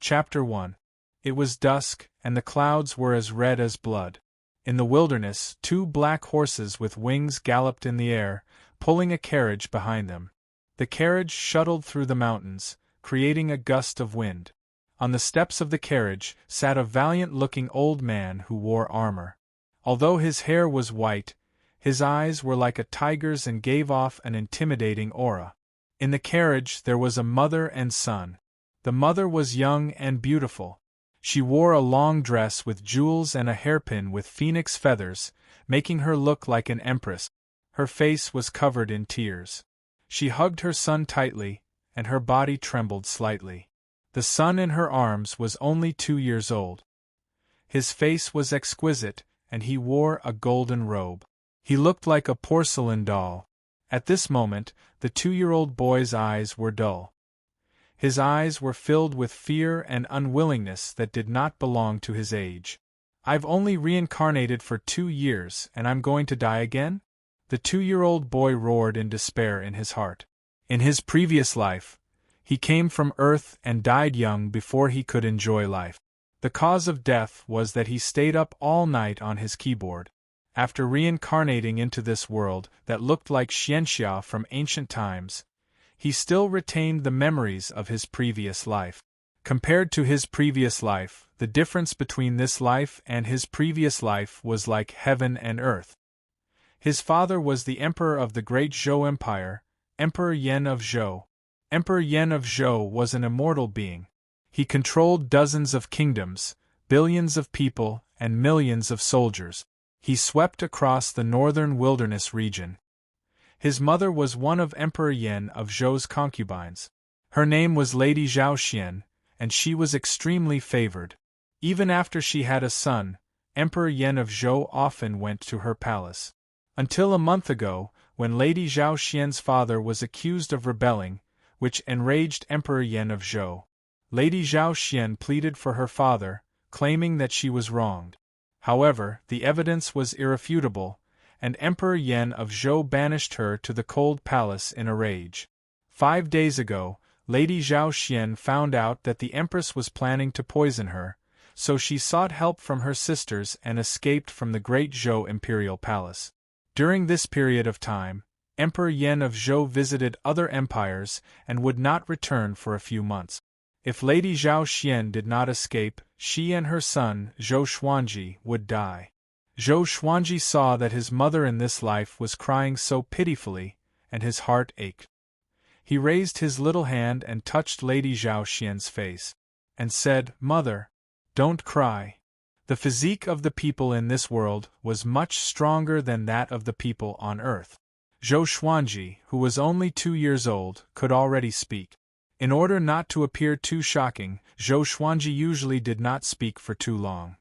Chapter 1. It was dusk, and the clouds were as red as blood. In the wilderness, 2 black horses with wings galloped in the air, pulling a carriage behind them. The carriage shuttled through the mountains, creating a gust of wind. On the steps of the carriage sat a valiant-looking old man who wore armor. Although his hair was white, his eyes were like a tiger's and gave off an intimidating aura. In the carriage there was a mother and son. The mother was young and beautiful. She wore a long dress with jewels and a hairpin with phoenix feathers, making her look like an empress. Her face was covered in tears. She hugged her son tightly, and her body trembled slightly. The son in her arms was only 2 years old. His face was exquisite, and he wore a golden robe. He looked like a porcelain doll. At this moment, the 2-year-old boy's eyes were dull. His eyes were filled with fear and unwillingness that did not belong to his age. "I've only reincarnated for 2 years, and I'm going to die again?" The 2-year-old boy roared in despair in his heart. In his previous life, he came from Earth and died young before he could enjoy life. The cause of death was that he stayed up all night on his keyboard. After reincarnating into this world that looked like Xianxia from ancient times, he still retained the memories of his previous life. Compared to his previous life, the difference between this life and his previous life was like heaven and earth. His father was the emperor of the Great Zhou Empire, Emperor Yan of Zhou. Emperor Yan of Zhou was an immortal being. He controlled dozens of kingdoms, billions of people, and millions of soldiers. He swept across the northern wilderness region. His mother was one of Emperor Yan of Zhou's concubines. Her name was Lady Zhao Xian, and she was extremely favored. Even after she had a son, Emperor Yan of Zhou often went to her palace. Until a month ago, when Lady Zhao Xian's father was accused of rebelling, which enraged Emperor Yan of Zhou. Lady Zhao Xian pleaded for her father, claiming that she was wronged. However, the evidence was irrefutable, and Emperor Yan of Zhou banished her to the cold palace in a rage. 5 days ago, Lady Zhao Xian found out that the Empress was planning to poison her, so she sought help from her sisters and escaped from the Great Zhou Imperial Palace. During this period of time, Emperor Yan of Zhou visited other empires and would not return for a few months. If Lady Zhao Xian did not escape, she and her son, Zhou Xuanji, would die. Zhou Xuanji saw that his mother in this life was crying so pitifully, and his heart ached. He raised his little hand and touched Lady Zhao Xian's face, and said, "Mother, don't cry." The physique of the people in this world was much stronger than that of the people on Earth. Zhou Xuanji, who was only 2 years old, could already speak. In order not to appear too shocking, Zhou Xuanji usually did not speak for too long.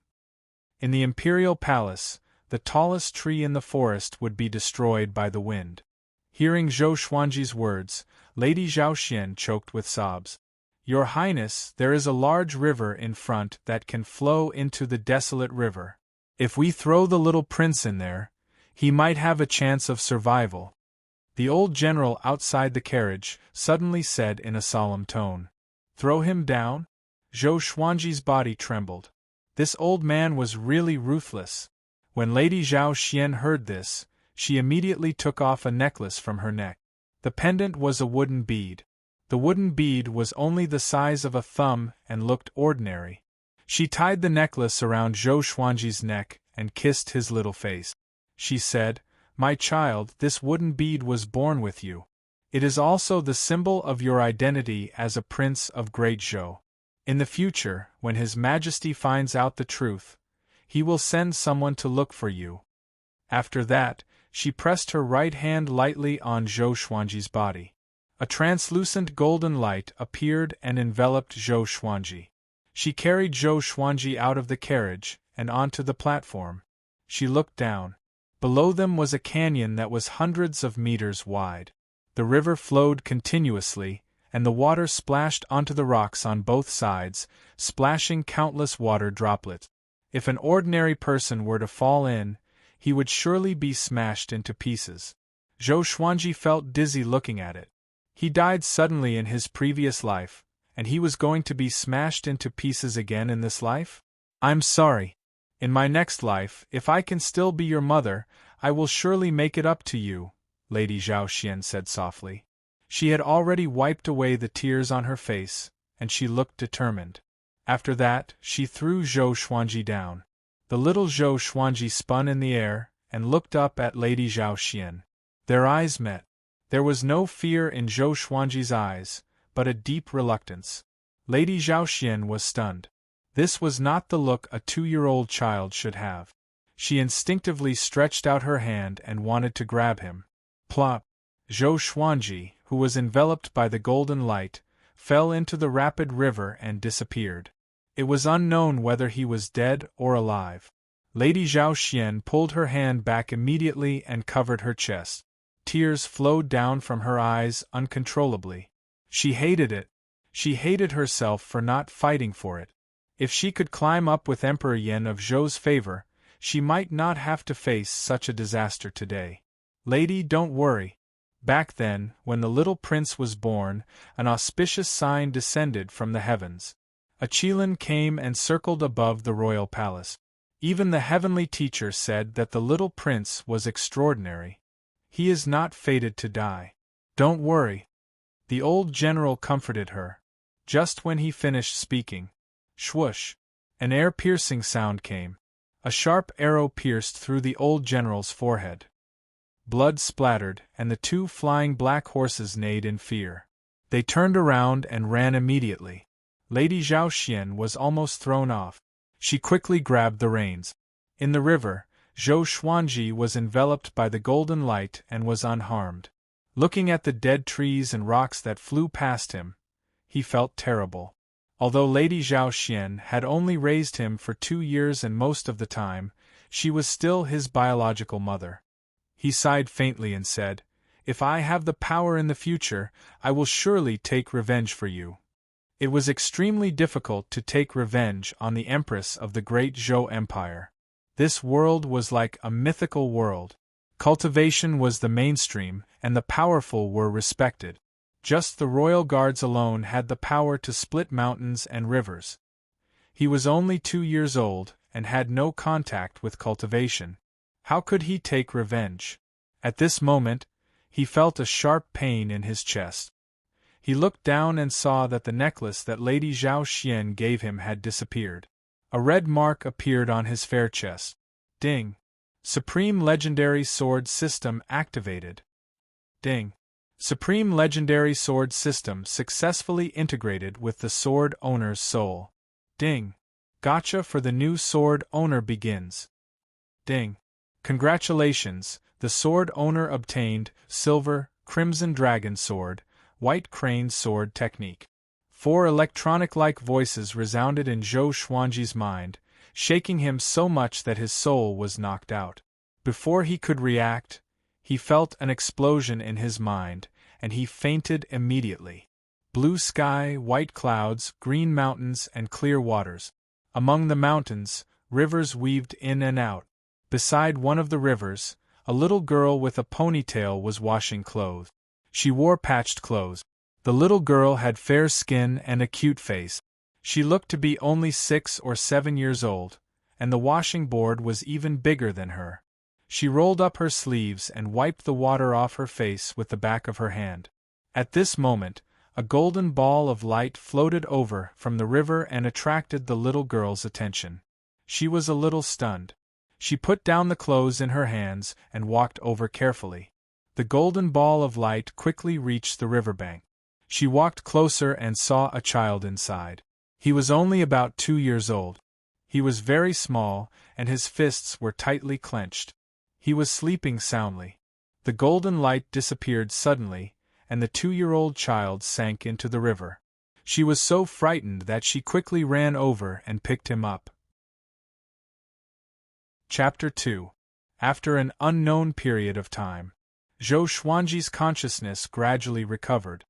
In the imperial palace, the tallest tree in the forest would be destroyed by the wind. Hearing Zhou Xuanji's words, Lady Zhao Xian choked with sobs. "Your Highness, there is a large river in front that can flow into the desolate river. If we throw the little prince in there, he might have a chance of survival." The old general outside the carriage suddenly said in a solemn tone. "Throw him down?" Zhou Xuanji's body trembled. This old man was really ruthless. When Lady Zhao Xian heard this, she immediately took off a necklace from her neck. The pendant was a wooden bead. The wooden bead was only the size of a thumb and looked ordinary. She tied the necklace around Zhou Xuanji's neck and kissed his little face. She said, "My child, this wooden bead was born with you. It is also the symbol of your identity as a prince of Great Zhou. In the future, when His Majesty finds out the truth, he will send someone to look for you." After that, she pressed her right hand lightly on Zhou Xuanji's body. A translucent golden light appeared and enveloped Zhou Xuanji. She carried Zhou Xuanji out of the carriage and onto the platform. She looked down. Below them was a canyon that was hundreds of meters wide. The river flowed continuously, and the water splashed onto the rocks on both sides, splashing countless water droplets. If an ordinary person were to fall in, he would surely be smashed into pieces. Zhou Xuanji felt dizzy looking at it. He died suddenly in his previous life, and he was going to be smashed into pieces again in this life? I'm sorry. In my next life, if I can still be your mother, I will surely make it up to you, Lady Zhao Xian said softly. She had already wiped away the tears on her face, and she looked determined. After that, she threw Zhou Xuanji down. The little Zhou Xuanji spun in the air and looked up at Lady Zhao Xian. Their eyes met. There was no fear in Zhou Xuanji's eyes, but a deep reluctance. Lady Zhao Xian was stunned. This was not the look a 2-year-old child should have. She instinctively stretched out her hand and wanted to grab him. Plop! Zhou Xuanji, who was enveloped by the golden light, fell into the rapid river and disappeared. It was unknown whether he was dead or alive. Lady Zhao Xian pulled her hand back immediately and covered her chest. Tears flowed down from her eyes uncontrollably. She hated it. She hated herself for not fighting for it. If she could climb up with Emperor Yin of Zhou's favor, she might not have to face such a disaster today. Lady, don't worry. Back then, when the little prince was born, an auspicious sign descended from the heavens. A Qilin came and circled above the royal palace. Even the heavenly teacher said that the little prince was extraordinary. He is not fated to die. Don't worry. The old general comforted her. Just when he finished speaking, swoosh! An ear-piercing sound came. A sharp arrow pierced through the old general's forehead. Blood splattered, and the 2 flying black horses neighed in fear. They turned around and ran immediately. Lady Zhao Xian was almost thrown off. She quickly grabbed the reins. In the river, Zhou Xuanji was enveloped by the golden light and was unharmed. Looking at the dead trees and rocks that flew past him, he felt terrible. Although Lady Zhao Xian had only raised him for 2 years and most of the time, she was still his biological mother. He sighed faintly and said, "If I have the power in the future, I will surely take revenge for you." It was extremely difficult to take revenge on the Empress of the great Zhou Empire. This world was like a mythical world. Cultivation was the mainstream, and the powerful were respected. Just the royal guards alone had the power to split mountains and rivers. He was only 2 years old, and had no contact with cultivation. How could he take revenge? At this moment, he felt a sharp pain in his chest. He looked down and saw that the necklace that Lady Zhao Xian gave him had disappeared. A red mark appeared on his fair chest. Ding! Supreme Legendary Sword System activated. Ding! Supreme Legendary Sword System successfully integrated with the sword owner's soul. Ding! Gotcha for the new sword owner begins. Ding! Congratulations, the sword owner obtained Silver, Crimson Dragon Sword, White Crane Sword Technique. 4 electronic-like voices resounded in Zhou Xuanji's mind, shaking him so much that his soul was knocked out. Before he could react, he felt an explosion in his mind, and he fainted immediately. Blue sky, white clouds, green mountains, and clear waters. Among the mountains, rivers weaved in and out. Beside one of the rivers, a little girl with a ponytail was washing clothes. She wore patched clothes. The little girl had fair skin and a cute face. She looked to be only 6 or 7 years old, and the washing board was even bigger than her. She rolled up her sleeves and wiped the water off her face with the back of her hand. At this moment, a golden ball of light floated over from the river and attracted the little girl's attention. She was a little stunned. She put down the clothes in her hands and walked over carefully. The golden ball of light quickly reached the riverbank. She walked closer and saw a child inside. He was only about 2 years old. He was very small, and his fists were tightly clenched. He was sleeping soundly. The golden light disappeared suddenly, and the 2-year-old child sank into the river. She was so frightened that she quickly ran over and picked him up. Chapter 2. After an unknown period of time, Zhou Xuanji's consciousness gradually recovered.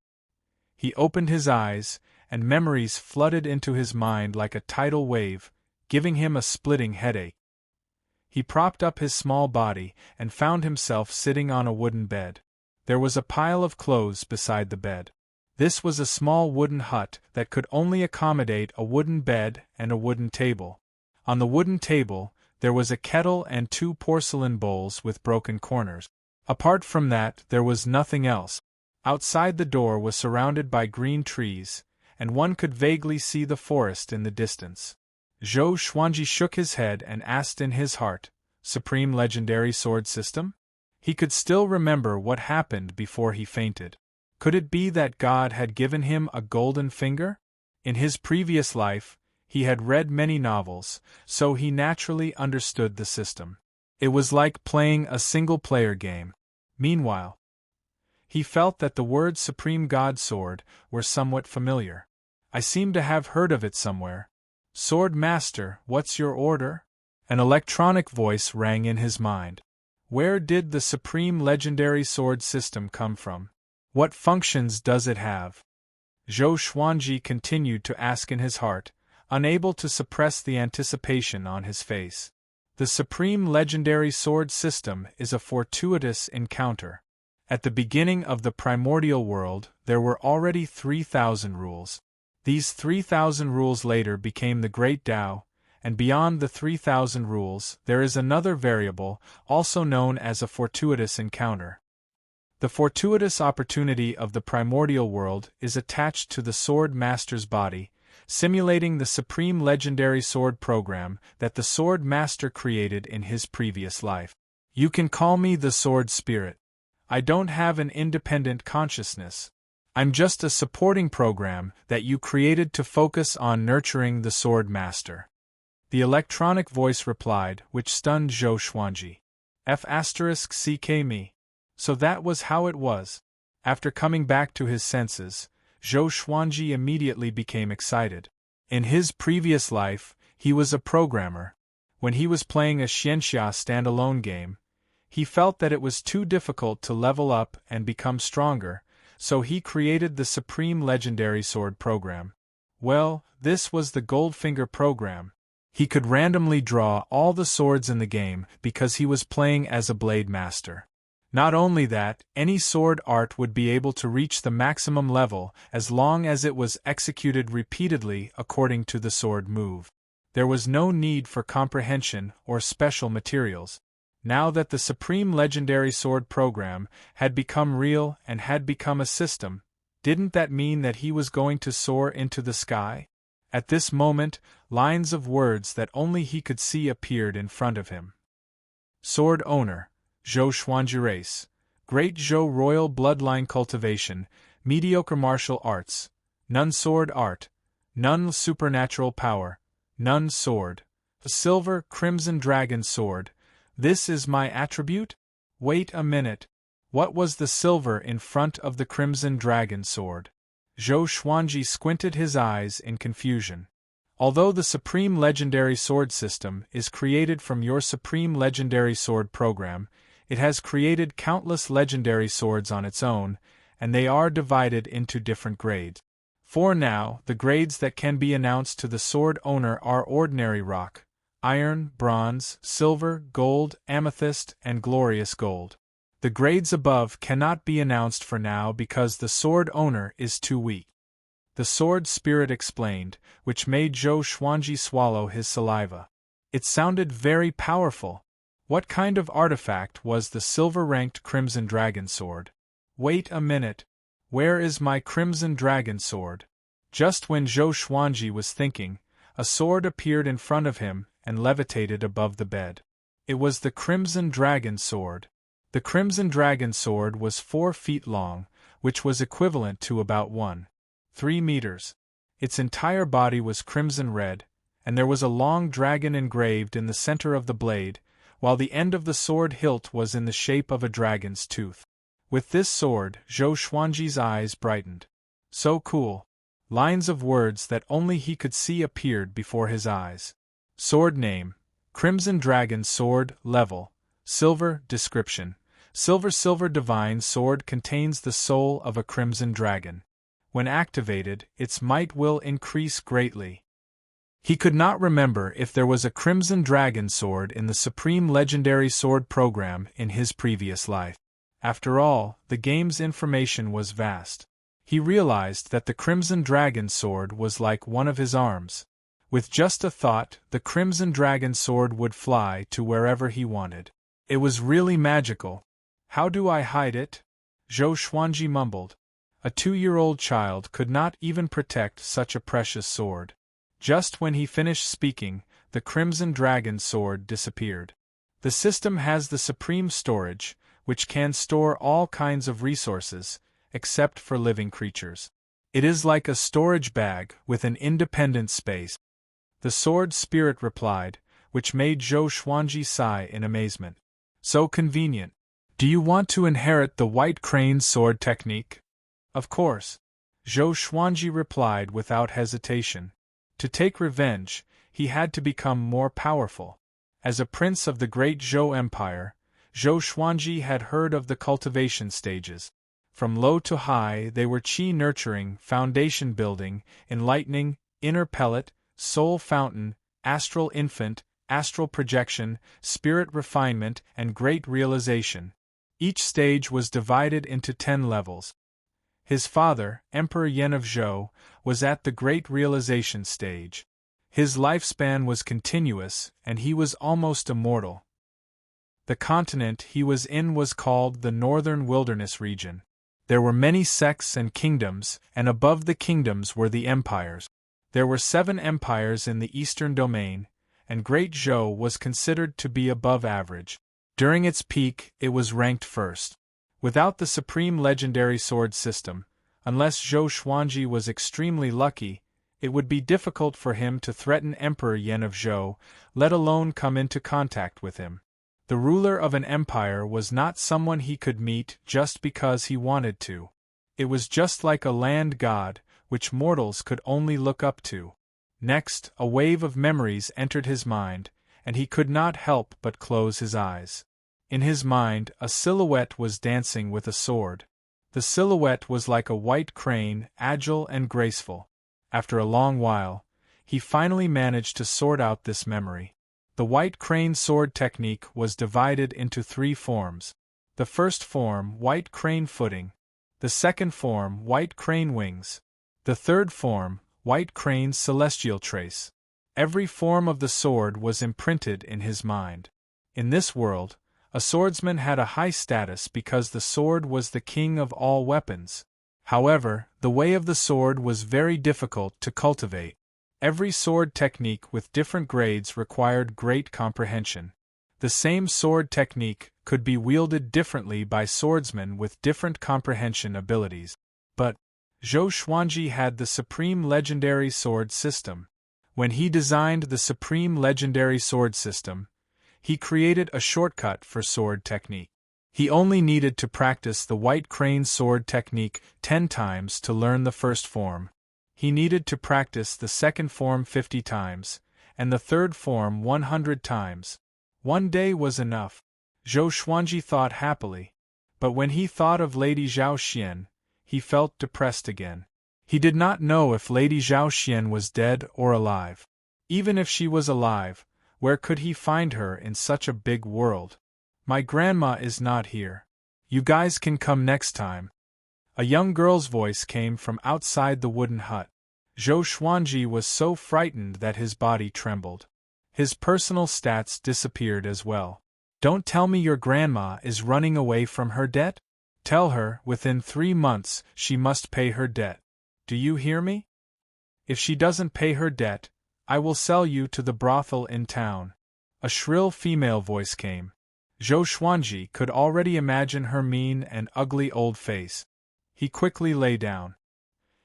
He opened his eyes, and memories flooded into his mind like a tidal wave, giving him a splitting headache. He propped up his small body and found himself sitting on a wooden bed. There was a pile of clothes beside the bed. This was a small wooden hut that could only accommodate a wooden bed and a wooden table. On the wooden table, there was a kettle and 2 porcelain bowls with broken corners. Apart from that, there was nothing else. Outside the door was surrounded by green trees, and one could vaguely see the forest in the distance. Zhou Xuanji shook his head and asked in his heart, "Supreme Legendary Sword System?" He could still remember what happened before he fainted. Could it be that God had given him a golden finger? In his previous life, he had read many novels, so he naturally understood the system. It was like playing a single-player game. Meanwhile, he felt that the words Supreme God Sword were somewhat familiar. I seem to have heard of it somewhere. Sword Master, what's your order? An electronic voice rang in his mind. Where did the Supreme Legendary Sword System come from? What functions does it have? Zhou Xuanji continued to ask in his heart, unable to suppress the anticipation on his face. The Supreme Legendary Sword System is a fortuitous encounter. At the beginning of the primordial world, there were already 3,000 rules. These 3,000 rules later became the Great Tao, and beyond the 3,000 rules, there is another variable, also known as a fortuitous encounter. The fortuitous opportunity of the primordial world is attached to the Sword Master's body, simulating the Supreme Legendary Sword program that the Sword Master created in his previous life. You can call me the Sword Spirit. I don't have an independent consciousness. I'm just a supporting program that you created to focus on nurturing the Sword Master. The electronic voice replied, which stunned Zhou Xuanji. F***ck me. So that was how it was. After coming back to his senses, Zhou Xuanji immediately became excited. In his previous life, he was a programmer. When he was playing a Xianxia standalone game, he felt that it was too difficult to level up and become stronger, so he created the Supreme Legendary Sword program. Well, this was the Goldfinger program. He could randomly draw all the swords in the game because he was playing as a blade master. Not only that, any sword art would be able to reach the maximum level as long as it was executed repeatedly according to the sword move. There was no need for comprehension or special materials. Now that the Supreme Legendary Sword program had become real and had become a system, didn't that mean that he was going to soar into the sky? At this moment, lines of words that only he could see appeared in front of him. Sword Owner, Zhou Xuanji Race, Great Zhou Royal Bloodline Cultivation, Mediocre Martial Arts, None Sword Art, None Supernatural Power, None Sword, a Silver Crimson Dragon Sword. This is my attribute? Wait a minute. What was the silver in front of the Crimson Dragon Sword? Zhou Xuanji squinted his eyes in confusion. Although the Supreme Legendary Sword System is created from your Supreme Legendary Sword program, it has created countless legendary swords on its own, and they are divided into different grades. For now, the grades that can be announced to the sword owner are ordinary rock, iron, bronze, silver, gold, amethyst, and glorious gold. The grades above cannot be announced for now because the sword owner is too weak. The sword spirit explained, which made Zhou Xuanji swallow his saliva. It sounded very powerful. What kind of artifact was the silver-ranked Crimson Dragon Sword? Wait a minute. Where is my Crimson Dragon Sword? Just when Zhou Xuanji was thinking, a sword appeared in front of him and levitated above the bed. It was the Crimson Dragon Sword. The Crimson Dragon Sword was 4 feet long, which was equivalent to about 1.3 meters. Its entire body was crimson red, and there was a long dragon engraved in the center of the blade, while the end of the sword hilt was in the shape of a dragon's tooth. With this sword, Zhou Xuanji's eyes brightened. So cool. Lines of words that only he could see appeared before his eyes. Sword name: Crimson Dragon Sword. Level: Silver. Description: Silver divine sword contains the soul of a crimson dragon. When activated, its might will increase greatly. He could not remember if there was a Crimson Dragon Sword in the Supreme Legendary Sword program in his previous life. After all, the game's information was vast. He realized that the Crimson Dragon sword was like one of his arms. With just a thought, the Crimson Dragon sword would fly to wherever he wanted. It was really magical. How do I hide it? Zhou Xuanji mumbled. A 2-year-old child could not even protect such a precious sword. Just when he finished speaking, the Crimson Dragon sword disappeared. The system has the supreme storage, which can store all kinds of resources, except for living creatures. It is like a storage bag with an independent space. The sword spirit replied, which made Zhou Xuanji sigh in amazement. So convenient. Do you want to inherit the White Crane's sword technique? Of course. Zhou Xuanji replied without hesitation. To take revenge, he had to become more powerful. As a prince of the great Zhou Empire, Zhou Xuanji had heard of the cultivation stages. From low to high they were qi nurturing, foundation building, enlightening, inner pellet, soul fountain, astral infant, astral projection, spirit refinement, and great realization. Each stage was divided into 10 levels. His father, Emperor Yen of Zhou, was at the great realization stage. His lifespan was continuous, and he was almost immortal. The continent he was in was called the Northern Wilderness region. There were many sects and kingdoms, and above the kingdoms were the empires. There were 7 empires in the eastern domain, and Great Zhou was considered to be above average. During its peak, it was ranked first. Without the supreme legendary sword system, unless Zhou Xuanji was extremely lucky, it would be difficult for him to threaten Emperor Yen of Zhou, let alone come into contact with him. The ruler of an empire was not someone he could meet just because he wanted to. It was just like a land god, which mortals could only look up to. Next, a wave of memories entered his mind, and he could not help but close his eyes. In his mind, a silhouette was dancing with a sword. The silhouette was like a white crane, agile and graceful. After a long while, he finally managed to sort out this memory. The white crane sword technique was divided into 3 forms. The first form, white crane footing. The second form, white crane wings. The third form, white crane's celestial trace. Every form of the sword was imprinted in his mind. In this world, a swordsman had a high status because the sword was the king of all weapons. However, the way of the sword was very difficult to cultivate. Every sword technique with different grades required great comprehension. The same sword technique could be wielded differently by swordsmen with different comprehension abilities. But Zhou Xuanji had the supreme legendary sword system. When he designed the supreme legendary sword system, he created a shortcut for sword technique. He only needed to practice the white crane sword technique 10 times to learn the first form. He needed to practice the second form 50 times, and the third form 100 times. One day was enough. Zhou Xuanji thought happily. But when he thought of Lady Zhao Xian, he felt depressed again. He did not know if Lady Zhao Xian was dead or alive. Even if she was alive, where could he find her in such a big world? My grandma is not here. You guys can come next time. A young girl's voice came from outside the wooden hut. Zhou Xuanji was so frightened that his body trembled. His personal stats disappeared as well. Don't tell me your grandma is running away from her debt? Tell her, within 3 months, she must pay her debt. Do you hear me? If she doesn't pay her debt, I will sell you to the brothel in town. A shrill female voice came. Zhou Xuanji could already imagine her mean and ugly old face. He quickly lay down.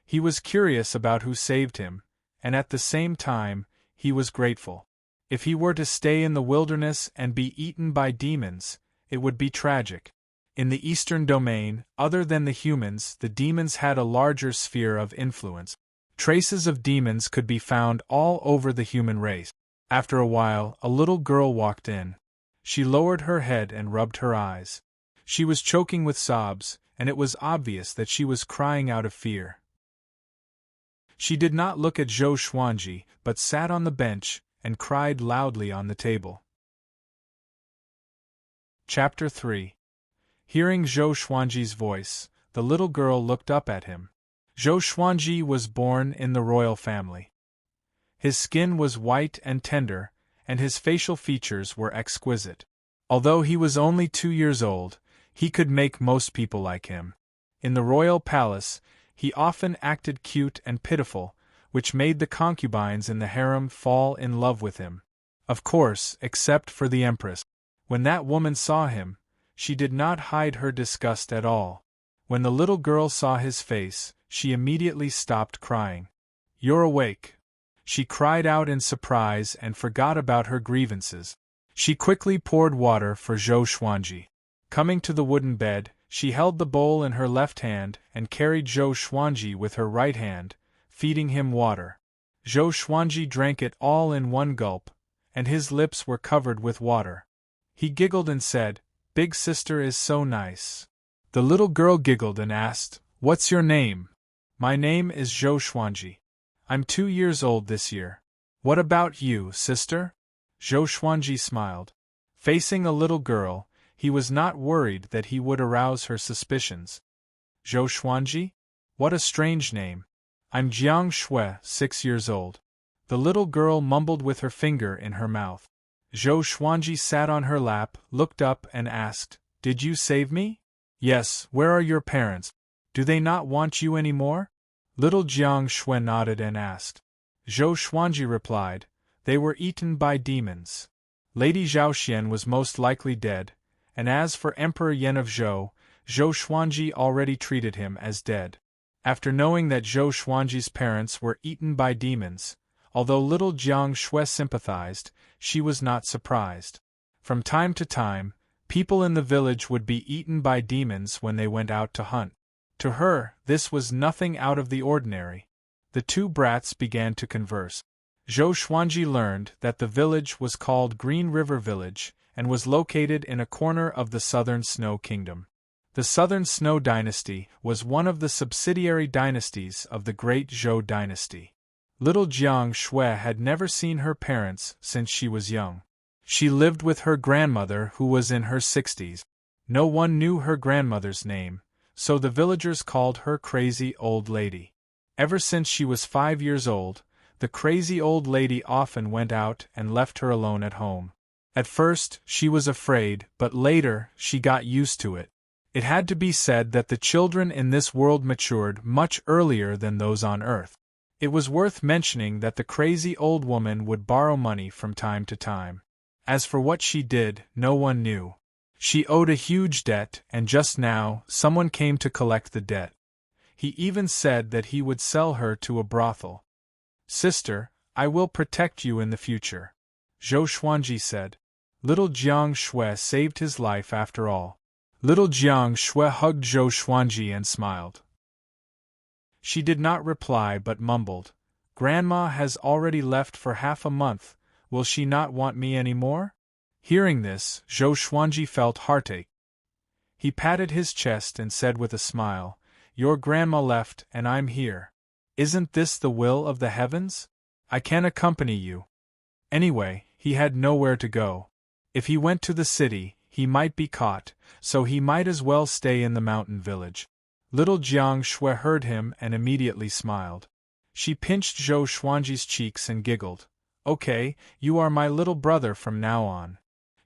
He was curious about who saved him, and at the same time, he was grateful. If he were to stay in the wilderness and be eaten by demons, it would be tragic. In the eastern domain, other than the humans, the demons had a larger sphere of influence. Traces of demons could be found all over the human race. After a while, a little girl walked in. She lowered her head and rubbed her eyes. She was choking with sobs, and it was obvious that she was crying out of fear. She did not look at Zhou Xuanji, but sat on the bench and cried loudly on the table. Chapter 3. Hearing Zhou Xuanji's voice, the little girl looked up at him. Zhou Xuanji was born in the royal family. His skin was white and tender, and his facial features were exquisite. Although he was only 2 years old, he could make most people like him. In the royal palace, he often acted cute and pitiful, which made the concubines in the harem fall in love with him. Of course, except for the empress. When that woman saw him, she did not hide her disgust at all. When the little girl saw his face, she immediately stopped crying. "You're awake!" She cried out in surprise and forgot about her grievances. She quickly poured water for Zhou Xuanji. Coming to the wooden bed, she held the bowl in her left hand and carried Zhou Xuanji with her right hand, feeding him water. Zhou Xuanji drank it all in one gulp, and his lips were covered with water. He giggled and said, "Big sister is so nice." The little girl giggled and asked, "What's your name?" "My name is Zhou Xuanji. I'm 2 years old this year. What about you, sister?" Zhou Xuanji smiled. Facing a little girl, he was not worried that he would arouse her suspicions. "Zhou Xuanji? What a strange name. I'm Jiang Shui, 6 years old." The little girl mumbled with her finger in her mouth. Zhou Xuanji sat on her lap, looked up and asked, "Did you save me?" "Yes, where are your parents? Do they not want you anymore?" Little Jiang Shui nodded and asked. Zhou Xuanji replied, "They were eaten by demons. Lady Zhaoxian was most likely dead, and as for Emperor Yan of Zhou, Zhou Xuanji already treated him as dead." After knowing that Zhou Xuanji's parents were eaten by demons, although little Jiang Shui sympathized, she was not surprised. From time to time, people in the village would be eaten by demons when they went out to hunt. To her, this was nothing out of the ordinary. The two brats began to converse. Zhou Xuanji learned that the village was called Green River Village and was located in a corner of the Southern Snow Kingdom. The Southern Snow Dynasty was one of the subsidiary dynasties of the Great Zhou Dynasty. Little Jiang Shui had never seen her parents since she was young. She lived with her grandmother who was in her 60s. No one knew her grandmother's name, so the villagers called her Crazy Old Lady. Ever since she was 5 years old, the crazy old lady often went out and left her alone at home. At first, she was afraid, but later, she got used to it. It had to be said that the children in this world matured much earlier than those on Earth. It was worth mentioning that the crazy old woman would borrow money from time to time. As for what she did, no one knew. She owed a huge debt, and just now, someone came to collect the debt. He even said that he would sell her to a brothel. "Sister, I will protect you in the future," Zhou Xuanji said. Little Jiang Shui saved his life after all. Little Jiang Shui hugged Zhou Xuanji and smiled. She did not reply but mumbled, "Grandma has already left for half a month, will she not want me any more?" Hearing this, Zhou Xuanji felt heartache. He patted his chest and said with a smile, "Your grandma left and I'm here. Isn't this the will of the heavens? I can accompany you." Anyway, he had nowhere to go. If he went to the city, he might be caught, so he might as well stay in the mountain village. Little Jiang Shui heard him and immediately smiled. She pinched Zhou Xuanji's cheeks and giggled. "Okay, you are my little brother from now on."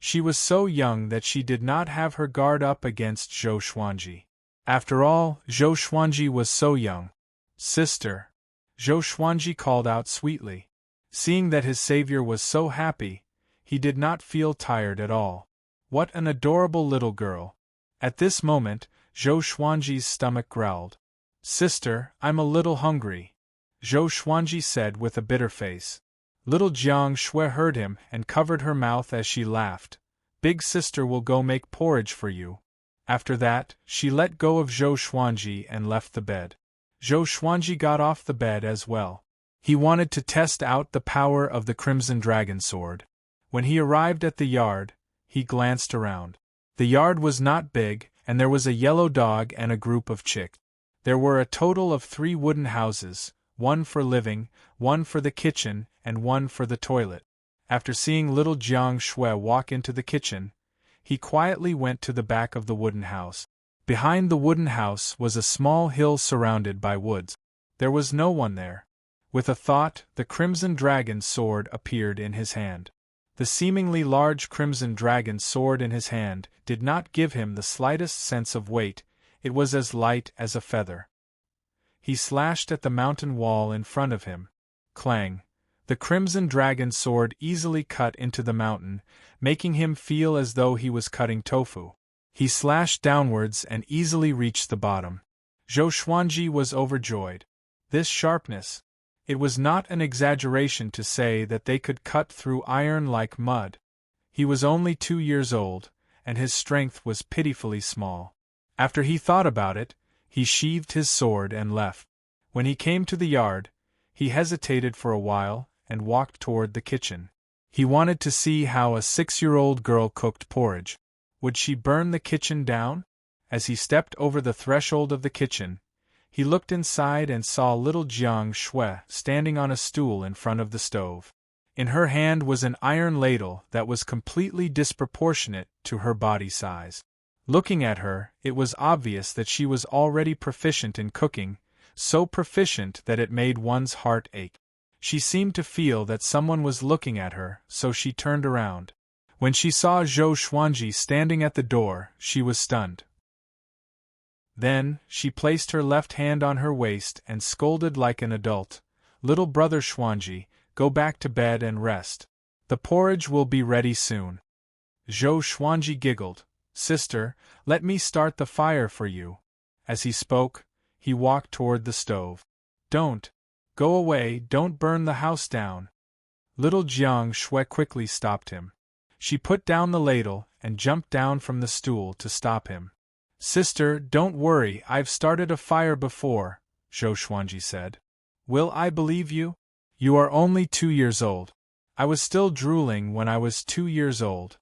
She was so young that she did not have her guard up against Zhou Xuanji. After all, Zhou Xuanji was so young. "Sister," Zhou Xuanji called out sweetly. Seeing that his savior was so happy, he did not feel tired at all. What an adorable little girl. At this moment, Zhou Xuanji's stomach growled. "Sister, I'm a little hungry," Zhou Xuanji said with a bitter face. Little Jiang Shui heard him and covered her mouth as she laughed. "Big sister will go make porridge for you." After that, she let go of Zhou Xuanji and left the bed. Zhou Xuanji got off the bed as well. He wanted to test out the power of the Crimson Dragon Sword. When he arrived at the yard, he glanced around. The yard was not big, and there was a yellow dog and a group of chicks. There were a total of 3 wooden houses, one for living, one for the kitchen, and one for the toilet. After seeing little Jiang Shui walk into the kitchen, he quietly went to the back of the wooden house. Behind the wooden house was a small hill surrounded by woods. There was no one there. With a thought, the crimson dragon's sword appeared in his hand. The seemingly large crimson dragon's sword in his hand did not give him the slightest sense of weight, it was as light as a feather. He slashed at the mountain wall in front of him. Clang! The crimson dragon's sword easily cut into the mountain, making him feel as though he was cutting tofu. He slashed downwards and easily reached the bottom. Zhou Xuanji was overjoyed. This sharpness! It was not an exaggeration to say that they could cut through iron like mud. He was only 2 years old, and his strength was pitifully small. After he thought about it, he sheathed his sword and left. When he came to the yard, he hesitated for a while and walked toward the kitchen. He wanted to see how a 6-year-old girl cooked porridge. Would she burn the kitchen down? As he stepped over the threshold of the kitchen, he looked inside and saw little Jiang Shui standing on a stool in front of the stove. In her hand was an iron ladle that was completely disproportionate to her body size. Looking at her, it was obvious that she was already proficient in cooking, so proficient that it made one's heart ache. She seemed to feel that someone was looking at her, so she turned around. When she saw Zhou Xuanji standing at the door, she was stunned. Then, she placed her left hand on her waist and scolded like an adult. "Little brother Xuanji, go back to bed and rest. The porridge will be ready soon." Zhou Xuanji giggled. "Sister, let me start the fire for you." As he spoke, he walked toward the stove. "Don't. Go away, don't burn the house down." Little Jiang Shui quickly stopped him. She put down the ladle and jumped down from the stool to stop him. "Sister, don't worry, I've started a fire before," Zhou Xuanji said. "Will I believe you? You are only 2 years old. I was still drooling when I was 2 years old."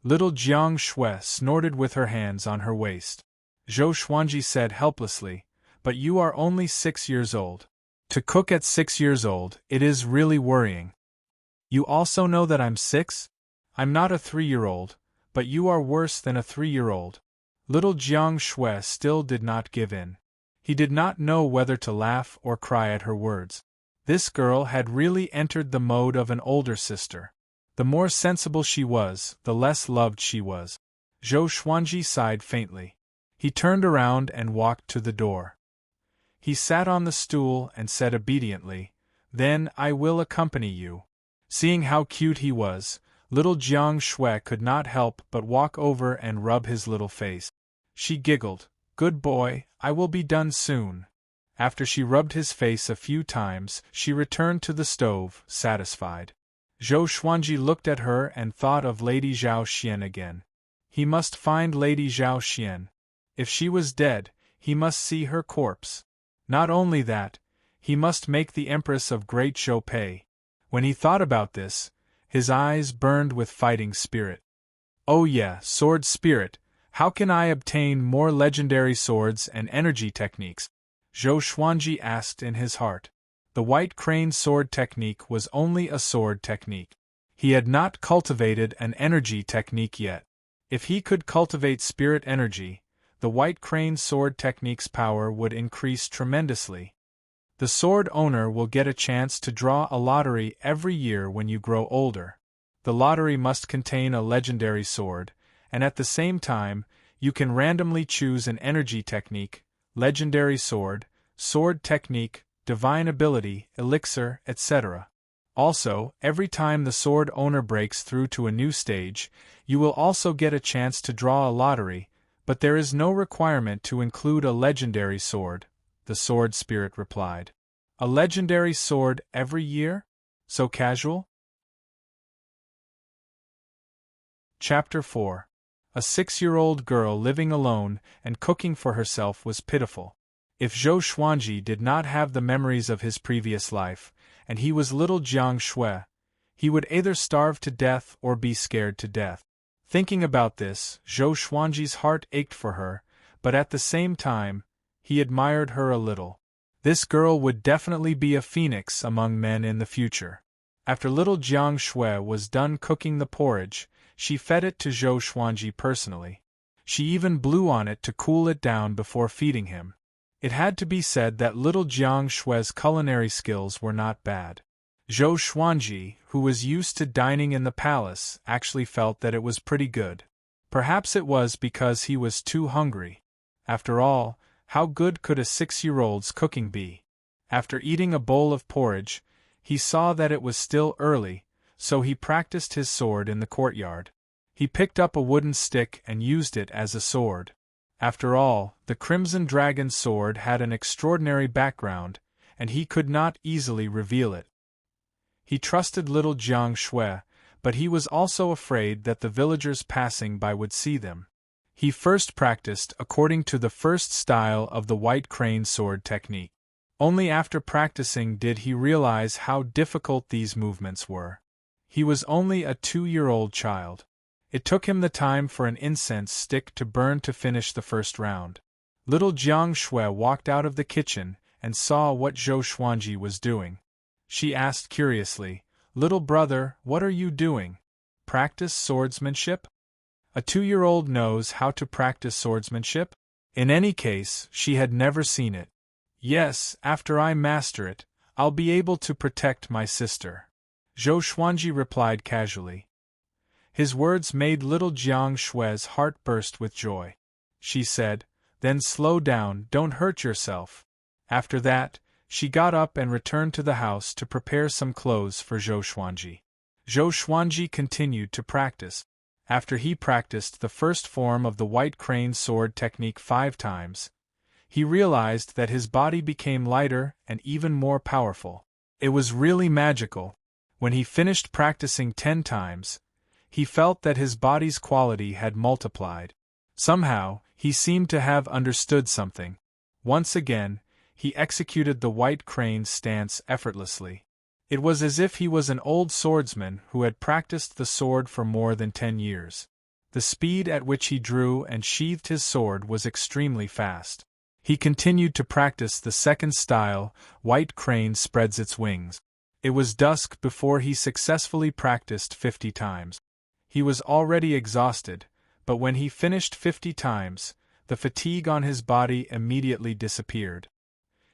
Little Jiang Shui snorted with her hands on her waist. Zhou Xuanji said helplessly, "But you are only 6 years old. To cook at 6 years old, it is really worrying." "You also know that I'm 6? I'm not a 3-year-old, but you are worse than a 3-year-old. Little Jiang Shui still did not give in. He did not know whether to laugh or cry at her words. This girl had really entered the mode of an older sister. The more sensible she was, the less loved she was. Zhou Xuanji sighed faintly. He turned around and walked to the door. He sat on the stool and said obediently, "Then I will accompany you." Seeing how cute he was, little Jiang Shui could not help but walk over and rub his little face. She giggled, "Good boy, I will be done soon." After she rubbed his face a few times, she returned to the stove, satisfied. Zhou Xuanji looked at her and thought of Lady Zhao Xian again. He must find Lady Zhao Xian. If she was dead, he must see her corpse. Not only that, he must make the Empress of Great Zhou pay. When he thought about this, his eyes burned with fighting spirit. "Oh yeah, sword spirit, how can I obtain more legendary swords and energy techniques?" Zhou Xuanji asked in his heart. The White Crane sword technique was only a sword technique. He had not cultivated an energy technique yet. If he could cultivate spirit energy, the White Crane sword technique's power would increase tremendously. The sword owner will get a chance to draw a lottery every year when you grow older. The lottery must contain a legendary sword, and at the same time, you can randomly choose an energy technique, legendary sword, sword technique, divine ability, elixir, etc. Also, every time the sword owner breaks through to a new stage, you will also get a chance to draw a lottery, but there is no requirement to include a legendary sword, the sword spirit replied. A legendary sword every year? So casual? Chapter 4. A 6-year-old girl living alone and cooking for herself was pitiful. If Zhou Xuanji did not have the memories of his previous life, and he was little Jiang Shui, he would either starve to death or be scared to death. Thinking about this, Zhou Xuanji's heart ached for her, but at the same time, he admired her a little. This girl would definitely be a phoenix among men in the future. After little Jiang Shui was done cooking the porridge, she fed it to Zhou Xuanji personally. She even blew on it to cool it down before feeding him. It had to be said that little Jiang Shui's culinary skills were not bad. Zhou Xuanji, who was used to dining in the palace, actually felt that it was pretty good. Perhaps it was because he was too hungry. After all, how good could a 6-year-old's cooking be? After eating a bowl of porridge, he saw that it was still early, so he practiced his sword in the courtyard. He picked up a wooden stick and used it as a sword. After all, the Crimson Dragon's sword had an extraordinary background, and he could not easily reveal it. He trusted little Jiang Shui, but he was also afraid that the villagers passing by would see them. He first practiced according to the first style of the white crane sword technique. Only after practicing did he realize how difficult these movements were. He was only a 2-year-old child. It took him the time for an incense stick to burn to finish the first round. Little Jiang Shui walked out of the kitchen and saw what Zhou Xuanji was doing. She asked curiously, "Little brother, what are you doing? Practice swordsmanship?" A 2-year-old knows how to practice swordsmanship? In any case, she had never seen it. "Yes, after I master it, I'll be able to protect my sister," Zhou Xuanji replied casually. His words made little Jiang Shui's heart burst with joy. She said, "Then slow down, don't hurt yourself." After that, she got up and returned to the house to prepare some clothes for Zhou Xuanji. Zhou Xuanji continued to practice. After he practiced the first form of the white crane sword technique 5 times, he realized that his body became lighter and even more powerful. It was really magical. When he finished practicing 10 times, he felt that his body's quality had multiplied. Somehow, he seemed to have understood something. Once again, he executed the white crane stance effortlessly. It was as if he was an old swordsman who had practiced the sword for more than 10 years. The speed at which he drew and sheathed his sword was extremely fast. He continued to practice the second style, white crane spreads its wings. It was dusk before he successfully practiced 50 times. He was already exhausted, but when he finished 50 times, the fatigue on his body immediately disappeared.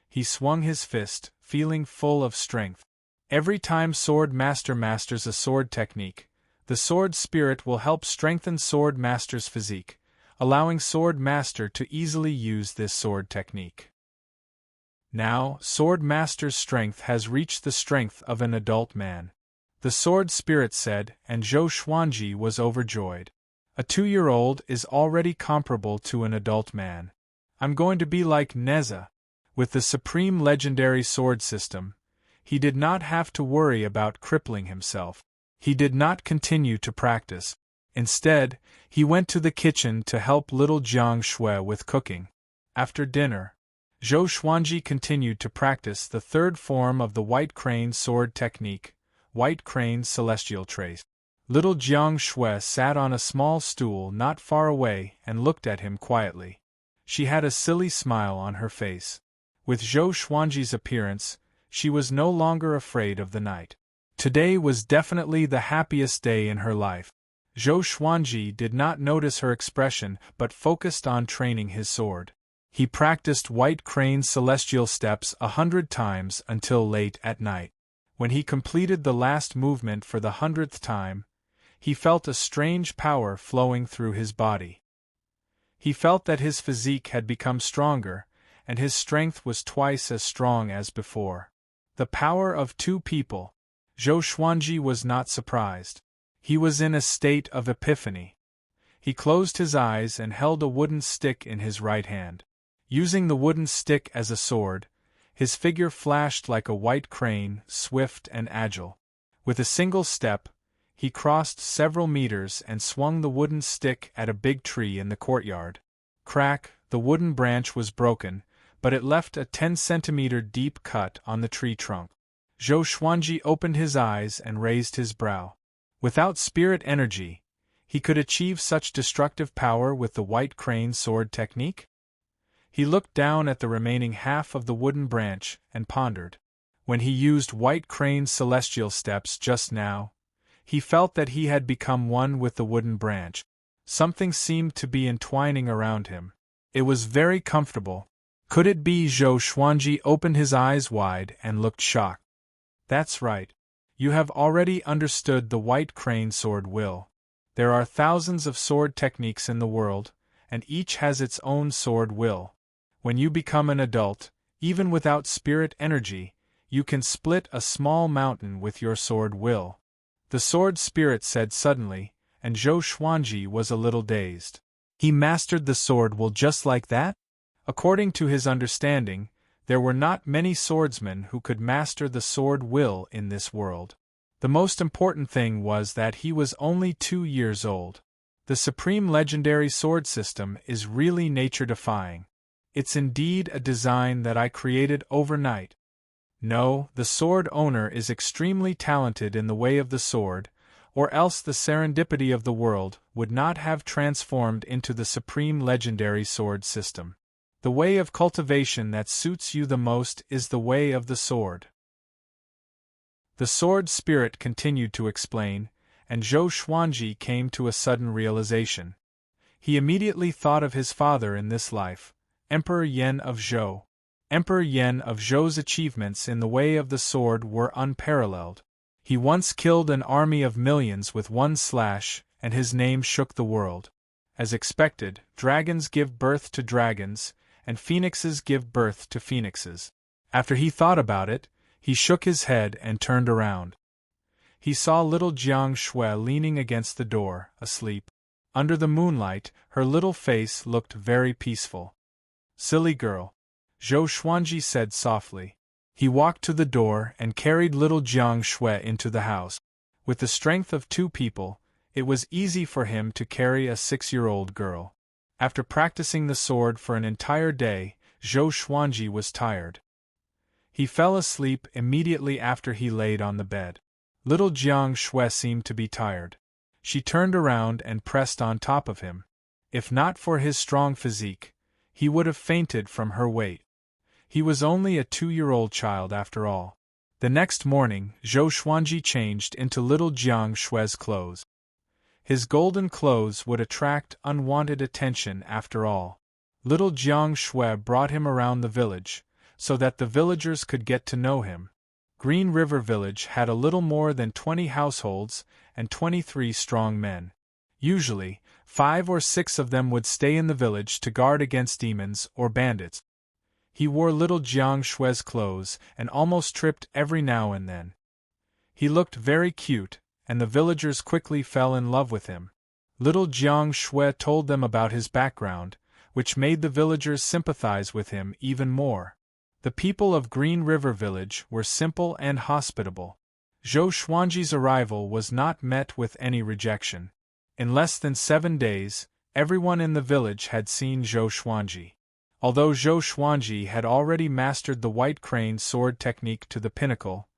He swung his fist, feeling full of strength. Every time Sword Master masters a sword technique, the sword spirit will help strengthen Sword Master's physique, allowing Sword Master to easily use this sword technique. Now, Sword Master's strength has reached the strength of an adult man, the sword spirit said, and Zhou Xuanji was overjoyed. A 2-year-old is already comparable to an adult man. I'm going to be like Neza. With the supreme legendary sword system, he did not have to worry about crippling himself. He did not continue to practice. Instead, he went to the kitchen to help little Jiang Shui with cooking. After dinner, Zhou Xuanji continued to practice the third form of the white crane sword technique, white crane celestial trace. Little Jiang Shui sat on a small stool not far away and looked at him quietly. She had a silly smile on her face. With Zhou Xuanji's appearance, she was no longer afraid of the night. Today was definitely the happiest day in her life. Zhou Xuanji did not notice her expression but focused on training his sword. He practiced white crane celestial steps 100 times until late at night. When he completed the last movement for the 100th time, he felt a strange power flowing through his body. He felt that his physique had become stronger, and his strength was twice as strong as before. The power of 2 people. Zhou Xuanji was not surprised. He was in a state of epiphany. He closed his eyes and held a wooden stick in his right hand. Using the wooden stick as a sword, his figure flashed like a white crane, swift and agile. With a single step, he crossed several meters and swung the wooden stick at a big tree in the courtyard. Crack, the wooden branch was broken, but it left a 10-centimeter deep cut on the tree trunk. Zhou Xuanji opened his eyes and raised his brow. Without spirit energy, he could achieve such destructive power with the white crane sword technique? He looked down at the remaining half of the wooden branch and pondered. When he used white crane celestial steps just now, he felt that he had become one with the wooden branch. Something seemed to be entwining around him. It was very comfortable. Could it be? Zhou Xuanji opened his eyes wide and looked shocked. That's right. You have already understood the white crane sword will. There are thousands of sword techniques in the world, and each has its own sword will. When you become an adult, even without spirit energy, you can split a small mountain with your sword will. The sword spirit said suddenly, and Zhou Xuanji was a little dazed. He mastered the sword will just like that? According to his understanding, there were not many swordsmen who could master the sword will in this world. The most important thing was that he was only 2 years old. The supreme legendary sword system is really nature-defying. It's indeed a design that I created overnight. No, the sword owner is extremely talented in the way of the sword, or else the serendipity of the world would not have transformed into the supreme legendary sword system. The way of cultivation that suits you the most is the way of the sword. The sword spirit continued to explain, and Zhou Xuanji came to a sudden realization. He immediately thought of his father in this life, Emperor Yan of Zhou. Emperor Yan of Zhou's achievements in the way of the sword were unparalleled. He once killed an army of millions with one slash, and his name shook the world. As expected, dragons give birth to dragons, and phoenixes give birth to phoenixes. After he thought about it, he shook his head and turned around. He saw little Jiang Shui leaning against the door, asleep. Under the moonlight, her little face looked very peaceful. Silly girl, Zhou Xuanji said softly. He walked to the door and carried little Jiang Shui into the house. With the strength of 2 people, it was easy for him to carry a 6-year-old girl. After practicing the sword for an entire day, Zhou Xuanji was tired. He fell asleep immediately after he laid on the bed. Little Jiang Shui seemed to be tired. She turned around and pressed on top of him. If not for his strong physique, he would have fainted from her weight. He was only a 2-year-old child after all. The next morning, Zhou Xuanji changed into little Jiang Shui's clothes. His golden clothes would attract unwanted attention after all. Little Jiang Shui brought him around the village, so that the villagers could get to know him. Green River Village had a little more than 20 households and 23 strong men. Usually, 5 or 6 of them would stay in the village to guard against demons or bandits. He wore little Jiang Shui's clothes and almost tripped every now and then. He looked very cute, and the villagers quickly fell in love with him. Little Jiang Shui told them about his background, which made the villagers sympathize with him even more. The people of Green River Village were simple and hospitable. Zhou Xuanji's arrival was not met with any rejection. In less than 7 days, everyone in the village had seen Zhou Xuanji. Although Zhou Xuanji had already mastered the white crane sword technique to the pinnacle,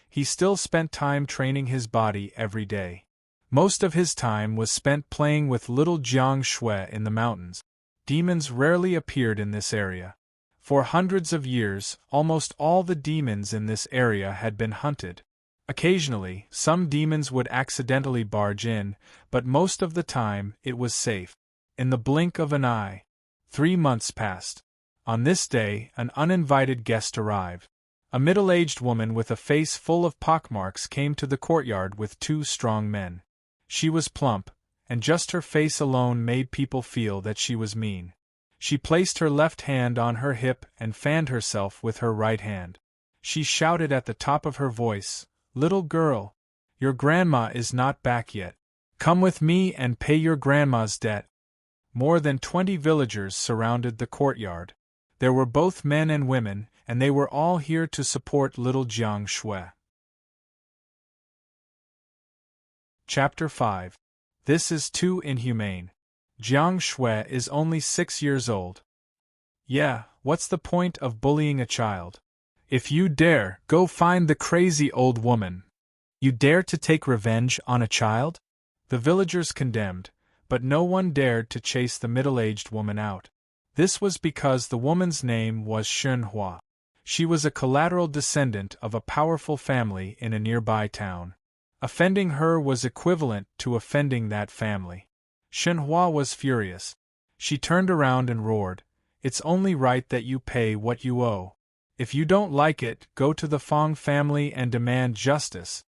he still spent time training his body every day. Most of his time was spent playing with little Jiang Shui in the mountains. Demons rarely appeared in this area. For hundreds of years, almost all the demons in this area had been hunted. Occasionally, some demons would accidentally barge in, but most of the time it was safe. In the blink of an eye, 3 months passed. On this day, an uninvited guest arrived. A middle-aged woman with a face full of pockmarks came to the courtyard with 2 strong men. She was plump, and just her face alone made people feel that she was mean. She placed her left hand on her hip and fanned herself with her right hand. She shouted at the top of her voice, "Little girl, your grandma is not back yet. Come with me and pay your grandma's debt." More than 20 villagers surrounded the courtyard. There were both men and women, and they were all here to support little Jiang Shui. Chapter 5. This is too inhumane. Jiang Shui is only 6 years old. Yeah, what's the point of bullying a child? If you dare, go find the crazy old woman. You dare to take revenge on a child? The villagers condemned, but no one dared to chase the middle-aged woman out. This was because the woman's name was Shenhua. She was a collateral descendant of a powerful family in a nearby town. Offending her was equivalent to offending that family. Shenhua was furious. She turned around and roared, It's only right that you pay what you owe. If you don't like it, go to the Fong family and demand justice."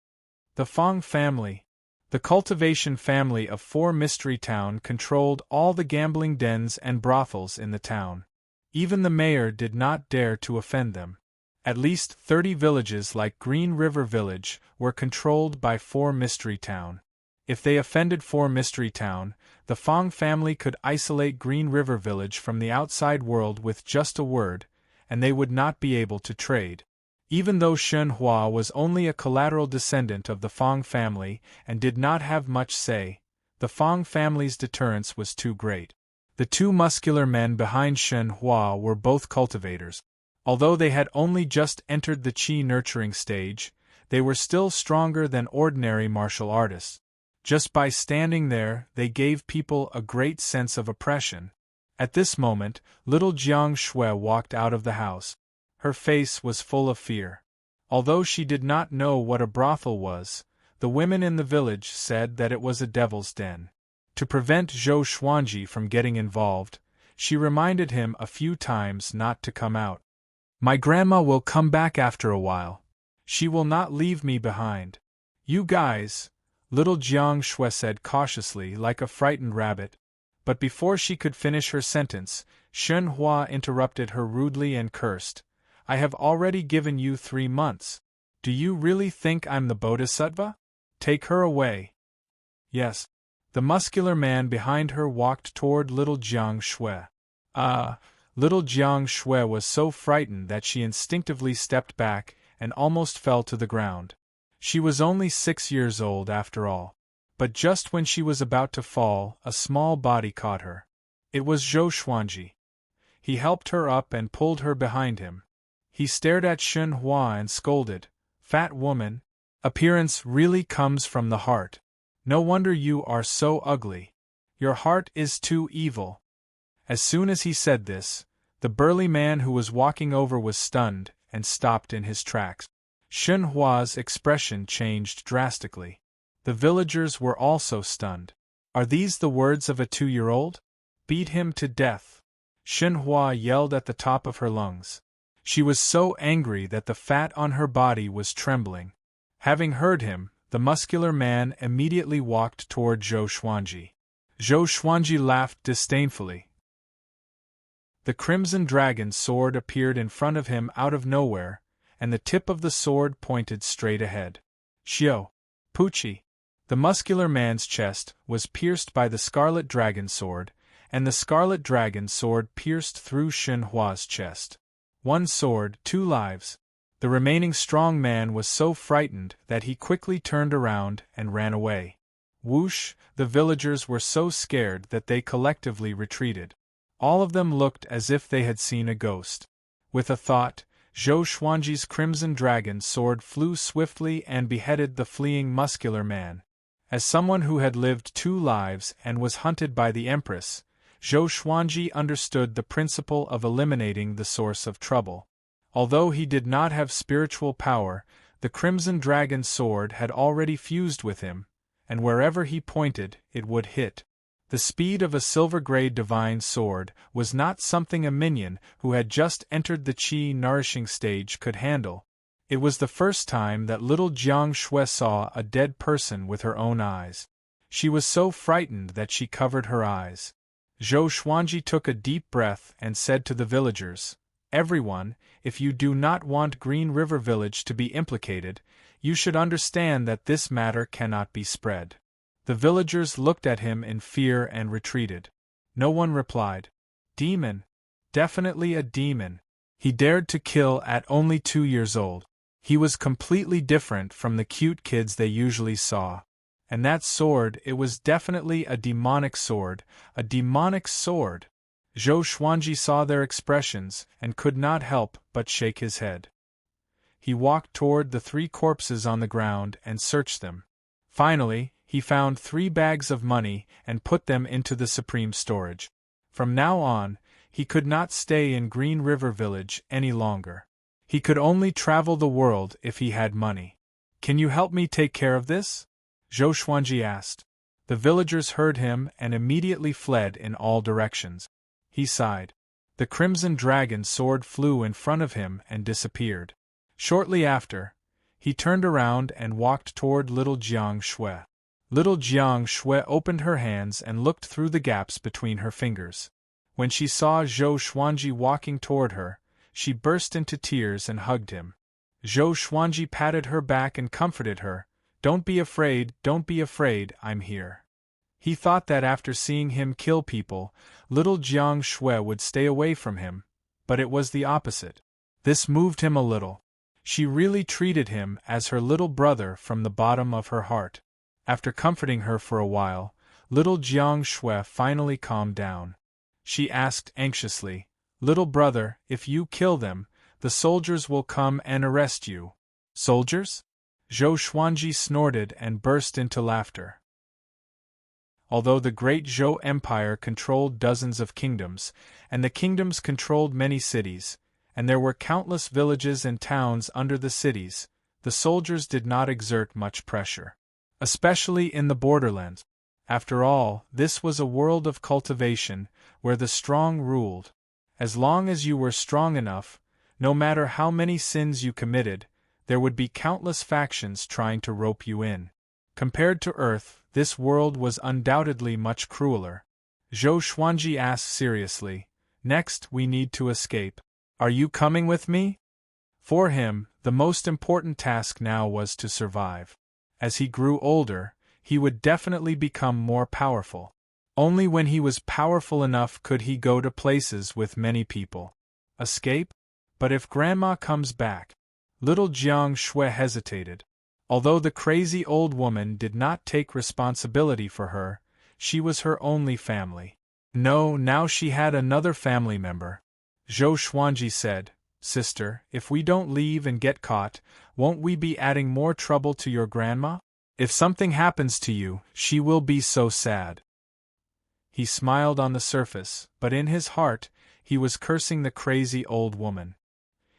The Fong family. The cultivation family of 4 Mystery Town controlled all the gambling dens and brothels in the town. Even the mayor did not dare to offend them. At least 30 villages like Green River Village were controlled by 4 Mystery Town. If they offended 4 Mystery Town, the Fong family could isolate Green River Village from the outside world with just a word, and they would not be able to trade. Even though Shen Hua was only a collateral descendant of the Fong family and did not have much say, the Fong family's deterrence was too great. The 2 muscular men behind Shen Hua were both cultivators. Although they had only just entered the qi nurturing stage, they were still stronger than ordinary martial artists. Just by standing there, they gave people a great sense of oppression. At this moment, little Jiang Shui walked out of the house. Her face was full of fear. Although she did not know what a brothel was, the women in the village said that it was a devil's den. To prevent Zhou Xuanji from getting involved, she reminded him a few times not to come out. "My grandma will come back after a while. She will not leave me behind. You guys," little Jiang Shui said cautiously like a frightened rabbit. But before she could finish her sentence, Shen Hua interrupted her rudely and cursed. "I have already given you 3 months. Do you really think I'm the Bodhisattva? Take her away." "Yes." The muscular man behind her walked toward little Jiang Shui. Little Jiang Shui was so frightened that she instinctively stepped back and almost fell to the ground. She was only 6 years old after all. But just when she was about to fall, a small body caught her. It was Zhou Xuanji. He helped her up and pulled her behind him. He stared at Shen Hua and scolded, "Fat woman, appearance really comes from the heart. No wonder you are so ugly. Your heart is too evil." As soon as he said this, the burly man who was walking over was stunned and stopped in his tracks. Shen Hua's expression changed drastically. The villagers were also stunned. "Are these the words of a 2-year-old? Beat him to death!" Shen Hua yelled at the top of her lungs. She was so angry that the fat on her body was trembling. Having heard him, the muscular man immediately walked toward Zhou Xuanji. Zhou Xuanji laughed disdainfully. The crimson dragon sword appeared in front of him out of nowhere, and the tip of the sword pointed straight ahead. "Xiao, Puchi!" The muscular man's chest was pierced by the scarlet dragon sword, and the scarlet dragon sword pierced through Shen Hua's chest. 1 sword, 2 lives. The remaining strong man was so frightened that he quickly turned around and ran away. Whoosh! The villagers were so scared that they collectively retreated. All of them looked as if they had seen a ghost. With a thought, Zhou Xuanji's crimson dragon sword flew swiftly and beheaded the fleeing muscular man. As someone who had lived 2 lives and was hunted by the Empress, Zhou Xuanji understood the principle of eliminating the source of trouble. Although he did not have spiritual power, the crimson dragon sword had already fused with him, and wherever he pointed, it would hit. The speed of a silver-gray divine sword was not something a minion who had just entered the qi nourishing stage could handle. It was the first time that little Jiang Shui saw a dead person with her own eyes. She was so frightened that she covered her eyes. Zhou Xuanji took a deep breath and said to the villagers, "Everyone, if you do not want Green River Village to be implicated, you should understand that this matter cannot be spread." The villagers looked at him in fear and retreated. No one replied. Demon. Definitely a demon. He dared to kill at only 2 years old. He was completely different from the cute kids they usually saw. And that sword, it was definitely a demonic sword, a demonic sword. Zhou Xuanji saw their expressions and could not help but shake his head. He walked toward the 3 corpses on the ground and searched them. Finally, he found 3 bags of money and put them into the supreme storage. From now on, he could not stay in Green River Village any longer. He could only travel the world if he had money. "Can you help me take care of this?" Zhou Xuanji asked. The villagers heard him and immediately fled in all directions. He sighed. The crimson dragon sword flew in front of him and disappeared. Shortly after, he turned around and walked toward little Jiang Shui. Little Jiang Shui opened her hands and looked through the gaps between her fingers. When she saw Zhou Xuanji walking toward her, she burst into tears and hugged him. Zhou Xuanji patted her back and comforted her. Don't be afraid, I'm here." He thought that after seeing him kill people, little Jiang Shui would stay away from him, but it was the opposite. This moved him a little. She really treated him as her little brother from the bottom of her heart. After comforting her for a while, little Jiang Shui finally calmed down. She asked anxiously, "Little brother, if you kill them, the soldiers will come and arrest you." "Soldiers?" Zhou Xuanji snorted and burst into laughter. Although the great Zhou Empire controlled dozens of kingdoms, and the kingdoms controlled many cities, and there were countless villages and towns under the cities, the soldiers did not exert much pressure. Especially in the borderlands. After all, this was a world of cultivation, where the strong ruled. As long as you were strong enough, no matter how many sins you committed, there would be countless factions trying to rope you in. Compared to Earth, this world was undoubtedly much crueler. Zhou Xuanji asked seriously, "Next, we need to escape. Are you coming with me?" For him, the most important task now was to survive. As he grew older, he would definitely become more powerful. Only when he was powerful enough could he go to places with many people. Escape? But if Grandma comes back? Little Jiang Shui hesitated. Although the crazy old woman did not take responsibility for her, she was her only family. No, now she had another family member. Zhou Xuanji said, "Sister, if we don't leave and get caught, won't we be adding more trouble to your grandma? If something happens to you, she will be so sad." He smiled on the surface, but in his heart, he was cursing the crazy old woman.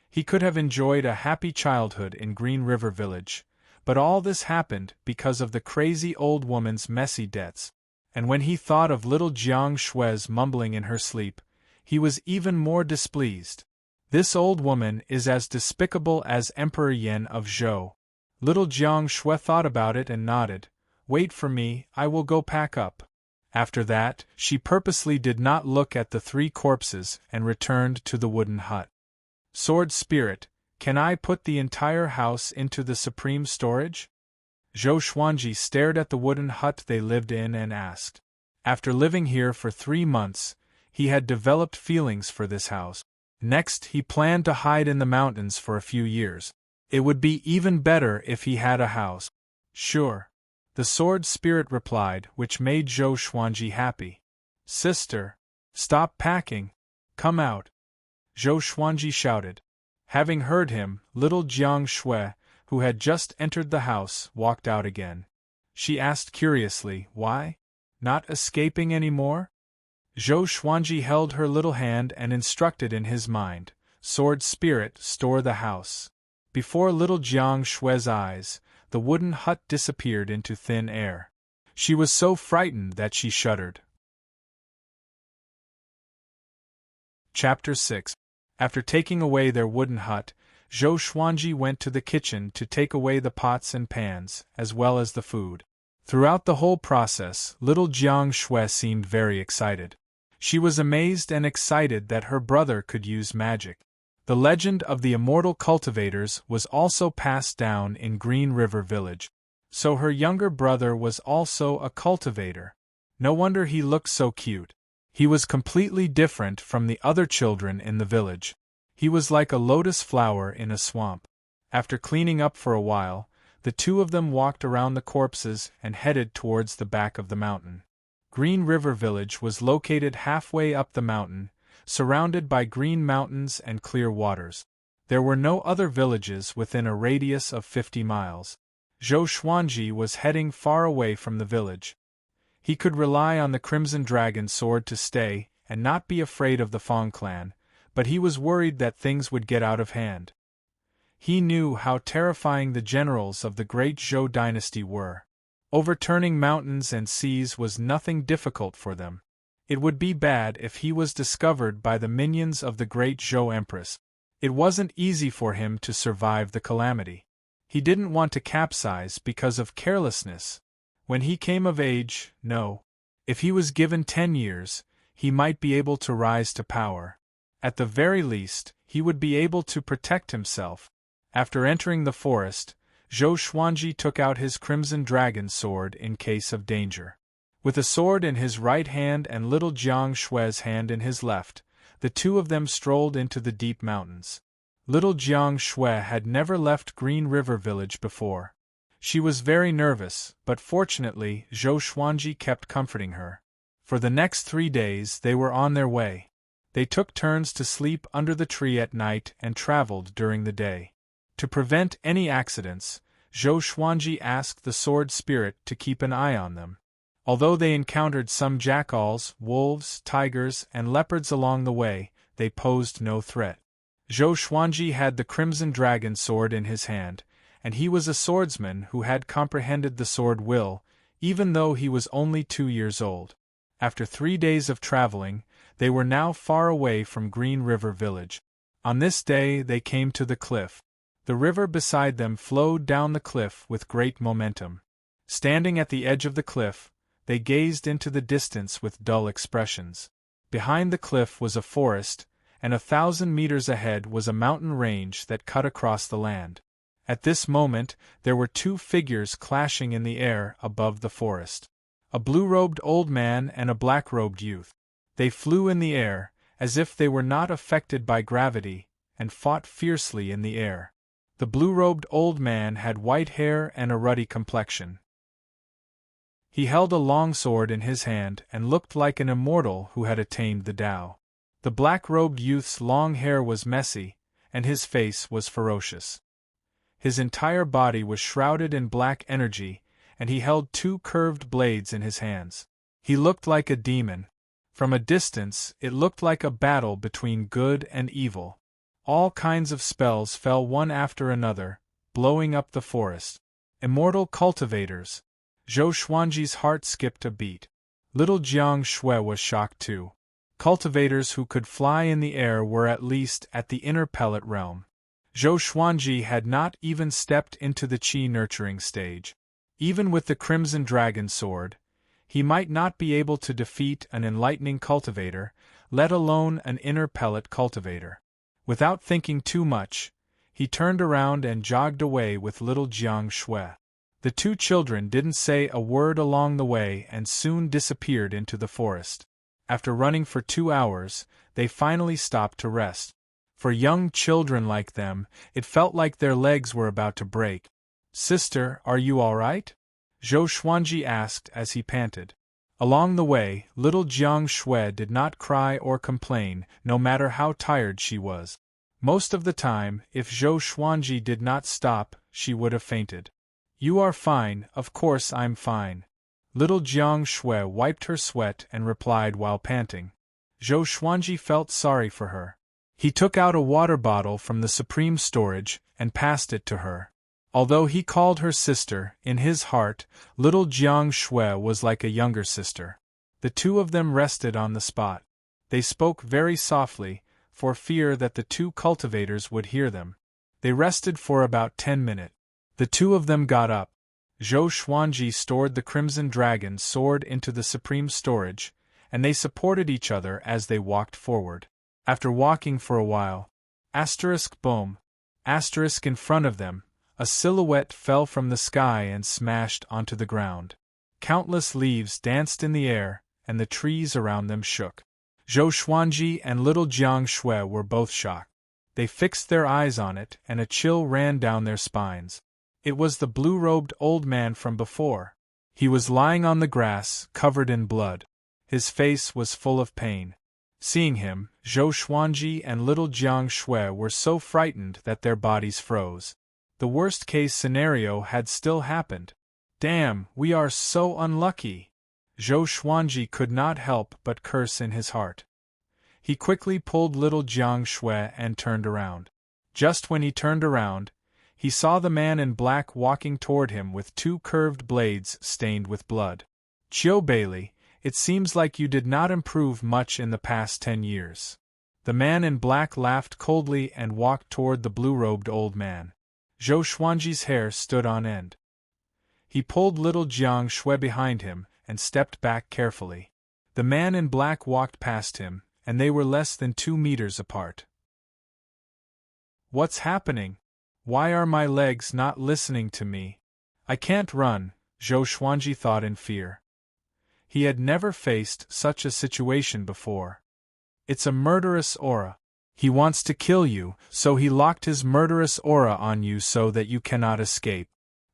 He could have enjoyed a happy childhood in Green River Village, but all this happened because of the crazy old woman's messy debts. And when he thought of little Jiang Shui's mumbling in her sleep, he was even more displeased. This old woman is as despicable as Emperor Yan of Zhou. Little Jiang Shui thought about it and nodded. "Wait for me, I will go pack up." After that, she purposely did not look at the 3 corpses and returned to the wooden hut. "Sword Spirit, can I put the entire house into the supreme storage?" Zhou Xuanji stared at the wooden hut they lived in and asked. After living here for 3 months, he had developed feelings for this house. Next, he planned to hide in the mountains for a few years. It would be even better if he had a house. "Sure," the Sword Spirit replied, which made Zhou Xuanji happy. "Sister, stop packing. Come out," Zhou Xuanji shouted. Having heard him, little Jiang Shui, who had just entered the house, walked out again. She asked curiously, "Why? Not escaping any more?" Zhou Xuanji held her little hand and instructed in his mind, "Sword Spirit, store the house." Before little Jiang Shui's eyes, the wooden hut disappeared into thin air. She was so frightened that she shuddered. Chapter 6. After taking away their wooden hut, Zhou Xuanji went to the kitchen to take away the pots and pans, as well as the food. Throughout the whole process, little Jiang Shui seemed very excited. She was amazed and excited that her brother could use magic. The legend of the immortal cultivators was also passed down in Green River Village. So her younger brother was also a cultivator. No wonder he looked so cute. He was completely different from the other children in the village. He was like a lotus flower in a swamp. After cleaning up for a while, the 2 of them walked around the corpses and headed towards the back of the mountain. Green River Village was located halfway up the mountain, surrounded by green mountains and clear waters. There were no other villages within a radius of 50 miles. Zhou Xuanji was heading far away from the village. He could rely on the Crimson Dragon sword to stay and not be afraid of the Fong clan, but he was worried that things would get out of hand. He knew how terrifying the generals of the great Zhou dynasty were. Overturning mountains and seas was nothing difficult for them. It would be bad if he was discovered by the minions of the great Zhou Empress. It wasn't easy for him to survive the calamity. He didn't want to capsize because of carelessness. When he came of age, no. If he was given 10 years, he might be able to rise to power. At the very least, he would be able to protect himself. After entering the forest, Zhou Xuanji took out his crimson dragon sword in case of danger. With a sword in his right hand and little Jiang Shue's hand in his left, the two of them strolled into the deep mountains. Little Jiang Shue had never left Green River Village before. She was very nervous, but fortunately Zhou Xuanji kept comforting her. For the next 3 days they were on their way. They took turns to sleep under the tree at night and traveled during the day. To prevent any accidents, Zhou Xuanji asked the sword spirit to keep an eye on them. Although they encountered some jackals, wolves, tigers, and leopards along the way, they posed no threat. Zhou Xuanji had the crimson dragon sword in his hand, and he was a swordsman who had comprehended the sword will, even though he was only 2 years old. After 3 days of traveling, they were now far away from Green River Village. On this day they came to the cliff. The river beside them flowed down the cliff with great momentum. Standing at the edge of the cliff, they gazed into the distance with dull expressions. Behind the cliff was a forest, and 1,000 meters ahead was a mountain range that cut across the land. At this moment, there were 2 figures clashing in the air above the forest. A blue-robed old man and a black-robed youth. They flew in the air, as if they were not affected by gravity, and fought fiercely in the air. The blue-robed old man had white hair and a ruddy complexion. He held a long sword in his hand and looked like an immortal who had attained the Tao. The black-robed youth's long hair was messy, and his face was ferocious. His entire body was shrouded in black energy, and he held 2 curved blades in his hands. He looked like a demon. From a distance, it looked like a battle between good and evil. All kinds of spells fell one after another, blowing up the forest. Immortal cultivators. Zhou Xuanji's heart skipped a beat. Little Jiang Shue was shocked too. Cultivators who could fly in the air were at least at the inner pellet realm. Zhou Xuanji had not even stepped into the qi nurturing stage. Even with the crimson dragon sword, he might not be able to defeat an enlightening cultivator, let alone an inner pellet cultivator. Without thinking too much, he turned around and jogged away with little Jiang Shue. The 2 children didn't say a word along the way and soon disappeared into the forest. After running for 2 hours, they finally stopped to rest. For young children like them, it felt like their legs were about to break. "Sister, are you all right?" Zhou Xuanji asked as he panted. Along the way, little Jiang Shue did not cry or complain, no matter how tired she was. Most of the time, if Zhou Xuanji did not stop, she would have fainted. "You are fine, of course I'm fine." Little Jiang Shue wiped her sweat and replied while panting. Zhou Xuanji felt sorry for her. He took out a water bottle from the supreme storage and passed it to her. Although he called her sister, in his heart, little Jiang Shue was like a younger sister. The 2 of them rested on the spot. They spoke very softly, for fear that the 2 cultivators would hear them. They rested for about 10 minutes. The 2 of them got up. Zhou Xuanji stored the crimson dragon sword into the supreme storage, and they supported each other as they walked forward. After walking for a while, boom, in front of them, a silhouette fell from the sky and smashed onto the ground. Countless leaves danced in the air, and the trees around them shook. Zhou Xuanji and little Jiang Shue were both shocked. They fixed their eyes on it, and a chill ran down their spines. It was the blue-robed old man from before. He was lying on the grass, covered in blood. His face was full of pain. Seeing him, Zhou Xuanji and little Jiang Shue were so frightened that their bodies froze. The worst-case scenario had still happened. "Damn, we are so unlucky!" Zhou Xuanji could not help but curse in his heart. He quickly pulled little Jiang Shue and turned around. Just when he turned around, he saw the man in black walking toward him with 2 curved blades stained with blood. "Qiu Bailey, It seems like you did not improve much in the past 10 years. The man in black laughed coldly and walked toward the blue-robed old man. Zhou Xuanji's hair stood on end. He pulled little Jiang Shui behind him and stepped back carefully. The man in black walked past him, and they were less than 2 meters apart. What's happening? Why are my legs not listening to me? I can't run, Zhou Xuanji thought in fear. He had never faced such a situation before. It's a murderous aura. He wants to kill you, so he locked his murderous aura on you so that you cannot escape.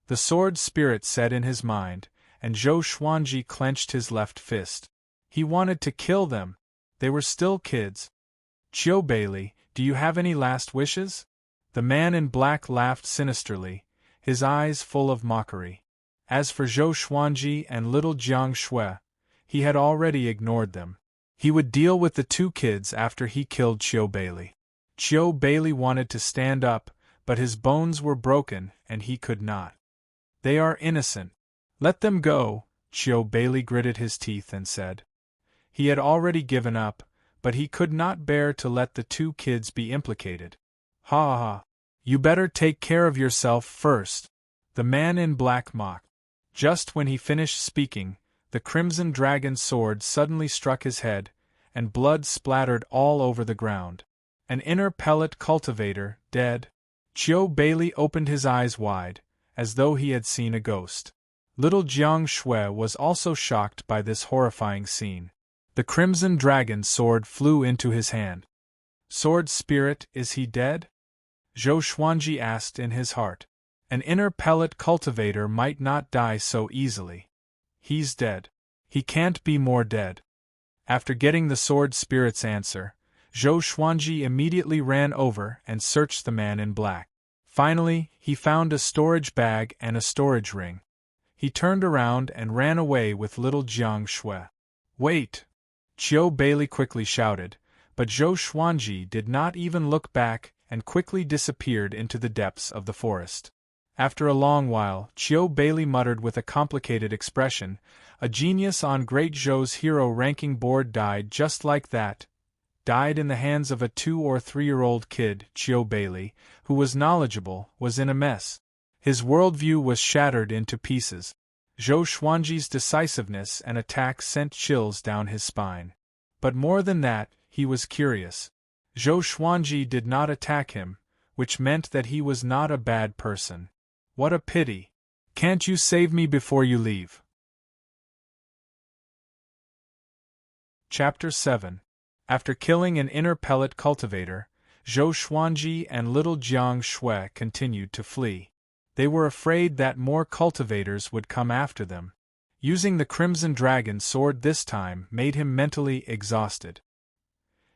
The sword spirit said in his mind, and Zhou Xuanji clenched his left fist. He wanted to kill them. They were still kids. Qiu Beili, do you have any last wishes? The man in black laughed sinisterly, his eyes full of mockery. As for Zhou Xuanji and little Jiang Shui, he had already ignored them. He would deal with the 2 kids after he killed Qiu Beili. Qiu Beili wanted to stand up, but his bones were broken and he could not. They are innocent. Let them go, Qiu Beili gritted his teeth and said. He had already given up, but he could not bear to let the 2 kids be implicated. Ha ha! You better take care of yourself first, the man in black mocked. Just when he finished speaking, the crimson dragon's sword suddenly struck his head, and blood splattered all over the ground. An inner pellet cultivator, dead. Qiu Beili opened his eyes wide, as though he had seen a ghost. Little Jiang Shui was also shocked by this horrifying scene. The crimson dragon's sword flew into his hand. Sword spirit, is he dead? Zhou Xuanji asked in his heart. An inner pellet cultivator might not die so easily. He's dead. He can't be more dead. After getting the sword spirit's answer, Zhou Xuanji immediately ran over and searched the man in black. Finally, he found a storage bag and a storage ring. He turned around and ran away with little Jiang Shui. Wait! Qiu Beili quickly shouted, but Zhou Xuanji did not even look back and quickly disappeared into the depths of the forest. After a long while, Qiu Beili muttered with a complicated expression, "A genius on Great Zhou's hero ranking board died just like that." Died in the hands of a 2 or 3-year-old kid. Qiu Beili, who was knowledgeable, was in a mess. His worldview was shattered into pieces. Zhou Xuanji's decisiveness and attack sent chills down his spine. But more than that, he was curious. Zhou Xuanji did not attack him, which meant that he was not a bad person. What a pity! Can't you save me before you leave? Chapter 7. After killing an inner pellet cultivator, Zhou Xuanji and little Jiang Shui continued to flee. They were afraid that more cultivators would come after them. Using the Crimson Dragon sword this time made him mentally exhausted.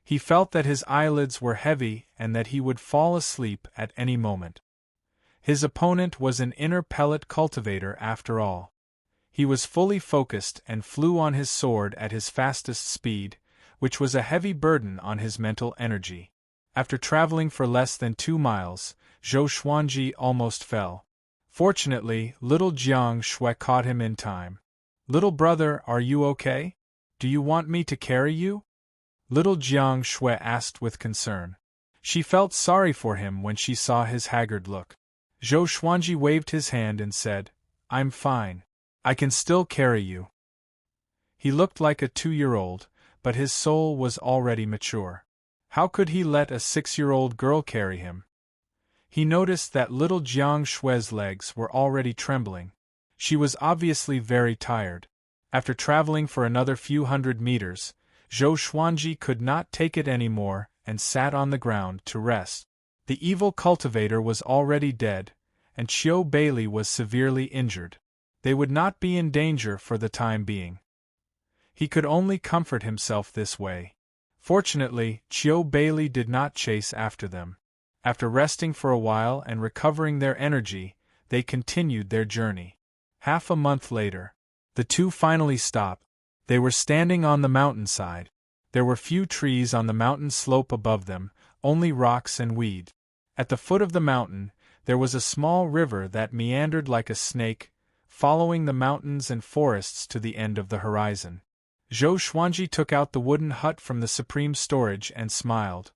He felt that his eyelids were heavy and that he would fall asleep at any moment. His opponent was an inner pellet cultivator after all. He was fully focused and flew on his sword at his fastest speed, which was a heavy burden on his mental energy. After traveling for less than 2 miles, Zhou Xuanji almost fell. Fortunately, little Jiang Shui caught him in time. "Little brother, are you okay? Do you want me to carry you?" Little Jiang Shui asked with concern. She felt sorry for him when she saw his haggard look. Zhou Xuanji waved his hand and said, "I'm fine. I can still carry you." He looked like a 2-year-old, but his soul was already mature. How could he let a 6-year-old girl carry him? He noticed that little Jiang Shui's legs were already trembling. She was obviously very tired. After traveling for another few hundred meters, Zhou Xuanji could not take it anymore and sat on the ground to rest. The evil cultivator was already dead, and Qiu Beili was severely injured. They would not be in danger for the time being. He could only comfort himself this way. Fortunately, Qiu Beili did not chase after them. After resting for a while and recovering their energy, they continued their journey. Half a month later, the two finally stopped. They were standing on the mountainside. There were few trees on the mountain slope above them, only rocks and weed. At the foot of the mountain, there was a small river that meandered like a snake, following the mountains and forests to the end of the horizon. Zhou Xuanji took out the wooden hut from the supreme storage and smiled.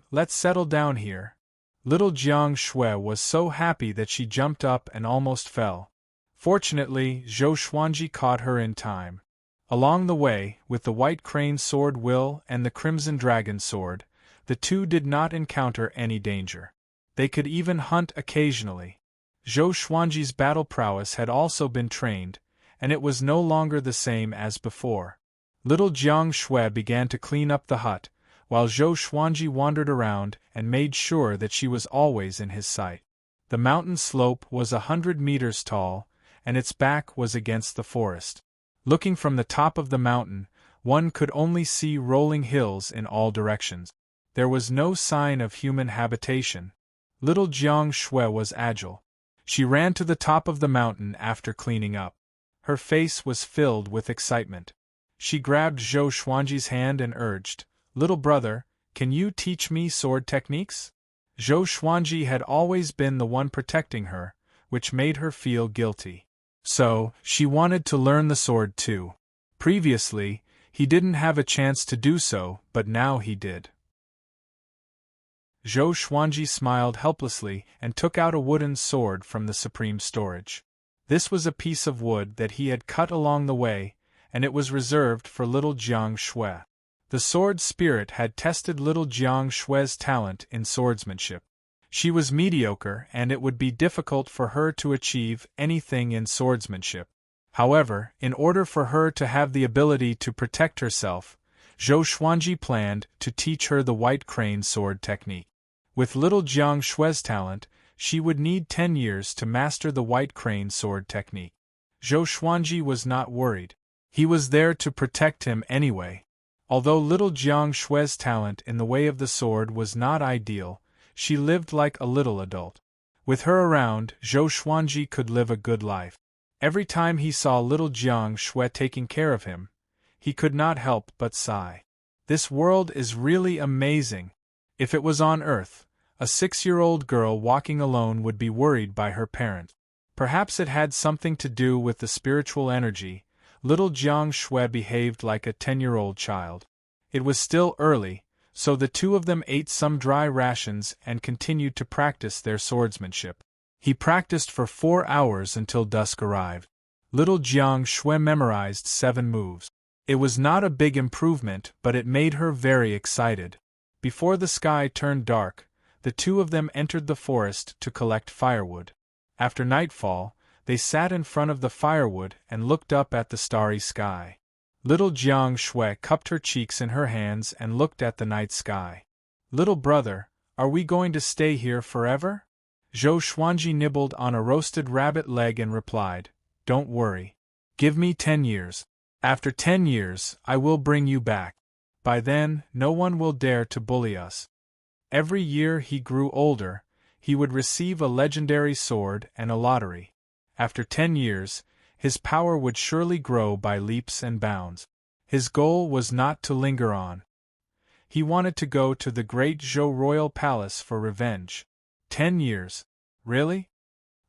Let's settle down here. Little Jiang Shui was so happy that she jumped up and almost fell. Fortunately, Zhou Xuanji caught her in time. Along the way, with the white crane sword Will and the crimson dragon sword, the two did not encounter any danger. They could even hunt occasionally. Zhou Xuanji's battle prowess had also been trained, and it was no longer the same as before. Little Jiang Shui began to clean up the hut, while Zhou Xuanji wandered around and made sure that she was always in his sight. The mountain slope was 100 meters tall, and its back was against the forest. Looking from the top of the mountain, one could only see rolling hills in all directions. There was no sign of human habitation. Little Jiang Shui was agile. She ran to the top of the mountain after cleaning up. Her face was filled with excitement. She grabbed Zhou Xuanji's hand and urged, "Little brother, can you teach me sword techniques?" Zhou Xuanji had always been the one protecting her, which made her feel guilty. So, she wanted to learn the sword too. Previously, he didn't have a chance to do so, but now he did. Zhou Xuanji smiled helplessly and took out a wooden sword from the supreme storage. This was a piece of wood that he had cut along the way, and it was reserved for little Jiang Shui. The sword spirit had tested little Jiang Shui's talent in swordsmanship. She was mediocre and it would be difficult for her to achieve anything in swordsmanship. However, in order for her to have the ability to protect herself, Zhou Xuanji planned to teach her the white crane sword technique. With little Jiang Shui's talent, she would need 10 years to master the white crane sword technique. Zhou Xuanji was not worried. He was there to protect him anyway. Although little Jiang Shui's talent in the way of the sword was not ideal, she lived like a little adult. With her around, Zhou Xuanji could live a good life. Every time he saw little Jiang Shui taking care of him, he could not help but sigh. This world is really amazing. If it was on Earth, a 6-year-old girl walking alone would be worried by her parents. Perhaps it had something to do with the spiritual energy. Little Jiang Shui behaved like a 10-year-old child. It was still early, so the two of them ate some dry rations and continued to practice their swordsmanship. He practiced for 4 hours until dusk arrived. Little Jiang Shui memorized 7 moves. It was not a big improvement, but it made her very excited. Before the sky turned dark, the two of them entered the forest to collect firewood. After nightfall, they sat in front of the firewood and looked up at the starry sky. Little Jiang Shui cupped her cheeks in her hands and looked at the night sky. "Little brother, are we going to stay here forever?" Zhou Xuanji nibbled on a roasted rabbit leg and replied, "Don't worry. Give me 10 years. After 10 years, I will bring you back. By then, no one will dare to bully us." Every year he grew older, he would receive a legendary sword and a lottery. After 10 years, his power would surely grow by leaps and bounds. His goal was not to linger on. He wanted to go to the great Zhou royal palace for revenge. 10 years? Really?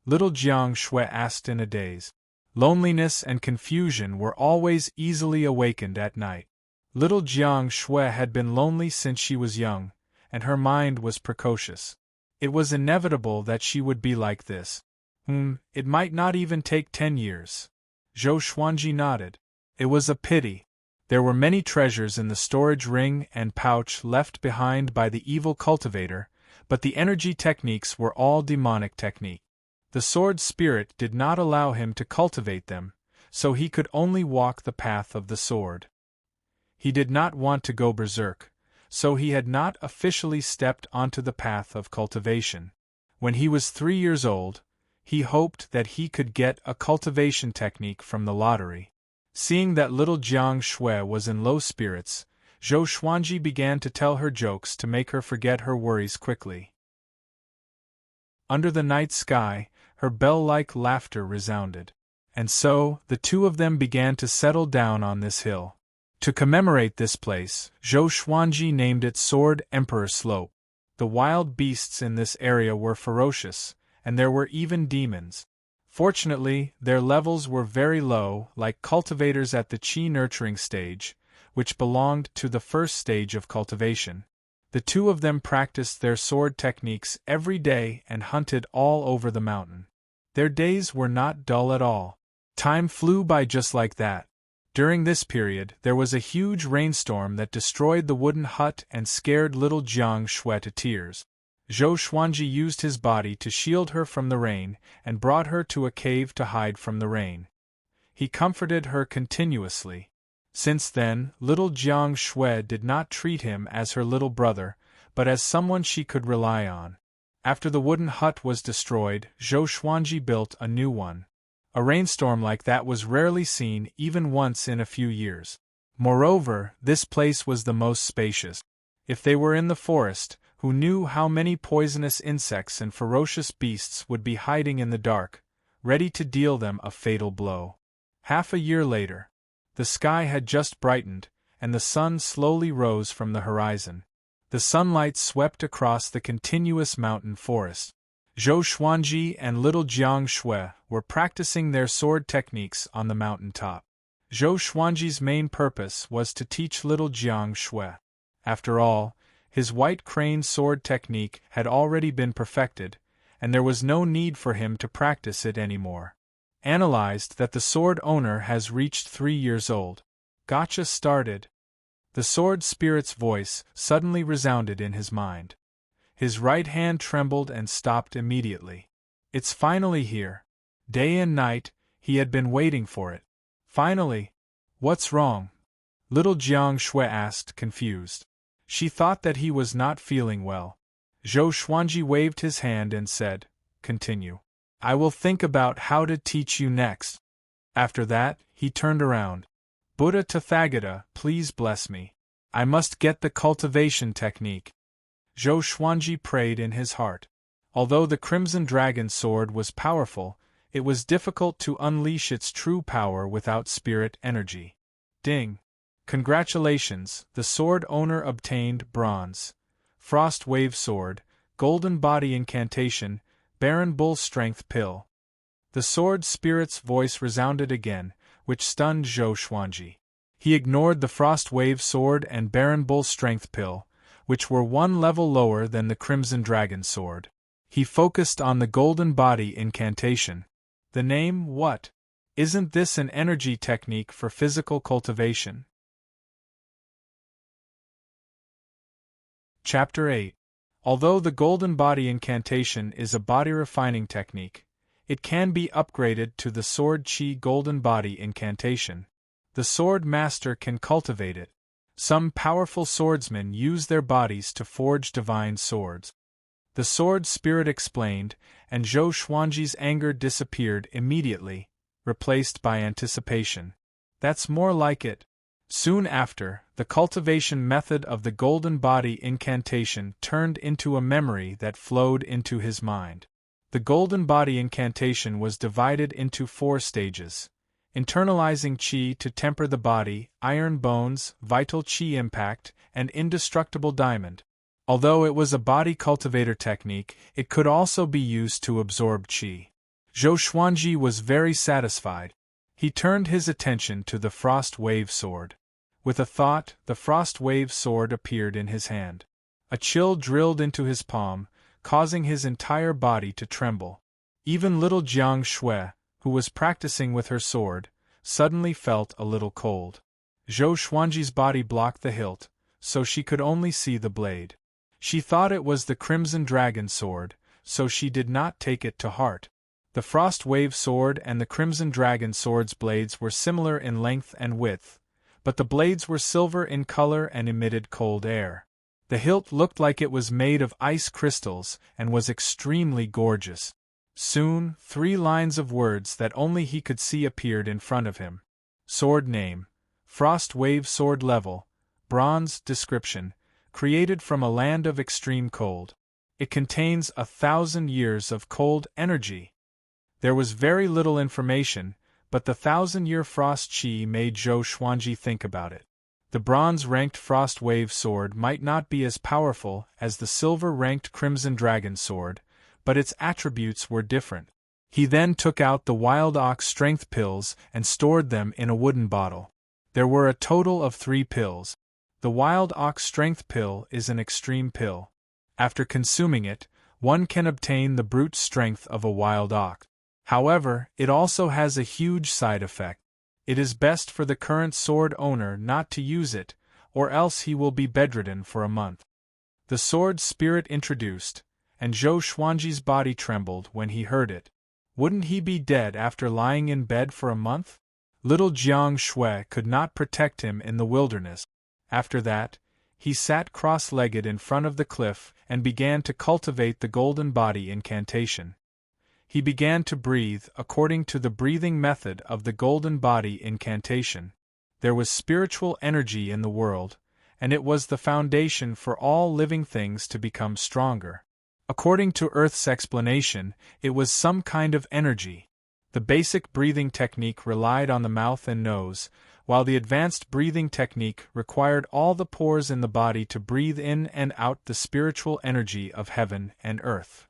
Little Jiang Shui asked in a daze. Loneliness and confusion were always easily awakened at night. Little Jiang Shui had been lonely since she was young, and her mind was precocious. It was inevitable that she would be like this. It might not even take 10 years. Zhou Xuanji nodded. It was a pity. There were many treasures in the storage ring and pouch left behind by the evil cultivator, but the energy techniques were all demonic technique. The sword spirit did not allow him to cultivate them, so he could only walk the path of the sword. He did not want to go berserk, so he had not officially stepped onto the path of cultivation. When he was 3 years old, he hoped that he could get a cultivation technique from the lottery. Seeing that little Jiang Shui was in low spirits, Zhou Xuanji began to tell her jokes to make her forget her worries quickly. Under the night sky, her bell-like laughter resounded. And so, the two of them began to settle down on this hill. To commemorate this place, Zhou Xuanji named it Sword Emperor Slope. The wild beasts in this area were ferocious, and there were even demons. Fortunately, their levels were very low, like cultivators at the Qi nurturing stage, which belonged to the first stage of cultivation. The two of them practiced their sword techniques every day and hunted all over the mountain. Their days were not dull at all. Time flew by just like that. During this period, there was a huge rainstorm that destroyed the wooden hut and scared little Jiang Shui to tears. Zhou Xuanji used his body to shield her from the rain and brought her to a cave to hide from the rain. He comforted her continuously. Since then, little Jiang Shui did not treat him as her little brother, but as someone she could rely on. After the wooden hut was destroyed, Zhou Xuanji built a new one. A rainstorm like that was rarely seen even once in a few years. Moreover, this place was the most spacious. If they were in the forest, who knew how many poisonous insects and ferocious beasts would be hiding in the dark, ready to deal them a fatal blow? Half a year later, the sky had just brightened, and the sun slowly rose from the horizon. The sunlight swept across the continuous mountain forest. Zhou Xuanji and little Jiang Shui were practicing their sword techniques on the mountain top. Zhou Xuanji's main purpose was to teach little Jiang Shui. After all, his white crane sword technique had already been perfected, and there was no need for him to practice it anymore. Analyzed that the sword owner has reached 3 years old. Gotcha started. The sword spirit's voice suddenly resounded in his mind. His right hand trembled and stopped immediately. It's finally here. Day and night, he had been waiting for it. Finally. What's wrong? Little Jiang Shui asked, confused. She thought that he was not feeling well. Zhou Xuanji waved his hand and said, "Continue. I will think about how to teach you next." After that, he turned around. "Buddha Tathagata, please bless me. I must get the cultivation technique." Zhou Xuanji prayed in his heart. Although the Crimson Dragon sword was powerful, it was difficult to unleash its true power without spirit energy. Ding! Congratulations, the sword owner obtained bronze. Frost Wave Sword, Golden Body Incantation, Baron Bull Strength Pill. The sword spirit's voice resounded again, which stunned Zhou Xuanji. He ignored the Frost Wave Sword and Baron Bull Strength Pill, which were one level lower than the Crimson Dragon sword. He focused on the Golden Body Incantation. The name, what? Isn't this an energy technique for physical cultivation? Chapter 8. Although the Golden Body Incantation is a body refining technique, it can be upgraded to the Sword Qi Golden Body Incantation. The sword master can cultivate it. Some powerful swordsmen use their bodies to forge divine swords. The sword spirit explained, and Zhou Xuanji's anger disappeared immediately, replaced by anticipation. That's more like it. Soon after, the cultivation method of the Golden Body Incantation turned into a memory that flowed into his mind. The Golden Body Incantation was divided into 4 stages. Internalizing Qi to temper the body, iron bones, vital Qi impact, and indestructible diamond. Although it was a body cultivator technique, it could also be used to absorb Qi. Zhou Xuanji was very satisfied. He turned his attention to the Frost Wave Sword. With a thought, the Frost Wave Sword appeared in his hand. A chill drilled into his palm, causing his entire body to tremble. Even little Jiang Shui, who was practicing with her sword, suddenly felt a little cold. Zhou Xuanji's body blocked the hilt, so she could only see the blade. She thought it was the Crimson Dragon sword, so she did not take it to heart. The Frost Wave sword and the Crimson Dragon sword's blades were similar in length and width, but the blades were silver in color and emitted cold air. The hilt looked like it was made of ice crystals and was extremely gorgeous. Soon, 3 lines of words that only he could see appeared in front of him. Sword name: Frost Wave Sword level, bronze. Description: created from a land of extreme cold. It contains 1,000 years of cold energy. There was very little information, but the 1,000-year frost Qi made Zhou Xuanji think about it. The bronze-ranked Frost Wave sword might not be as powerful as the silver-ranked Crimson Dragon sword, but its attributes were different. He then took out the wild ox strength pills and stored them in a wooden bottle. There were a total of 3 pills. The wild ox strength pill is an extreme pill. After consuming it, one can obtain the brute strength of a wild ox. However, it also has a huge side effect. It is best for the current sword owner not to use it, or else he will be bedridden for a month. The sword spirit introduced, and Zhou Xuanji's body trembled when he heard it. Wouldn't he be dead after lying in bed for a month? Little Jiang Shui could not protect him in the wilderness. After that, he sat cross-legged in front of the cliff and began to cultivate the golden body incantation. He began to breathe according to the breathing method of the golden body incantation. There was spiritual energy in the world, and it was the foundation for all living things to become stronger. According to Earth's explanation, it was some kind of energy. The basic breathing technique relied on the mouth and nose, while the advanced breathing technique required all the pores in the body to breathe in and out the spiritual energy of heaven and earth.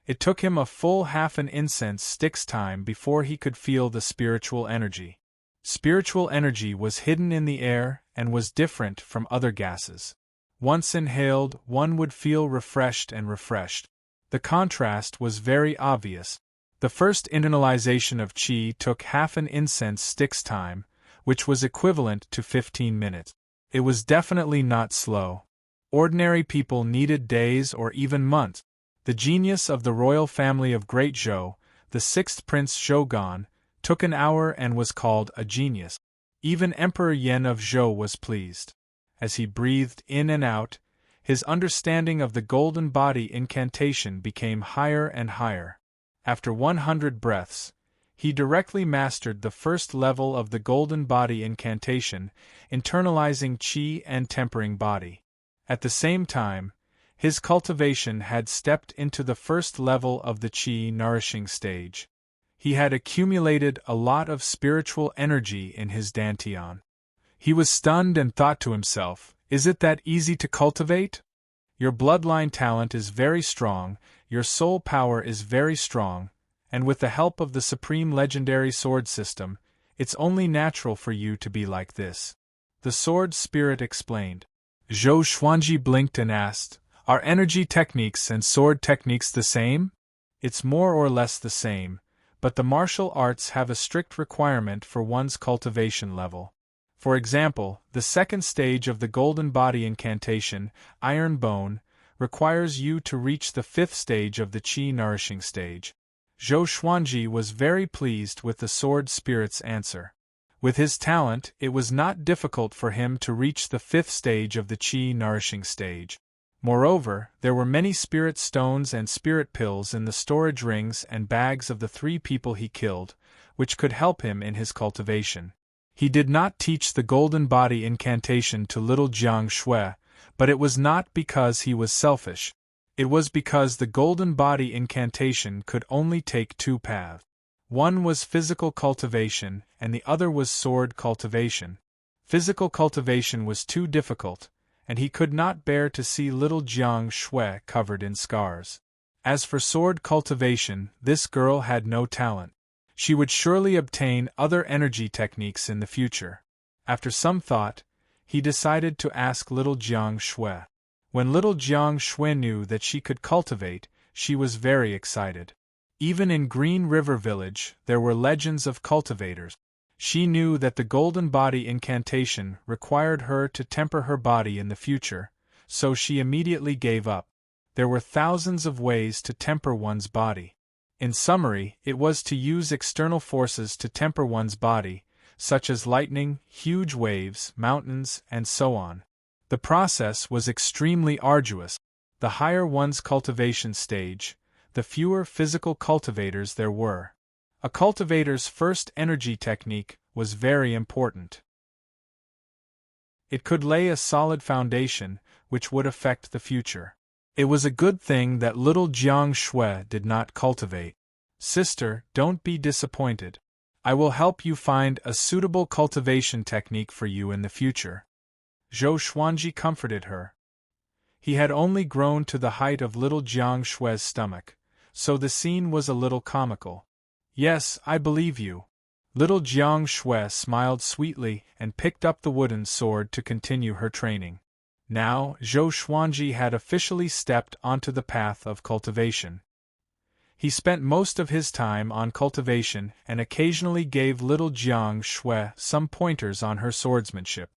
It took him a full half an incense stick's time before he could feel the spiritual energy. Spiritual energy was hidden in the air and was different from other gases. Once inhaled, one would feel refreshed and refreshed. The contrast was very obvious. The first internalization of qi took half an incense stick's time, which was equivalent to 15 minutes. It was definitely not slow. Ordinary people needed days or even months. The genius of the royal family of Great Zhou, the 6th Prince Zhougan, took an hour and was called a genius. Even Emperor Yen of Zhou was pleased. As he breathed in and out, his understanding of the golden body incantation became higher and higher. After 100 breaths, he directly mastered the first level of the golden body incantation, internalizing qi and tempering body. At the same time, his cultivation had stepped into the first level of the qi nourishing stage. He had accumulated a lot of spiritual energy in his dantian. He was stunned and thought to himself, "Is it that easy to cultivate? Your bloodline talent is very strong, your soul power is very strong, and with the help of the supreme legendary sword system, it's only natural for you to be like this." The sword spirit explained. Zhou Xuanji blinked and asked, "Are energy techniques and sword techniques the same?" "It's more or less the same, but the martial arts have a strict requirement for one's cultivation level. For example, the second stage of the golden body incantation, Iron Bone, requires you to reach the 5th stage of the qi nourishing stage." Zhou Xuanji was very pleased with the sword spirit's answer. With his talent, it was not difficult for him to reach the 5th stage of the qi nourishing stage. Moreover, there were many spirit stones and spirit pills in the storage rings and bags of the 3 people he killed, which could help him in his cultivation. He did not teach the golden body incantation to little Jiang Shui, but it was not because he was selfish. It was because the golden body incantation could only take 2 paths. One was physical cultivation and the other was sword cultivation. Physical cultivation was too difficult, and he could not bear to see little Jiang Shui covered in scars. As for sword cultivation, this girl had no talent. She would surely obtain other energy techniques in the future. After some thought, he decided to ask little Jiang Shui. When little Jiang Shui knew that she could cultivate, she was very excited. Even in Green River Village, there were legends of cultivators. She knew that the golden body incantation required her to temper her body in the future, so she immediately gave up. There were thousands of ways to temper one's body. In summary, it was to use external forces to temper one's body, such as lightning, huge waves, mountains, and so on. The process was extremely arduous. The higher one's cultivation stage, the fewer physical cultivators there were. A cultivator's first energy technique was very important. It could lay a solid foundation, which would affect the future. It was a good thing that little Jiang Shui did not cultivate. "Sister, don't be disappointed. I will help you find a suitable cultivation technique for you in the future." Zhou Xuanji comforted her. He had only grown to the height of little Jiang Shui's stomach, so the scene was a little comical. Yes, I believe you. Little Jiang Shui smiled sweetly and picked up the wooden sword to continue her training. Now, Zhou Xuanji had officially stepped onto the path of cultivation. He spent most of his time on cultivation and occasionally gave little Jiang Shui some pointers on her swordsmanship.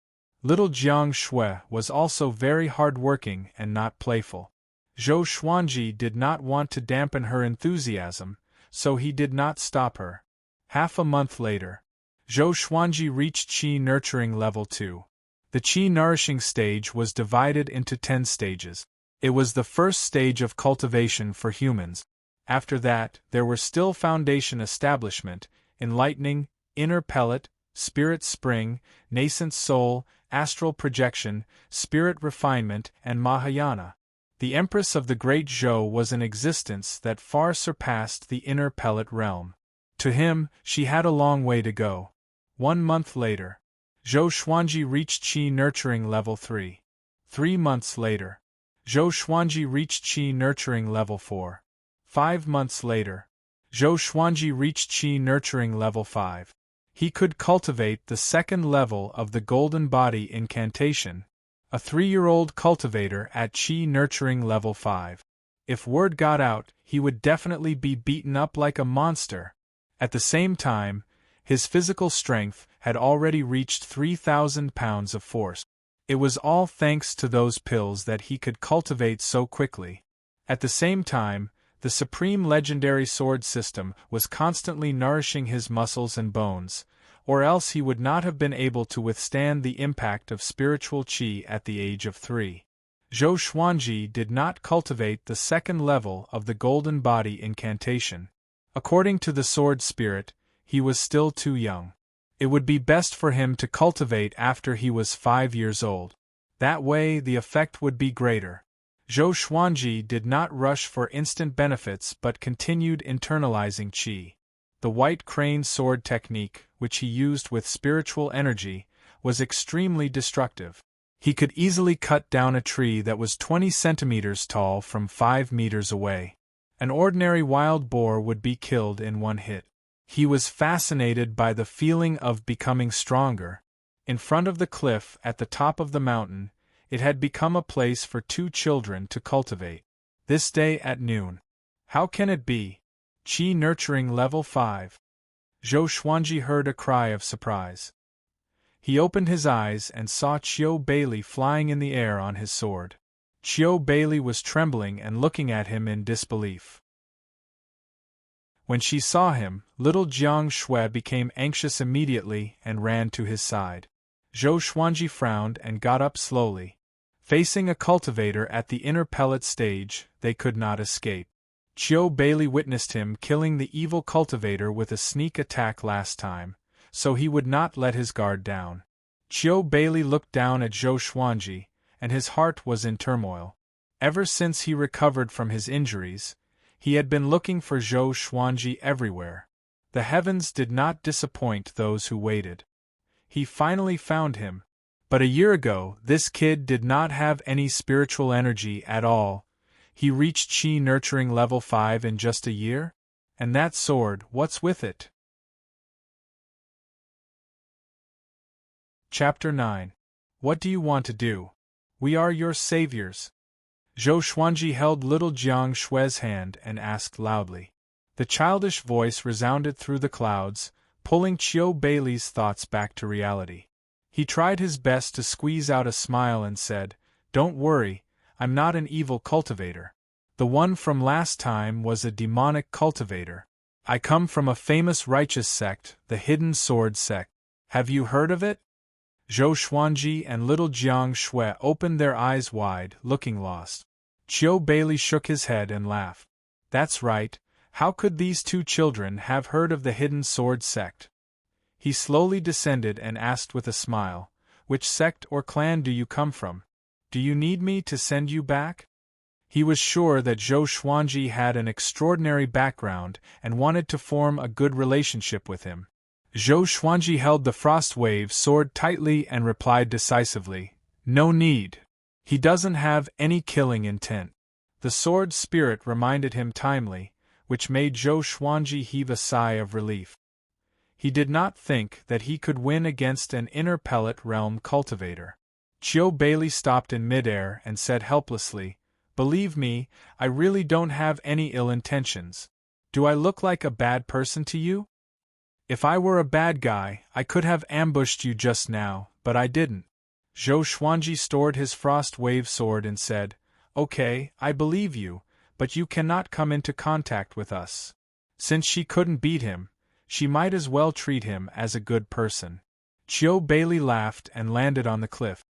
Little Jiang Shui was also very hard-working and not playful. Zhou Xuanji did not want to dampen her enthusiasm, so he did not stop her. Half a month later, Zhou Xuanji reached Qi Nurturing Level 2. The Qi Nourishing stage was divided into 10 stages. It was the first stage of cultivation for humans. After that, there were still Foundation Establishment, Enlightening, Inner Pellet, Spirit Spring, Nascent Soul, Astral Projection, Spirit Refinement, and Mahayana. The Empress of the Great Zhou was an existence that far surpassed the Inner Pellet realm. To him, she had a long way to go. 1 month later, Zhou Xuanji reached Qi Nurturing Level 3. 3 months later, Zhou Xuanji reached Qi Nurturing Level 4. 5 months later, Zhou Xuanji reached Qi Nurturing Level 5. He could cultivate the second level of the Golden Body Incantation, a 3-year-old cultivator at Qi Nurturing Level 5. If word got out, he would definitely be beaten up like a monster. At the same time, his physical strength had already reached 3,000 pounds of force. It was all thanks to those pills that he could cultivate so quickly. At the same time, the Supreme Legendary Sword System was constantly nourishing his muscles and bones, or else he would not have been able to withstand the impact of spiritual qi at the age of 3. Zhou Xuanji did not cultivate the second level of the Golden Body Incantation. According to the Sword Spirit, he was still too young. It would be best for him to cultivate after he was 5 years old. That way the effect would be greater. Zhou Xuanji did not rush for instant benefits but continued internalizing qi. The White Crane sword technique, which he used with spiritual energy, was extremely destructive. He could easily cut down a tree that was 20 centimeters tall from 5 meters away. An ordinary wild boar would be killed in one hit. He was fascinated by the feeling of becoming stronger. In front of the cliff at the top of the mountain, it had become a place for 2 children to cultivate. This day at noon. How can it be? Qi Nurturing Level 5. Zhou Xuanji heard a cry of surprise. He opened his eyes and saw Qiu Bailey flying in the air on his sword. Qiu Bailey was trembling and looking at him in disbelief. When she saw him, little Jiang Shui became anxious immediately and ran to his side. Zhou Xuanji frowned and got up slowly. Facing a cultivator at the Inner Pellet stage, they could not escape. Qiu Bailey witnessed him killing the evil cultivator with a sneak attack last time, so he would not let his guard down. Qiu Bailey looked down at Zhou Xuanji, and his heart was in turmoil. Ever since he recovered from his injuries, he had been looking for Zhou Xuanji everywhere. The heavens did not disappoint those who waited. He finally found him. But a year ago, this kid did not have any spiritual energy at all. He reached Qi Nurturing Level 5 in just a year? And that sword, what's with it? Chapter 9. What do you want to do? We are your saviors. Zhou Xuanji held little Jiang Shui's hand and asked loudly. The childish voice resounded through the clouds, pulling Qiu Bailey's thoughts back to reality. He tried his best to squeeze out a smile and said, "Don't worry, I'm not an evil cultivator. The one from last time was a demonic cultivator. I come from a famous righteous sect, the Hidden Sword Sect. Have you heard of it?" Zhou Xuanji and little Jiang Shui opened their eyes wide, looking lost. Qiu Bailey shook his head and laughed. That's right, how could these 2 children have heard of the Hidden Sword Sect? He slowly descended and asked with a smile, "Which sect or clan do you come from? Do you need me to send you back?" He was sure that Zhou Xuanji had an extraordinary background and wanted to form a good relationship with him. Zhou Xuanji held the Frostwave sword tightly and replied decisively, "No need. He doesn't have any killing intent." The sword spirit reminded him timely, which made Zhou Xuanji heave a sigh of relief. He did not think that he could win against an inner pellet realm cultivator. Qiu Bailey stopped in midair and said helplessly, "Believe me, I really don't have any ill intentions. Do I look like a bad person to you? If I were a bad guy, I could have ambushed you just now, but I didn't." Zhou Xuanji stored his frost wave sword and said, "Okay, I believe you, but you cannot come into contact with us." Since she couldn't beat him, she might as well treat him as a good person. Qiu Bailey laughed and landed on the cliff.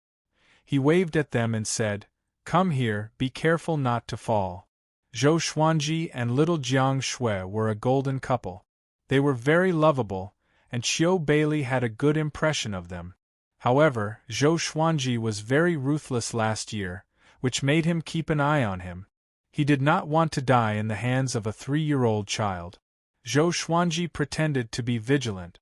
He waved at them and said, "Come here, be careful not to fall." Zhou Xuanji and little Jiang Shui were a golden couple. They were very lovable, and Qiu Bailey had a good impression of them. However, Zhou Xuanji was very ruthless last year, which made him keep an eye on him. He did not want to die in the hands of a 3-year-old child. Zhou Xuanji pretended to be vigilant.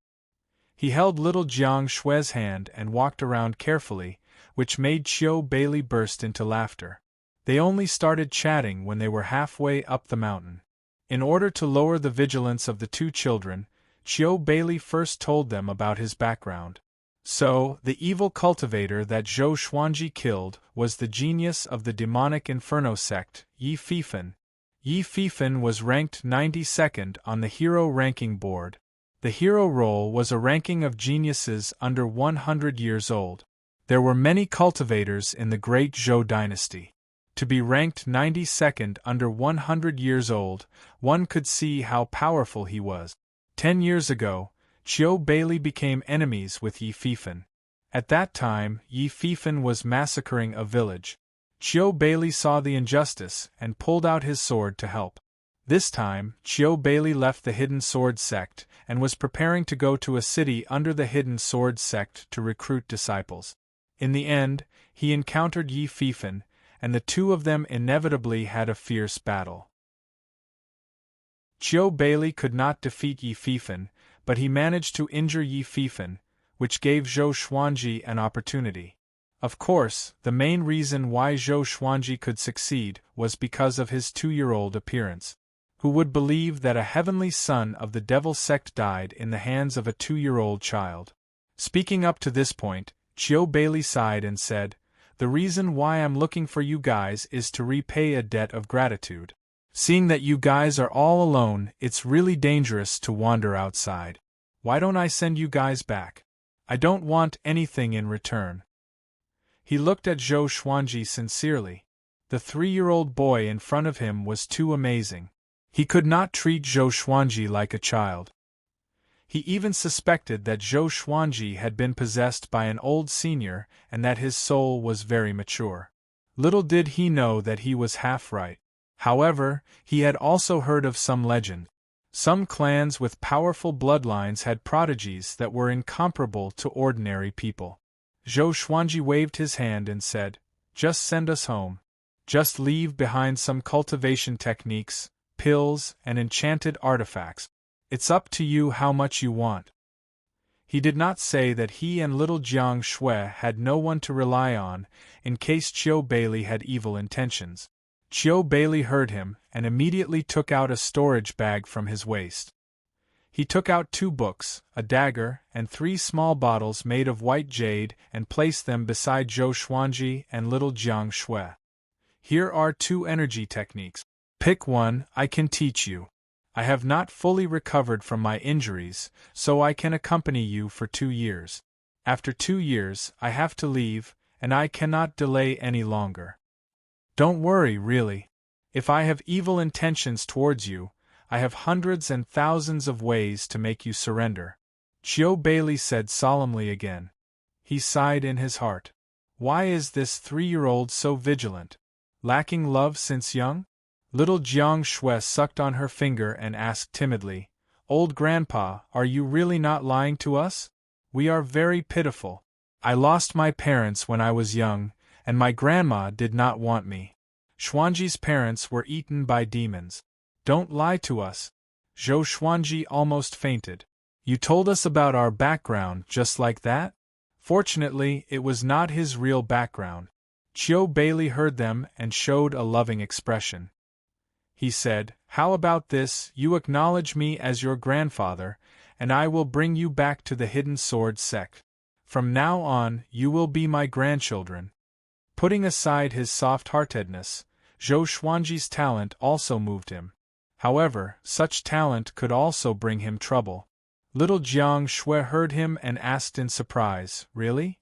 He held little Jiang Shui's hand and walked around carefully, which made Qiu Bailey burst into laughter. They only started chatting when they were halfway up the mountain. In order to lower the vigilance of the two children, Qiu Bailey first told them about his background. So, the evil cultivator that Zhou Xuanji killed was the genius of the demonic Inferno sect, Yi Fifan. Yi Fifan was ranked 92nd on the hero ranking board. The hero role was a ranking of geniuses under 100 years old. There were many cultivators in the Great Zhou dynasty. To be ranked 92nd under 100 years old, one could see how powerful he was. 10 years ago, Qiu Bailey became enemies with Yi Fifan. At that time, Yi Fifan was massacring a village. Qiu Bailey saw the injustice and pulled out his sword to help. This time, Qiu Bailey left the Hidden Sword sect and was preparing to go to a city under the Hidden Sword sect to recruit disciples. In the end, he encountered Yi Fifan, and the two of them inevitably had a fierce battle. Qiu Bailey could not defeat Yi Fifan, but he managed to injure Yi Fifan, which gave Zhou Xuanji an opportunity. Of course, the main reason why Zhou Xuanji could succeed was because of his 2-year-old appearance. Who would believe that a heavenly son of the devil sect died in the hands of a 2-year-old child? Speaking up to this point, Qiu Bailey sighed and said, "The reason why I'm looking for you guys is to repay a debt of gratitude. Seeing that you guys are all alone, it's really dangerous to wander outside. Why don't I send you guys back? I don't want anything in return." He looked at Zhou Xuanji sincerely. The 3-year-old boy in front of him was too amazing. He could not treat Zhou Xuanji like a child. He even suspected that Zhou Xuanji had been possessed by an old senior and that his soul was very mature. Little did he know that he was half right. However, he had also heard of some legend. Some clans with powerful bloodlines had prodigies that were incomparable to ordinary people. Zhou Xuanji waved his hand and said, "Just send us home. Just leave behind some cultivation techniques, pills, and enchanted artifacts. It's up to you how much you want." He did not say that he and little Jiang Shui had no one to rely on, in case Qiu Bailey had evil intentions. Qiu Bailey heard him, and immediately took out a storage bag from his waist. He took out 2 books, a dagger, and 3 small bottles made of white jade and placed them beside Zhou Xuanji and little Jiang Shui. "Here are 2 energy techniques. Pick one, I can teach you. I have not fully recovered from my injuries, so I can accompany you for 2 years. After 2 years, I have to leave, and I cannot delay any longer. Don't worry, really. If I have evil intentions towards you, I have hundreds and thousands of ways to make you surrender." Qiu Bailey said solemnly again. He sighed in his heart. Why is this 3-year-old so vigilant? Lacking love since young? Little Jiang Shui sucked on her finger and asked timidly, "Old Grandpa, are you really not lying to us? We are very pitiful. I lost my parents when I was young, and my grandma did not want me. Xuanji's parents were eaten by demons. Don't lie to us." Zhou Xuanji almost fainted. "You told us about our background just like that?" Fortunately, it was not his real background. Qiu Bailey heard them and showed a loving expression. he said. How about this? You acknowledge me as your grandfather, and I will bring you back to the Hidden Sword sect. From now on, you will be my grandchildren. Putting aside his soft-heartedness, Zhou Xuanji's talent also moved him. However, such talent could also bring him trouble. Little Jiang Shui heard him and asked in surprise, "Really?"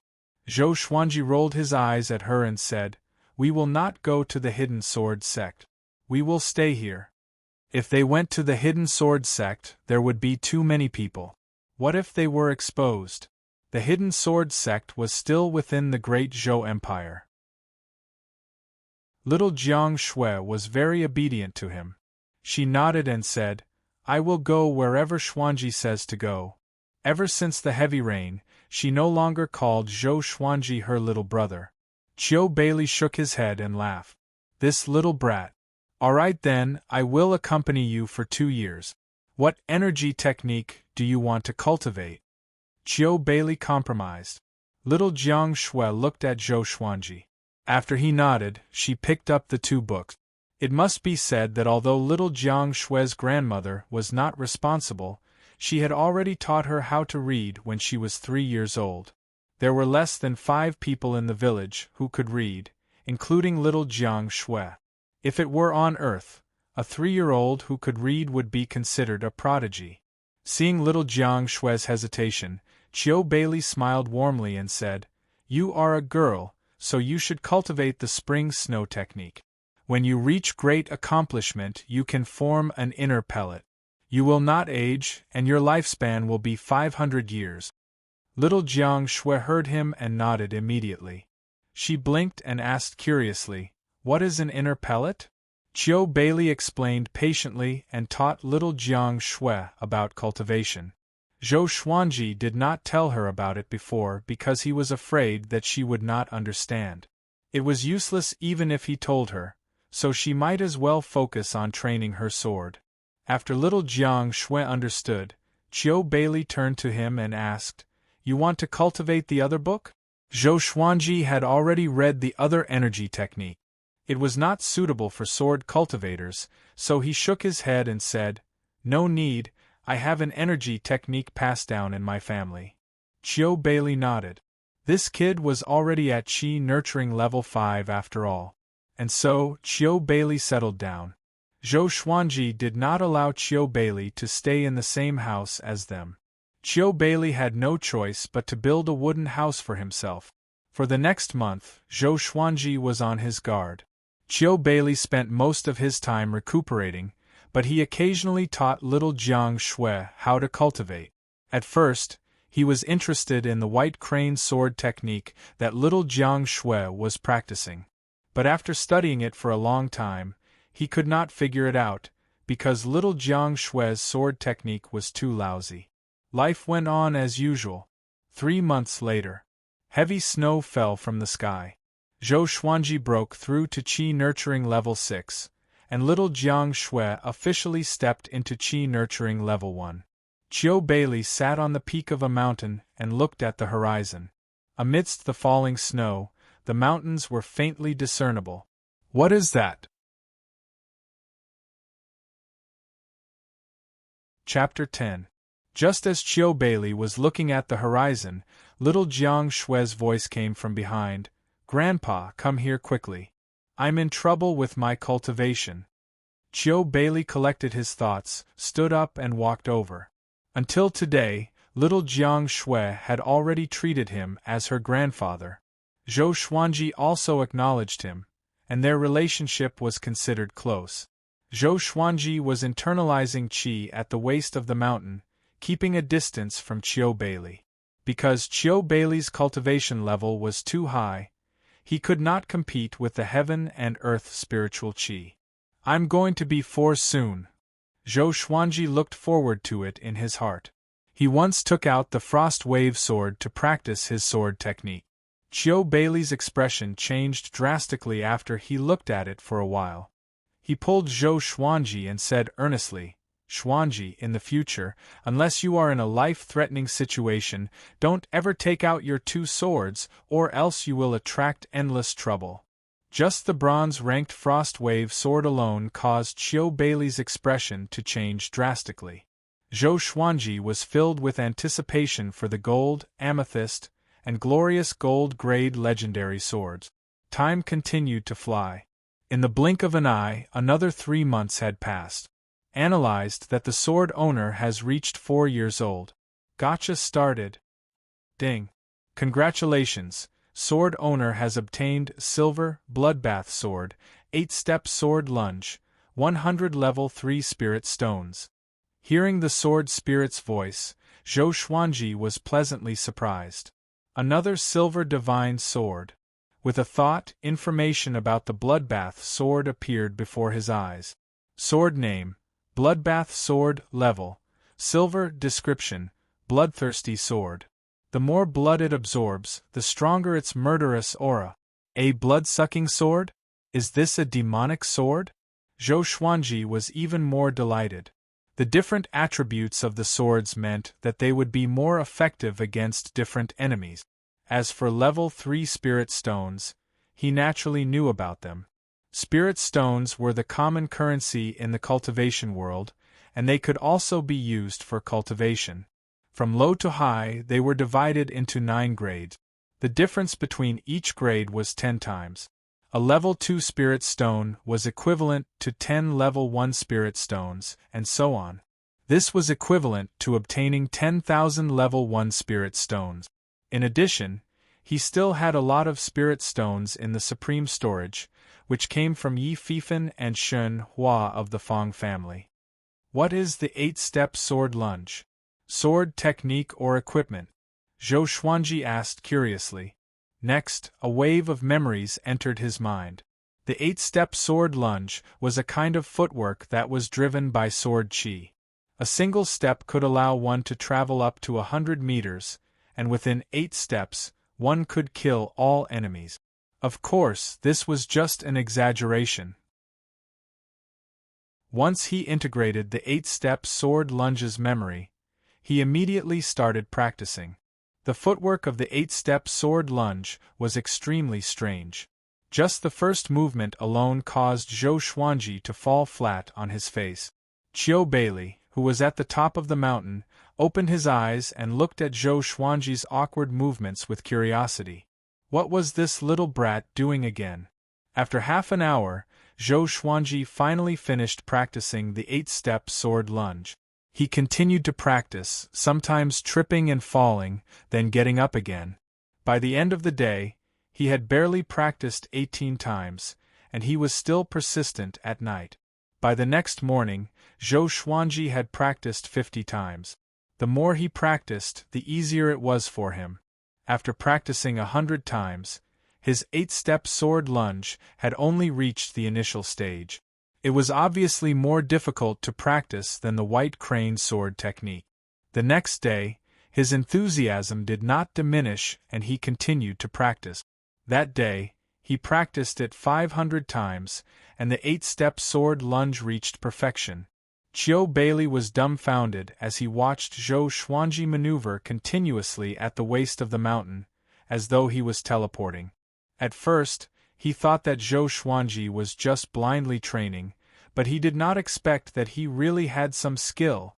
Zhou Xuanji rolled his eyes at her and said, "We will not go to the Hidden Sword sect. We will stay here." If they went to the Hidden Sword sect, there would be too many people. What if they were exposed? The Hidden Sword sect was still within the Great Zhou Empire. Little Jiang Shui was very obedient to him. She nodded and said, "I will go wherever Xuanji says to go." Ever since the heavy rain, she no longer called Zhou Xuanji her little brother. Qiu Bailey shook his head and laughed. "This little brat. All right then, I will accompany you for 2 years. What energy technique do you want to cultivate?" Qiu Bailey compromised. Little Jiang Shui looked at Zhou Xuanji. After he nodded, she picked up the 2 books. It must be said that although little Jiang Shui's grandmother was not responsible, she had already taught her how to read when she was 3 years old. There were less than 5 people in the village who could read, including little Jiang Shui. If it were on Earth, a 3-year-old who could read would be considered a prodigy. Seeing little Jiang Shui's hesitation, Qiu Bailey smiled warmly and said, "You are a girl, so you should cultivate the spring snow technique. When you reach great accomplishment, you can form an inner pellet. You will not age, and your lifespan will be 500 years. Little Jiang Shui heard him and nodded immediately. She blinked and asked curiously, "What is an inner pellet?" Qiu Bailey explained patiently and taught little Jiang Shui about cultivation. Zhou Xuanji did not tell her about it before because he was afraid that she would not understand. It was useless even if he told her, so she might as well focus on training her sword. After little Jiang Shui understood, Qiu Bailey turned to him and asked, "You want to cultivate the other book?" Zhou Xuanji had already read the other energy technique. It was not suitable for sword cultivators, so he shook his head and said, "No need, I have an energy technique passed down in my family." Qiu Bailey nodded. This kid was already at Qi nurturing level 5 after all. And so, Qiu Bailey settled down. Zhou Xuanji did not allow Qiu Bailey to stay in the same house as them. Qiu Bailey had no choice but to build a wooden house for himself. For the next month, Zhou Xuanji was on his guard. Qiu Bailey spent most of his time recuperating, but he occasionally taught little Jiang Shui how to cultivate. At first, he was interested in the white crane sword technique that little Jiang Shui was practicing. But after studying it for a long time, he could not figure it out, because little Jiang Shui's sword technique was too lousy. Life went on as usual. 3 months later, heavy snow fell from the sky. Zhou Xuanji broke through to Qi nurturing level 6, and little Jiang Shui officially stepped into Qi nurturing level 1. Qiu Bailey sat on the peak of a mountain and looked at the horizon. Amidst the falling snow, the mountains were faintly discernible. "What is that?" Chapter 10. Just as Qiu Bailey was looking at the horizon, little Jiang Shui's voice came from behind. "Grandpa, come here quickly. I'm in trouble with my cultivation." Qiu Bailey collected his thoughts, stood up and walked over. Until today, little Jiang Shui had already treated him as her grandfather. Zhou Xuanji also acknowledged him, and their relationship was considered close. Zhou Xuanji was internalizing qi at the waist of the mountain, keeping a distance from Qiu Bailey. Because Qiu Bailey's cultivation level was too high, he could not compete with the heaven and earth spiritual qi. "I'm going to be 4 soon." Zhou Xuanji looked forward to it in his heart. He once took out the frost wave sword to practice his sword technique. Qiu Bailey's expression changed drastically after he looked at it for a while. He pulled Zhou Xuanji and said earnestly, "Xuanji, in the future, unless you are in a life-threatening situation, don't ever take out your 2 swords, or else you will attract endless trouble." Just the bronze-ranked Frostwave sword alone caused Qiu Beilei's expression to change drastically. Zhou Xuanji was filled with anticipation for the gold, amethyst, and glorious gold-grade legendary swords. Time continued to fly. In the blink of an eye, another 3 months had passed. Analyzed that the sword owner has reached 4 years old. Gotcha started. Ding. Congratulations, sword owner has obtained silver, bloodbath sword, 8-step sword lunge, 100 level 3 spirit stones. Hearing the sword spirit's voice, Zhou Xuanji was pleasantly surprised. Another silver divine sword. With a thought, information about the bloodbath sword appeared before his eyes. Sword name, bloodbath sword, level, silver, description, bloodthirsty sword. The more blood it absorbs, the stronger its murderous aura. A blood-sucking sword? Is this a demonic sword? Zhou Xuanji was even more delighted. The different attributes of the swords meant that they would be more effective against different enemies. As for level 3 spirit stones, he naturally knew about them. Spirit stones were the common currency in the cultivation world, and they could also be used for cultivation. From low to high, they were divided into 9 grades. The difference between each grade was 10 times. A level 2 spirit stone was equivalent to 10 level 1 spirit stones, and so on. This was equivalent to obtaining 10,000 level 1 spirit stones. In addition, he still had a lot of spirit stones in the supreme storage, which came from Yi Fifan and Shen Hua of the Fong family. What is the 8-step sword lunge? Sword technique or equipment? Zhou Xuanji asked curiously. Next, a wave of memories entered his mind. The 8-step sword lunge was a kind of footwork that was driven by sword qi. A single step could allow one to travel up to 100 meters, and within 8 steps, one could kill all enemies. Of course, this was just an exaggeration. Once he integrated the 8-step sword lunge's memory, he immediately started practicing. The footwork of the 8-step sword lunge was extremely strange. Just the first movement alone caused Zhou Xuanji to fall flat on his face. Qiu Beilei, who was at the top of the mountain, opened his eyes and looked at Zhou Xuanji's awkward movements with curiosity. What was this little brat doing again? After half an hour, Zhou Xuanji finally finished practicing the 8-step sword lunge. He continued to practice, sometimes tripping and falling, then getting up again. By the end of the day, he had barely practiced 18 times, and he was still persistent at night. By the next morning, Zhou Xuanji had practiced 50 times. The more he practiced, the easier it was for him. After practicing 100 times, his 8-step sword lunge had only reached the initial stage. It was obviously more difficult to practice than the white crane sword technique. The next day, his enthusiasm did not diminish and he continued to practice. That day, he practiced it 500 times, and the 8-step sword lunge reached perfection. Qiu Beilei was dumbfounded as he watched Zhou Xuanji maneuver continuously at the waist of the mountain, as though he was teleporting. At first, he thought that Zhou Xuanji was just blindly training, but he did not expect that he really had some skill.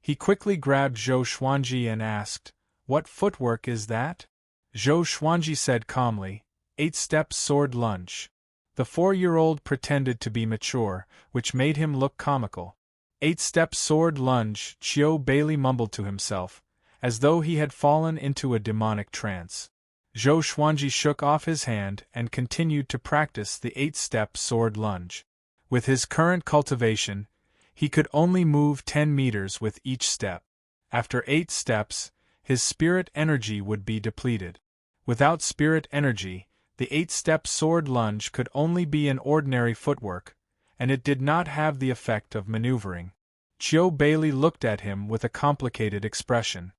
He quickly grabbed Zhou Xuanji and asked, "What footwork is that?" Zhou Xuanji said calmly, 8-step sword lunge. The 4-year-old pretended to be mature, which made him look comical. 8-step sword lunge, Qiu Beilei mumbled to himself, as though he had fallen into a demonic trance. Zhou Xuanji shook off his hand and continued to practice the 8-step sword lunge. With his current cultivation, he could only move 10 meters with each step. After 8 steps, his spirit energy would be depleted. Without spirit energy, the 8-step sword lunge could only be an ordinary footwork, and it did not have the effect of maneuvering. Qiu Beilei looked at him with a complicated expression.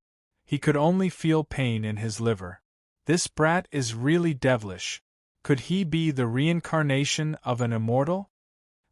He could only feel pain in his liver. This brat is really devilish. Could he be the reincarnation of an immortal?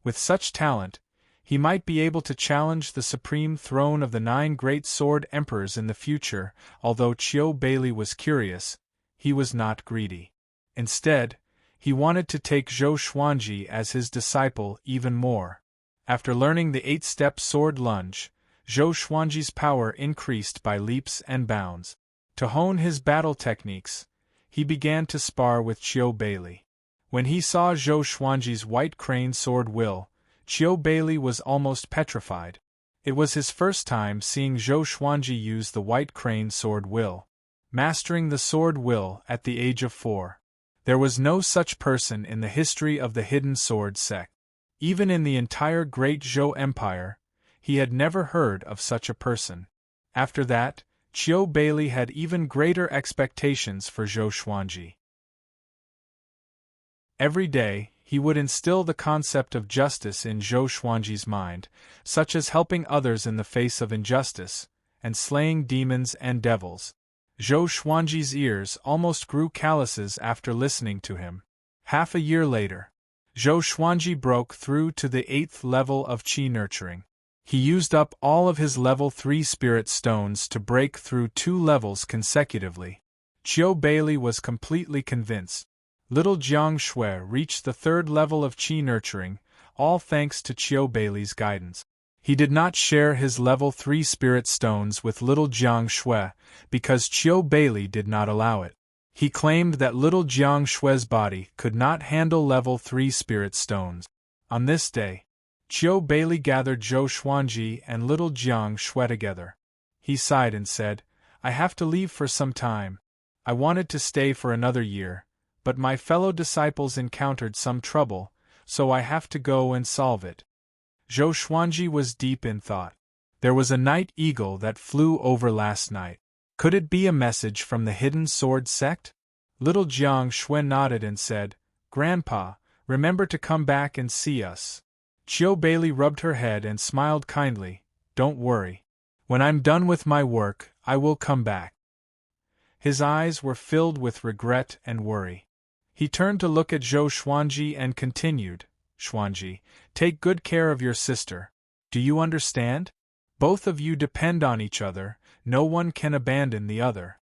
With such talent, he might be able to challenge the supreme throne of the 9 great sword emperors in the future. Although Qiu Beilei was curious, he was not greedy. Instead, He wanted to take Zhou Xuanji as his disciple even more. After learning the 8-step sword lunge, Zhou Xuanji's power increased by leaps and bounds. To hone his battle techniques, he began to spar with Qiu Beili. When he saw Zhou Xuanji's white crane sword will, Qiu Beili was almost petrified. It was his first time seeing Zhou Xuanji use the white crane sword will, mastering the sword will at the age of 4. There was no such person in the history of the hidden sword sect. Even in the entire great Zhou Empire, he had never heard of such a person. After that, Qiu Beili had even greater expectations for Zhou Xuanji. Every day, he would instill the concept of justice in Zhou Xuanji's mind, such as helping others in the face of injustice, and slaying demons and devils. Zhou Xuanji's ears almost grew calluses after listening to him. Half a year later, Zhou Xuanji broke through to the 8th level of Qi nurturing. He used up all of his level 3 spirit stones to break through 2 levels consecutively. Qiu Beili was completely convinced. Little Jiang Shui reached the 3rd level of Qi nurturing, all thanks to Qiu Beili's guidance. He did not share his level 3 spirit stones with little Jiang Shui because Qiu Beili did not allow it. He claimed that little Jiang Shui's body could not handle level 3 spirit stones. On this day, Qiu Beili gathered Zhou Xuanji and little Jiang Shui together. He sighed and said, "I have to leave for some time. I wanted to stay for another year, but my fellow disciples encountered some trouble, so I have to go and solve it." Zhou Xuanji was deep in thought. There was a night eagle that flew over last night. Could it be a message from the hidden sword sect? Little Jiang Shui nodded and said, "Grandpa, remember to come back and see us." Qiu Beili rubbed her head and smiled kindly. "Don't worry. When I'm done with my work, I will come back." His eyes were filled with regret and worry. He turned to look at Zhou Xuanji and continued, "Xuanji, take good care of your sister. Do you understand? Both of you depend on each other, no one can abandon the other."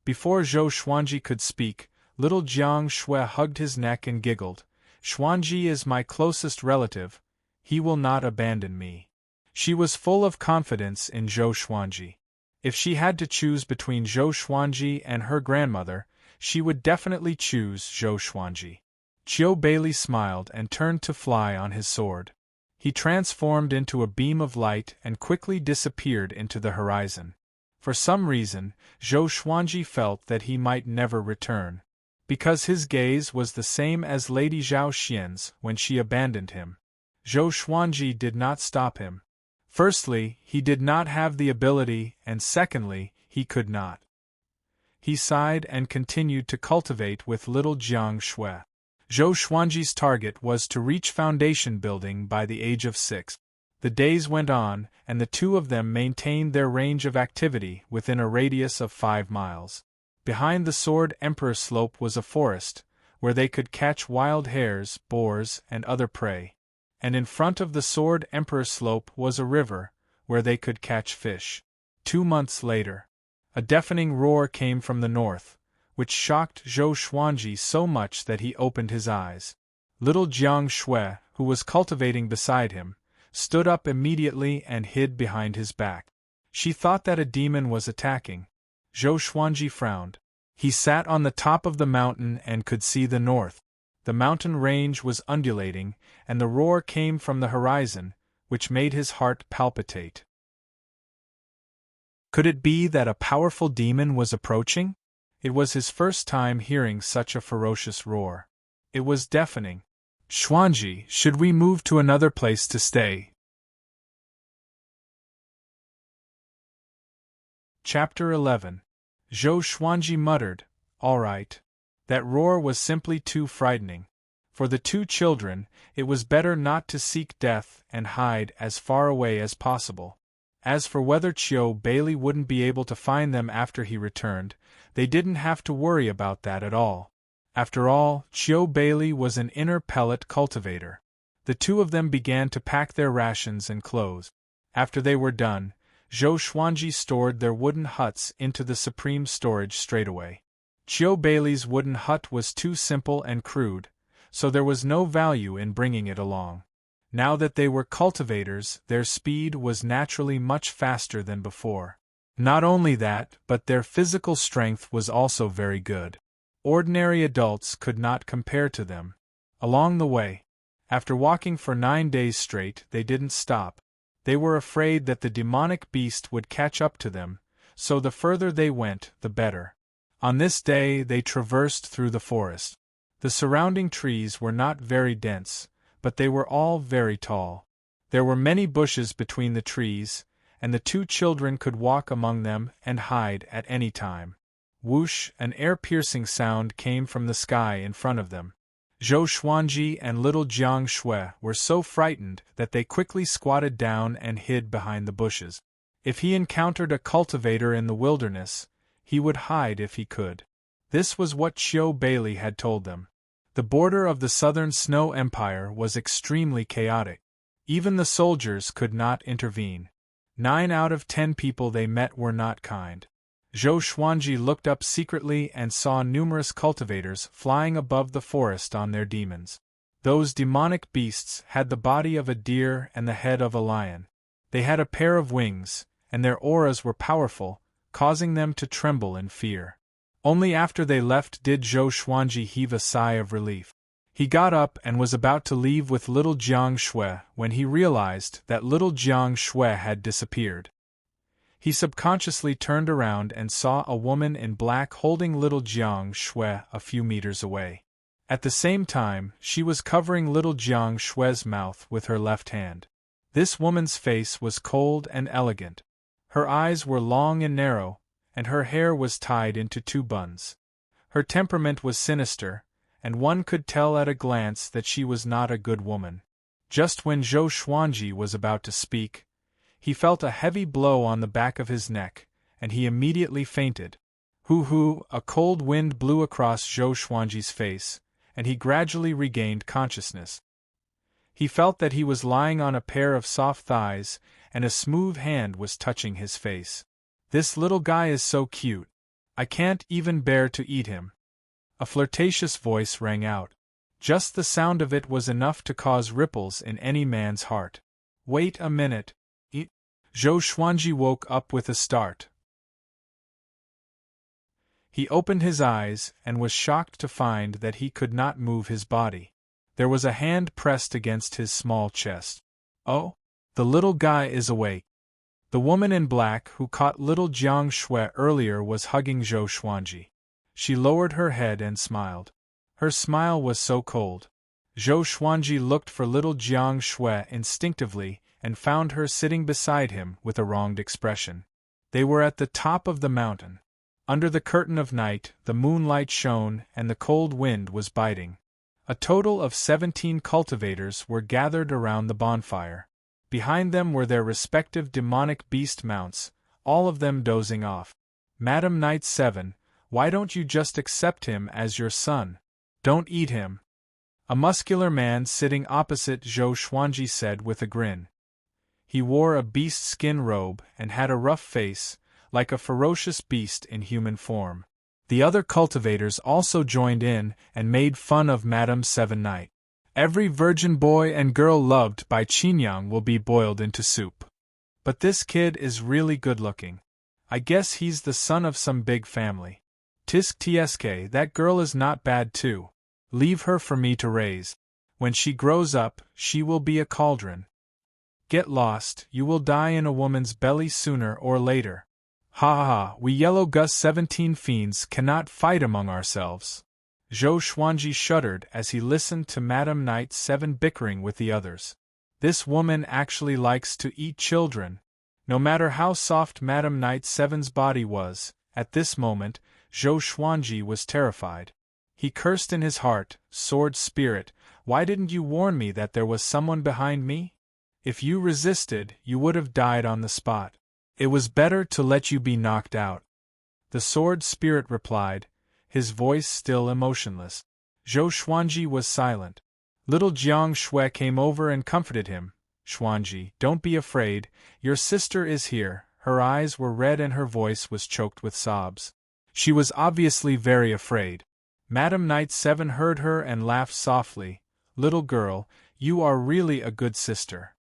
Before Zhou Xuanji could speak, little Jiang Shui hugged his neck and giggled. "Xuanji is my closest relative. He will not abandon me." She was full of confidence in Zhou Xuanji. If she had to choose between Zhou Xuanji and her grandmother, she would definitely choose Zhou Xuanji. Qiu Beili smiled and turned to fly on his sword. He transformed into a beam of light and quickly disappeared into the horizon. For some reason, Zhou Xuanji felt that he might never return. Because his gaze was the same as Lady Zhao Xian's when she abandoned him. Zhou Xuanji did not stop him. Firstly, he did not have the ability, and secondly, he could not. He sighed and continued to cultivate with little Jiang Shui. Zhou Xuanji's target was to reach foundation building by the age of 6. The days went on, and the two of them maintained their range of activity within a radius of 5 miles. Behind the Sword Emperor slope was a forest, where they could catch wild hares, boars, and other prey. And in front of the Sword Emperor slope was a river, where they could catch fish. 2 months later, a deafening roar came from the north, which shocked Zhou Xuanji so much that he opened his eyes. Little Jiang Shui, who was cultivating beside him, stood up immediately and hid behind his back. She thought that a demon was attacking. Zhou Xuanji frowned. He sat on the top of the mountain and could see the north. The mountain range was undulating, and the roar came from the horizon, which made his heart palpitate. Could it be that a powerful demon was approaching? It was his first time hearing such a ferocious roar. It was deafening. "Xuanji, should we move to another place to stay?" Chapter 11. Zhou Xuanji muttered, "All right." That roar was simply too frightening. For the two children, it was better not to seek death and hide as far away as possible. As for whether Qiu Beili wouldn't be able to find them after he returned, they didn't have to worry about that at all. After all, Qiu Beili was an inner pellet cultivator. The two of them began to pack their rations and clothes. After they were done, Zhou Xuanji stored their wooden huts into the supreme storage straightaway. Chiu Bailey's wooden hut was too simple and crude, so there was no value in bringing it along. Now that they were cultivators, their speed was naturally much faster than before. Not only that, but their physical strength was also very good. Ordinary adults could not compare to them. Along the way, after walking for 9 days straight, they didn't stop. They were afraid that the demonic beast would catch up to them, so the further they went, the better. On this day they traversed through the forest. The surrounding trees were not very dense, but they were all very tall. There were many bushes between the trees, and the two children could walk among them and hide at any time. Whoosh! An air-piercing sound came from the sky in front of them. Zhou Xuanji and little Jiang Shui were so frightened that they quickly squatted down and hid behind the bushes. If he encountered a cultivator in the wilderness, he would hide if he could. This was what Chiu Bailey had told them. The border of the southern Snow Empire was extremely chaotic. Even the soldiers could not intervene. 9 out of 10 people they met were not kind. Zhou Xuanji looked up secretly and saw numerous cultivators flying above the forest on their demons. Those demonic beasts had the body of a deer and the head of a lion. They had a pair of wings, and their auras were powerful, causing them to tremble in fear. Only after they left did Zhou Xuanji heave a sigh of relief. He got up and was about to leave with little Jiang Shui when he realized that little Jiang Shui had disappeared. He subconsciously turned around and saw a woman in black holding little Jiang Shui a few meters away. At the same time, she was covering little Jiang Shui's mouth with her left hand. This woman's face was cold and elegant. Her eyes were long and narrow, and her hair was tied into 2 buns. Her temperament was sinister, and one could tell at a glance that she was not a good woman. Just when Zhou Xuanji was about to speak, he felt a heavy blow on the back of his neck, and he immediately fainted. Hoo-hoo! A cold wind blew across Zhou Xuanji's face, and he gradually regained consciousness. He felt that he was lying on a pair of soft thighs, and a smooth hand was touching his face. This little guy is so cute. I can't even bear to eat him. A flirtatious voice rang out. Just the sound of it was enough to cause ripples in any man's heart. Wait a minute. Zhou Xuanji woke up with a start. He opened his eyes and was shocked to find that he could not move his body. There was a hand pressed against his small chest. Oh, the little guy is awake. The woman in black who caught little Jiang Shui earlier was hugging Zhou Xuanji. She lowered her head and smiled. Her smile was so cold. Zhou Xuanji looked for little Jiang Shui instinctively and found her sitting beside him with a wronged expression. They were at the top of the mountain. Under the curtain of night, the moonlight shone and the cold wind was biting. A total of 17 cultivators were gathered around the bonfire. Behind them were their respective demonic beast mounts, all of them dozing off. Madam Knight 7, why don't you just accept him as your son? Don't eat him. A muscular man sitting opposite Zhou Xuanji said with a grin. He wore a beast skin robe and had a rough face, like a ferocious beast in human form. The other cultivators also joined in and made fun of Madam 7 Knight. Every virgin boy and girl loved by Qinyang will be boiled into soup. But this kid is really good-looking. I guess he's the son of some big family. Tsk, that girl is not bad too. Leave her for me to raise. When she grows up, she will be a cauldron. Get lost, you will die in a woman's belly sooner or later. Ha ha ha, we Yellow Gus 17 fiends cannot fight among ourselves. Zhou Xuanji shuddered as he listened to Madam Knight 7 bickering with the others. This woman actually likes to eat children. No matter how soft Madam Knight 7's body was, at this moment, Zhou Xuanji was terrified. He cursed in his heart, sword spirit, why didn't you warn me that there was someone behind me? If you resisted, you would have died on the spot. It was better to let you be knocked out. The sword spirit replied, his voice still emotionless. Zhou Xuanji was silent. Little Jiang Shui came over and comforted him. Xuanji, don't be afraid, your sister is here. Her eyes were red and her voice was choked with sobs. She was obviously very afraid. Madam Knight 7 heard her and laughed softly. "Little girl, you are really a good sister."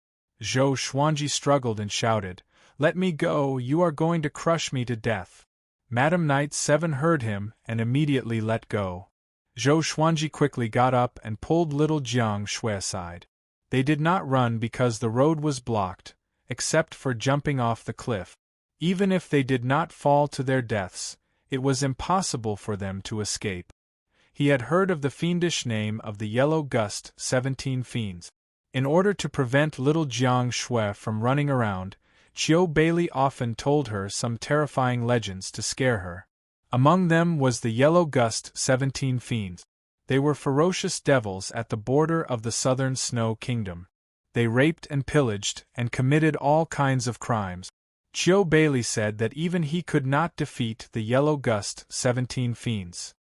Zhou Xuanji struggled and shouted, "Let me go, you are going to crush me to death." Madam Knight 7 heard him and immediately let go. Zhou Xuanji quickly got up and pulled little Jiang Shui aside. They did not run because the road was blocked, except for jumping off the cliff. Even if they did not fall to their deaths, it was impossible for them to escape. He had heard of the fiendish name of the Yellow Gust 17 Fiends. In order to prevent little Jiang Shui from running around, Qiu Bailey often told her some terrifying legends to scare her. Among them was the Yellow Gust 17 Fiends. They were ferocious devils at the border of the southern Snow Kingdom. They raped and pillaged and committed all kinds of crimes. Qiu Bailey said that even he could not defeat the Yellow Gust 17 Fiends,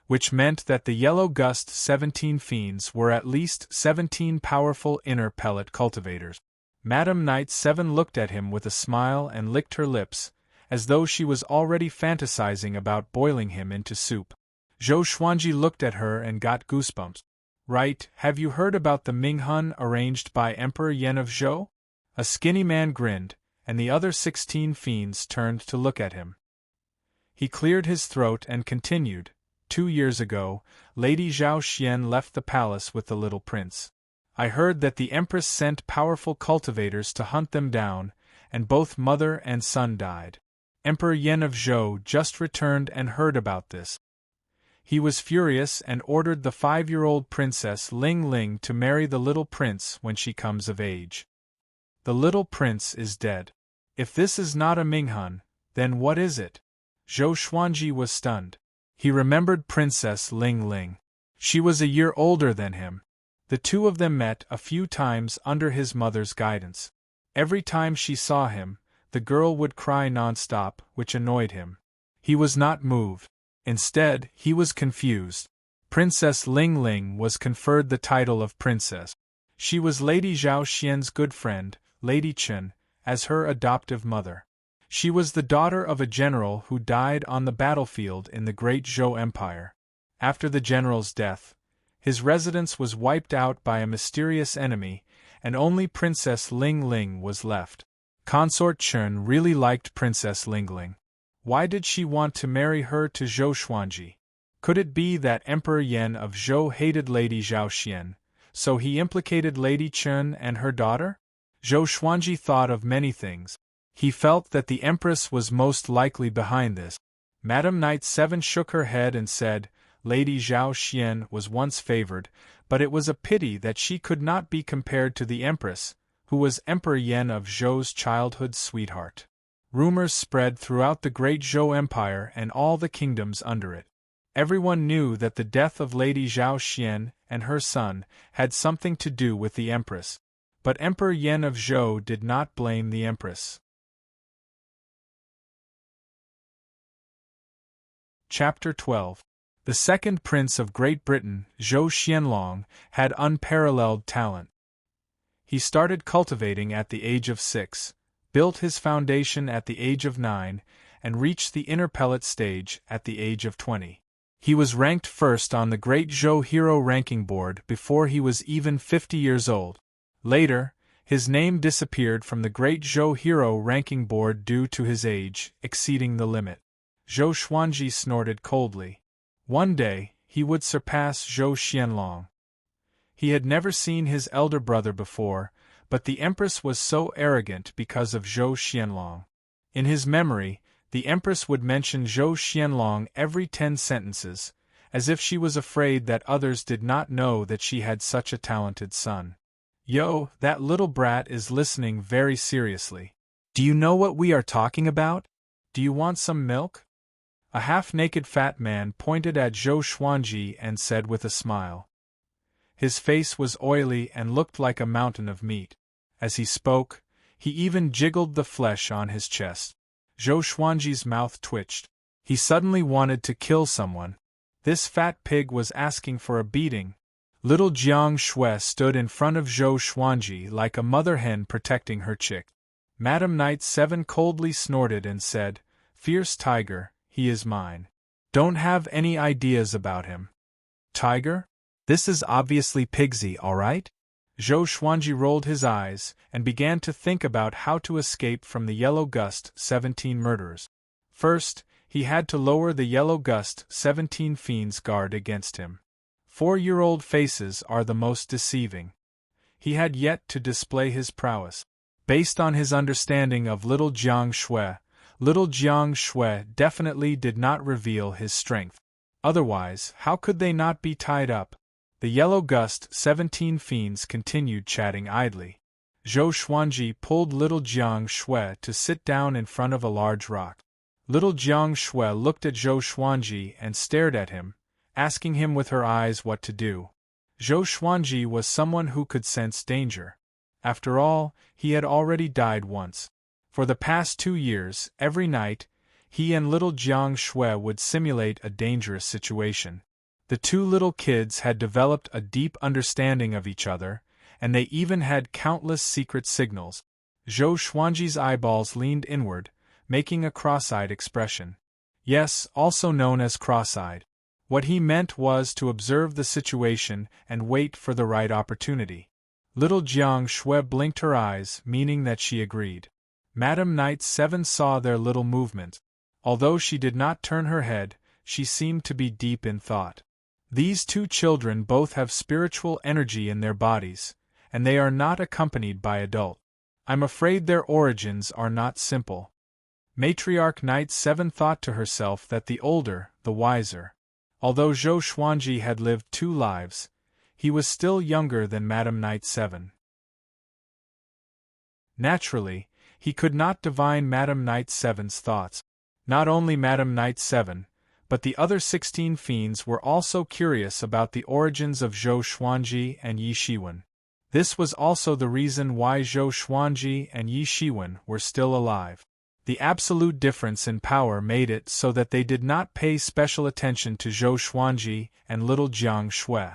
which meant that the Yellow Gust 17 Fiends were at least 17 powerful inner pellet cultivators. Madam Knight 7 looked at him with a smile and licked her lips, as though she was already fantasizing about boiling him into soup. Zhou Xuanji looked at her and got goosebumps. "Right, have you heard about the Minghun arranged by Emperor Yen of Zhou?" A skinny man grinned, and the other 16 fiends turned to look at him. He cleared his throat and continued, 2 years ago, Lady Zhao Xian left the palace with the little prince. I heard that the Empress sent powerful cultivators to hunt them down, and both mother and son died. Emperor Yen of Zhou just returned and heard about this. He was furious and ordered the 5-year-old Princess Ling Ling to marry the little prince when she comes of age. The little prince is dead. If this is not a Minghun, then what is it? Zhou Xuanji was stunned. He remembered Princess Ling Ling. She was a year older than him. The two of them met a few times under his mother's guidance. Every time she saw him, the girl would cry non-stop, which annoyed him. He was not moved. Instead, he was confused. Princess Ling Ling was conferred the title of princess. She was Lady Zhao Xian's good friend, Lady Chen, as her adoptive mother. She was the daughter of a general who died on the battlefield in the Great Zhou Empire. After the general's death, his residence was wiped out by a mysterious enemy, and only Princess Ling Ling was left. Consort Chen really liked Princess Ling Ling. Why did she want to marry her to Zhou Xuanji? Could it be that Emperor Yen of Zhou hated Lady Zhao Xian, so he implicated Lady Chen and her daughter? Zhou Xuanji thought of many things. He felt that the Empress was most likely behind this. Madam Knight 7 shook her head and said, Lady Zhao Xian was once favored, but it was a pity that she could not be compared to the Empress, who was Emperor Yen of Zhou's childhood sweetheart. Rumors spread throughout the great Zhou Empire and all the kingdoms under it. Everyone knew that the death of Lady Zhao Xian and her son had something to do with the Empress, but Emperor Yen of Zhou did not blame the Empress. Chapter 12. The second Prince of Great Britain, Zhou Xianlong, had unparalleled talent. He started cultivating at the age of 6, built his foundation at the age of 9, and reached the inner pellet stage at the age of 20. He was ranked first on the Great Zhou Hero Ranking Board before he was even 50 years old. Later, his name disappeared from the Great Zhou Hero Ranking Board due to his age exceeding the limit. Zhou Xuanji snorted coldly. One day, he would surpass Zhou Xianlong. He had never seen his elder brother before, but the Empress was so arrogant because of Zhou Xianlong. In his memory, the Empress would mention Zhou Xianlong every 10 sentences, as if she was afraid that others did not know that she had such a talented son. Yo, that little brat is listening very seriously. Do you know what we are talking about? Do you want some milk? A half-naked fat man pointed at Zhou Xuanji and said with a smile. His face was oily and looked like a mountain of meat. As he spoke, he even jiggled the flesh on his chest. Zhou Xuanji's mouth twitched. He suddenly wanted to kill someone. This fat pig was asking for a beating. Little Jiang Shui stood in front of Zhou Xuanji like a mother hen protecting her chick. Madam Knight 7 coldly snorted and said, Fierce tiger, he is mine. Don't have any ideas about him. Tiger? This is obviously Pigsy, all right? Zhou Xuanji rolled his eyes and began to think about how to escape from the Yellow Gust 17 murderers. First, he had to lower the Yellow Gust 17 fiends' guard against him. 4-year-old faces are the most deceiving. He had yet to display his prowess. Based on his understanding of little Jiang Shui definitely did not reveal his strength. Otherwise, how could they not be tied up? The Yellow Gust 17 fiends continued chatting idly. Zhou Xuanji pulled little Jiang Shui to sit down in front of a large rock. Little Jiang Shui looked at Zhou Xuanji and stared at him, asking him with her eyes what to do. Zhou Xuanji was someone who could sense danger. After all, he had already died once. For the past 2 years, every night, he and little Jiang Shui would simulate a dangerous situation. The two little kids had developed a deep understanding of each other, and they even had countless secret signals. Zhou Xuanji's eyeballs leaned inward, making a cross-eyed expression. Yes, also known as cross-eyed. What he meant was to observe the situation and wait for the right opportunity. Little Jiang Shui blinked her eyes, meaning that she agreed. Madam Knight 7 saw their little movement. Although she did not turn her head, she seemed to be deep in thought. These two children both have spiritual energy in their bodies, and they are not accompanied by adult. I'm afraid their origins are not simple. Matriarch Knight 7 thought to herself that the older, the wiser. Although Zhou Xuanji had lived 2 lives, he was still younger than Madam Knight 7. Naturally, he could not divine Madam Knight 7's thoughts. Not only Madam Knight 7, but the other 16 fiends were also curious about the origins of Zhou Xuanji and Yi Shiwen. This was also the reason why Zhou Xuanji and Yi Shiwen were still alive. The absolute difference in power made it so that they did not pay special attention to Zhou Xuanji and little Jiang Shui.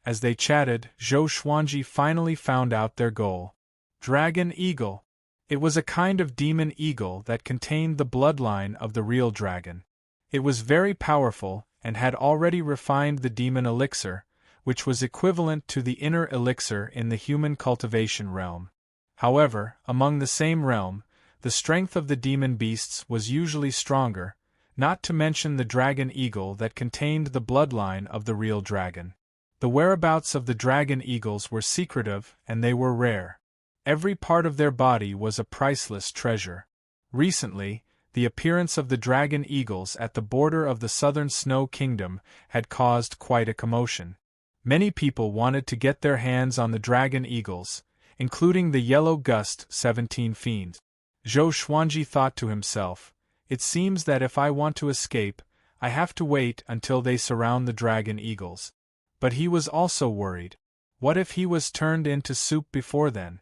As they chatted, Zhou Xuanji finally found out their goal. Dragon Eagle. It was a kind of demon eagle that contained the bloodline of the real dragon. It was very powerful and had already refined the demon elixir, which was equivalent to the inner elixir in the human cultivation realm. However, among the same realm, the strength of the demon beasts was usually stronger, not to mention the dragon eagle that contained the bloodline of the real dragon. The whereabouts of the dragon eagles were secretive and they were rare. Every part of their body was a priceless treasure. Recently, the appearance of the dragon eagles at the border of the southern Snow Kingdom had caused quite a commotion. Many people wanted to get their hands on the dragon eagles, including the Yellow Gust 17 fiends. Zhou Xuanji thought to himself, it seems that if I want to escape, I have to wait until they surround the dragon eagles. But he was also worried. What if he was turned into soup before then?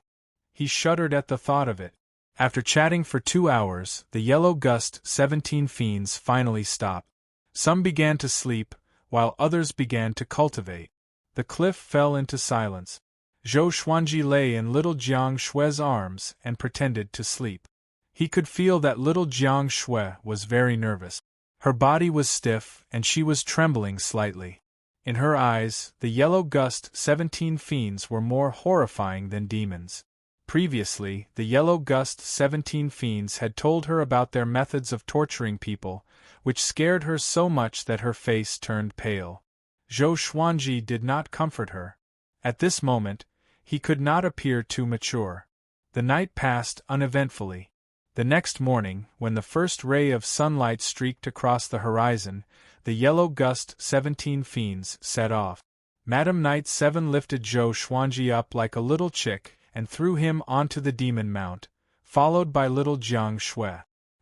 He shuddered at the thought of it. After chatting for 2 hours, the Yellow Gust 17 fiends finally stopped. Some began to sleep, while others began to cultivate. The cliff fell into silence. Zhou Xuanji lay in little Jiang Shui's arms and pretended to sleep. He could feel that little Jiang Shui was very nervous. Her body was stiff and she was trembling slightly. In her eyes, the Yellow Gust 17 fiends were more horrifying than demons. Previously, the Yellow Gust 17 fiends had told her about their methods of torturing people, which scared her so much that her face turned pale. Zhou Xuanji did not comfort her. At this moment, he could not appear too mature. The night passed uneventfully. The next morning, when the first ray of sunlight streaked across the horizon, the Yellow Gust 17 fiends set off. Madam Knight 7 lifted Zhou Xuanji up like a little chick and threw him onto the demon mount, followed by little Jiang Shui.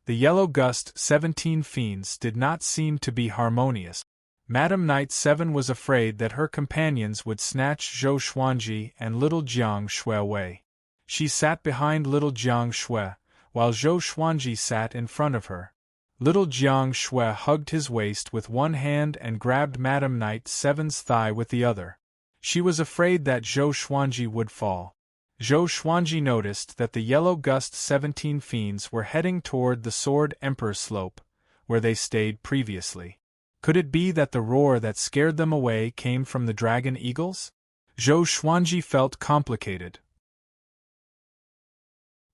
The Yellow Gust 17 fiends did not seem to be harmonious. Madam Knight 7 was afraid that her companions would snatch Zhou Xuanji and little Jiang Shui away. She sat behind little Jiang Shui, while Zhou Xuanji sat in front of her. Little Jiang Shui hugged his waist with one hand and grabbed Madam Knight 7's thigh with the other. She was afraid that Zhou Xuanji would fall. Zhou Xuanji noticed that the Yellow Gust 17 fiends were heading toward the Sword Emperor slope, where they stayed previously. Could it be that the roar that scared them away came from the dragon eagles? Zhou Xuanji felt complicated.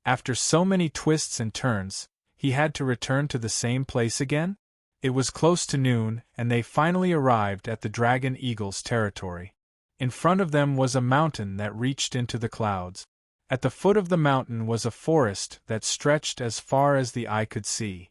After so many twists and turns, he had to return to the same place again? It was close to noon, and they finally arrived at the dragon eagle's territory. In front of them was a mountain that reached into the clouds. At the foot of the mountain was a forest that stretched as far as the eye could see.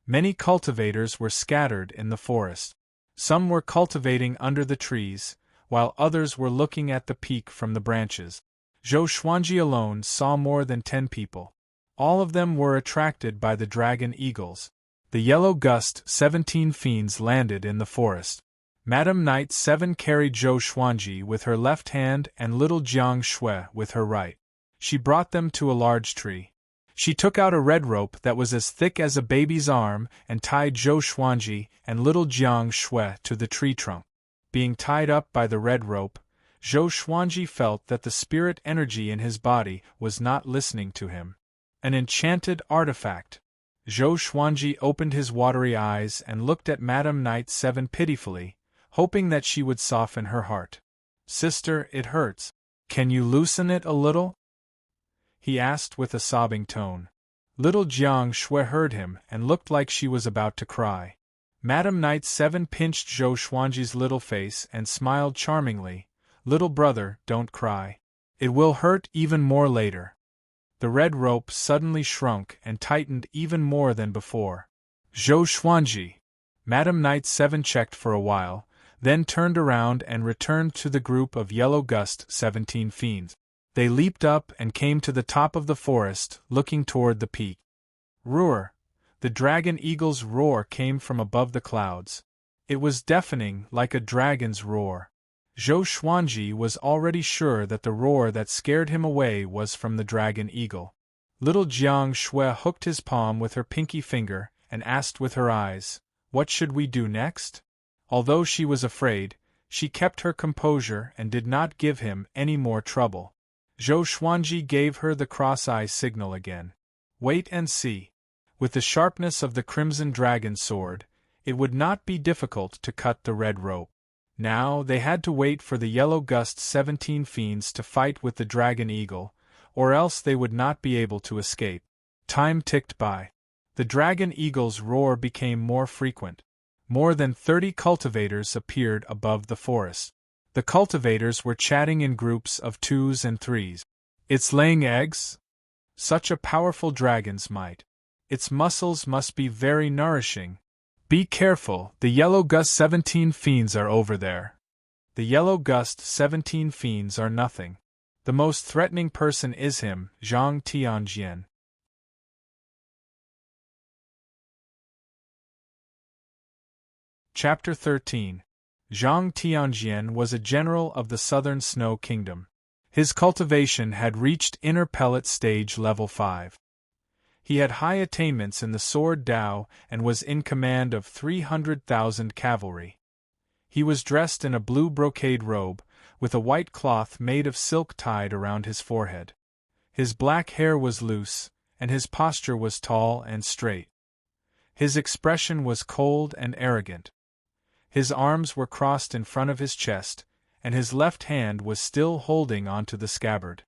Many cultivators were scattered in the forest. Some were cultivating under the trees, while others were looking at the peak from the branches. Zhou Xuanji alone saw more than 10 people. All of them were attracted by the dragon eagles. The yellow gust 17 fiends landed in the forest. Madame Knight 7 carried Zhou Xuanji with her left hand and little Jiang Shui with her right. She brought them to a large tree. She took out a red rope that was as thick as a baby's arm and tied Zhou Xuanji and little Jiang Shui to the tree trunk. Being tied up by the red rope, Zhou Xuanji felt that the spirit energy in his body was not listening to him. An enchanted artifact. Zhou Xuanji opened his watery eyes and looked at Madame Knight 7 pitifully, hoping that she would soften her heart. "Sister, it hurts. Can you loosen it a little?" he asked with a sobbing tone. Little Jiang Shui heard him and looked like she was about to cry. Madame Knight 7 pinched Zhou Xuanji's little face and smiled charmingly. "Little brother, don't cry. It will hurt even more later." The red rope suddenly shrunk and tightened even more than before. "Zhou Xuanji!" Madame Knight 7 checked for a while, then turned around and returned to the group of yellow gust 17 fiends. They leaped up and came to the top of the forest, looking toward the peak. Roar! The dragon eagle's roar came from above the clouds. It was deafening, like a dragon's roar. Zhou Xuanji was already sure that the roar that scared him away was from the dragon eagle. Little Jiang Shui hooked his palm with her pinky finger and asked with her eyes, "What should we do next?" Although she was afraid, she kept her composure and did not give him any more trouble. Zhou Xuanji gave her the cross-eye signal again. Wait and see. With the sharpness of the crimson dragon sword, it would not be difficult to cut the red rope. Now they had to wait for the yellow gust 17 fiends to fight with the dragon eagle, or else they would not be able to escape. Time ticked by. The dragon eagle's roar became more frequent. More than 30 cultivators appeared above the forest. The cultivators were chatting in groups of 2s and 3s. "It's laying eggs? Such a powerful dragon's might. Its muscles must be very nourishing. Be careful, the yellow gust 17 fiends are over there." The yellow gust 17 fiends are nothing. The most threatening person is him, Zhang Tianjian. Chapter 13. Zhang Tianjian was a general of the Southern Snow Kingdom. His cultivation had reached inner pellet stage level 5. He had high attainments in the sword Dao and was in command of 300,000 cavalry. He was dressed in a blue brocade robe, with a white cloth made of silk tied around his forehead. His black hair was loose, and his posture was tall and straight. His expression was cold and arrogant. His arms were crossed in front of his chest, and his left hand was still holding onto the scabbard.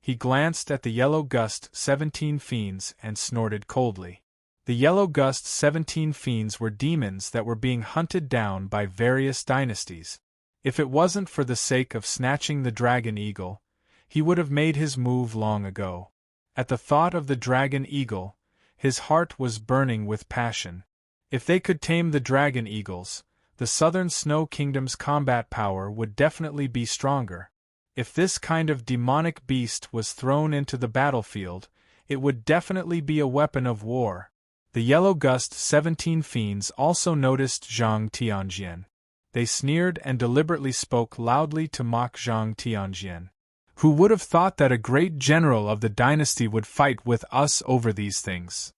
He glanced at the yellow gust 17 fiends and snorted coldly. The yellow gust 17 fiends were demons that were being hunted down by various dynasties. If it wasn't for the sake of snatching the dragon eagle, he would have made his move long ago. At the thought of the dragon eagle, his heart was burning with passion. If they could tame the dragon eagles, the Southern Snow Kingdom's combat power would definitely be stronger. If this kind of demonic beast was thrown into the battlefield, it would definitely be a weapon of war. The yellow gust 17 fiends also noticed Zhang Tianjian. They sneered and deliberately spoke loudly to mock Zhang Tianjian. Who would have thought that a great general of the dynasty would fight with us over these things?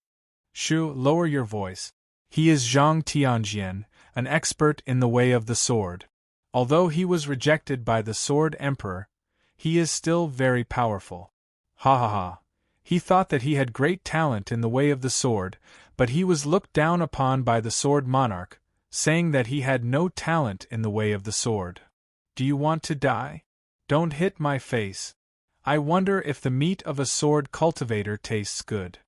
Shu, lower your voice. He is Zhang Tianjian, an expert in the way of the sword. Although he was rejected by the Sword Emperor, he is still very powerful. Ha ha ha. He thought that he had great talent in the way of the sword, But he was looked down upon by the sword monarch, saying that he had no talent in the way of the sword. Do you want to die? Don't hit my face. I wonder if the meat of a sword cultivator tastes good.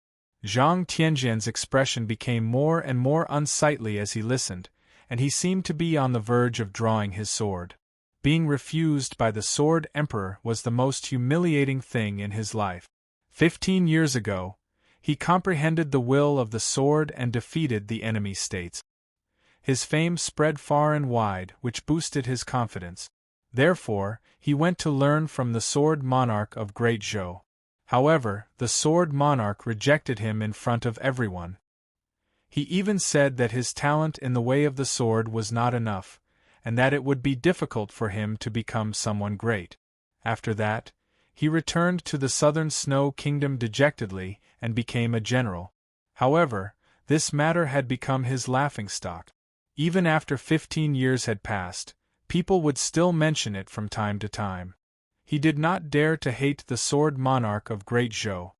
Zhang Tianjian's expression became more and more unsightly as he listened, and he seemed to be on the verge of drawing his sword. Being refused by the sword emperor was the most humiliating thing in his life. 15 years ago, he comprehended the will of the sword and defeated the enemy states. His fame spread far and wide, which boosted his confidence. Therefore, he went to learn from the sword monarch of Great Zhou. However, the sword monarch rejected him in front of everyone. He even said that his talent in the way of the sword was not enough, and that it would be difficult for him to become someone great. After that, he returned to the southern snow kingdom dejectedly and became a general. However, this matter had become his laughingstock. Even after 15 years had passed, people would still mention it from time to time. He did not dare to hate the sword monarch of Great Zhou.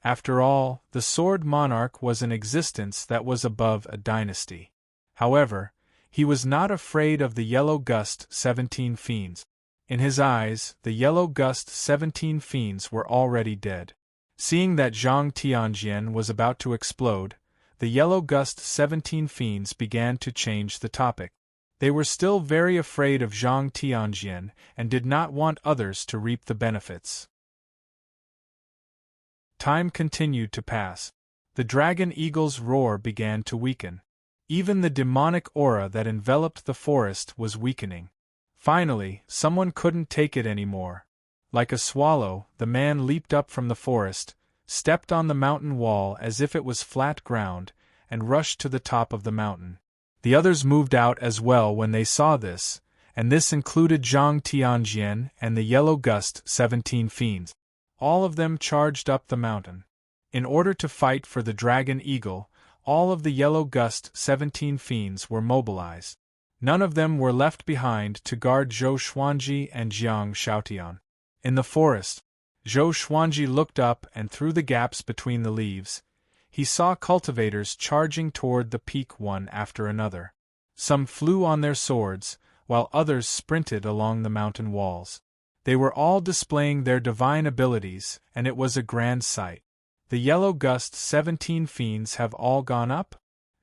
After all, the sword monarch was an existence that was above a dynasty. However, he was not afraid of the yellow gust 17 fiends. In his eyes, the yellow gust 17 fiends were already dead. Seeing that Zhang Tianjian was about to explode, the yellow gust 17 fiends began to change the topic. They were still very afraid of Zhang Tianjian and did not want others to reap the benefits. Time continued to pass. The dragon eagle's roar began to weaken. Even the demonic aura that enveloped the forest was weakening. Finally, someone couldn't take it anymore. Like a swallow, the man leaped up from the forest, stepped on the mountain wall as if it was flat ground, and rushed to the top of the mountain. The others moved out as well when they saw this, and this included Zhang Tianjian and the yellow gust 17 fiends. All of them charged up the mountain. In order to fight for the dragon eagle, all of the yellow gust 17 fiends were mobilized. None of them were left behind to guard Zhou Xuanji and Jiang Shaotian. In the forest, Zhou Xuanji looked up and through the gaps between the leaves, he saw cultivators charging toward the peak one after another. Some flew on their swords, while others sprinted along the mountain walls. They were all displaying their divine abilities, and it was a grand sight. The yellow gust 17 fiends have all gone up?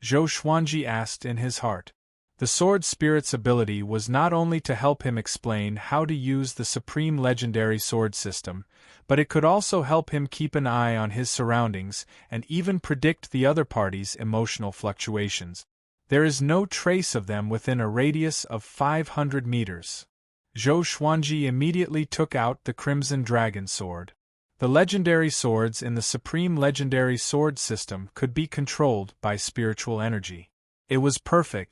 Zhou Xuanji asked in his heart. The sword spirit's ability was not only to help him explain how to use the supreme legendary sword system, but it could also help him keep an eye on his surroundings and even predict the other party's emotional fluctuations. There is no trace of them within a radius of 500 meters. Zhou Xuanji immediately took out the Crimson Dragon Sword. The legendary swords in the Supreme Legendary Sword system could be controlled by spiritual energy. It was perfect.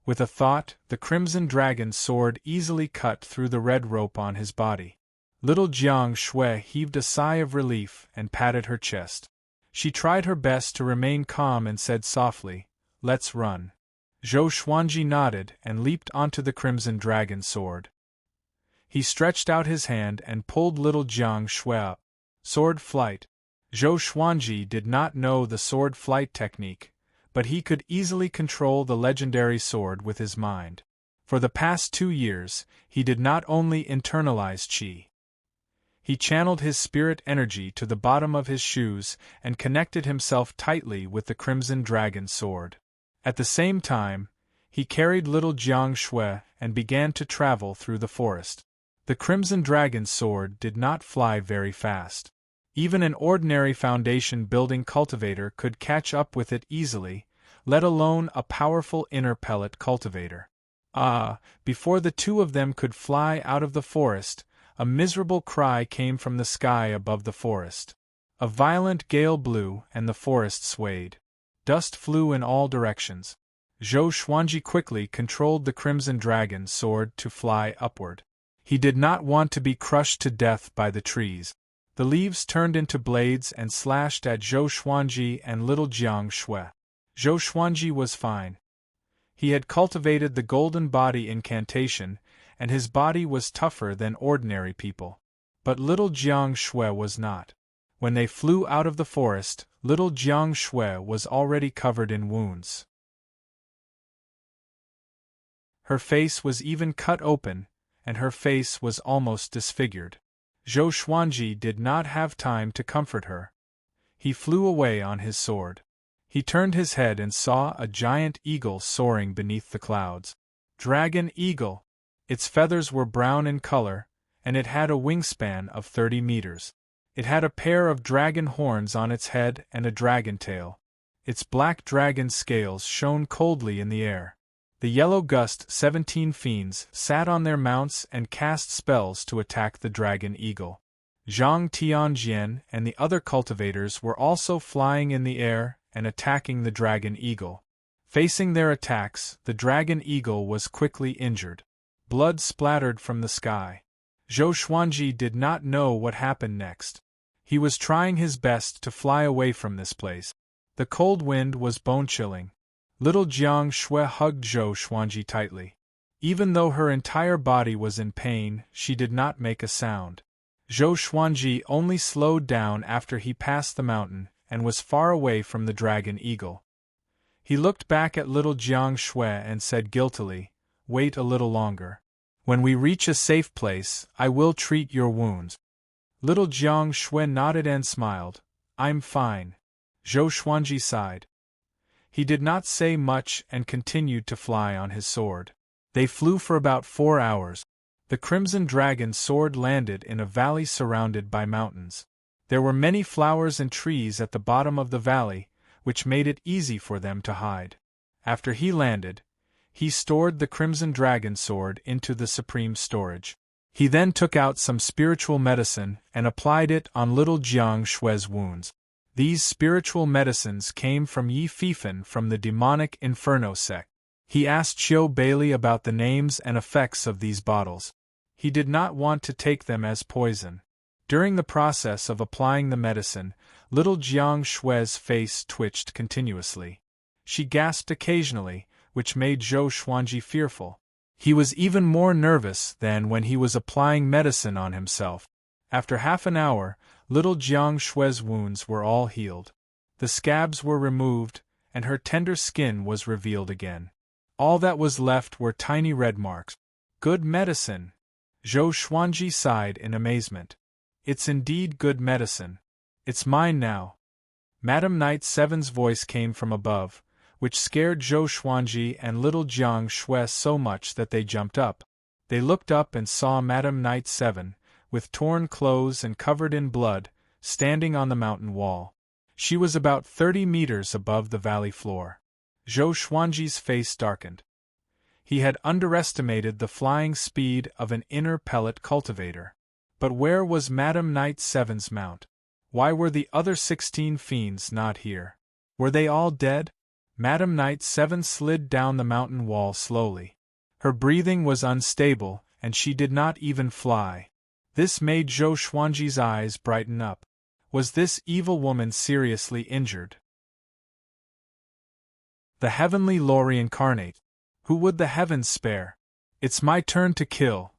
With a thought, the Crimson Dragon Sword easily cut through the red rope on his body. Little Jiang Shui heaved a sigh of relief and patted her chest. She tried her best to remain calm and said softly, "Let's run." Zhou Xuanji nodded and leaped onto the Crimson Dragon Sword. He stretched out his hand and pulled little Jiang Shui up. Sword flight. Zhou Xuanji did not know the sword flight technique, but he could easily control the legendary sword with his mind. For the past 2 years, he did not only internalize qi. He channeled his spirit energy to the bottom of his shoes and connected himself tightly with the Crimson Dragon Sword. At the same time, he carried little Jiang Shui and began to travel through the forest. The Crimson Dragon Sword did not fly very fast. Even an ordinary foundation-building cultivator could catch up with it easily, let alone a powerful inner pellet cultivator. Before the two of them could fly out of the forest, a miserable cry came from the sky above the forest. A violent gale blew and the forest swayed. Dust flew in all directions. Zhou Xuanji quickly controlled the Crimson Dragon Sword to fly upward. He did not want to be crushed to death by the trees. The leaves turned into blades and slashed at Zhou Xuanji and little Jiang Shui. Zhou Xuanji was fine. He had cultivated the golden body incantation, and his body was tougher than ordinary people. But little Jiang Shui was not. When they flew out of the forest, little Jiang Shui was already covered in wounds. Her face was even cut open, and her face was almost disfigured. Zhou Xuanji did not have time to comfort her. He flew away on his sword. He turned his head and saw a giant eagle soaring beneath the clouds. Dragon eagle! Its feathers were brown in color, and it had a wingspan of 30 meters. It had a pair of dragon horns on its head and a dragon tail. Its black dragon scales shone coldly in the air. The yellow gust 17 fiends sat on their mounts and cast spells to attack the dragon eagle. Zhang Tianjian and the other cultivators were also flying in the air and attacking the dragon eagle. Facing their attacks, the dragon eagle was quickly injured. Blood splattered from the sky. Zhou Xuanji did not know what happened next. He was trying his best to fly away from this place. The cold wind was bone-chilling. Little Jiang Shui hugged Zhou Xuanji tightly. Even though her entire body was in pain, she did not make a sound. Zhou Xuanji only slowed down after he passed the mountain and was far away from the dragon eagle. He looked back at little Jiang Shui and said guiltily, "Wait a little longer. When we reach a safe place, I will treat your wounds." Little Jiang Shui nodded and smiled. "I'm fine." Zhou Xuanji sighed. He did not say much and continued to fly on his sword. They flew for about 4 hours. The crimson dragon sword landed in a valley surrounded by mountains. There were many flowers and trees at the bottom of the valley, which made it easy for them to hide. After he landed, he stored the crimson dragon sword into the supreme storage. He then took out some spiritual medicine and applied it on little Jiang Shui's wounds. These spiritual medicines came from Yi Fifan from the demonic Inferno sect. He asked Qiu Bailey about the names and effects of these bottles. He did not want to take them as poison. During the process of applying the medicine, little Jiang Shui's face twitched continuously. She gasped occasionally, which made Zhou Xuanji fearful. He was even more nervous than when he was applying medicine on himself. After half an hour, little Jiang Shui's wounds were all healed. The scabs were removed, and her tender skin was revealed again. All that was left were tiny red marks. "Good medicine!" Zhou Xuanji sighed in amazement. "It's indeed good medicine. It's mine now." Madame Knight Seven's voice came from above, which scared Zhou Xuanji and little Jiang Shui so much that they jumped up. They looked up and saw Madame Knight Seven, with torn clothes and covered in blood, standing on the mountain wall. She was about 30 meters above the valley floor. Zhou Xuanji's face darkened. He had underestimated the flying speed of an inner pellet cultivator. But where was Madame Knight Seven's mount? Why were the other 16 fiends not here? Were they all dead? Madame Knight Seven slid down the mountain wall slowly. Her breathing was unstable, and she did not even fly. This made Zhou Xuanji's eyes brighten up. Was this evil woman seriously injured? The heavenly Lori incarnate. Who would the heavens spare? It's my turn to kill.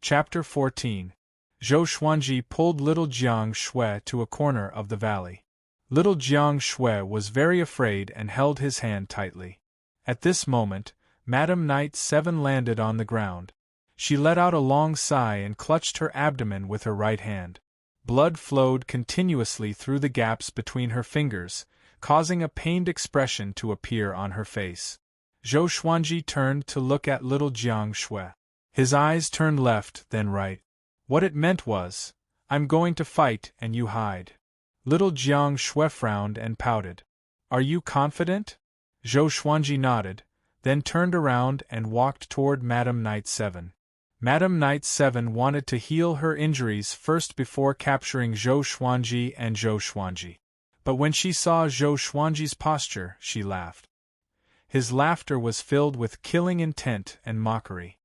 Chapter 14. Zhou Xuanji pulled little Jiang Shui to a corner of the valley. Little Jiang Shui was very afraid and held his hand tightly. At this moment, Madame Knight Seven landed on the ground. She let out a long sigh and clutched her abdomen with her right hand. Blood flowed continuously through the gaps between her fingers, causing a pained expression to appear on her face. Zhou Xuanji turned to look at little Jiang Shui. His eyes turned left, then right. What it meant was, "I'm going to fight and you hide." Little Jiang Shui frowned and pouted. "Are you confident?" Zhou Xuanji nodded, then turned around and walked toward Madame Knight Seven. Madame Knight Seven wanted to heal her injuries first before capturing Zhou Xuanji and Zhou Xuanji. But when she saw Zhou Xuanji's posture, she laughed. His laughter was filled with killing intent and mockery.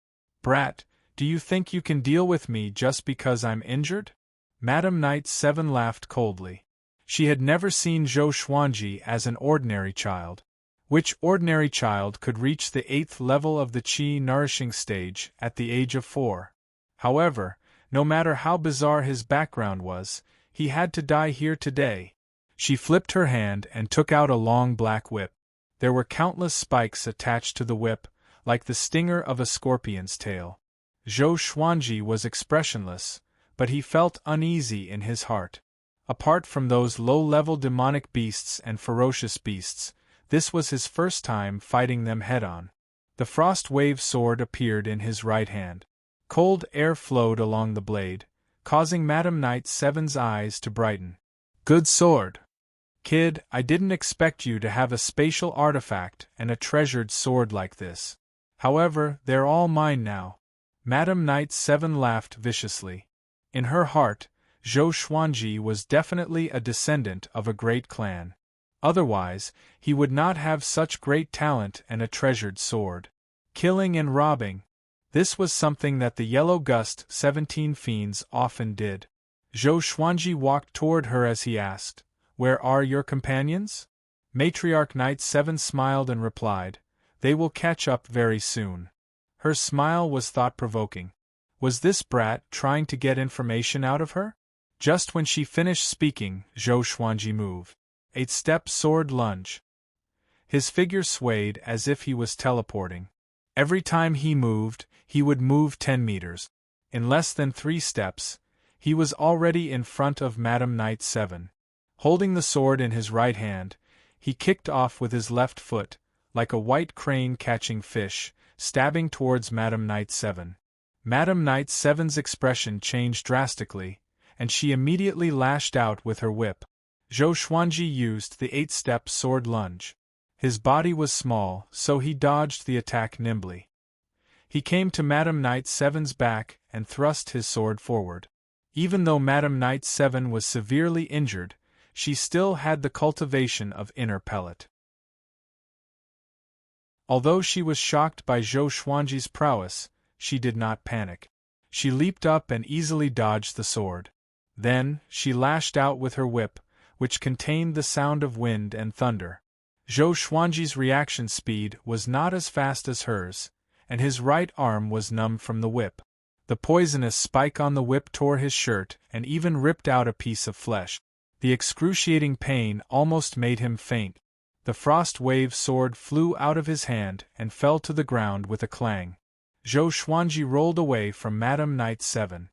"Brat, do you think you can deal with me just because I'm injured?" Madame Knight Seven laughed coldly. She had never seen Zhou Xuanji as an ordinary child. Which ordinary child could reach the 8th level of the Qi nourishing stage at the age of 4? However, no matter how bizarre his background was, he had to die here today. She flipped her hand and took out a long black whip. There were countless spikes attached to the whip, like the stinger of a scorpion's tail. Zhou Xuanji was expressionless, but he felt uneasy in his heart. Apart from those low-level demonic beasts and ferocious beasts, this was his first time fighting them head-on. The frost wave sword appeared in his right hand. Cold air flowed along the blade, causing Madam Knight Seven's eyes to brighten. Good sword. Kid, I didn't expect you to have a spatial artifact and a treasured sword like this. However, they're all mine now. Madam Knight Seven laughed viciously. In her heart, Zhou Xuanji was definitely a descendant of a great clan. Otherwise, he would not have such great talent and a treasured sword. Killing and robbing. This was something that the Yellow Gust 17 fiends often did. Zhou Xuanji walked toward her as he asked, "Where are your companions?" Matriarch Knight 7 smiled and replied, "They will catch up very soon." Her smile was thought-provoking. Was this brat trying to get information out of her? Just when she finished speaking, Zhou Xuanji moved. 8-step sword lunge. His figure swayed as if he was teleporting. Every time he moved, he would move 10 meters. In less than 3 steps, he was already in front of Madam Knight 7. Holding the sword in his right hand, he kicked off with his left foot, like a white crane catching fish, stabbing towards Madam Knight 7. Madam Knight 7's expression changed drastically, and she immediately lashed out with her whip. Zhou Xuanji used the 8-step sword lunge. His body was small, so he dodged the attack nimbly. He came to Madam Knight 7's back and thrust his sword forward. Even though Madam Knight 7 was severely injured, she still had the cultivation of inner pellet. Although she was shocked by Zhou Xuanji's prowess, she did not panic. She leaped up and easily dodged the sword. Then, she lashed out with her whip, which contained the sound of wind and thunder. Zhou Xuanji's reaction speed was not as fast as hers, and his right arm was numb from the whip. The poisonous spike on the whip tore his shirt and even ripped out a piece of flesh. The excruciating pain almost made him faint. The frost wave sword flew out of his hand and fell to the ground with a clang. Zhou Xuanji rolled away from Madam Knight 7.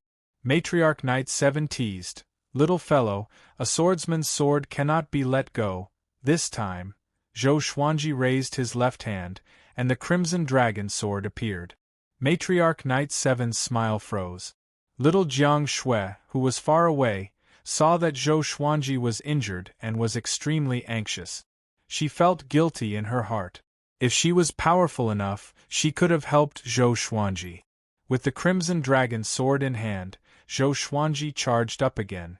Matriarch Knight 7 teased, "Little fellow, a swordsman's sword cannot be let go." This time, Zhou Xuanji raised his left hand, and the crimson dragon sword appeared. Matriarch Knight 7's smile froze. Little Jiang Shui, who was far away, saw that Zhou Xuanji was injured and was extremely anxious. She felt guilty in her heart. If she was powerful enough, she could have helped Zhou Xuanji. With the crimson dragon sword in hand, Zhou Xuanji charged up again.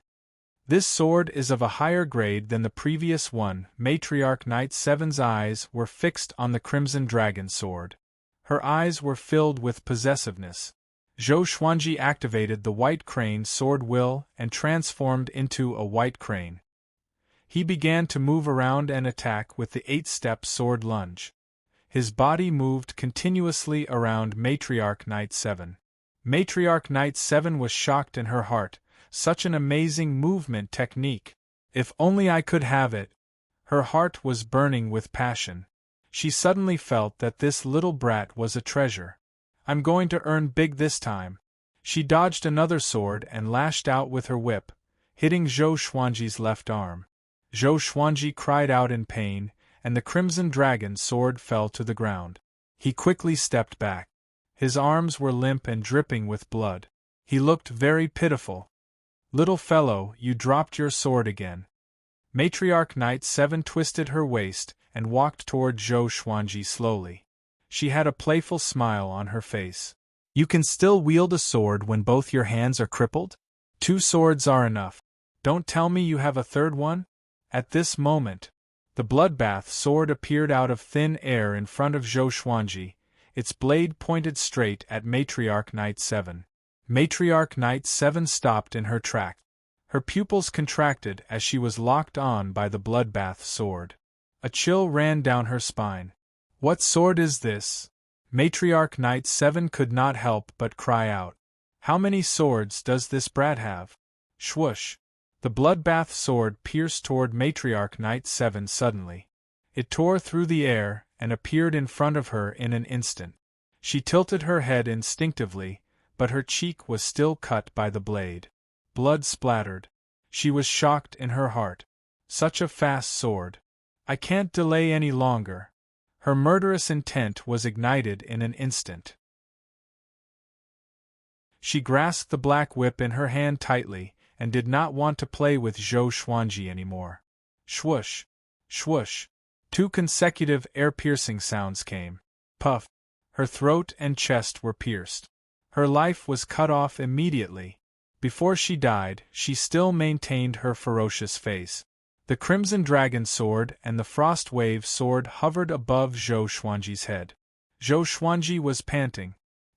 This sword is of a higher grade than the previous one. Matriarch Knight 7's eyes were fixed on the crimson dragon sword. Her eyes were filled with possessiveness. Zhou Xuanji activated the white crane sword will and transformed into a white crane. He began to move around and attack with the 8-step sword lunge. His body moved continuously around Matriarch Knight 7. Matriarch Knight 7 was shocked in her heart. Such an amazing movement technique. If only I could have it. Her heart was burning with passion. She suddenly felt that this little brat was a treasure. I'm going to earn big this time. She dodged another sword and lashed out with her whip, hitting Zhou Xuanji's left arm. Zhou Xuanji cried out in pain, and the crimson dragon sword fell to the ground. He quickly stepped back. His arms were limp and dripping with blood. He looked very pitiful. Little fellow, you dropped your sword again. Matriarch Knight 7 twisted her waist and walked toward Zhou Xuanji slowly. She had a playful smile on her face. You can still wield a sword when both your hands are crippled? 2 swords are enough. Don't tell me you have a third one? At this moment, the bloodbath sword appeared out of thin air in front of Zhou Xuanji, its blade pointed straight at Matriarch Knight 7. Matriarch Knight 7 stopped in her track. Her pupils contracted as she was locked on by the bloodbath sword. A chill ran down her spine. What sword is this? Matriarch Knight 7 could not help but cry out. How many swords does this brat have? Swoosh! The bloodbath sword pierced toward Matriarch Knight 7 suddenly. It tore through the air and appeared in front of her in an instant. She tilted her head instinctively, but her cheek was still cut by the blade. Blood splattered. She was shocked in her heart. Such a fast sword. I can't delay any longer. Her murderous intent was ignited in an instant. She grasped the black whip in her hand tightly, and did not want to play with Zhou Xuanji anymore. Swoosh! Swoosh! 2 consecutive air-piercing sounds came. Puff! Her throat and chest were pierced. Her life was cut off immediately. Before she died, she still maintained her ferocious face. The Crimson Dragon Sword and the Frost Wave Sword hovered above Zhou Xuanji's head. Zhou Xuanji was panting.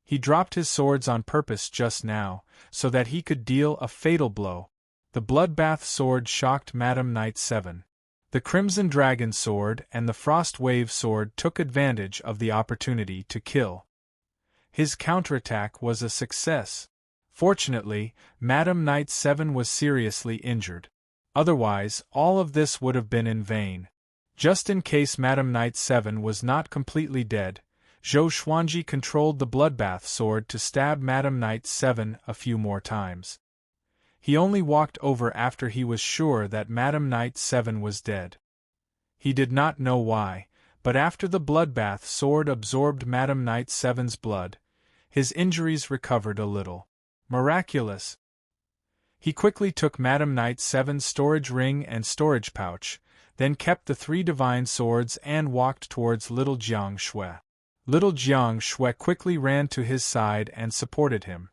He dropped his swords on purpose just now, so that he could deal a fatal blow. The Bloodbath Sword shocked Madam Knight 7. The Crimson Dragon Sword and the Frost Wave Sword took advantage of the opportunity to kill. His counterattack was a success. Fortunately, Madam Knight 7 was seriously injured. Otherwise, all of this would have been in vain. Just in case Madam Knight 7 was not completely dead, Zhou Xuanji controlled the Bloodbath Sword to stab Madam Knight 7 a few more times. He only walked over after he was sure that Madam Knight 7 was dead. He did not know why, but after the Bloodbath Sword absorbed Madam Knight 7's blood, his injuries recovered a little. Miraculous! He quickly took Madam Knight 7's storage ring and storage pouch, then kept the 3 divine swords and walked towards little Jiang Shui. Little Jiang Shui quickly ran to his side and supported him.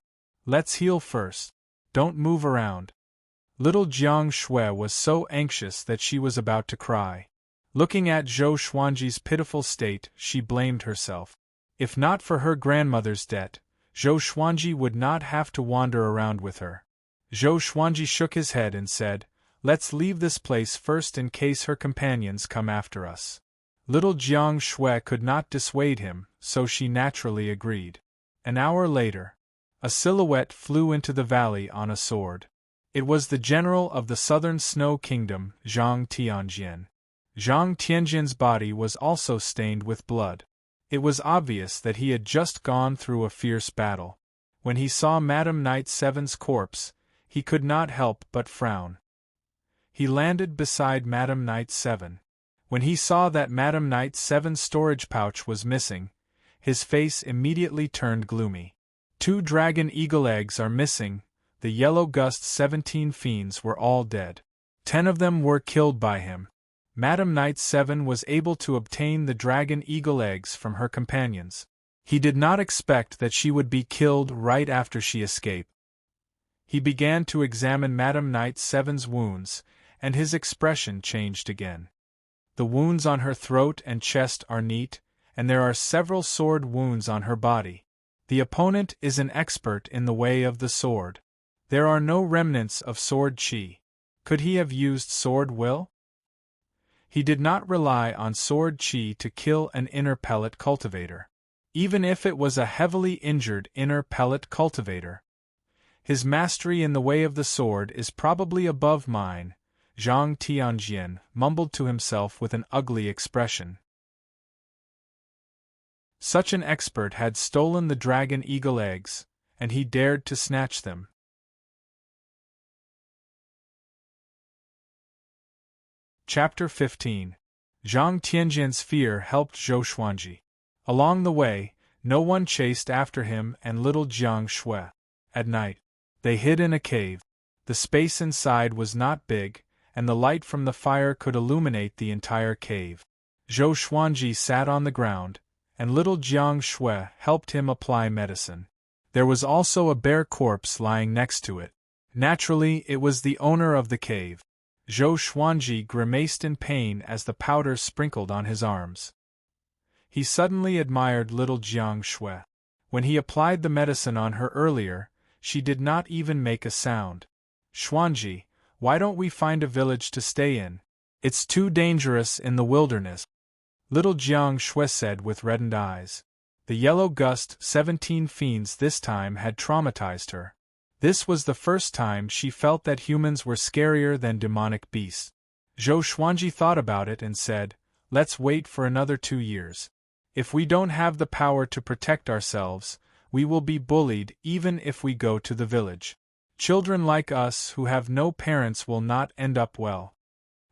Let's heal first. Don't move around. Little Jiang Shui was so anxious that she was about to cry. Looking at Zhou Xuanji's pitiful state, she blamed herself. If not for her grandmother's debt, Zhou Xuanji would not have to wander around with her. Zhou Xuanji shook his head and said, "Let's leave this place first in case her companions come after us." Little Jiang Shui could not dissuade him, so she naturally agreed. An hour later, a silhouette flew into the valley on a sword. It was the general of the southern Snow Kingdom, Zhang Tianjian. Zhang Tianjian's body was also stained with blood. It was obvious that he had just gone through a fierce battle. When he saw Madam Knight 7's corpse, he could not help but frown. He landed beside Madam Knight 7. When he saw that Madam Knight 7's storage pouch was missing, his face immediately turned gloomy. 2 dragon eagle eggs are missing, the Yellow Gust 17 fiends were all dead. 10 of them were killed by him. Madam Knight 7 was able to obtain the dragon eagle eggs from her companions. He did not expect that she would be killed right after she escaped. He began to examine Madam Knight 7's wounds, and his expression changed again. The wounds on her throat and chest are neat, and there are several sword wounds on her body. The opponent is an expert in the way of the sword. There are no remnants of sword chi. Could he have used sword will? He did not rely on sword chi to kill an inner pellet cultivator. Even if it was a heavily injured inner pellet cultivator. His mastery in the way of the sword is probably above mine, Zhang Tianjian mumbled to himself with an ugly expression. Such an expert had stolen the dragon eagle eggs, and he dared to snatch them. Chapter 15. Zhang Tianjian's fear helped Zhou Xuanji. Along the way, no one chased after him and little Jiang Shui. At night, they hid in a cave. The space inside was not big, and the light from the fire could illuminate the entire cave. Zhou Xuanji sat on the ground, and little Jiang Shui helped him apply medicine. There was also a bare corpse lying next to it. Naturally, it was the owner of the cave. Zhou Xuanji grimaced in pain as the powder sprinkled on his arms. He suddenly admired little Jiang Shui. When he applied the medicine on her earlier, she did not even make a sound. "Xuanji, why don't we find a village to stay in? It's too dangerous in the wilderness," little Jiang Shui said with reddened eyes. The yellow gust 17 fiends this time had traumatized her. This was the first time she felt that humans were scarier than demonic beasts. Zhou Xuanji thought about it and said, "Let's wait for another 2 years. If we don't have the power to protect ourselves, we will be bullied even if we go to the village. Children like us who have no parents will not end up well."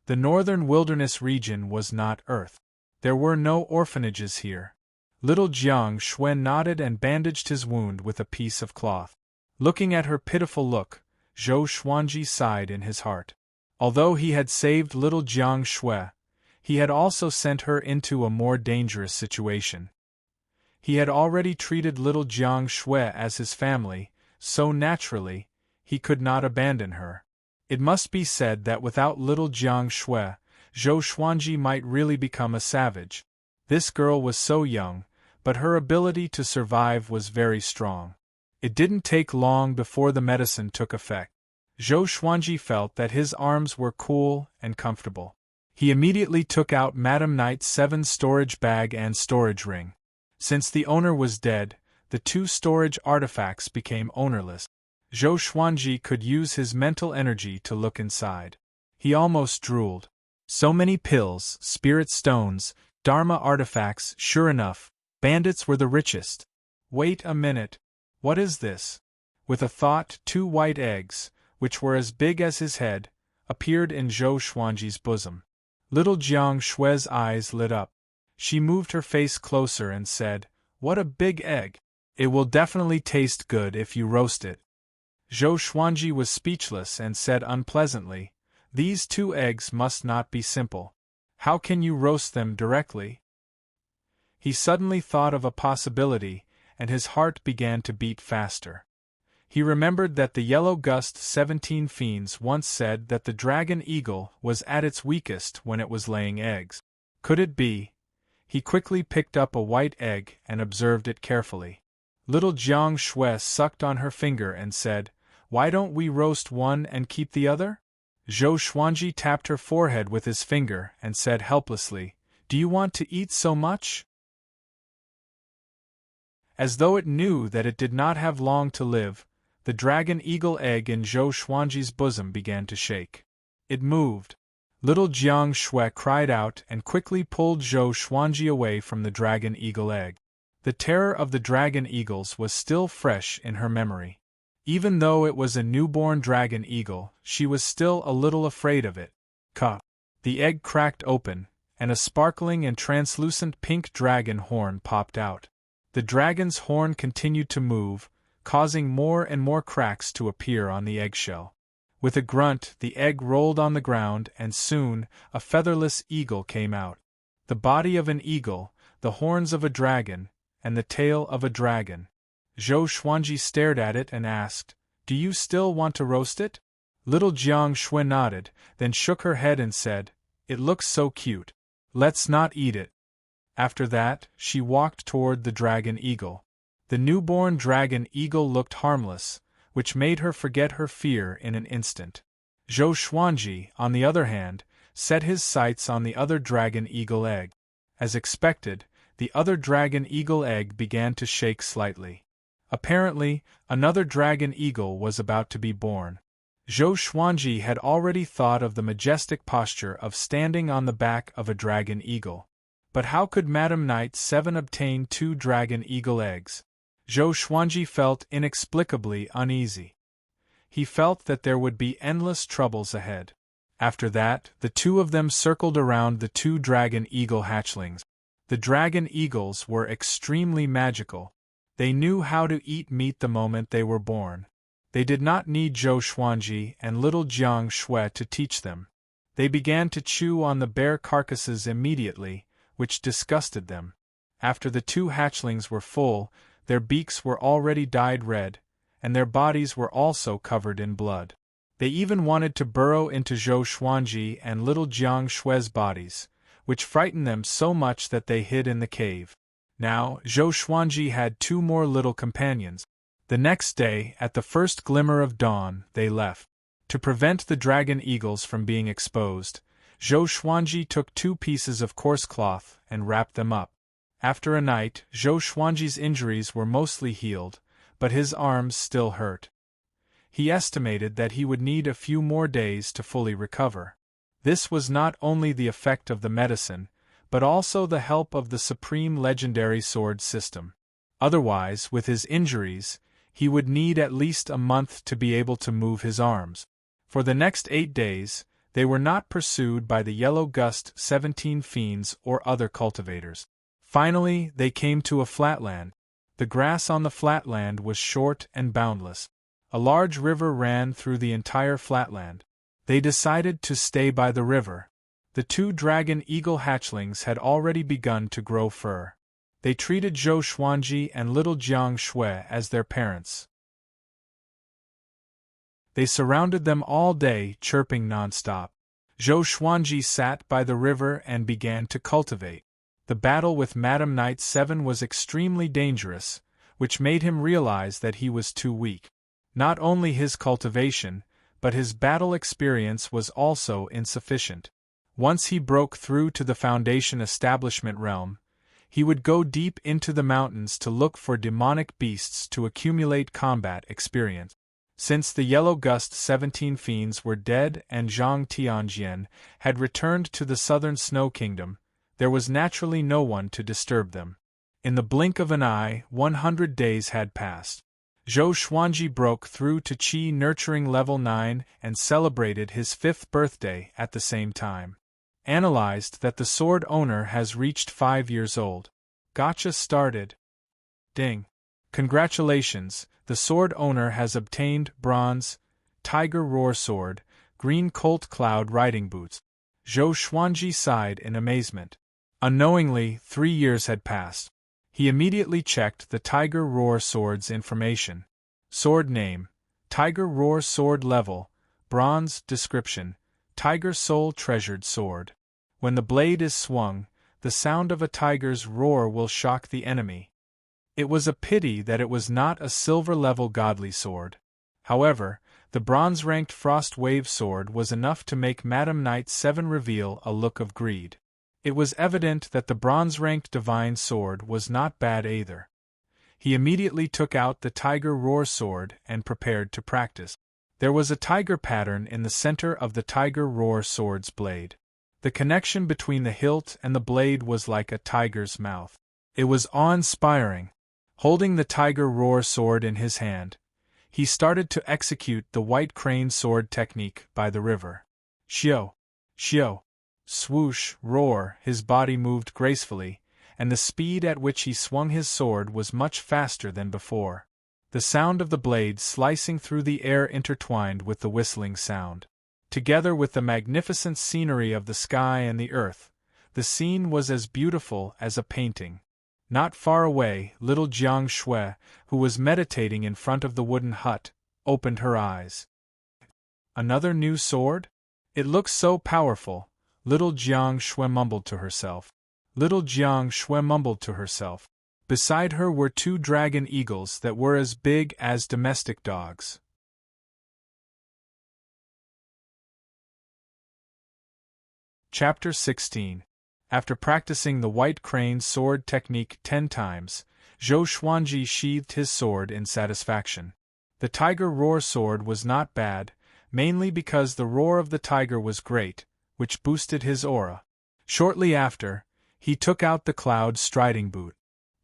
The northern wilderness region was not Earth. There were no orphanages here. Little Jiang Shui nodded and bandaged his wound with a piece of cloth. Looking at her pitiful look, Zhou Xuanji sighed in his heart. Although he had saved little Jiang Shui, he had also sent her into a more dangerous situation. He had already treated little Jiang Shui as his family, so naturally, he could not abandon her. It must be said that without little Jiang Shui, Zhou Xuanji might really become a savage. This girl was so young, but her ability to survive was very strong. It didn't take long before the medicine took effect. Zhou Xuanji felt that his arms were cool and comfortable. He immediately took out Madame Knight's 7 storage bag and storage ring. Since the owner was dead, the 2 storage artifacts became ownerless. Zhou Xuanji could use his mental energy to look inside. He almost drooled. So many pills, spirit stones, Dharma artifacts, sure enough, bandits were the richest. Wait a minute. What is this? With a thought, 2 white eggs, which were as big as his head, appeared in Zhou Xuanji's bosom. Little Jiang Shui's eyes lit up. She moved her face closer and said, "What a big egg! It will definitely taste good if you roast it." Zhou Xuanji was speechless and said unpleasantly, "These 2 eggs must not be simple. How can you roast them directly?" He suddenly thought of a possibility, and his heart began to beat faster. He remembered that the yellow gust 17 fiends once said that the dragon eagle was at its weakest when it was laying eggs. Could it be? He quickly picked up a white egg and observed it carefully. Little Jiang Shui sucked on her finger and said, "Why don't we roast one and keep the other?" Zhou Xuanji tapped her forehead with his finger and said helplessly, "Do you want to eat so much?" As though it knew that it did not have long to live, the dragon eagle egg in Zhou Xuanji's bosom began to shake. It moved. Little Jiang Shui cried out and quickly pulled Zhou Xuanji away from the dragon eagle egg. The terror of the dragon eagles was still fresh in her memory. Even though it was a newborn dragon eagle, she was still a little afraid of it. The egg cracked open, and a sparkling and translucent pink dragon horn popped out. The dragon's horn continued to move, causing more and more cracks to appear on the eggshell. With a grunt, the egg rolled on the ground and soon, a featherless eagle came out. The body of an eagle, the horns of a dragon, and the tail of a dragon. Zhou Xuanji stared at it and asked, "Do you still want to roast it?" Little Jiang Shui nodded, then shook her head and said, "It looks so cute. Let's not eat it." After that, she walked toward the dragon eagle. The newborn dragon eagle looked harmless, which made her forget her fear in an instant. Zhou Xuanji, on the other hand, set his sights on the other dragon eagle egg. As expected, the other dragon eagle egg began to shake slightly. Apparently, another dragon eagle was about to be born. Zhou Xuanji had already thought of the majestic posture of standing on the back of a dragon eagle. But how could Madame Knight 7 obtain 2 dragon eagle eggs? Zhou Xuanji felt inexplicably uneasy. He felt that there would be endless troubles ahead. After that, the 2 of them circled around the 2 dragon eagle hatchlings. The dragon eagles were extremely magical. They knew how to eat meat the moment they were born. They did not need Zhou Xuanji and little Jiang Shui to teach them. They began to chew on the bare carcasses immediately, which disgusted them. After the 2 hatchlings were full, their beaks were already dyed red, and their bodies were also covered in blood. They even wanted to burrow into Zhou Xuanji and little Jiang Shui's bodies, which frightened them so much that they hid in the cave. Now, Zhou Xuanji had 2 more little companions. The next day, at the first glimmer of dawn, they left. To prevent the dragon eagles from being exposed, Zhou Xuanji took 2 pieces of coarse cloth and wrapped them up. After a night, Zhou Xuanji's injuries were mostly healed, but his arms still hurt. He estimated that he would need a few more days to fully recover. This was not only the effect of the medicine, but also the help of the supreme legendary sword system. Otherwise, with his injuries, he would need at least a month to be able to move his arms. For the next 8 days, they were not pursued by the Yellow Gust 17 fiends or other cultivators. Finally, they came to a flatland. The grass on the flatland was short and boundless. A large river ran through the entire flatland. They decided to stay by the river. The 2 dragon eagle hatchlings had already begun to grow fur. They treated Zhou Xuanji and little Jiang Shui as their parents. They surrounded them all day, chirping non-stop. Zhou Xuanji sat by the river and began to cultivate. The battle with Madam Knight 7 was extremely dangerous, which made him realize that he was too weak. Not only his cultivation, but his battle experience was also insufficient. Once he broke through to the Foundation Establishment realm, he would go deep into the mountains to look for demonic beasts to accumulate combat experience. Since the Yellow Gust 17 fiends were dead and Zhang Tianjian had returned to the southern Snow Kingdom, there was naturally no one to disturb them. In the blink of an eye, 100 days had passed. Zhou Xuanji broke through to Qi nurturing level 9 and celebrated his 5th birthday at the same time. Analyzed that the sword owner has reached 5 years old. Gotcha started. Ding. Congratulations, the sword owner has obtained bronze, tiger roar sword, green colt cloud riding boots. Zhou Xuanji sighed in amazement. Unknowingly, 3 years had passed. He immediately checked the Tiger Roar sword's information. Sword name: Tiger Roar sword level, bronze. Description: Tiger soul treasured sword. When the blade is swung, the sound of a tiger's roar will shock the enemy. It was a pity that it was not a silver-level godly sword. However, the bronze-ranked Frost Wave sword was enough to make Madam Knight 7 reveal a look of greed. It was evident that the bronze-ranked divine sword was not bad either. He immediately took out the Tiger Roar sword and prepared to practice. There was a tiger pattern in the center of the Tiger Roar sword's blade. The connection between the hilt and the blade was like a tiger's mouth. It was awe-inspiring. Holding the Tiger Roar sword in his hand, he started to execute the white crane sword technique by the river. Xiao! Xiao! Swoosh, roar, his body moved gracefully, and the speed at which he swung his sword was much faster than before. The sound of the blade slicing through the air intertwined with the whistling sound. Together with the magnificent scenery of the sky and the earth, the scene was as beautiful as a painting. Not far away, little Jiang Shui, who was meditating in front of the wooden hut, opened her eyes. Another new sword? It looks so powerful. Little Jiang Shui mumbled to herself. Little Jiang Shui mumbled to herself. Beside her were 2 dragon eagles that were as big as domestic dogs. Chapter 16. After practicing the white crane sword technique 10 times, Zhou Xuanji sheathed his sword in satisfaction. The Tiger Roar sword was not bad, mainly because the roar of the tiger was great, which boosted his aura. Shortly after, he took out the cloud striding boot.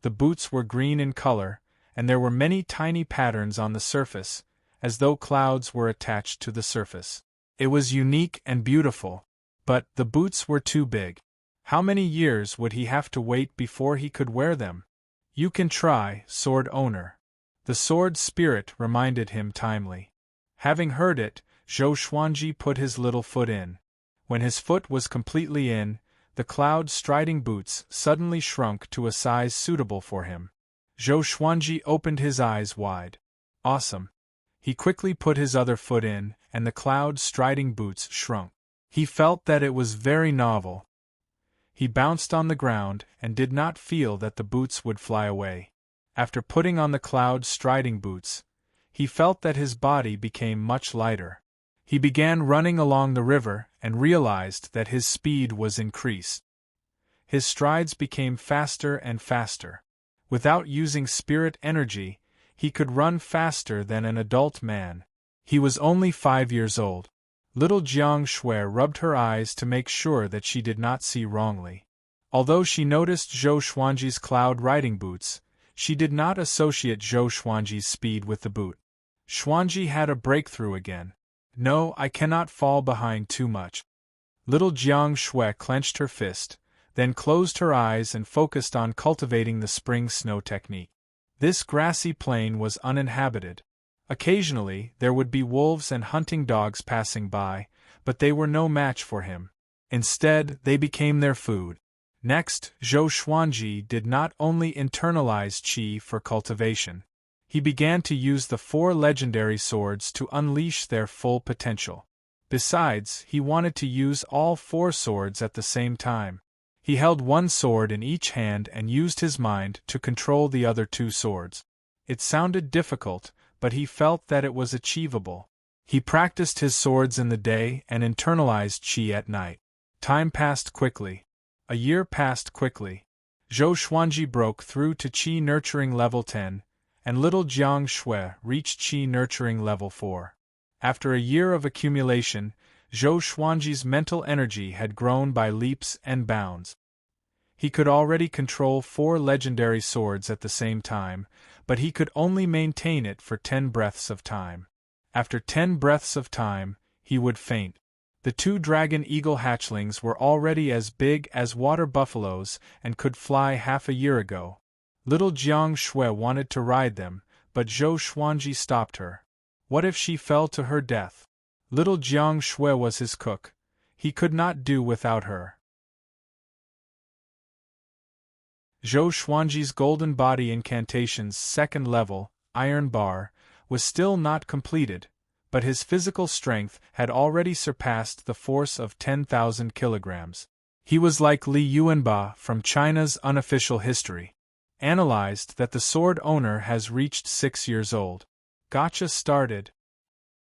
The boots were green in color, and there were many tiny patterns on the surface, as though clouds were attached to the surface. It was unique and beautiful, but the boots were too big. How many years would he have to wait before he could wear them? You can try, sword owner. The sword spirit reminded him timely. Having heard it, Zhou Xuanji put his little foot in. When his foot was completely in, the cloud striding boots suddenly shrunk to a size suitable for him. Zhou Xuanji opened his eyes wide. Awesome. He quickly put his other foot in, and the cloud striding boots shrunk. He felt that it was very novel. He bounced on the ground and did not feel that the boots would fly away. After putting on the cloud striding boots, he felt that his body became much lighter. He began running along the river and realized that his speed was increased. His strides became faster and faster. Without using spirit energy, he could run faster than an adult man. He was only 5 years old. Little Jiang Shui rubbed her eyes to make sure that she did not see wrongly. Although she noticed Zhou Xuanji's cloud riding boots, she did not associate Zhou Xuanji's speed with the boot. Xuanji had a breakthrough again. No, I cannot fall behind too much. Little Jiang Shui clenched her fist, then closed her eyes and focused on cultivating the spring snow technique. This grassy plain was uninhabited. Occasionally, there would be wolves and hunting dogs passing by, but they were no match for him. Instead, they became their food. Next, Zhou Xuanji did not only internalize qi for cultivation. He began to use the 4 legendary swords to unleash their full potential. Besides, he wanted to use all 4 swords at the same time. He held one sword in each hand and used his mind to control the other 2 swords. It sounded difficult, but he felt that it was achievable. He practiced his swords in the day and internalized qi at night. Time passed quickly. A year passed quickly. Zhou Xuanji broke through to qi nurturing level 10, and little Jiang Shui reached qi nurturing level 4. After a year of accumulation, Zhou Xuanji's mental energy had grown by leaps and bounds. He could already control 4 legendary swords at the same time, but he could only maintain it for 10 breaths of time. After 10 breaths of time, he would faint. The 2 dragon eagle hatchlings were already as big as water buffaloes and could fly half a year ago. Little Jiang Shui wanted to ride them, but Zhou Xuanji stopped her. What if she fell to her death? Little Jiang Shui was his cook. He could not do without her. Zhou Xuanji's golden body incantation's 2nd level, iron bar, was still not completed, but his physical strength had already surpassed the force of 10,000 kilograms. He was like Li Yuanba from China's unofficial history. Analyzed that the sword owner has reached 6 years old. Gotcha started.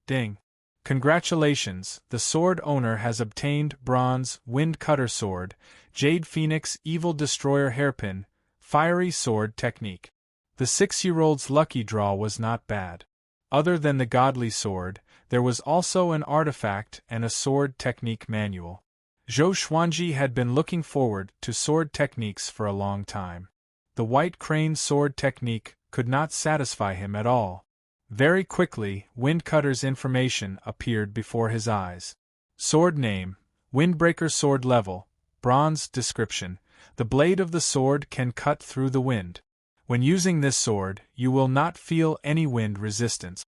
Ding. Congratulations, the sword owner has obtained Bronze Wind Cutter Sword, Jade Phoenix Evil Destroyer Hairpin, Fiery Sword Technique. The 6-year-old's lucky draw was not bad. Other than the godly sword, there was also an artifact and a sword technique manual. Zhou Xuanji had been looking forward to sword techniques for a long time. The white crane sword technique could not satisfy him at all. Very quickly, Windcutter's information appeared before his eyes. Sword name, Windbreaker sword level, bronze description. The blade of the sword can cut through the wind. When using this sword, you will not feel any wind resistance.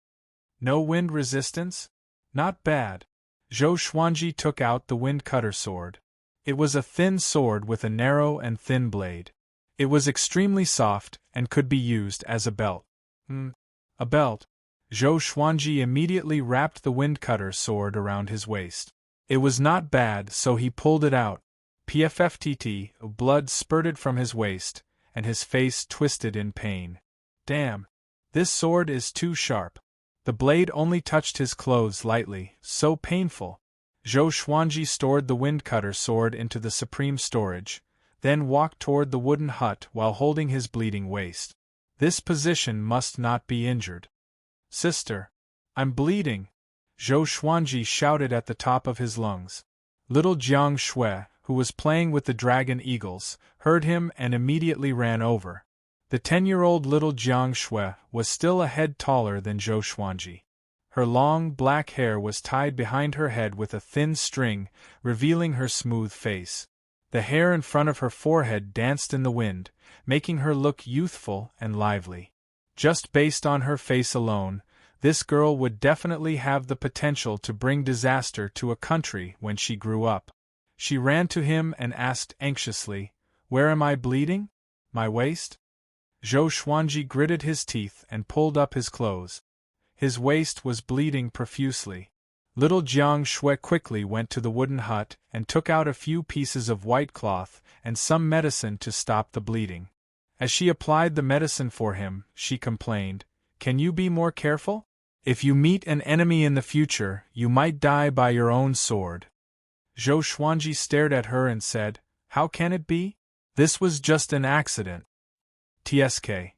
No wind resistance? Not bad. Zhou Xuanji took out the Windcutter sword. It was a thin sword with a narrow and thin blade. It was extremely soft and could be used as a belt. A belt. Zhou Xuanji immediately wrapped the Windcutter sword around his waist. It was not bad, so he pulled it out. PFFTT, blood spurted from his waist, and his face twisted in pain. Damn. This sword is too sharp. The blade only touched his clothes lightly, so painful. Zhou Xuanji stored the Windcutter sword into the supreme storage, then walked toward the wooden hut while holding his bleeding waist. This position must not be injured. Sister, I'm bleeding, Zhou Xuanji shouted at the top of his lungs. Little Jiang Shui, who was playing with the dragon eagles, heard him and immediately ran over. The 10-year-old little Jiang Shui was still a head taller than Zhou Xuanji. Her long, black hair was tied behind her head with a thin string, revealing her smooth face. The hair in front of her forehead danced in the wind, making her look youthful and lively. Just based on her face alone, this girl would definitely have the potential to bring disaster to a country when she grew up. She ran to him and asked anxiously, "Where am I bleeding? My waist?" Zhou Xuanji gritted his teeth and pulled up his clothes. His waist was bleeding profusely. Little Jiang Shui quickly went to the wooden hut and took out a few pieces of white cloth and some medicine to stop the bleeding. As she applied the medicine for him, she complained, "Can you be more careful? If you meet an enemy in the future, you might die by your own sword." Zhou Xuanji stared at her and said, "How can it be? This was just an accident. TSK.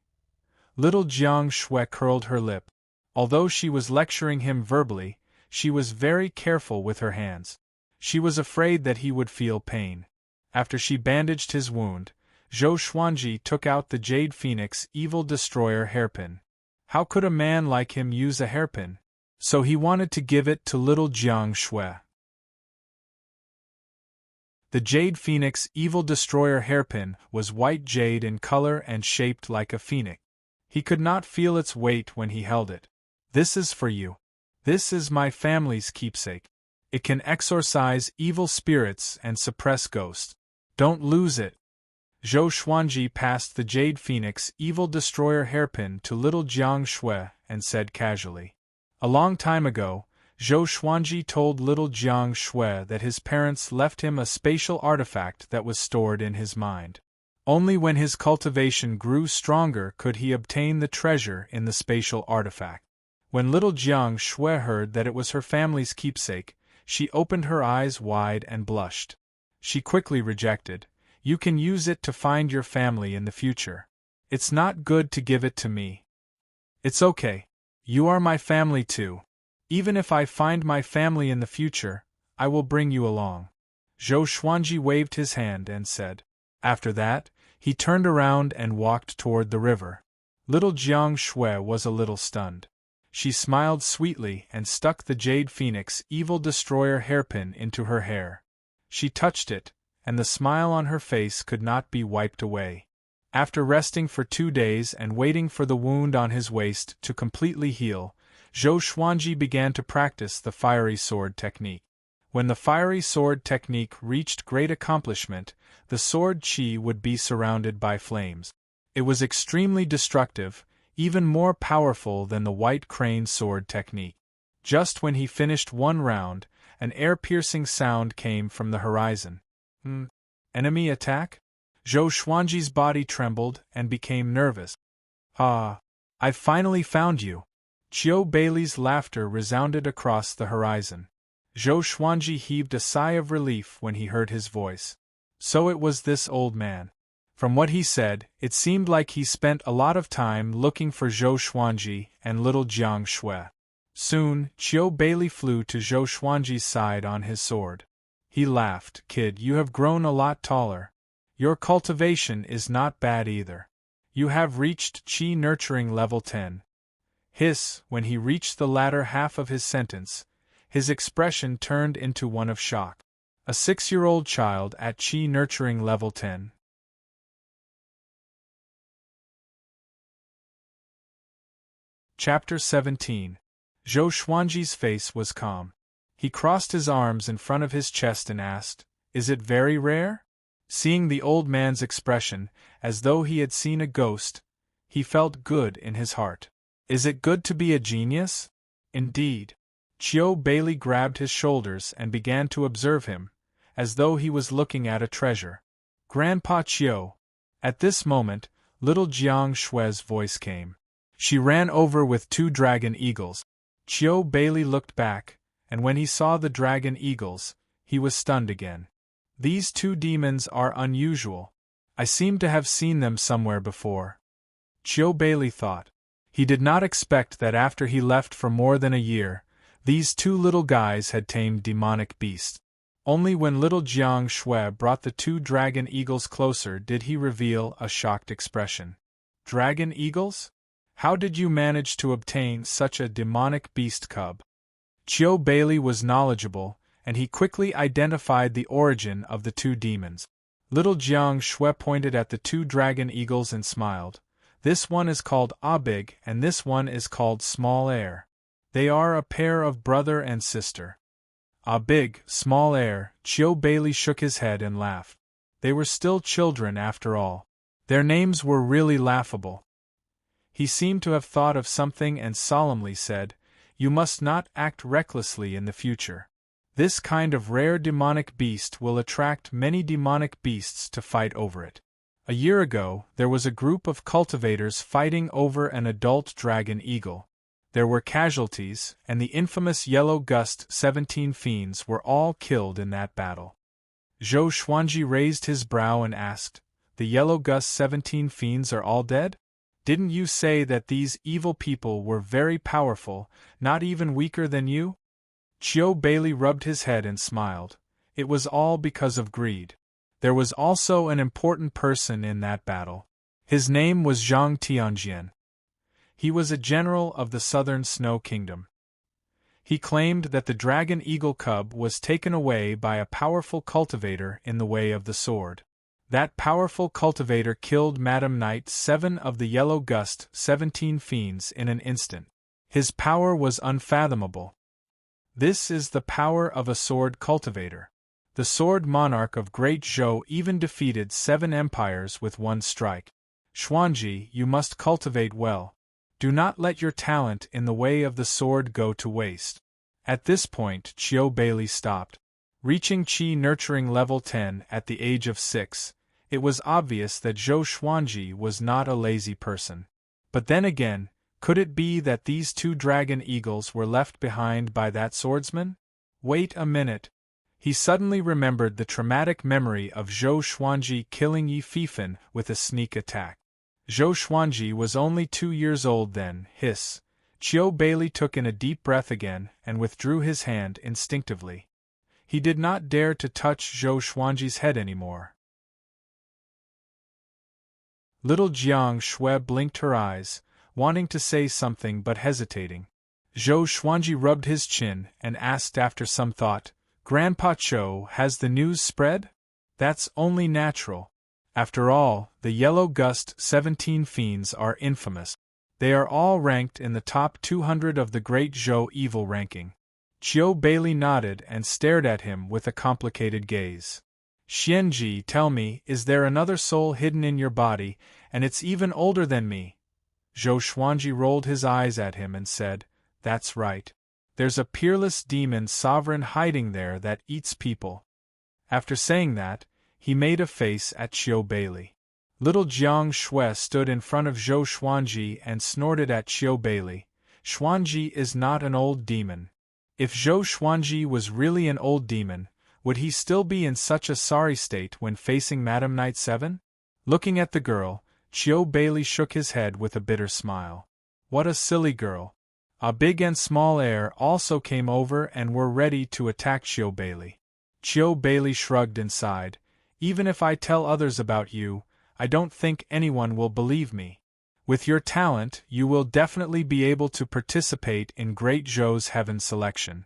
Little Jiang Shui curled her lip. Although she was lecturing him verbally, she was very careful with her hands. She was afraid that he would feel pain. After she bandaged his wound, Zhou Xuanji took out the Jade Phoenix Evil Destroyer hairpin. How could a man like him use a hairpin? So he wanted to give it to little Jiang Shui. The Jade Phoenix Evil Destroyer hairpin was white jade in color and shaped like a phoenix. He could not feel its weight when he held it. This is for you. This is my family's keepsake. It can exorcise evil spirits and suppress ghosts. Don't lose it. Zhou Xuanji passed the Jade Phoenix Evil Destroyer hairpin to little Jiang Shui and said casually. A long time ago, Zhou Xuanji told little Jiang Shui that his parents left him a spatial artifact that was stored in his mind. Only when his cultivation grew stronger could he obtain the treasure in the spatial artifact. When little Jiang Shui heard that it was her family's keepsake, she opened her eyes wide and blushed. She quickly rejected. You can use it to find your family in the future. It's not good to give it to me. It's okay. You are my family too. Even if I find my family in the future, I will bring you along. Zhou Xuanji waved his hand and said. After that, he turned around and walked toward the river. Little Jiang Shui was a little stunned. She smiled sweetly and stuck the Jade Phoenix Evil Destroyer hairpin into her hair. She touched it, and the smile on her face could not be wiped away. After resting for 2 days and waiting for the wound on his waist to completely heal, Zhou Xuanji began to practice the fiery sword technique. When the fiery sword technique reached great accomplishment, the sword qi would be surrounded by flames. It was extremely destructive, even more powerful than the white crane sword technique. Just when he finished one round, an air-piercing sound came from the horizon. Enemy attack? Zhou Xuanji's body trembled and became nervous. Ah, I've finally found you. Qiu Beilei's laughter resounded across the horizon. Zhou Xuanji heaved a sigh of relief when he heard his voice. So it was this old man. From what he said, it seemed like he spent a lot of time looking for Zhou Xuanji and little Jiang Shui. Soon, Qiu Beilei flew to Zhou Xuanji's side on his sword. He laughed. Kid, you have grown a lot taller. Your cultivation is not bad either. You have reached Qi Nurturing level 10. Hiss, when he reached the latter half of his sentence, his expression turned into one of shock. A 6-year-old child at Qi Nurturing level 10. Chapter 17. Zhou Xuanji's face was calm. He crossed his arms in front of his chest and asked, Is it very rare? Seeing the old man's expression, as though he had seen a ghost, he felt good in his heart. Is it good to be a genius? Indeed. Qiu Beilei grabbed his shoulders and began to observe him, as though he was looking at a treasure. Grandpa Qiu. At this moment, little Jiang Shui's voice came. She ran over with 2 dragon eagles. Qiu Beilei looked back, and when he saw the dragon eagles, he was stunned again. These 2 demons are unusual. I seem to have seen them somewhere before. Qiu Beilei thought. He did not expect that after he left for more than a year, these 2 little guys had tamed demonic beasts. Only when little Jiang Shui brought the 2 dragon eagles closer did he reveal a shocked expression. Dragon eagles? How did you manage to obtain such a demonic beast cub? Qiu Beilei was knowledgeable, and he quickly identified the origin of the 2 demons. Little Jiang Shui pointed at the 2 dragon eagles and smiled. This one is called Big and this one is called Small Air. They are a pair of brother and sister. Big, Small Air, Qiu Beilei shook his head and laughed. They were still children after all. Their names were really laughable. He seemed to have thought of something and solemnly said, You must not act recklessly in the future. This kind of rare demonic beast will attract many demonic beasts to fight over it. A year ago, there was a group of cultivators fighting over an adult dragon eagle. There were casualties, and the infamous Yellow Gust 17 fiends were all killed in that battle. Zhou Xuanji raised his brow and asked, The Yellow Gust 17 fiends are all dead? Didn't you say that these evil people were very powerful, not even weaker than you? Chiu Bailey rubbed his head and smiled. It was all because of greed. There was also an important person in that battle. His name was Zhang Tianjian. He was a general of the Southern Snow Kingdom. He claimed that the dragon eagle cub was taken away by a powerful cultivator in the way of the sword. That powerful cultivator killed Madam Knight 7 of the Yellow Gust 17 fiends in an instant. His power was unfathomable. This is the power of a sword cultivator. The sword monarch of Great Zhou even defeated 7 empires with one strike. Xuanji, you must cultivate well. Do not let your talent in the way of the sword go to waste. At this point, Chiu Bailey stopped. Reaching Qi nurturing level 10 at the age of 6, it was obvious that Zhou Xuanji was not a lazy person. But then again, could it be that these 2 dragon eagles were left behind by that swordsman? Wait a minute. He suddenly remembered the traumatic memory of Zhou Xuanji killing Yi Fifan with a sneak attack. Zhou Xuanji was only 2 years old then. Hiss. Chiu Bailey took in a deep breath again and withdrew his hand instinctively. He did not dare to touch Zhou Xuanji's head anymore. Little Jiang Shui blinked her eyes, wanting to say something but hesitating. Zhou Xuanji rubbed his chin and asked after some thought, Grandpa Chou, has the news spread? That's only natural. After all, the Yellow Gust 17 fiends are infamous. They are all ranked in the top 200 of the Great Zhou evil ranking. Chiu Bailey nodded and stared at him with a complicated gaze. Xianji, tell me, is there another soul hidden in your body, and it's even older than me? Zhou Xuanji rolled his eyes at him and said, That's right. There's a peerless demon sovereign hiding there that eats people. After saying that, he made a face at Chiu Bailey. Little Jiang Shui stood in front of Zhou Xuanji and snorted at Chiu Bailey. Xuanji is not an old demon. If Zhou Xuanji was really an old demon, would he still be in such a sorry state when facing Madam Knight 7? Looking at the girl, Chiu Bailey shook his head with a bitter smile. What a silly girl. A big and small heir also came over and were ready to attack Chiu Bailey. Chiu Bailey shrugged and sighed. Even if I tell others about you, I don't think anyone will believe me. With your talent, you will definitely be able to participate in Great Zhou's heaven selection.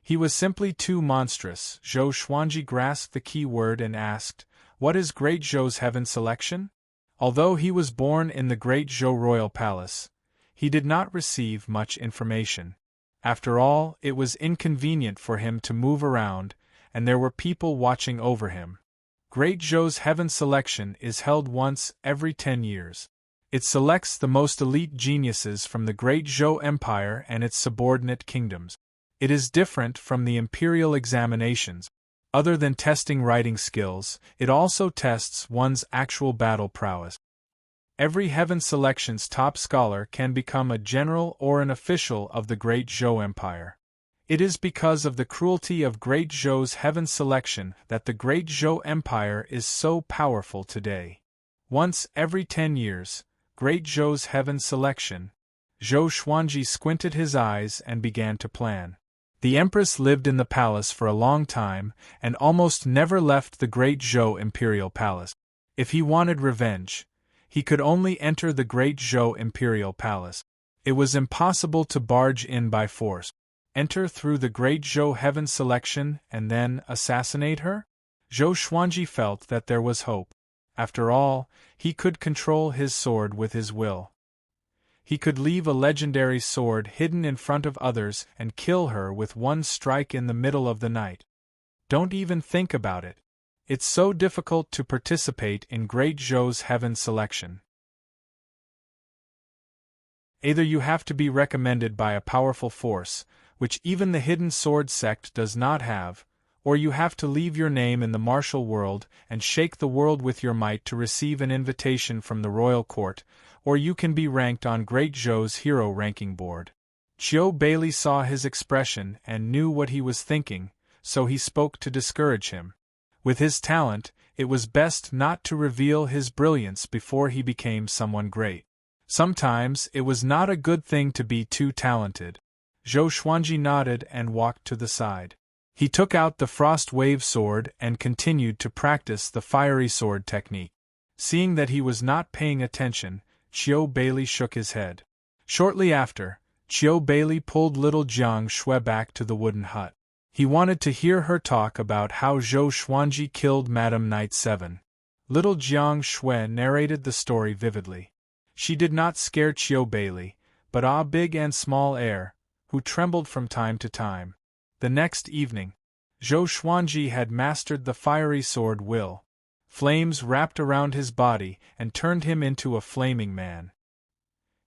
He was simply too monstrous. Zhou Xuanji grasped the key word and asked, What is Great Zhou's heaven selection? Although he was born in the Great Zhou royal palace, he did not receive much information. After all, it was inconvenient for him to move around, and there were people watching over him. Great Zhou's heaven selection is held once every 10 years. It selects the most elite geniuses from the Great Zhou Empire and its subordinate kingdoms. It is different from the imperial examinations. Other than testing writing skills, it also tests one's actual battle prowess. Every heaven selection's top scholar can become a general or an official of the Great Zhou Empire. It is because of the cruelty of Great Zhou's heaven selection that the Great Zhou Empire is so powerful today. Once every 10 years, Great Zhou's heaven selection. Zhou Xuanji squinted his eyes and began to plan. The Empress lived in the palace for a long time and almost never left the Great Zhou Imperial Palace. If he wanted revenge, he could only enter the Great Zhou Imperial Palace. It was impossible to barge in by force. Enter through the Great Zhou heaven selection and then assassinate her? Zhou Xuanji felt that there was hope. After all, he could control his sword with his will. He could leave a legendary sword hidden in front of others and kill her with one strike in the middle of the night. Don't even think about it. It's so difficult to participate in Great Zhou's heaven selection. Either you have to be recommended by a powerful force, which even the hidden sword sect does not have, or you have to leave your name in the martial world and shake the world with your might to receive an invitation from the royal court, or you can be ranked on Great Zhou's hero ranking board. Chiu Bailey saw his expression and knew what he was thinking, so he spoke to discourage him. With his talent, It was best not to reveal his brilliance before he became someone great. Sometimes it was not a good thing to be too talented. Zhou Xuanji nodded and walked to the side. He took out the frost wave sword and continued to practice the fiery sword technique. Seeing that he was not paying attention, Qiu Bailey shook his head. Shortly after, Qiu Bailey pulled little Jiang Shui back to the wooden hut. He wanted to hear her talk about how Zhou Xuanji killed Madame Knight 7. Little Jiang Shui narrated the story vividly. She did not scare Qiu Bailey, but Ah Big and Small Air, who trembled from time to time. The next evening, Zhou Xuanji had mastered the fiery sword will. Flames wrapped around his body and turned him into a flaming man.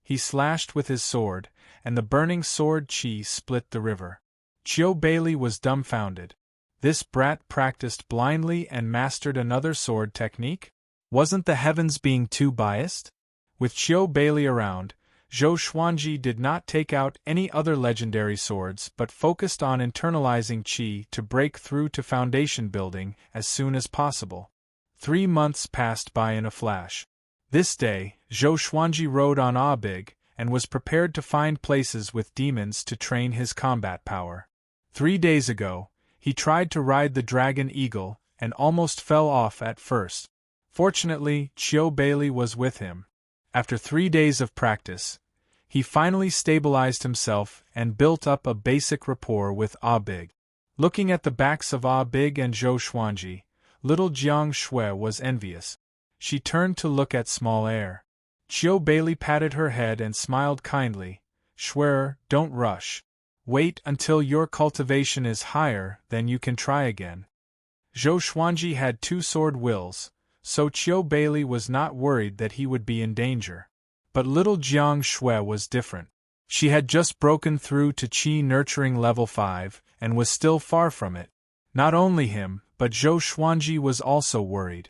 He slashed with his sword, and the burning sword qi split the river. Qiu Bailey was dumbfounded. This brat practiced blindly and mastered another sword technique? Wasn't the heavens being too biased? With Qiu Bailey around, Zhou Xuanji did not take out any other legendary swords but focused on internalizing qi to break through to foundation building as soon as possible. 3 months passed by in a flash. This day, Zhou Xuanji rode on Ah Big and was prepared to find places with demons to train his combat power. 3 days ago, he tried to ride the dragon eagle and almost fell off at first. Fortunately, Qiu Bailey was with him. After 3 days of practice, he finally stabilized himself and built up a basic rapport with Ah Big. Looking at the backs of Ah Big and Zhou Xuanji, little Jiang Shui was envious. She turned to look at Small Air. Qiu Bailey patted her head and smiled kindly. Shui, don't rush. Wait until your cultivation is higher, then you can try again. Zhou Xuanji had 2 sword wills, so Qiu Bailey was not worried that he would be in danger. But little Jiang Shui was different. She had just broken through to Qi Nurturing level 5 and was still far from it. Not only him, but Zhou Xuanji was also worried.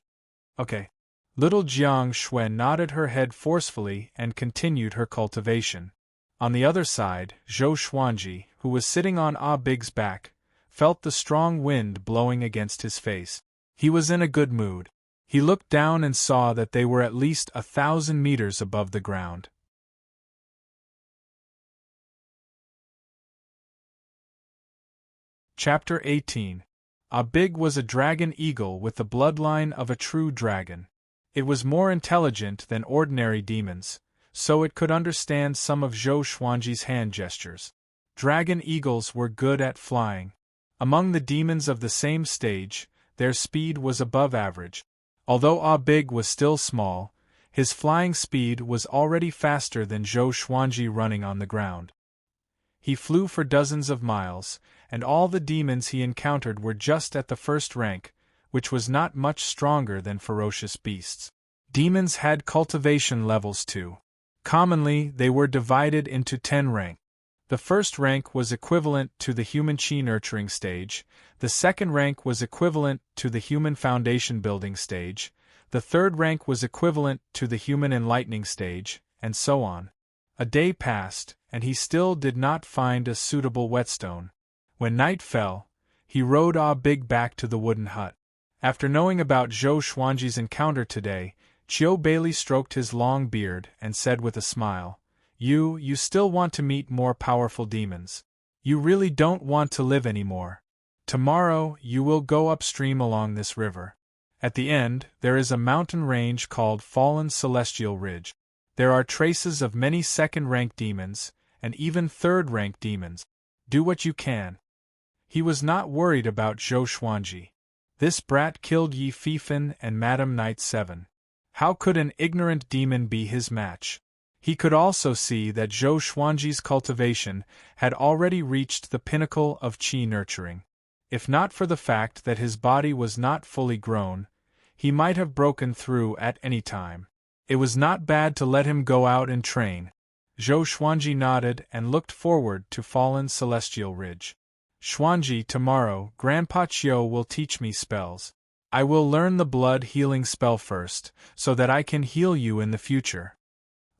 Okay. Little Jiang Shui nodded her head forcefully and continued her cultivation. On the other side, Zhou Xuanji, who was sitting on Ah Big's back, felt the strong wind blowing against his face. He was in a good mood. He looked down and saw that they were at least 1,000 meters above the ground. Chapter 18. Ah Big was a dragon eagle with the bloodline of a true dragon. It was more intelligent than ordinary demons, so it could understand some of Zhou Xuanji's hand gestures. Dragon eagles were good at flying. Among the demons of the same stage, their speed was above average. Although Ah Big was still small, his flying speed was already faster than Zhou Xuanji running on the ground. He flew for dozens of miles, and all the demons he encountered were just at the first rank, which was not much stronger than ferocious beasts. Demons had cultivation levels too. Commonly, they were divided into 10 ranks. The first rank was equivalent to the human qi nurturing stage, the second rank was equivalent to the human foundation building stage, the third rank was equivalent to the human enlightening stage, and so on. A day passed, and he still did not find a suitable whetstone. When night fell, he rode Ah Big back to the wooden hut. After knowing about Zhou Xuanji's encounter today, Qiu Bailey stroked his long beard and said with a smile, You still want to meet more powerful demons. You really don't want to live anymore. Tomorrow, you will go upstream along this river. At the end, there is a mountain range called Fallen Celestial Ridge. There are traces of many second-rank demons, and even third-rank demons. Do what you can. He was not worried about Zhou Xuanji. This brat killed Yi Fifan and Madame Knight 7. How could an ignorant demon be his match? He could also see that Zhou Xuanji's cultivation had already reached the pinnacle of qi nurturing. If not for the fact that his body was not fully grown, he might have broken through at any time. It was not bad to let him go out and train. Zhou Xuanji nodded and looked forward to Fallen Celestial Ridge. Xuanji, tomorrow, Grandpa Qiu will teach me spells. I will learn the blood healing spell first, so that I can heal you in the future.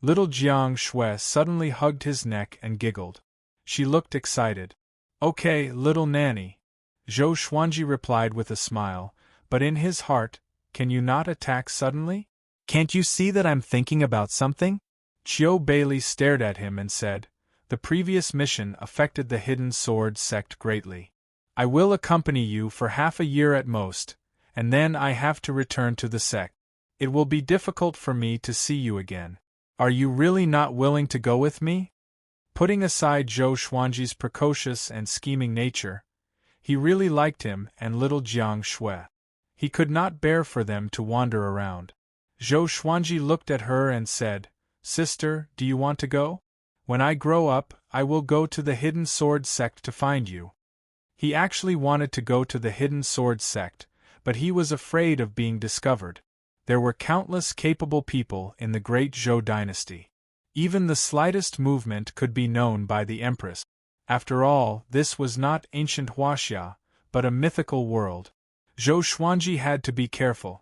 Little Jiang Shui suddenly hugged his neck and giggled. She looked excited. Okay, little nanny. Zhou Xuanji replied with a smile, but in his heart, can you not attack suddenly? Can't you see that I'm thinking about something? Chiu Bailey stared at him and said, the previous mission affected the Hidden Sword sect greatly. I will accompany you for half a year at most, and then I have to return to the sect. It will be difficult for me to see you again. Are you really not willing to go with me? Putting aside Zhou Xuanji's precocious and scheming nature, he really liked him and little Jiang Shui. He could not bear for them to wander around. Zhou Xuanji looked at her and said, Sister, do you want to go? When I grow up, I will go to the Hidden Sword sect to find you. He actually wanted to go to the Hidden Sword sect, but he was afraid of being discovered. There were countless capable people in the great Zhou dynasty. Even the slightest movement could be known by the Empress. After all, this was not ancient Huaxia, but a mythical world. Zhou Xuanji had to be careful.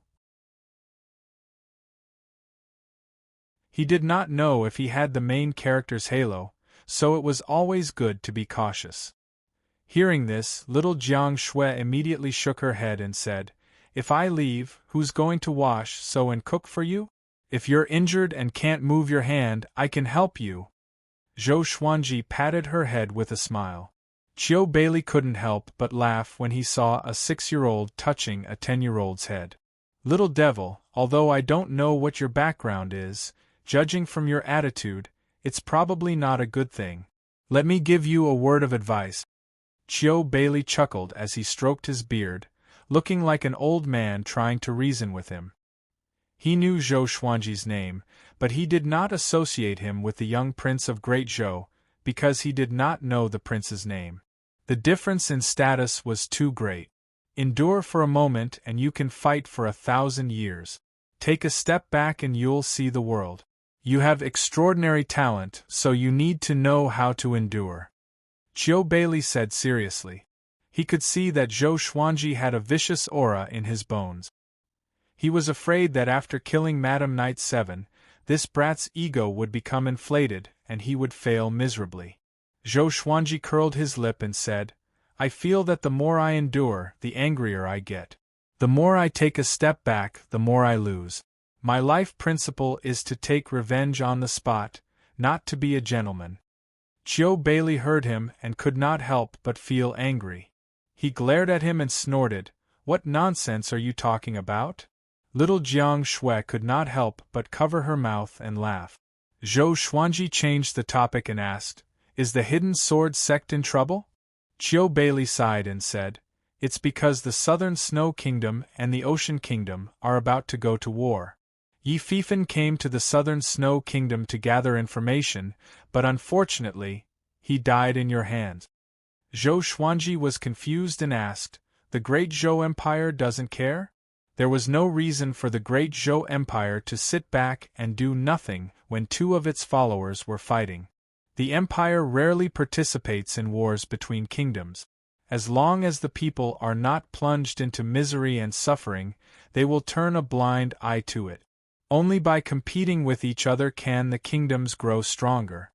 He did not know if he had the main character's halo, so it was always good to be cautious. Hearing this, little Jiang Shui immediately shook her head and said, If I leave, who's going to wash, sew and cook for you? If you're injured and can't move your hand, I can help you. Zhou Xuanji patted her head with a smile. Chiu Bailey couldn't help but laugh when he saw a 6-year-old touching a 10-year-old's head. Little devil, although I don't know what your background is, judging from your attitude, it's probably not a good thing. Let me give you a word of advice. Chiu Bailey chuckled as he stroked his beard, looking like an old man trying to reason with him. He knew Zhou Xuanji's name, but he did not associate him with the young prince of Great Zhou, because he did not know the prince's name. The difference in status was too great. Endure for a moment and you can fight for 1,000 years. Take a step back and you'll see the world. You have extraordinary talent, so you need to know how to endure. Chiu Bailey said seriously. He could see that Zhou Xuanji had a vicious aura in his bones. He was afraid that after killing Madam Knight 7, this brat's ego would become inflated and he would fail miserably. Zhou Xuanji curled his lip and said, I feel that the more I endure, the angrier I get. The more I take a step back, the more I lose. My life principle is to take revenge on the spot, not to be a gentleman. Chiu Bailey heard him and could not help but feel angry. He glared at him and snorted, What nonsense are you talking about? Little Jiang Shui could not help but cover her mouth and laugh. Zhou Xuanji changed the topic and asked, Is the Hidden Sword sect in trouble? Chiu Bailey sighed and said, It's because the Southern Snow Kingdom and the Ocean Kingdom are about to go to war. Yi Fifan came to the Southern Snow Kingdom to gather information, but unfortunately, he died in your hands. Zhou Xuanji was confused and asked, The Great Zhou Empire doesn't care? There was no reason for the Great Zhou Empire to sit back and do nothing when 2 of its followers were fighting. The empire rarely participates in wars between kingdoms. As long as the people are not plunged into misery and suffering, they will turn a blind eye to it. Only by competing with each other can the kingdoms grow stronger.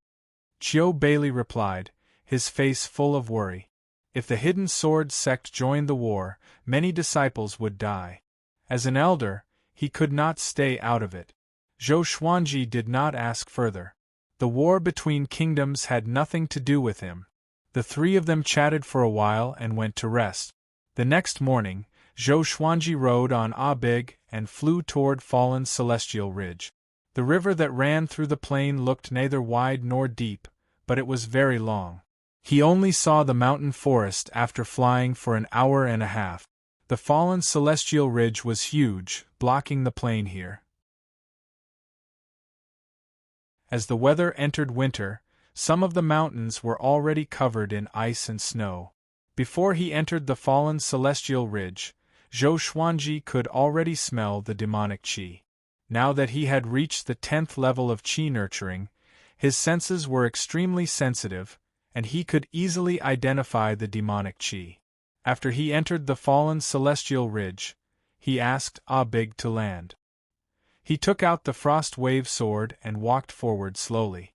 Chiu Bailey replied, his face full of worry. If the Hidden Sword sect joined the war, many disciples would die. As an elder, he could not stay out of it. Zhou Xuanji did not ask further. The war between kingdoms had nothing to do with him. The 3 of them chatted for a while and went to rest. The next morning, Zhou Xuanji rode on Audiobook and flew toward Fallen Celestial Ridge. The river that ran through the plain looked neither wide nor deep, but it was very long. He only saw the mountain forest after flying for an hour and a half. The Fallen Celestial Ridge was huge, blocking the plain here. As the weather entered winter, some of the mountains were already covered in ice and snow. Before he entered the Fallen Celestial Ridge, Zhou Xuanji could already smell the demonic qi. Now that he had reached the 10th level of qi nurturing, his senses were extremely sensitive, and he could easily identify the demonic qi. After he entered the Fallen Celestial Ridge, he asked Audiobook to land. He took out the Frost Wave sword and walked forward slowly.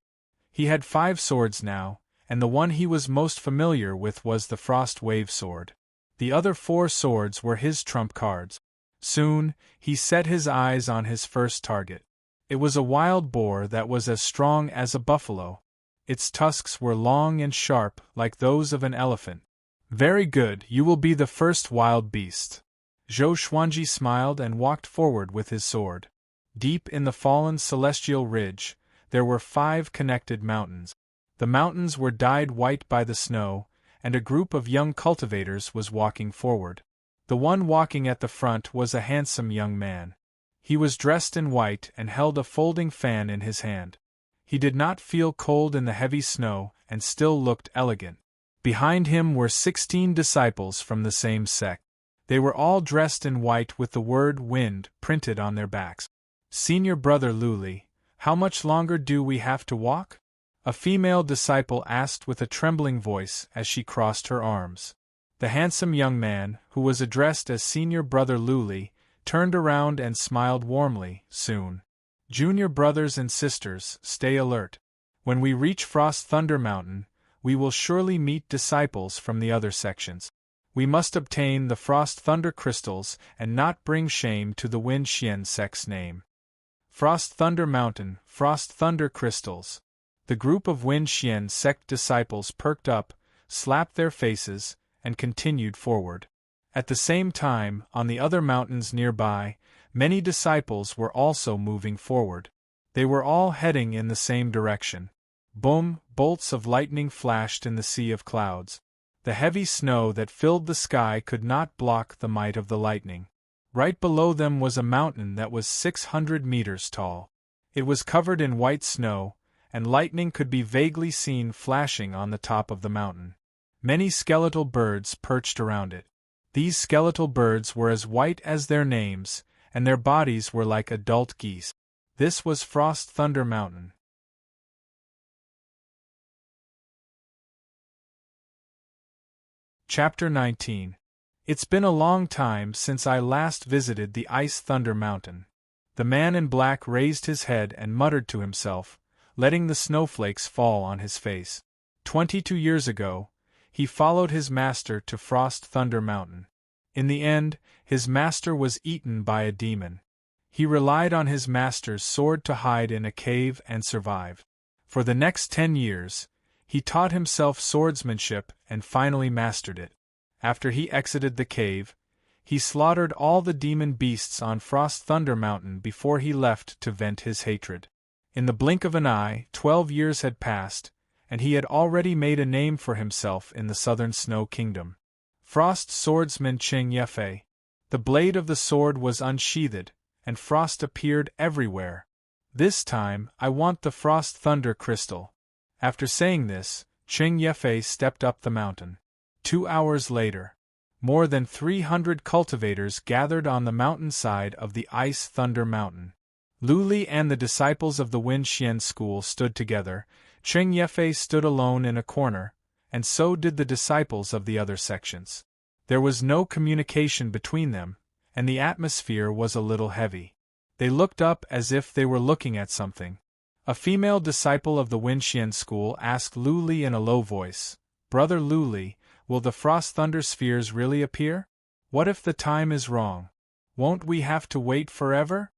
He had 5 swords now, and the one he was most familiar with was the Frost Wave sword. The other 4 swords were his trump cards. Soon, he set his eyes on his first target. It was a wild boar that was as strong as a buffalo. Its tusks were long and sharp like those of an elephant. Very good, you will be the first wild beast. Zhou Xuanji smiled and walked forward with his sword. Deep in the fallen celestial ridge, there were 5 connected mountains. The mountains were dyed white by the snow, and a group of young cultivators was walking forward. The one walking at the front was a handsome young man. He was dressed in white and held a folding fan in his hand. He did not feel cold in the heavy snow and still looked elegant. Behind him were 16 disciples from the same sect. They were all dressed in white with the word wind printed on their backs. Senior brother Luli, how much longer do we have to walk? A female disciple asked with a trembling voice as she crossed her arms. The handsome young man, who was addressed as Senior Brother Luli, turned around and smiled warmly. Soon. Junior brothers and sisters, stay alert. When we reach Frost Thunder Mountain, we will surely meet disciples from the other sections. We must obtain the Frost Thunder crystals and not bring shame to the Wind Xian sect's name. Frost Thunder Mountain, Frost Thunder crystals. The group of Wind Xian sect disciples perked up, slapped their faces, and continued forward. At the same time, on the other mountains nearby, many disciples were also moving forward. They were all heading in the same direction. Boom! Bolts of lightning flashed in the sea of clouds. The heavy snow that filled the sky could not block the might of the lightning. Right below them was a mountain that was 600 meters tall. It was covered in white snow, and lightning could be vaguely seen flashing on the top of the mountain. Many skeletal birds perched around it. These skeletal birds were as white as their names, and their bodies were like adult geese. This was Frost Thunder Mountain. Chapter 19. It's been a long time since I last visited the Ice Thunder Mountain. The man in black raised his head and muttered to himself, letting the snowflakes fall on his face. 22 years ago, he followed his master to Frost Thunder Mountain. In the end, his master was eaten by a demon. He relied on his master's sword to hide in a cave and survive. For the next 10 years, he taught himself swordsmanship and finally mastered it. After he exited the cave, he slaughtered all the demon beasts on Frost Thunder Mountain before he left to vent his hatred. In the blink of an eye, 12 years had passed, and he had already made a name for himself in the southern Snow Kingdom. Frost swordsman Qing Yefei. The blade of the sword was unsheathed, and frost appeared everywhere. This time, I want the Frost Thunder crystal. After saying this, Qing Yefei stepped up the mountain. 2 hours later, more than 300 cultivators gathered on the mountainside of the Ice Thunder Mountain. Luli and the disciples of the Wind Xian school stood together. Qing Yefei stood alone in a corner, and so did the disciples of the other sections. There was no communication between them, and the atmosphere was a little heavy. They looked up as if they were looking at something. A female disciple of the Wind Xian school asked Luli in a low voice, "Brother Luli, will the Frost Thunder spheres really appear? What if the time is wrong? Won't we have to wait forever?"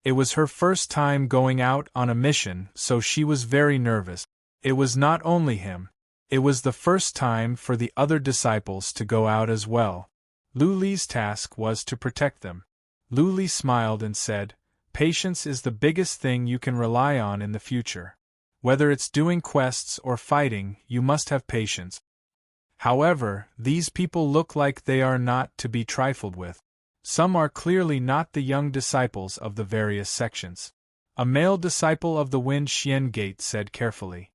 It was her first time going out on a mission, so she was very nervous. It was not only him. It was the first time for the other disciples to go out as well. Luli's task was to protect them. Luli smiled and said, "Patience is the biggest thing you can rely on in the future. Whether it's doing quests or fighting, you must have patience. However, these people look like they are not to be trifled with. Some are clearly not the young disciples of the various sections." A male disciple of the Wind Xian Gate said carefully.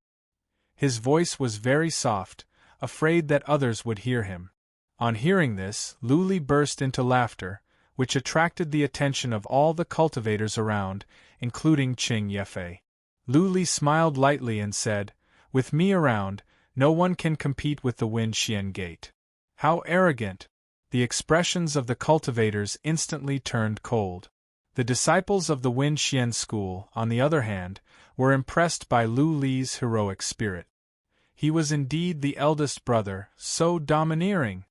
His voice was very soft, afraid that others would hear him. On hearing this, Luli burst into laughter, which attracted the attention of all the cultivators around, including Qing Yefei. Luli smiled lightly and said, "With me around, no one can compete with the Wind Xian Gate." How arrogant! The expressions of the cultivators instantly turned cold. The disciples of the Wind Xian school, on the other hand, were impressed by Luli's heroic spirit. He was indeed the eldest brother, so domineering.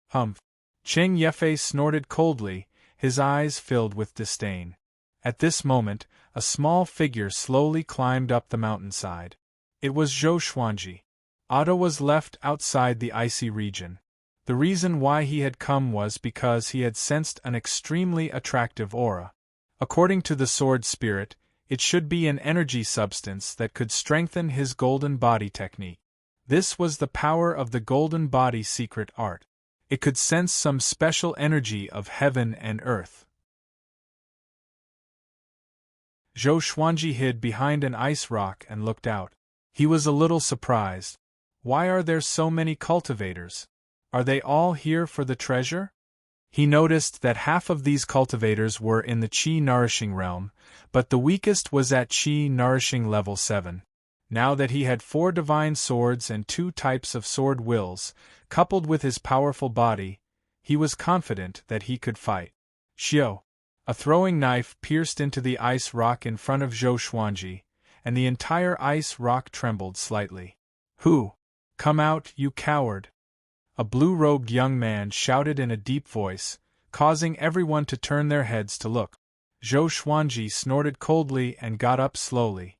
Humph! Qing Yefei snorted coldly, his eyes filled with disdain. At this moment, a small figure slowly climbed up the mountainside. It was Zhou Xuanji. Otto was left outside the icy region. The reason why he had come was because he had sensed an extremely attractive aura. According to the sword spirit, it should be an energy substance that could strengthen his golden body technique. This was the power of the golden body secret art. It could sense some special energy of heaven and earth. Zhou Xuanji hid behind an ice rock and looked out. He was a little surprised. Why are there so many cultivators? Are they all here for the treasure? He noticed that half of these cultivators were in the Qi Nourishing realm, but the weakest was at Qi Nourishing level 7. Now that he had 4 divine swords and 2 types of sword wills, coupled with his powerful body, he was confident that he could fight. Xiao! A throwing knife pierced into the ice rock in front of Zhou Xuanji, and the entire ice rock trembled slightly. Who? Come out, you coward! A blue-robed young man shouted in a deep voice, causing everyone to turn their heads to look. Zhou Xuanji snorted coldly and got up slowly.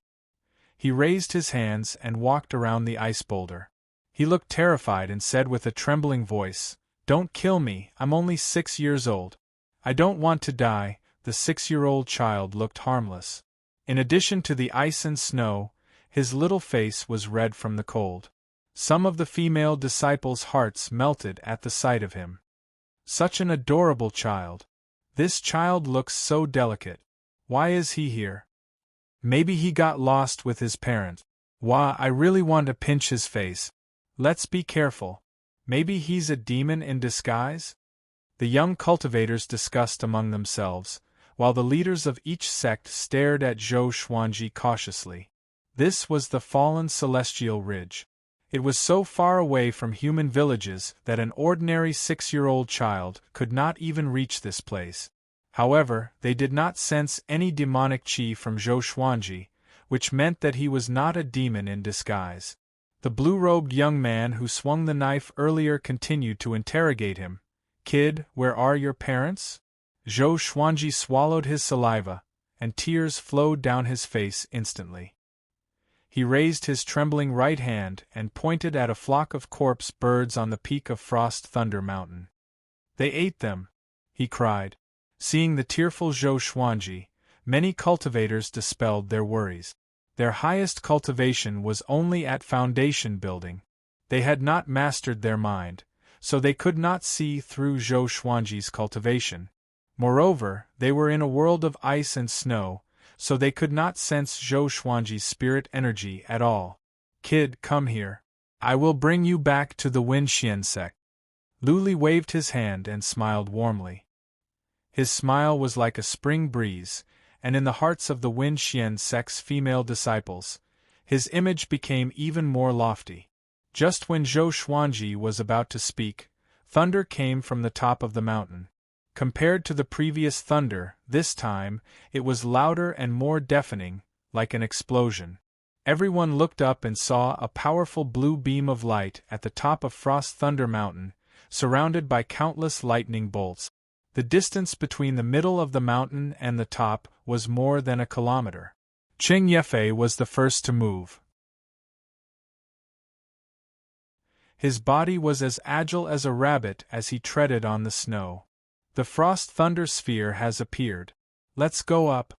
He raised his hands and walked around the ice boulder. He looked terrified and said with a trembling voice, "Don't kill me, I'm only 6 years old. I don't want to die." The 6-year-old child looked harmless. In addition to the ice and snow, his little face was red from the cold. Some of the female disciples' hearts melted at the sight of him. Such an adorable child. This child looks so delicate. Why is he here? Maybe he got lost with his parents. Wah, I really want to pinch his face. Let's be careful. Maybe he's a demon in disguise? The young cultivators discussed among themselves, while the leaders of each sect stared at Zhou Xuanji cautiously. This was the fallen celestial ridge. It was so far away from human villages that an ordinary 6-year-old child could not even reach this place. However, they did not sense any demonic qi from Zhou Xuanji, which meant that he was not a demon in disguise. The blue-robed young man who swung the knife earlier continued to interrogate him. "Kid, where are your parents?" Zhou Xuanji swallowed his saliva, and tears flowed down his face instantly. He raised his trembling right hand and pointed at a flock of corpse birds on the peak of Frost Thunder Mountain. "They ate them!" he cried. Seeing the tearful Zhou Xuanji, many cultivators dispelled their worries. Their highest cultivation was only at foundation building. They had not mastered their mind, so they could not see through Zhou Xuanji's cultivation. Moreover, they were in a world of ice and snow, so they could not sense Zhou Xuanji's spirit energy at all. "Kid, come here. I will bring you back to the Wenxian sect." Lu Li waved his hand and smiled warmly. His smile was like a spring breeze, and in the hearts of the Wenxian sect's female disciples, his image became even more lofty. Just when Zhou Xuanji was about to speak, thunder came from the top of the mountain. Compared to the previous thunder, this time, it was louder and more deafening, like an explosion. Everyone looked up and saw a powerful blue beam of light at the top of Frost Thunder Mountain, surrounded by countless lightning bolts. The distance between the middle of the mountain and the top was more than a kilometer. Qing Yefei was the first to move. His body was as agile as a rabbit as he treaded on the snow. "The Frost Thunder Sphere has appeared. Let's go up."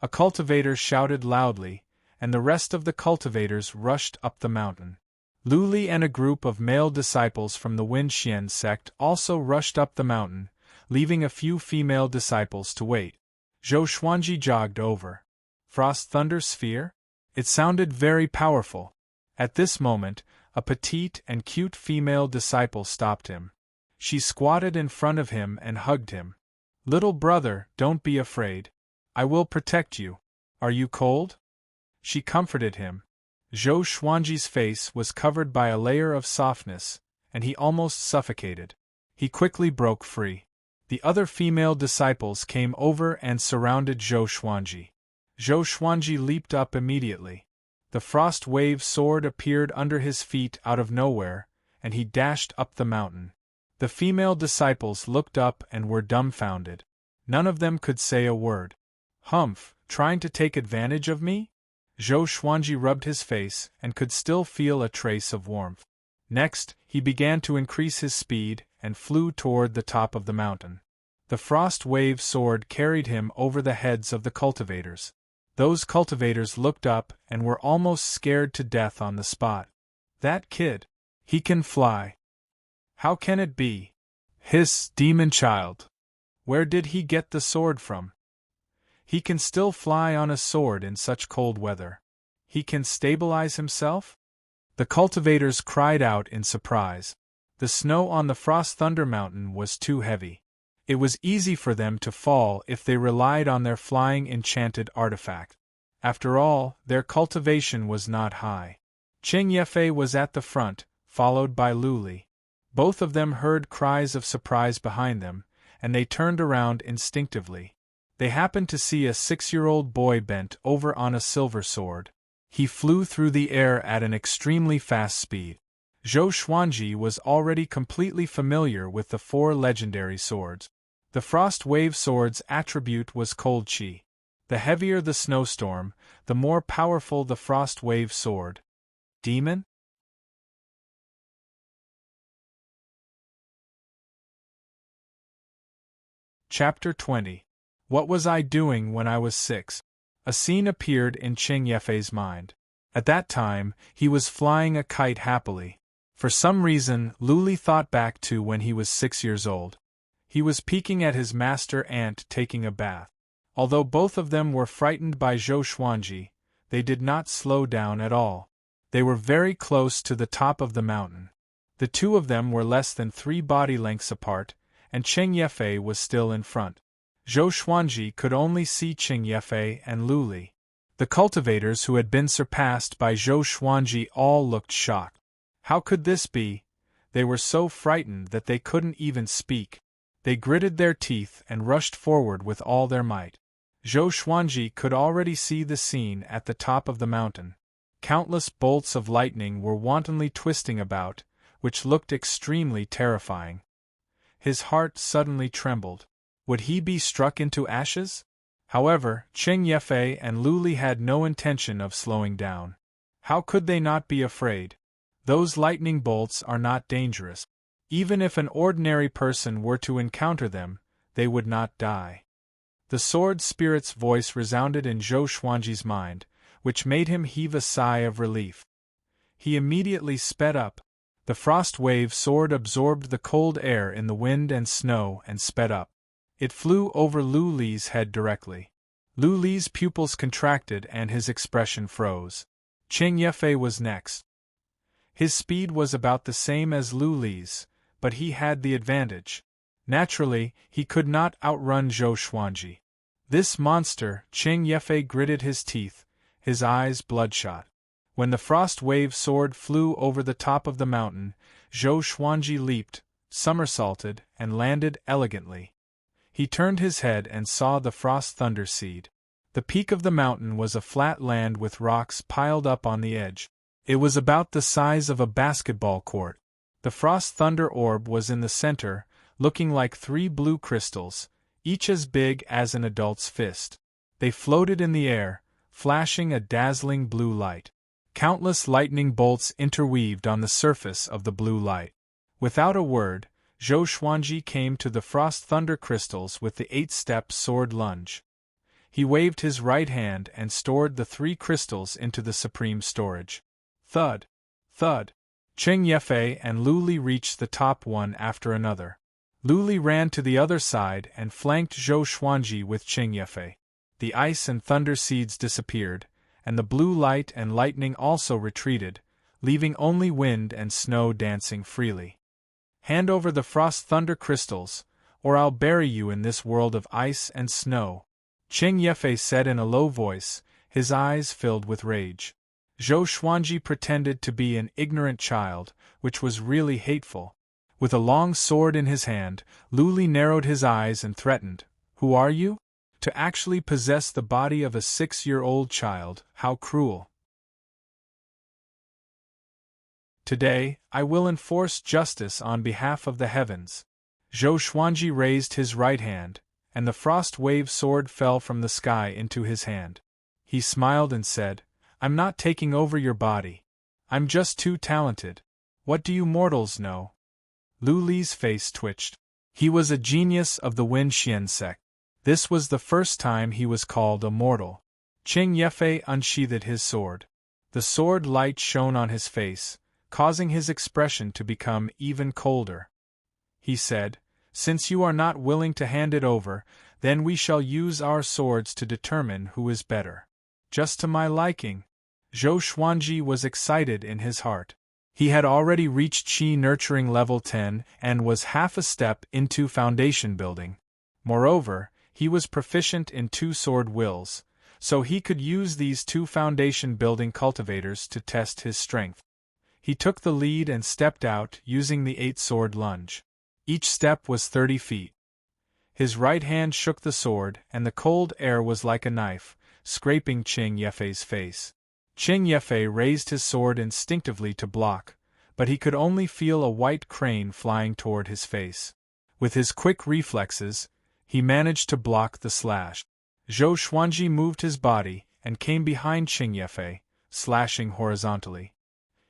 A cultivator shouted loudly, and the rest of the cultivators rushed up the mountain. Lu Li and a group of male disciples from the Wenxian sect also rushed up the mountain, leaving a few female disciples to wait. Zhou Xuanji jogged over. Frost Thunder Sphere? It sounded very powerful. At this moment, a petite and cute female disciple stopped him. She squatted in front of him and hugged him. "Little brother, don't be afraid. I will protect you. Are you cold?" She comforted him. Zhou Xuanji's face was covered by a layer of softness, and he almost suffocated. He quickly broke free. The other female disciples came over and surrounded Zhou Xuanji. Zhou Xuanji leaped up immediately. The frost wave sword appeared under his feet out of nowhere, and he dashed up the mountain. The female disciples looked up and were dumbfounded. None of them could say a word. Humph, trying to take advantage of me? Zhou Xuanji rubbed his face and could still feel a trace of warmth. Next, he began to increase his speed and flew toward the top of the mountain. The frost wave sword carried him over the heads of the cultivators. Those cultivators looked up and were almost scared to death on the spot. That kid! He can fly! How can it be? Hiss, demon child! Where did he get the sword from? He can still fly on a sword in such cold weather. He can stabilize himself? The cultivators cried out in surprise. The snow on the Frost Thunder Mountain was too heavy. It was easy for them to fall if they relied on their flying enchanted artifact. After all, their cultivation was not high. Qing Yefei was at the front, followed by Lu Li. Both of them heard cries of surprise behind them, and they turned around instinctively. They happened to see a 6-year-old boy bent over on a silver sword. He flew through the air at an extremely fast speed. Zhou Xuanji was already completely familiar with the 4 legendary swords. The Frost Wave Sword's attribute was Cold Qi. The heavier the snowstorm, the more powerful the Frost Wave Sword. Demon? Chapter 20. What was I doing when I was 6? A scene appeared in Qing Yefei's mind. At that time, he was flying a kite happily. For some reason, Lu Li thought back to when he was 6 years old. He was peeking at his master ant taking a bath. Although both of them were frightened by Zhou Xuanji, they did not slow down at all. They were very close to the top of the mountain. The two of them were less than 3 body lengths apart, and Qing Yefei was still in front. Zhou Xuanji could only see Qing Yefei and Lu Li. The cultivators who had been surpassed by Zhou Xuanji all looked shocked. How could this be? They were so frightened that they couldn't even speak. They gritted their teeth and rushed forward with all their might. Zhou Xuanji could already see the scene at the top of the mountain. Countless bolts of lightning were wantonly twisting about, which looked extremely terrifying. His heart suddenly trembled. Would he be struck into ashes? However, Qing Yefei and Lu Li had no intention of slowing down. How could they not be afraid? Those lightning bolts are not dangerous. Even if an ordinary person were to encounter them, they would not die. The sword spirit's voice resounded in Zhou Xuanji's mind, which made him heave a sigh of relief. He immediately sped up. The frost wave sword absorbed the cold air in the wind and snow and sped up. It flew over Lu Li's head directly. Lu Li's pupils contracted and his expression froze. Qing Yefei was next. His speed was about the same as Lu Li's, but he had the advantage. Naturally, he could not outrun Zhou Xuanji. This monster, Qing Yefei gritted his teeth, his eyes bloodshot. When the frost wave sword flew over the top of the mountain, Zhou Xuanji leaped, somersaulted, and landed elegantly. He turned his head and saw the frost thunder seed. The peak of the mountain was a flat land with rocks piled up on the edge. It was about the size of a basketball court. The frost thunder orb was in the center, looking like 3 blue crystals, each as big as an adult's fist. They floated in the air, flashing a dazzling blue light. Countless lightning bolts interweaved on the surface of the blue light. Without a word, Zhou Xuanji came to the frost thunder crystals with the 8-step sword lunge. He waved his right hand and stored the 3 crystals into the supreme storage. Thud! Thud! Qing Yefei and Lu Li reached the top one after another. Lu Li ran to the other side and flanked Zhou Xuanji with Qing Yefei. The ice and thunder seeds disappeared, and the blue light and lightning also retreated, leaving only wind and snow dancing freely. Hand over the frost thunder crystals, or I'll bury you in this world of ice and snow, Qing Yefei said in a low voice, his eyes filled with rage. Zhou Xuanji pretended to be an ignorant child, which was really hateful. With a long sword in his hand, Lu Li narrowed his eyes and threatened, "Who are you? To actually possess the body of a 6-year-old child, how cruel! Today, I will enforce justice on behalf of the heavens." Zhou Xuanji raised his right hand, and the frost wave sword fell from the sky into his hand. He smiled and said, "I'm not taking over your body. I'm just too talented. What do you mortals know?" Lu Li's face twitched. He was a genius of the Wen Xian sect. This was the first time he was called a mortal. Qing Yefei unsheathed his sword. The sword light shone on his face, causing his expression to become even colder. He said, "Since you are not willing to hand it over, then we shall use our swords to determine who is better." "Just to my liking." Zhou Xuanji was excited in his heart. He had already reached Qi nurturing level 10 and was half a step into foundation building. Moreover, he was proficient in 2 sword wills, so he could use these 2 foundation building cultivators to test his strength. He took the lead and stepped out using the 8-sword lunge. Each step was 30 feet. His right hand shook the sword, and the cold air was like a knife, scraping Qing Yefei's face. Qing Yefei raised his sword instinctively to block, but he could only feel a white crane flying toward his face. With his quick reflexes, he managed to block the slash. Zhou Xuanji moved his body and came behind Qing Yefei, slashing horizontally.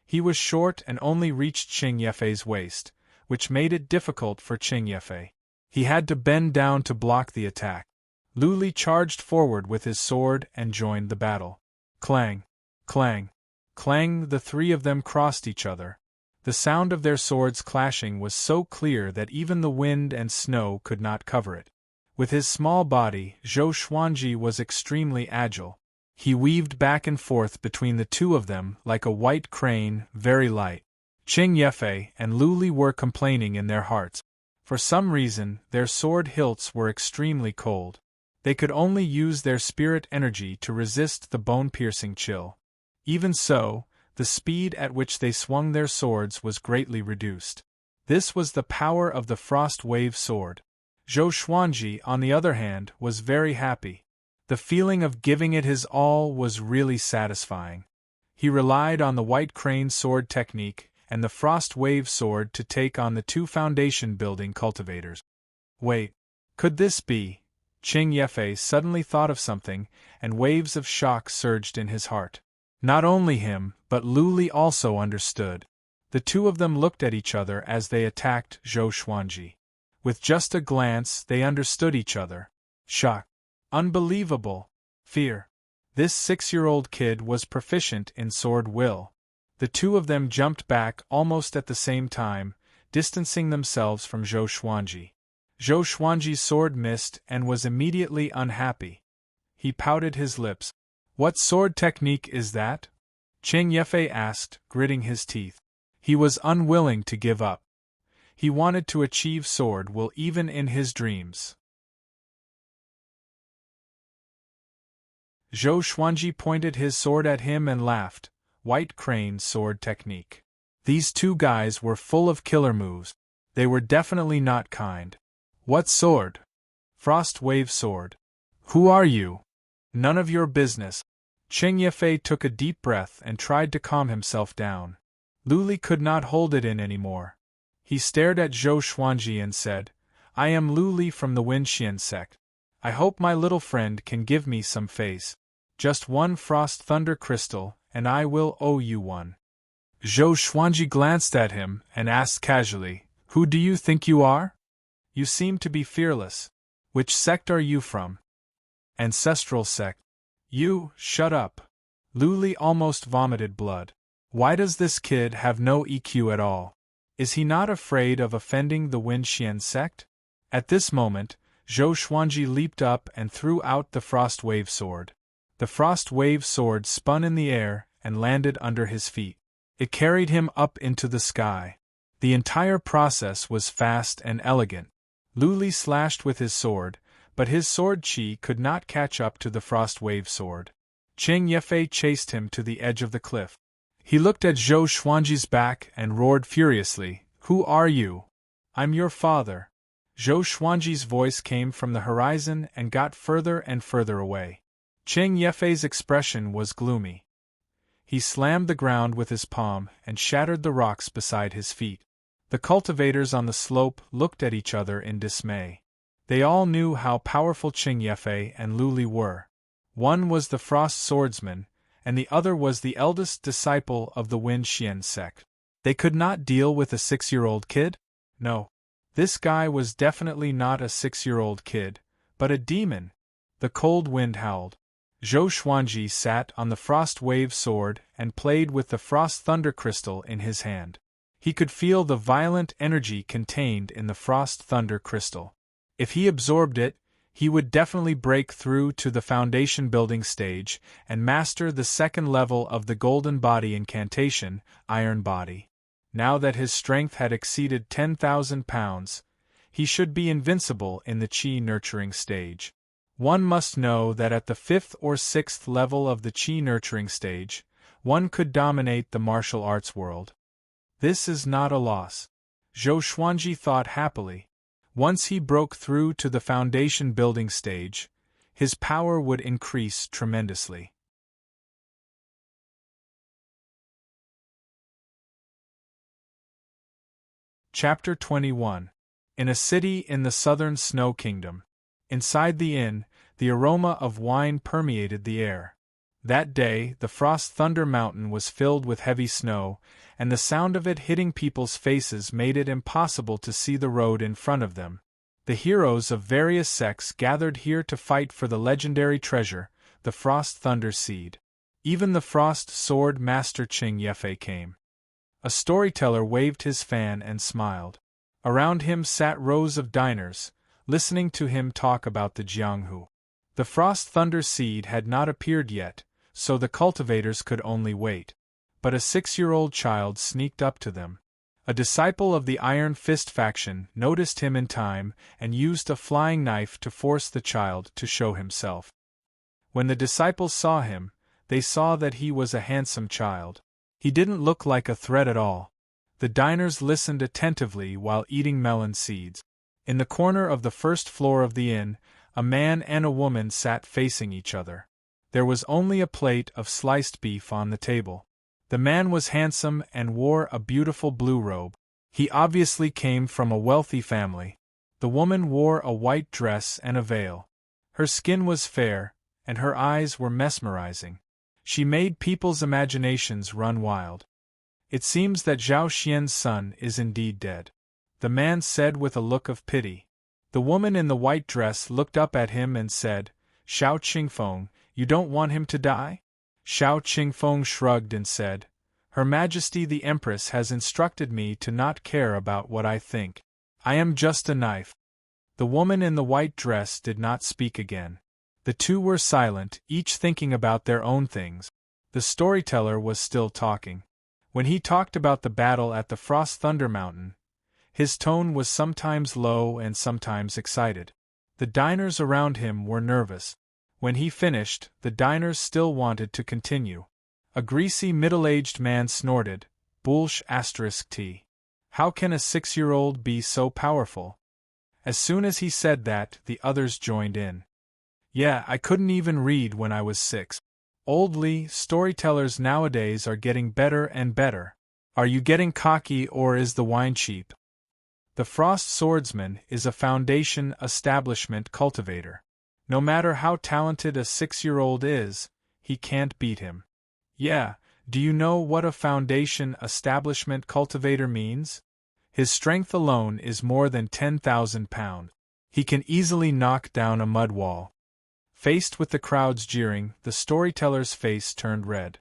He was short and only reached Qing Yefei's waist, which made it difficult for Qing Yefei. He had to bend down to block the attack. Lu Li charged forward with his sword and joined the battle. Clang! Clang! Clang! The 3 of them crossed each other. The sound of their swords clashing was so clear that even the wind and snow could not cover it. With his small body, Zhou Xuanji was extremely agile. He weaved back and forth between the 2 of them like a white crane, very light. Qing Yefei and Lu Li were complaining in their hearts. For some reason, their sword hilts were extremely cold. They could only use their spirit energy to resist the bone-piercing chill. Even so, the speed at which they swung their swords was greatly reduced. This was the power of the frost wave sword. Zhou Xuanji, on the other hand, was very happy. The feeling of giving it his all was really satisfying. He relied on the white crane sword technique and the frost wave sword to take on the 2 foundation building cultivators. Wait, could this be? Qing Yefei suddenly thought of something, and waves of shock surged in his heart. Not only him, but Lu Li also understood. The 2 of them looked at each other as they attacked Zhou Xuanji. With just a glance, they understood each other. Shock. Unbelievable. Fear. This 6-year-old kid was proficient in sword will. The 2 of them jumped back almost at the same time, distancing themselves from Zhou Xuanji. Zhou Xuanji's sword missed and was immediately unhappy. He pouted his lips. "What sword technique is that?" Qing Yefei asked, gritting his teeth. He was unwilling to give up. He wanted to achieve sword will even in his dreams. Zhou Xuanji pointed his sword at him and laughed. White crane sword technique. These 2 guys were full of killer moves. They were definitely not kind. "What sword?" "Frost wave sword." "Who are you?" "None of your business." Qing Yefei took a deep breath and tried to calm himself down. Lu Li could not hold it in anymore. He stared at Zhou Xuanji and said, "I am Lu Li from the Wen Xian sect. I hope my little friend can give me some face. Just 1 frost thunder crystal, and I will owe you one." Zhou Xuanji glanced at him and asked casually, "Who do you think you are? You seem to be fearless. Which sect are you from?" "Ancestral sect." "You, shut up." Lu Li almost vomited blood. Why does this kid have no EQ at all? Is he not afraid of offending the Wen Xian sect? At this moment, Zhou Xuanji leaped up and threw out the frost wave sword. The frost wave sword spun in the air and landed under his feet. It carried him up into the sky. The entire process was fast and elegant. Lu Li slashed with his sword, but his sword chi could not catch up to the frost wave sword. Qing Yefei chased him to the edge of the cliff. He looked at Zhou Xuanji's back and roared furiously, "Who are you?" "I'm your father." Zhou Xuanji's voice came from the horizon and got further and further away. Qing Yefei's expression was gloomy. He slammed the ground with his palm and shattered the rocks beside his feet. The cultivators on the slope looked at each other in dismay. They all knew how powerful Qing Yefei and Lu Li were. One was the Frost Swordsman, and the other was the eldest disciple of the Wind Xian sect. They could not deal with a 6-year-old kid? No. This guy was definitely not a 6-year-old kid, but a demon. The cold wind howled. Zhou Xuanji sat on the Frost Wave sword and played with the Frost Thunder crystal in his hand. He could feel the violent energy contained in the Frost Thunder crystal. If he absorbed it, he would definitely break through to the foundation building stage and master the second level of the Golden Body incantation, Iron Body. Now that his strength had exceeded 10,000 pounds, he should be invincible in the Qi nurturing stage. One must know that at the 5th or 6th level of the Qi nurturing stage, one could dominate the martial arts world. This is not a loss. Zhou Xuanji thought happily. Once he broke through to the foundation building stage, his power would increase tremendously. Chapter 21. In a city in the southern Snow Kingdom. Inside the inn, the aroma of wine permeated the air. That day, the Frost Thunder Mountain was filled with heavy snow, and the sound of it hitting people's faces made it impossible to see the road in front of them. The heroes of various sects gathered here to fight for the legendary treasure, the Frost Thunder Seed. Even the Frost Sword Master Qing Yefei came. A storyteller waved his fan and smiled. Around him sat rows of diners, listening to him talk about the Jianghu. The Frost Thunder Seed had not appeared yet, so the cultivators could only wait. But a 6-year-old child sneaked up to them. A disciple of the Iron Fist faction noticed him in time and used a flying knife to force the child to show himself. When the disciples saw him, they saw that he was a handsome child. He didn't look like a threat at all. The diners listened attentively while eating melon seeds. In the corner of the first floor of the inn, a man and a woman sat facing each other. There was only a plate of sliced beef on the table. The man was handsome and wore a beautiful blue robe. He obviously came from a wealthy family. The woman wore a white dress and a veil. Her skin was fair, and her eyes were mesmerizing. She made people's imaginations run wild. It seems that Zhao Xian's son is indeed dead, the man said with a look of pity. The woman in the white dress looked up at him and said, "Xiao Qingfeng, you don't want him to die?" Xiao Qingfeng shrugged and said, "Her Majesty the Empress has instructed me to not care about what I think. I am just a knife." The woman in the white dress did not speak again. The two were silent, each thinking about their own things. The storyteller was still talking. When he talked about the battle at the Frost Thunder Mountain, his tone was sometimes low and sometimes excited. The diners around him were nervous. When he finished, the diners still wanted to continue. A greasy middle-aged man snorted, "Bullsh *t. How can a 6-year-old be so powerful?" As soon as he said that, the others joined in. "Yeah, I couldn't even read when I was 6. Old Lee, storytellers nowadays are getting better and better. Are you getting cocky or is the wine cheap?" The Frost Swordsman is a foundation establishment cultivator. No matter how talented a 6-year-old is, he can't beat him. Yeah, do you know what a foundation establishment cultivator means? His strength alone is more than 10,000 pounds. He can easily knock down a mud wall. Faced with the crowd's jeering, the storyteller's face turned red.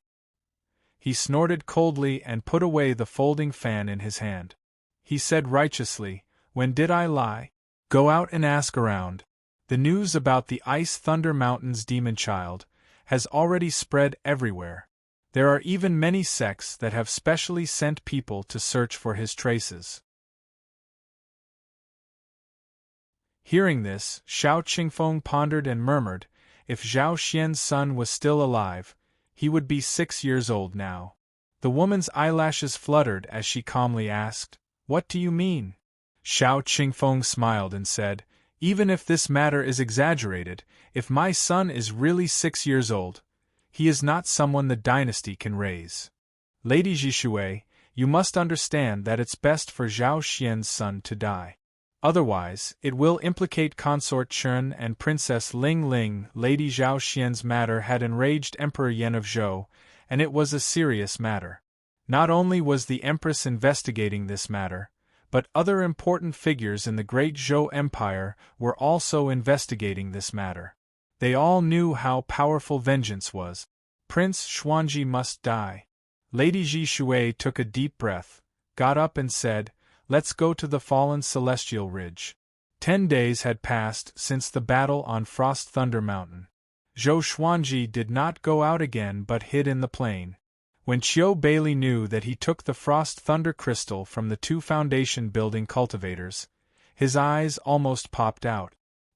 He snorted coldly and put away the folding fan in his hand. He said righteously, "When did I lie? Go out and ask around." The news about the Ice Thunder Mountain's demon child has already spread everywhere. There are even many sects that have specially sent people to search for his traces. Hearing this, Xiao Qingfeng pondered and murmured, if Zhao Xian's son was still alive, he would be 6 years old now. The woman's eyelashes fluttered as she calmly asked, "What do you mean?" Xiao Qingfeng smiled and said, "Even if this matter is exaggerated, if my son is really 6 years old, he is not someone the dynasty can raise. Lady Jishui, you must understand that it's best for Zhao Xian's son to die." Otherwise, it will implicate Consort Chen and Princess Ling Ling. Lady Zhao Xian's matter had enraged Emperor Yan of Zhou, and it was a serious matter. Not only was the Empress investigating this matter, but other important figures in the Great Zhou Empire were also investigating this matter. They all knew how powerful vengeance was. Prince Xuanji must die. Lady Ji Shui took a deep breath, got up and said, "Let's go to the fallen celestial ridge." 10 days had passed since the battle on Frost Thunder Mountain. Zhou Xuanji did not go out again but hid in the plain. When Qiu Bailey knew that he took the Frost Thunder Crystal from the 2 foundation building cultivators, his eyes almost popped out.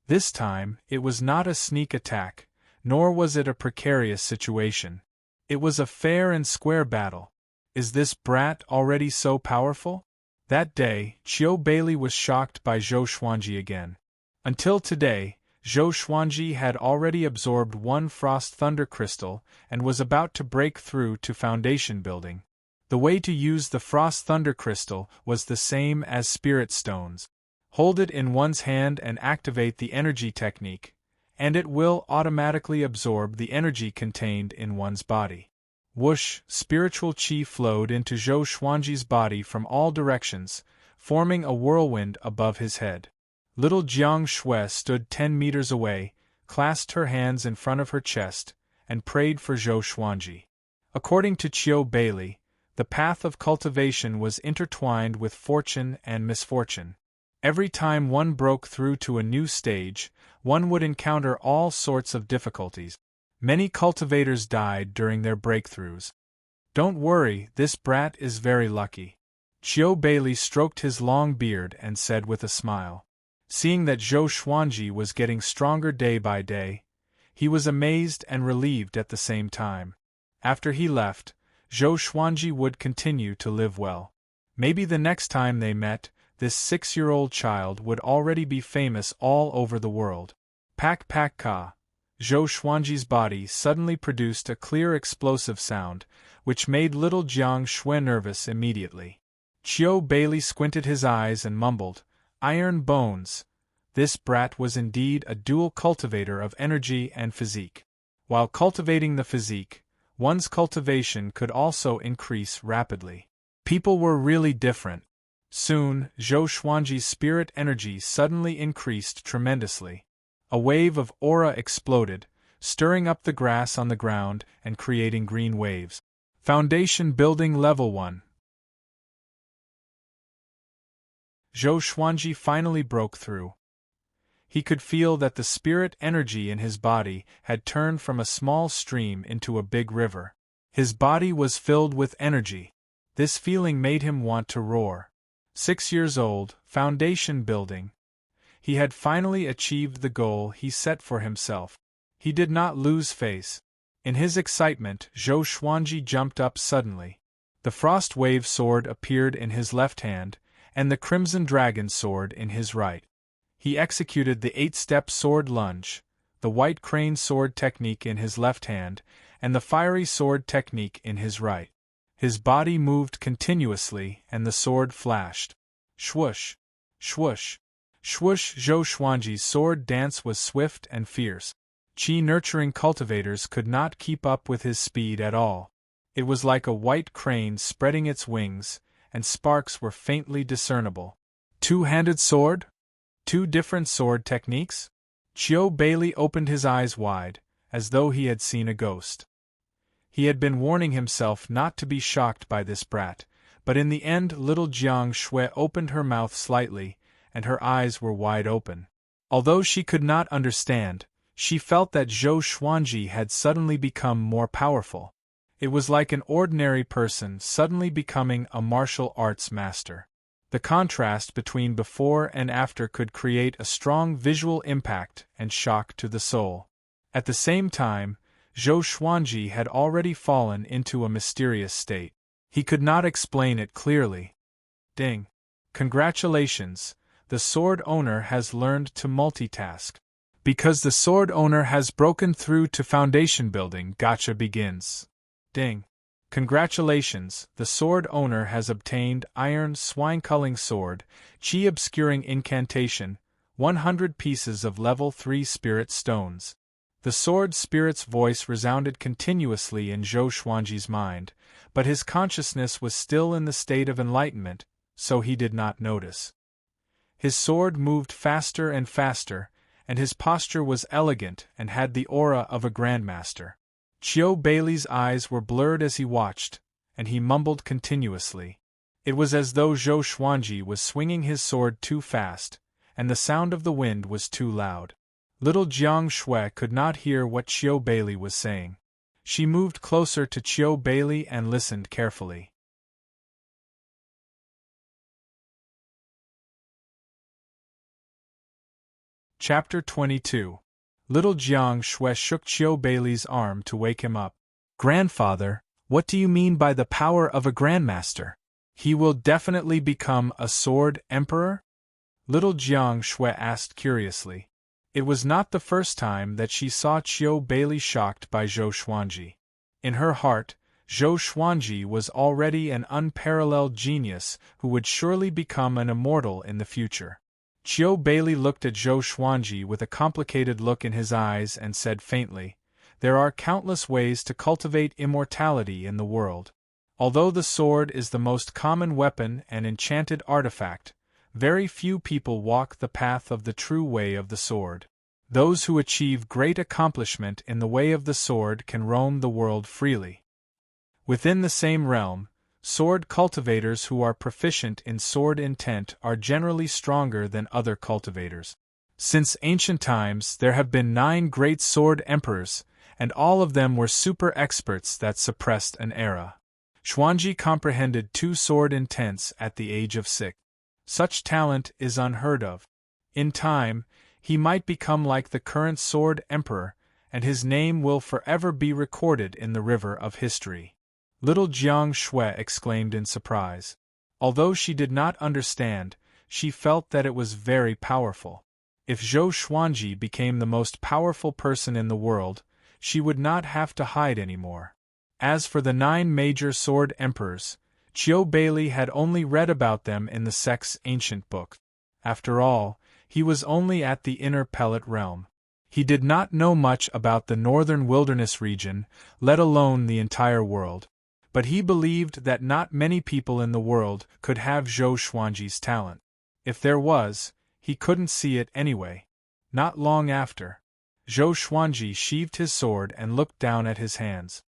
This time, it was not a sneak attack, nor was it a precarious situation. It was a fair and square battle. Is this brat already so powerful? That day, Qiu Bailey was shocked by Zhou Xuanji again. Until today, Zhou Xuanji had already absorbed 1 Frost Thunder Crystal and was about to break through to foundation building. The way to use the Frost Thunder Crystal was the same as Spirit Stones. Hold it in one's hand and activate the energy technique, and it will automatically absorb the energy contained in one's body. Whoosh! Spiritual qi flowed into Zhou Xuanji's body from all directions, forming a whirlwind above his head. Little Jiang Shui stood 10 meters away, clasped her hands in front of her chest, and prayed for Zhou Xuanji. According to Qiu Bailey, the path of cultivation was intertwined with fortune and misfortune. Every time one broke through to a new stage, one would encounter all sorts of difficulties. Many cultivators died during their breakthroughs. Don't worry, this brat is very lucky. Qiu Bailey stroked his long beard and said with a smile. Seeing that Zhou Xuanji was getting stronger day by day, he was amazed and relieved at the same time. After he left, Zhou Xuanji would continue to live well. Maybe the next time they met, this 6-year-old child would already be famous all over the world. Pak pak ka. Zhou Xuanji's body suddenly produced a clear explosive sound, which made little Jiang Shui nervous immediately. Qiu Bailey squinted his eyes and mumbled, "Iron bones." This brat was indeed a dual cultivator of energy and physique. While cultivating the physique, one's cultivation could also increase rapidly. People were really different. Soon, Zhou Xuanji's spirit energy suddenly increased tremendously. A wave of aura exploded, stirring up the grass on the ground and creating green waves. Foundation Building Level 1. Zhou Xuanji finally broke through. He could feel that the spirit energy in his body had turned from a small stream into a big river. His body was filled with energy. This feeling made him want to roar. 6 years old, foundation building. He had finally achieved the goal he set for himself. He did not lose face. In his excitement, Zhou Xuanji jumped up suddenly. The Frost Wave sword appeared in his left hand, and the Crimson Dragon sword in his right. He executed the 8-step sword lunge, the White Crane sword technique in his left hand, and the Fiery sword technique in his right. His body moved continuously and the sword flashed. Swoosh! Swoosh! Swoosh! Zhou Xuanji's sword dance was swift and fierce. Qi-nurturing cultivators could not keep up with his speed at all. It was like a white crane spreading its wings, and sparks were faintly discernible. Two-handed sword? 2 different sword techniques? Qiu Bailey opened his eyes wide, as though he had seen a ghost. He had been warning himself not to be shocked by this brat, but in the end little Jiang Shui opened her mouth slightly, and her eyes were wide open. Although she could not understand, she felt that Zhou Xuanji had suddenly become more powerful. It was like an ordinary person suddenly becoming a martial arts master. The contrast between before and after could create a strong visual impact and shock to the soul. At the same time, Zhou Xuanji had already fallen into a mysterious state. He could not explain it clearly. Ding! Congratulations, the sword owner has learned to multitask. Because the sword owner has broken through to foundation building, gacha begins. Ding! Congratulations, the sword owner has obtained Iron Swine-Culling Sword, Chi Obscuring Incantation, 100 pieces of level 3 spirit stones. The sword spirit's voice resounded continuously in Zhou Xuanji's mind, but his consciousness was still in the state of enlightenment, so he did not notice. His sword moved faster and faster, and his posture was elegant and had the aura of a grandmaster. Qiu Beilei's eyes were blurred as he watched, and he mumbled continuously. It was as though Zhou Xuanji was swinging his sword too fast, and the sound of the wind was too loud. Little Jiang Shui could not hear what Qiu Beilei was saying. She moved closer to Qiu Beilei and listened carefully. Chapter 22. Little Jiang Shui shook Qiu Beilei's arm to wake him up. Grandfather, what do you mean by the power of a grandmaster? He will definitely become a sword emperor? Little Jiang Shui asked curiously. It was not the first time that she saw Qiu Beilei shocked by Zhou Xuanji. In her heart, Zhou Xuanji was already an unparalleled genius who would surely become an immortal in the future. Qiu Beilei looked at Zhou Xuanji with a complicated look in his eyes and said faintly, "There are countless ways to cultivate immortality in the world. Although the sword is the most common weapon and enchanted artifact, very few people walk the path of the true way of the sword. Those who achieve great accomplishment in the way of the sword can roam the world freely." Within the same realm, sword cultivators who are proficient in sword intent are generally stronger than other cultivators. Since ancient times there have been 9 great sword emperors, and all of them were super experts that suppressed an era. Xuanji comprehended 2 sword intents at the age of 6. Such talent is unheard of. In time, he might become like the current sword emperor, and his name will forever be recorded in the river of history. Little Jiang Shui exclaimed in surprise. Although she did not understand, she felt that it was very powerful. If Zhou Xuanji became the most powerful person in the world, she would not have to hide anymore. As for the 9 major sword emperors, Qiu Beilei had only read about them in the sect's ancient book. After all, he was only at the inner pellet realm. He did not know much about the northern wilderness region, let alone the entire world. But he believed that not many people in the world could have Zhou Xuanji's talent. If there was, he couldn't see it anyway. Not long after, Zhou Xuanji sheathed his sword and looked down at his hands.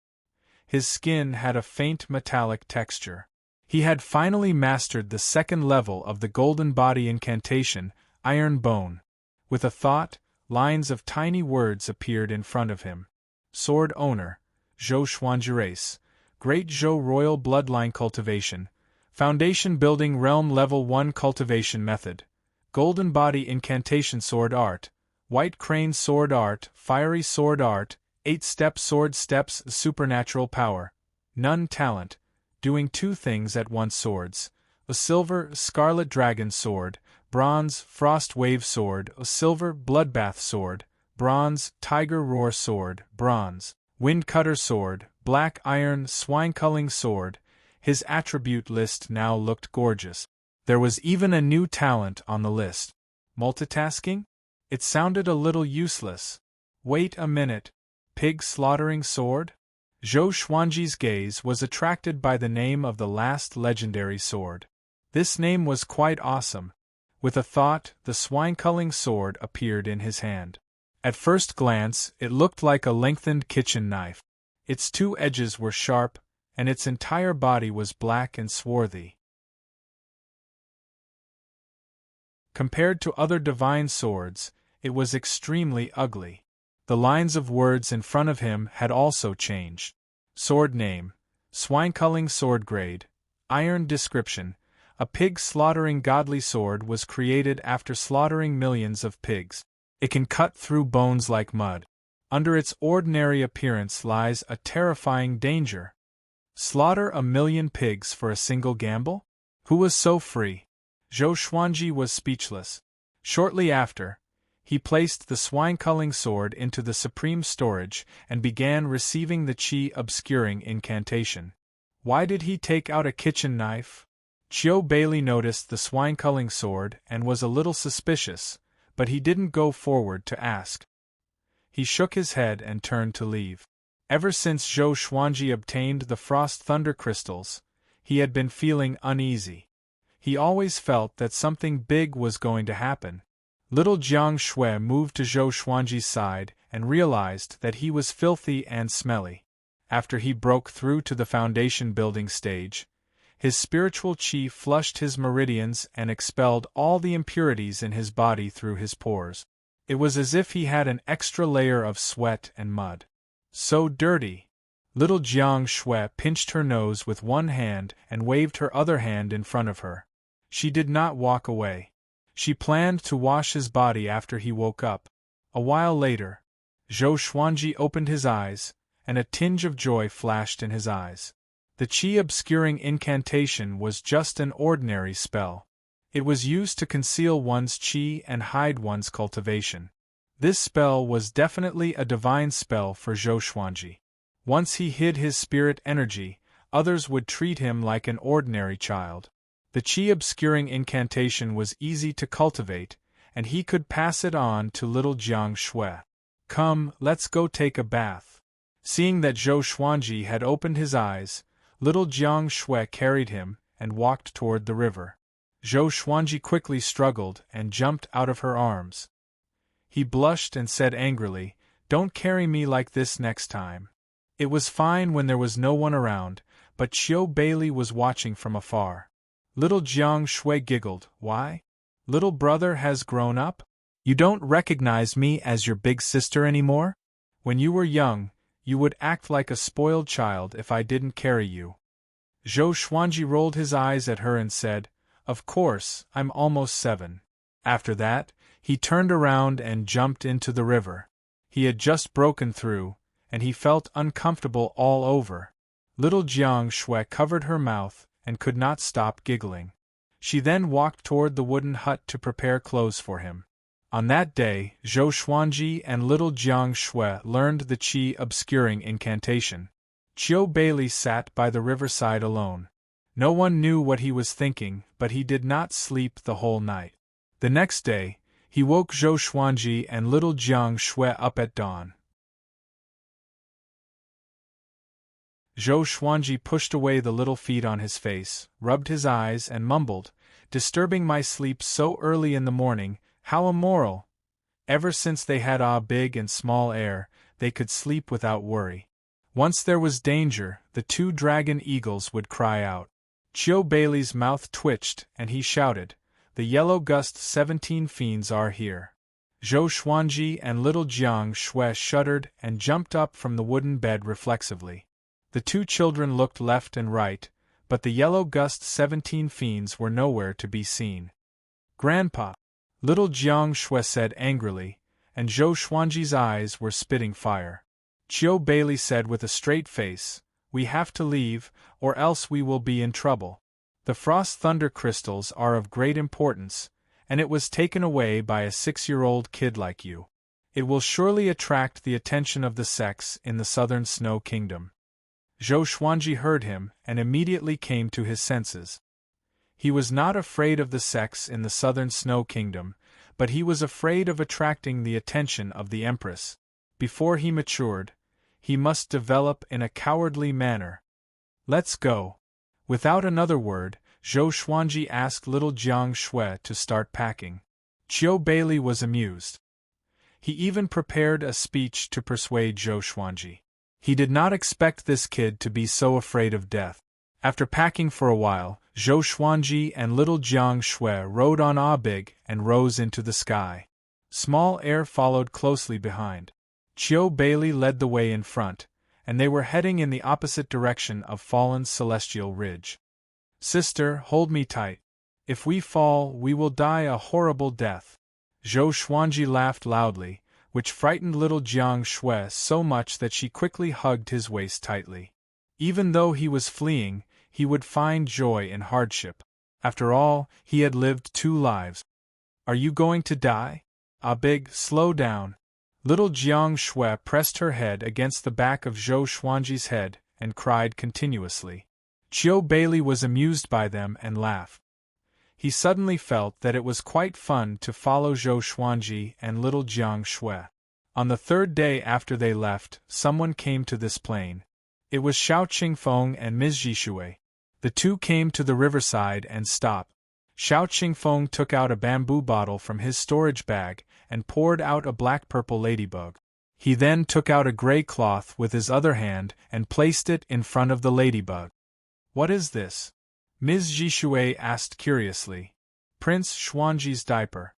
His skin had a faint metallic texture. He had finally mastered the 2nd level of the golden body incantation, Iron Bone. With a thought, lines of tiny words appeared in front of him. Sword Owner, Zhou Xuanji Race, Great Zhou Royal Bloodline Cultivation, Foundation Building Realm Level 1 Cultivation Method, Golden Body Incantation Sword Art, White Crane Sword Art, Fiery Sword Art, 8-Step Sword Steps Supernatural Power, None Talent, Doing 2 things at once Swords, a Silver Scarlet Dragon Sword, Bronze Frost Wave Sword, a Silver Bloodbath Sword, Bronze Tiger Roar Sword, Bronze Wind Cutter Sword, Black Iron Swine-Culling Sword. His attribute list now looked gorgeous. There was even a new talent on the list. Multitasking? It sounded a little useless. Wait a minute. Pig Slaughtering Sword? Zhou Xuanji's gaze was attracted by the name of the last legendary sword. This name was quite awesome. With a thought, the swine-culling sword appeared in his hand. At first glance, it looked like a lengthened kitchen knife. Its 2 edges were sharp, and its entire body was black and swarthy. Compared to other divine swords, it was extremely ugly. The lines of words in front of him had also changed. Sword Name, Swine-Culling Sword Grade, Iron Description. A pig-slaughtering godly sword was created after slaughtering millions of pigs. It can cut through bones like mud. Under its ordinary appearance lies a terrifying danger. Slaughter 1,000,000 pigs for a single gamble? Who was so free? Zhou Xuanji was speechless. Shortly after, he placed the swine-culling sword into the supreme storage and began receiving the Chi Obscuring Incantation. Why did he take out a kitchen knife? Chiu Bailey noticed the swine-culling sword and was a little suspicious, but he didn't go forward to ask. He shook his head and turned to leave. Ever since Zhou Xuanji obtained the frost thunder crystals, he had been feeling uneasy. He always felt that something big was going to happen. Little Jiang Shui moved to Zhou Xuanji's side and realized that he was filthy and smelly. After he broke through to the foundation building stage, his spiritual qi flushed his meridians and expelled all the impurities in his body through his pores. It was as if he had an extra layer of sweat and mud. So dirty! Little Jiang Shui pinched her nose with one hand and waved her other hand in front of her. She did not walk away. She planned to wash his body after he woke up. A while later, Zhou Xuanji opened his eyes, and a tinge of joy flashed in his eyes. The qi-obscuring incantation was just an ordinary spell. It was used to conceal one's qi and hide one's cultivation. This spell was definitely a divine spell for Zhou Xuanji. Once he hid his spirit energy, others would treat him like an ordinary child. The qi-obscuring incantation was easy to cultivate, and he could pass it on to little Jiang Shui. Come, let's go take a bath. Seeing that Zhou Xuanji had opened his eyes, little Jiang Shui carried him and walked toward the river. Zhou Xuanji quickly struggled and jumped out of her arms. He blushed and said angrily, "Don't carry me like this next time." It was fine when there was no one around, but Chiu Bailey was watching from afar. Little Jiang Shui giggled. "Why? Little brother has grown up? You don't recognize me as your big sister anymore? When you were young, you would act like a spoiled child if I didn't carry you." Zhou Xuanji rolled his eyes at her and said, "Of course, I'm almost 7. After that, he turned around and jumped into the river. He had just broken through, and he felt uncomfortable all over. Little Jiang Shui covered her mouth and could not stop giggling. She then walked toward the wooden hut to prepare clothes for him. On that day, Zhou Xuanji and little Jiang Shui learned the qi-obscuring incantation. Chiu Bailey sat by the riverside alone. No one knew what he was thinking, but he did not sleep the whole night. The next day, he woke Zhou Xuanji and little Jiang Shui up at dawn. Zhou Xuanji pushed away the little feet on his face, rubbed his eyes and mumbled, "Disturbing my sleep so early in the morning, how immoral!" Ever since they had big and small air, they could sleep without worry. Once there was danger, the 2 dragon eagles would cry out. Chiu Bailey's mouth twitched and he shouted, "The yellow gust 17 fiends are here." Zhou Xuanji and little Jiang Shui shuddered and jumped up from the wooden bed reflexively. The 2 children looked left and right, but the yellow gust 17 fiends were nowhere to be seen. "Grandpa!" little Jiang Shui said angrily, and Zhou Xuanji's eyes were spitting fire. Chiu Bailey said with a straight face, "We have to leave, or else we will be in trouble. The frost thunder crystals are of great importance, and it was taken away by a 6-year-old kid like you. It will surely attract the attention of the sects in the southern snow kingdom." Zhou Xuanji heard him and immediately came to his senses. He was not afraid of the sects in the southern snow kingdom, but he was afraid of attracting the attention of the Empress. Before he matured, he must develop in a cowardly manner. "Let's go." Without another word, Zhou Xuanji asked little Jiang Shui to start packing. Chiu Bailey was amused. He even prepared a speech to persuade Zhou Xuanji. He did not expect this kid to be so afraid of death. After packing for a while, Zhou Xuanji and little Jiang Shui rode on big and rose into the sky. Small air followed closely behind. Chiu Bailey led the way in front, and they were heading in the opposite direction of Fallen's celestial ridge. "Sister, hold me tight. If we fall, we will die a horrible death." Zhou Xuanji laughed loudly, which frightened little Jiang Shui so much that she quickly hugged his waist tightly. Even though he was fleeing, he would find joy in hardship. After all, he had lived 2 lives. "Are you going to die? Big, slow down." Little Jiang Shui pressed her head against the back of Zhou Xuanji's head and cried continuously. Chiu Bailey was amused by them and laughed. He suddenly felt that it was quite fun to follow Zhou Xuanji and little Jiang Shui. On the third day after they left, someone came to this plain. It was Xiao Qingfeng and Ms. Jishui. The two came to the riverside and stopped. Xiao Qingfeng took out a bamboo bottle from his storage bag and poured out a black-purple ladybug. He then took out a gray cloth with his other hand and placed it in front of the ladybug. "What is this?" Ms. Jishui asked curiously. "Prince Xuanji's diaper."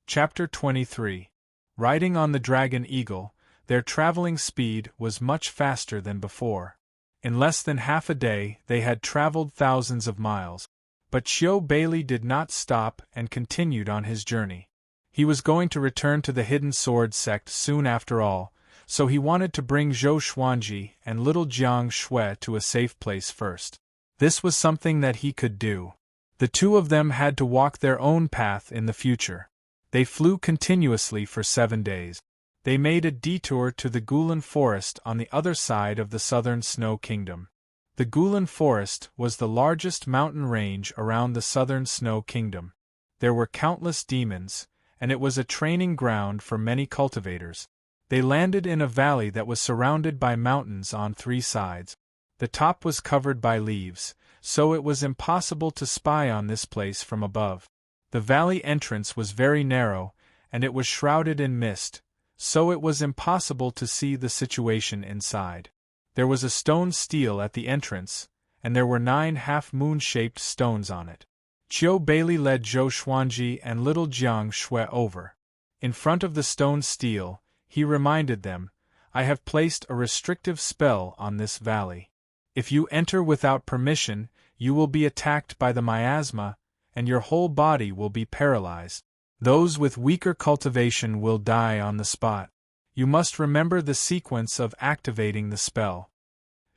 Chapter 23. Riding on the Dragon Eagle, their traveling speed was much faster than before. In less than half a day they had traveled thousands of miles. But Chiu Bailey did not stop and continued on his journey. He was going to return to the Hidden Sword sect soon after all, so he wanted to bring Zhou Xuanji and little Jiang Shui to a safe place first. This was something that he could do. The two of them had to walk their own path in the future. They flew continuously for 7 days. They made a detour to the Gulan Forest on the other side of the southern Snow Kingdom. The Gulan Forest was the largest mountain range around the southern Snow Kingdom. There were countless demons, and it was a training ground for many cultivators. They landed in a valley that was surrounded by mountains on 3 sides. The top was covered by leaves, so it was impossible to spy on this place from above. The valley entrance was very narrow, and it was shrouded in mist, so it was impossible to see the situation inside. There was a stone stele at the entrance, and there were 9 half-moon-shaped stones on it. Chiu Bailey led Zhou Xuanji and little Jiang Shui over. In front of the stone stele, he reminded them, "I have placed a restrictive spell on this valley. If you enter without permission, you will be attacked by the miasma, and your whole body will be paralyzed. Those with weaker cultivation will die on the spot. You must remember the sequence of activating the spell."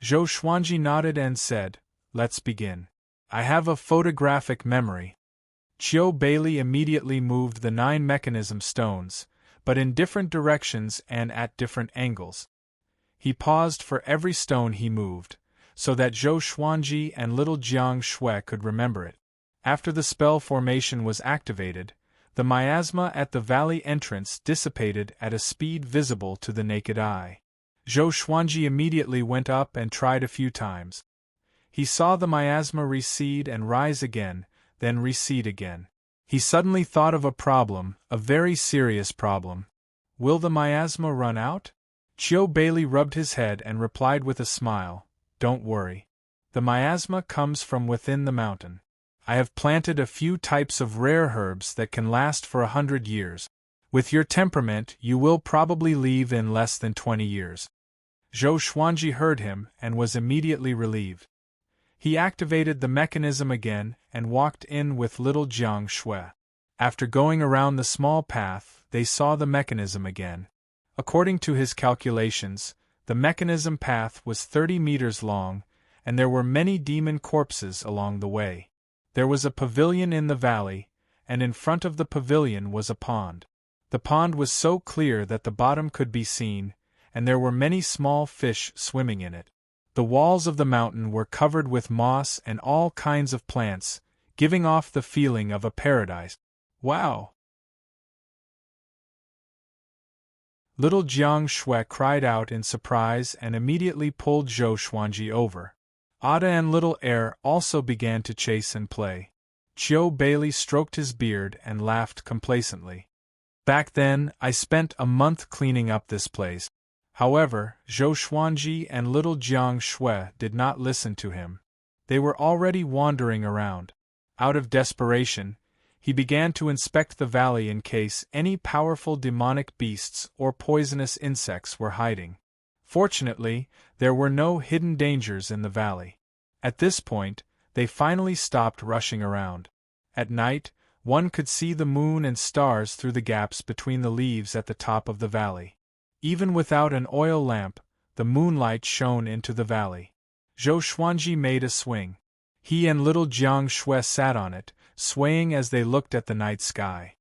Zhou Xuanji nodded and said, "Let's begin. I have a photographic memory." Chiu Bailey immediately moved the 9 mechanism stones, but in different directions and at different angles. He paused for every stone he moved, so that Zhou Xuanji and little Jiang Shui could remember it. After the spell formation was activated, the miasma at the valley entrance dissipated at a speed visible to the naked eye. Zhou Xuanji immediately went up and tried a few times. He saw the miasma recede and rise again, then recede again. He suddenly thought of a problem, a very serious problem. "Will the miasma run out?" Chiu Bailey rubbed his head and replied with a smile, "Don't worry. The miasma comes from within the mountain. I have planted a few types of rare herbs that can last for 100 years. With your temperament, you will probably leave in less than 20 years." Zhou Xuanji heard him and was immediately relieved. He activated the mechanism again and walked in with little Jiang Shui. After going around the small path, they saw the mechanism again. According to his calculations, the mechanism path was 30 meters long, and there were many demon corpses along the way. There was a pavilion in the valley, and in front of the pavilion was a pond. The pond was so clear that the bottom could be seen, and there were many small fish swimming in it. The walls of the mountain were covered with moss and all kinds of plants, giving off the feeling of a paradise. "Wow!" Little Jiang Shui cried out in surprise and immediately pulled Zhou Xuanji over. Ada and little Air also began to chase and play. Chiu Bailey stroked his beard and laughed complacently. "Back then, I spent a month cleaning up this place." However, Zhou Xuanji and little Jiang Shui did not listen to him. They were already wandering around. Out of desperation, he began to inspect the valley in case any powerful demonic beasts or poisonous insects were hiding. Fortunately, there were no hidden dangers in the valley. At this point, they finally stopped rushing around. At night, one could see the moon and stars through the gaps between the leaves at the top of the valley. Even without an oil lamp, the moonlight shone into the valley. Zhou Xuanji made a swing. He and little Jiang Shui sat on it, swaying as they looked at the night sky.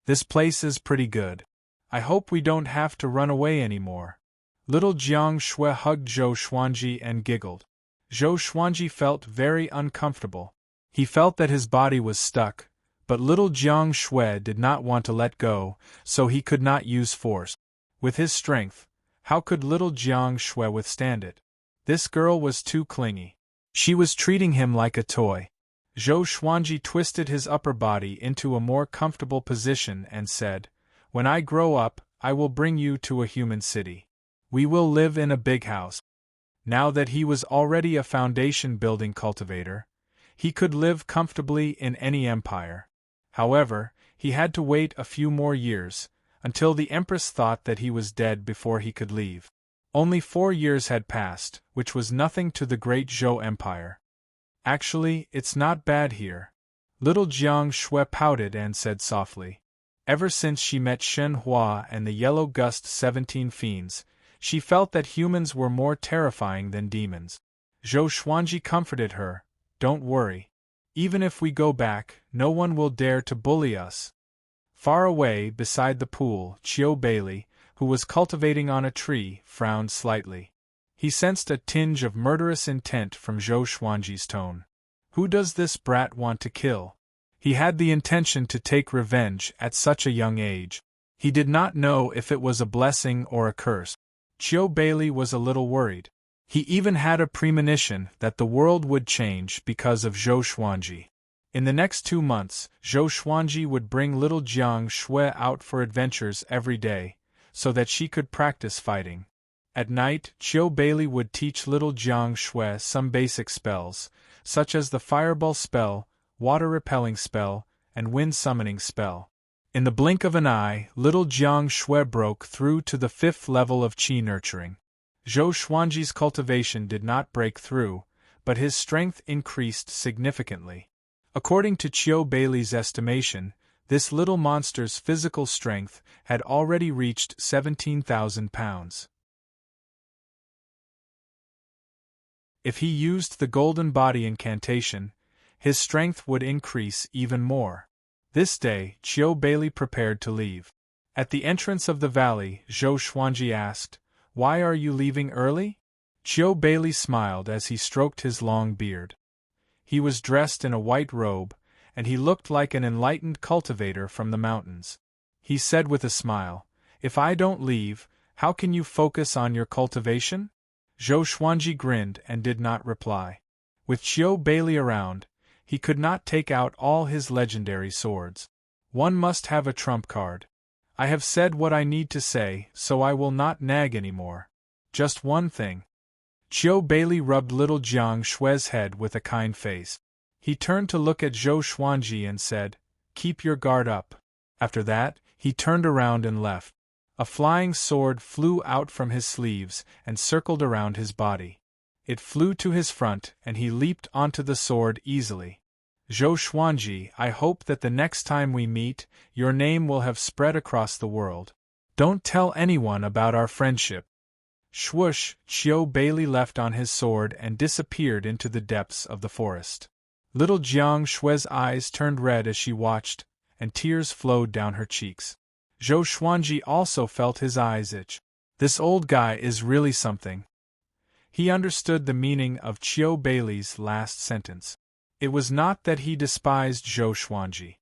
"This place is pretty good. I hope we don't have to run away anymore. Little Jiang Shui hugged Zhou Xuanji and giggled. Zhou Xuanji felt very uncomfortable. He felt that his body was stuck, but little Jiang Shui did not want to let go, so he could not use force. With his strength, how could little Jiang Shui withstand it? This girl was too clingy. She was treating him like a toy. Zhou Xuanji twisted his upper body into a more comfortable position and said, "When I grow up, I will bring you to a human city. We will live in a big house." Now that he was already a foundation-building cultivator, he could live comfortably in any empire. However, he had to wait a few more years, until the Empress thought that he was dead before he could leave. Only 4 years had passed, which was nothing to the great Zhou Empire. "Actually, it's not bad here." Little Jiang Shui pouted and said softly. Ever since she met Shen Hua and the Yellow Gust 17 fiends, she felt that humans were more terrifying than demons. Zhou Xuanji comforted her, "Don't worry. Even if we go back, no one will dare to bully us." Far away, beside the pool, Chiu Bailey, who was cultivating on a tree, frowned slightly. He sensed a tinge of murderous intent from Zhou Xuanji's tone. Who does this brat want to kill? He had the intention to take revenge at such a young age. He did not know if it was a blessing or a curse. Chiu Bailey was a little worried. He even had a premonition that the world would change because of Zhou Xuanji. In the next 2 months, Zhou Xuanji would bring little Jiang Shui out for adventures every day, so that she could practice fighting. At night, Chiu Bailey would teach little Jiang Shui some basic spells, such as the fireball spell, water-repelling spell, and wind-summoning spell. In the blink of an eye, little Jiang Shui broke through to the 5th level of qi nurturing. Zhou Xuanji's cultivation did not break through, but his strength increased significantly. According to Chiu Bailey's estimation, this little monster's physical strength had already reached 17,000 pounds. If he used the golden body incantation, his strength would increase even more. This day, Chiu Bailey prepared to leave. At the entrance of the valley, Zhou Xuanji asked, "Why are you leaving early?" Chiu Bailey smiled as he stroked his long beard. He was dressed in a white robe, and he looked like an enlightened cultivator from the mountains. He said with a smile, "If I don't leave, how can you focus on your cultivation?" Zhou Xuanji grinned and did not reply. With Chiu Bailey around, he could not take out all his legendary swords. One must have a trump card. I have said what I need to say, so I will not nag anymore. Just one thing. Chiu Bailey rubbed little Jiang Shui's head with a kind face. He turned to look at Zhou Xuanji and said, "Keep your guard up." After that, he turned around and left. A flying sword flew out from his sleeves and circled around his body. It flew to his front and he leaped onto the sword easily. "Zhou Xuanji, I hope that the next time we meet, your name will have spread across the world. Don't tell anyone about our friendship." Swoosh, Chiu Bailey left on his sword and disappeared into the depths of the forest. Little Jiang Shui's eyes turned red as she watched, and tears flowed down her cheeks. Zhou Xuanji also felt his eyes itch. This old guy is really something. He understood the meaning of Chiu Bailey's last sentence. It was not that he despised Zhou Xuanji.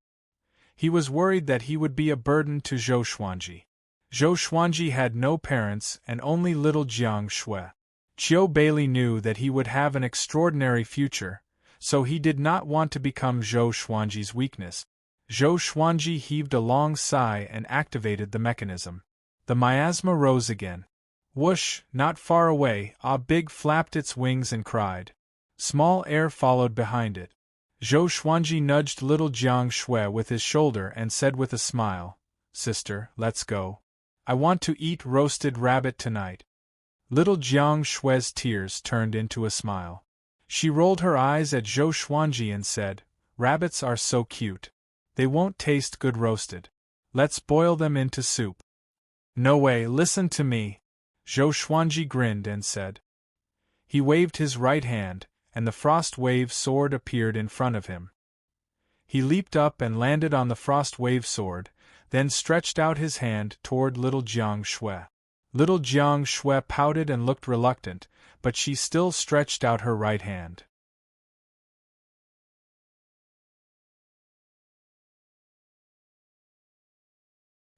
He was worried that he would be a burden to Zhou Xuanji. Zhou Xuanji had no parents and only little Jiang Shui. Chiu Bailey knew that he would have an extraordinary future, so he did not want to become Zhou Xuanji's weakness. Zhou Xuanji heaved a long sigh and activated the mechanism. The miasma rose again. Whoosh, not far away, a big flapped its wings and cried. Small air followed behind it. Zhou Xuanji nudged little Jiang Shui with his shoulder and said with a smile, "Sister, let's go. I want to eat roasted rabbit tonight." Little Jiang Shui's tears turned into a smile. She rolled her eyes at Zhou Xuanji and said, "Rabbits are so cute. They won't taste good roasted. Let's boil them into soup." "No way, listen to me." Zhou Xuanji grinned and said. He waved his right hand, and the frost wave sword appeared in front of him. He leaped up and landed on the frost wave sword, then stretched out his hand toward little Jiang Shui. Little Jiang Shui pouted and looked reluctant, but she still stretched out her right hand.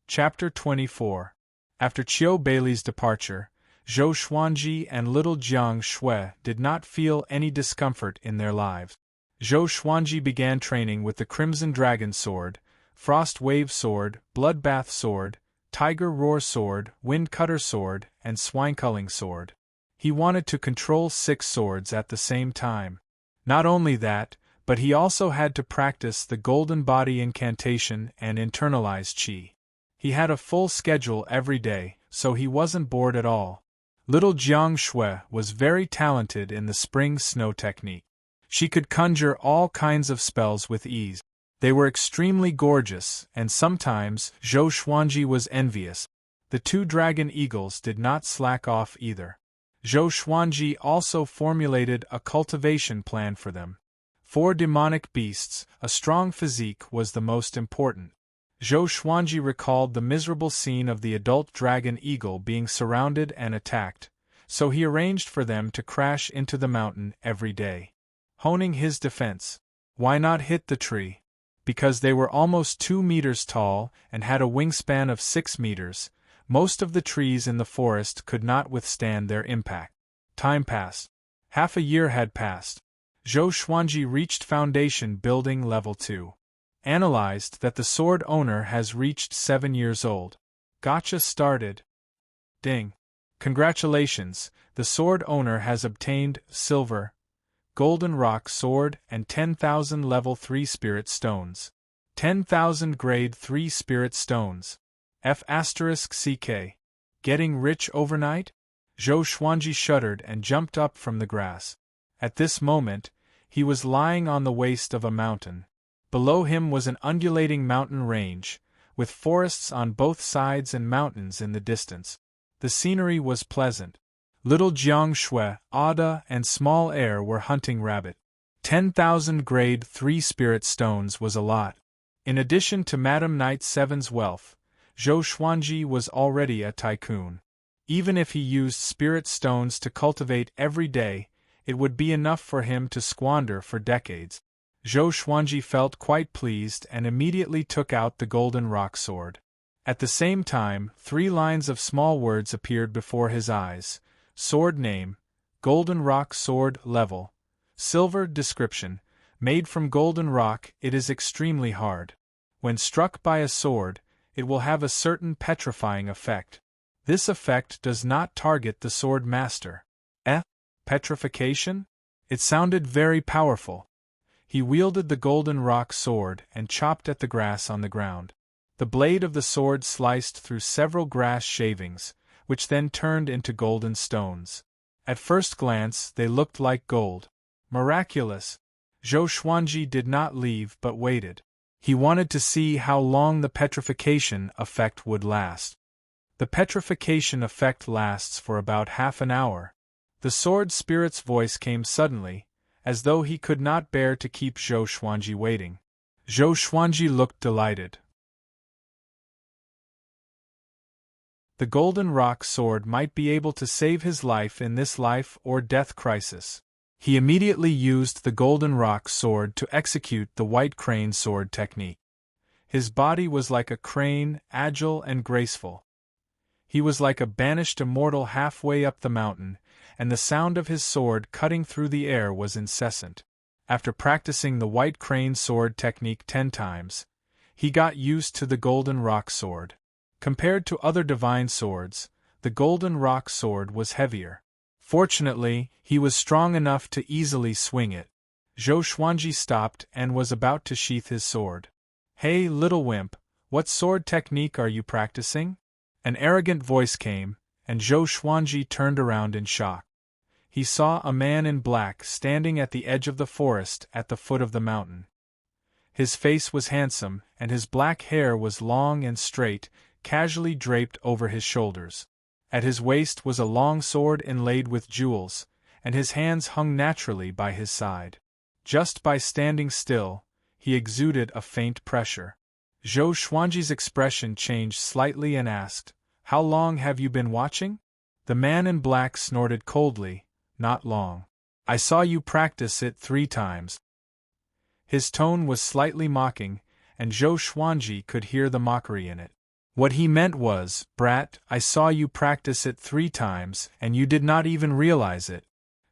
Chapter 24. After Qiu Bei's departure, Zhou Xuanji and little Jiang Shui did not feel any discomfort in their lives. Zhou Xuanji began training with the Crimson Dragon Sword, Frost Wave Sword, Bloodbath Sword, Tiger Roar Sword, Wind Cutter Sword, and Swineculling Sword. He wanted to control 6 swords at the same time. Not only that, but he also had to practice the Golden Body Incantation and internalize Qi. He had a full schedule every day, so he wasn't bored at all. Little Jiang Shui was very talented in the spring snow technique. She could conjure all kinds of spells with ease. They were extremely gorgeous, and sometimes Zhou Xuanji was envious. The 2 dragon eagles did not slack off either. Zhou Xuanji also formulated a cultivation plan for them. 4 demonic beasts, a strong physique was the most important. Zhou Xuanji recalled the miserable scene of the adult dragon eagle being surrounded and attacked, so he arranged for them to crash into the mountain every day. Honing his defense. Why not hit the tree? Because they were almost 2 meters tall and had a wingspan of 6 meters, most of the trees in the forest could not withstand their impact. Time passed. Half a year had passed. Zhou Xuanji reached foundation building level 2. Analyzed that the sword owner has reached 7 years old. Gotcha started. Ding. Congratulations, the sword owner has obtained silver, golden rock sword and 10,000 level 3 spirit stones. 10,000 grade 3 spirit stones. F***CK. Getting rich overnight? Zhou Xuanji shuddered and jumped up from the grass. At this moment, he was lying on the waist of a mountain. Below him was an undulating mountain range, with forests on both sides and mountains in the distance. The scenery was pleasant. Little Jiang Shui, Ada, and Small Air were hunting rabbit. 10,000 grade 3 spirit stones was a lot. In addition to Madame Knight Seven's wealth, Zhou Xuanji was already a tycoon. Even if he used spirit stones to cultivate every day, it would be enough for him to squander for decades. Zhou Xuanji felt quite pleased and immediately took out the golden rock sword. At the same time, 3 lines of small words appeared before his eyes. Sword name, golden rock sword level, silver description, made from golden rock. It is extremely hard. When struck by a sword, it will have a certain petrifying effect. This effect does not target the sword master. Petrification? It sounded very powerful. He wielded the golden rock sword and chopped at the grass on the ground. The blade of the sword sliced through several grass shavings, which then turned into golden stones. At first glance, they looked like gold. Miraculous! Zhou Xuanji did not leave but waited. He wanted to see how long the petrification effect would last. The petrification effect lasts for about half an hour. The sword spirit's voice came suddenly, as though he could not bear to keep Zhou Xuanji waiting. Zhou Xuanji looked delighted. The golden rock sword might be able to save his life in this life or death crisis. He immediately used the golden rock sword to execute the white crane sword technique. His body was like a crane, agile and graceful. He was like a banished immortal halfway up the mountain, and the sound of his sword cutting through the air was incessant. After practicing the white crane sword technique 10 times, he got used to the golden rock sword. Compared to other divine swords, the golden rock sword was heavier. Fortunately, he was strong enough to easily swing it. Zhou Xuanji stopped and was about to sheath his sword. "Hey, little wimp, what sword technique are you practicing?" An arrogant voice came, and Zhou Xuanji turned around in shock. He saw a man in black standing at the edge of the forest at the foot of the mountain. His face was handsome, and his black hair was long and straight, casually draped over his shoulders. At his waist was a long sword inlaid with jewels, and his hands hung naturally by his side. Just by standing still, he exuded a faint pressure. Zhou Xuanji's expression changed slightly and asked, "How long have you been watching?" The man in black snorted coldly, "Not long. I saw you practice it 3 times." His tone was slightly mocking, and Zhou Xuanji could hear the mockery in it. What he meant was, "Brat, I saw you practice it 3 times, and you did not even realize it."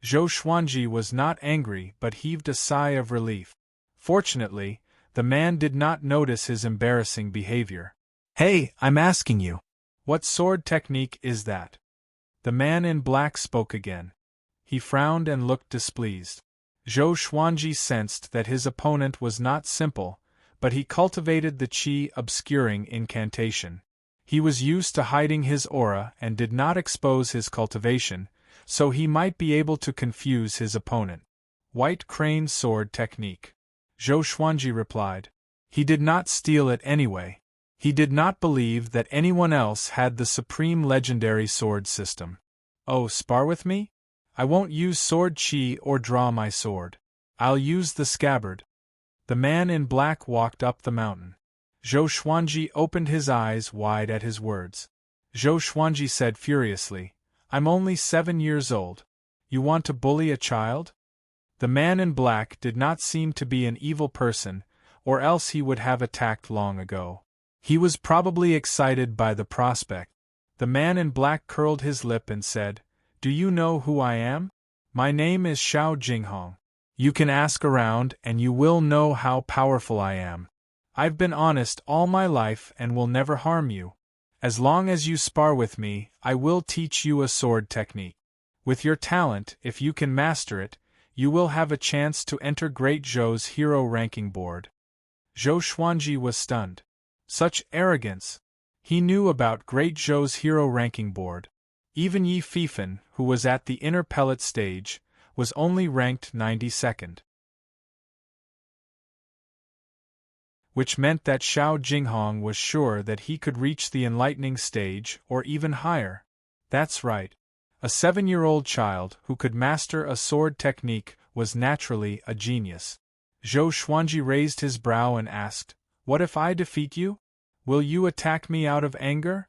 Zhou Xuanji was not angry but heaved a sigh of relief. Fortunately, the man did not notice his embarrassing behavior. "Hey, I'm asking you. What sword technique is that?" The man in black spoke again. He frowned and looked displeased. Zhou Xuanji sensed that his opponent was not simple, but he cultivated the qi obscuring incantation. He was used to hiding his aura and did not expose his cultivation, so he might be able to confuse his opponent. "White crane sword technique," Zhou Xuanji replied. He did not steal it anyway. He did not believe that anyone else had the supreme legendary sword system. "Oh, spar with me? I won't use sword qi or draw my sword. I'll use the scabbard." The man in black walked up the mountain. Zhou Xuanji opened his eyes wide at his words. Zhou Xuanji said furiously, "I'm only 7 years old. You want to bully a child?" The man in black did not seem to be an evil person, or else he would have attacked long ago. He was probably excited by the prospect. The man in black curled his lip and said, "Do you know who I am? My name is Xiao Jinghong. You can ask around and you will know how powerful I am. I've been honest all my life and will never harm you. As long as you spar with me, I will teach you a sword technique. With your talent, if you can master it, you will have a chance to enter Great Zhou's hero ranking board." Zhou Xuanji was stunned. Such arrogance! He knew about Great Zhou's hero ranking board. Even Yi Fifan, who was at the inner pellet stage, was only ranked 92nd. Which meant that Xiao Jinghong was sure that he could reach the enlightening stage or even higher. That's right. A 7-year-old child who could master a sword technique was naturally a genius. Zhou Xuanji raised his brow and asked, "What if I defeat you? Will you attack me out of anger?"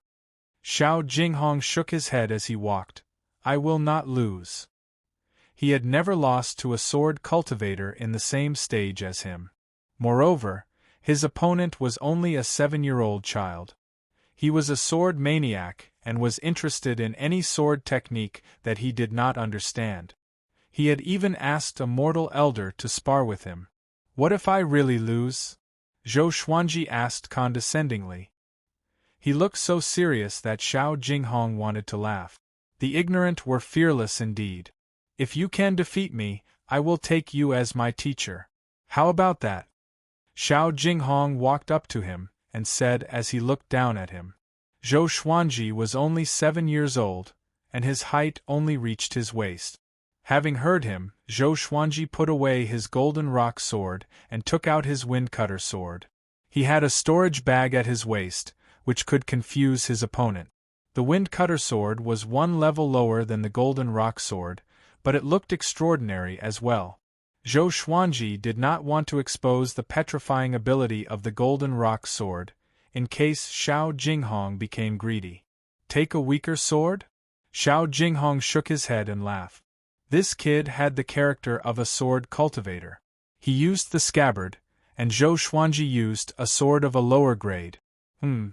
Xiao Jinghong shook his head as he walked. "I will not lose." He had never lost to a sword cultivator in the same stage as him. Moreover, his opponent was only a 7-year-old child. He was a sword maniac and was interested in any sword technique that he did not understand. He had even asked a mortal elder to spar with him. "What if I really lose?" Zhou Xuanji asked condescendingly. He looked so serious that Xiao Jinghong wanted to laugh. The ignorant were fearless indeed. "If you can defeat me, I will take you as my teacher. How about that?" Xiao Jinghong walked up to him and said as he looked down at him. Zhou Xuanji was only 7 years old, and his height only reached his waist. Having heard him, Zhou Xuanji put away his golden rock sword and took out his wind-cutter sword. He had a storage bag at his waist, which could confuse his opponent. The wind-cutter sword was 1 level lower than the golden rock sword, but it looked extraordinary as well. Zhou Xuanji did not want to expose the petrifying ability of the golden rock sword, in case Xiao Jinghong became greedy. "Take a weaker sword?" Xiao Jinghong shook his head and laughed. This kid had the character of a sword cultivator. He used the scabbard, and Zhou Xuanji used a sword of a lower grade.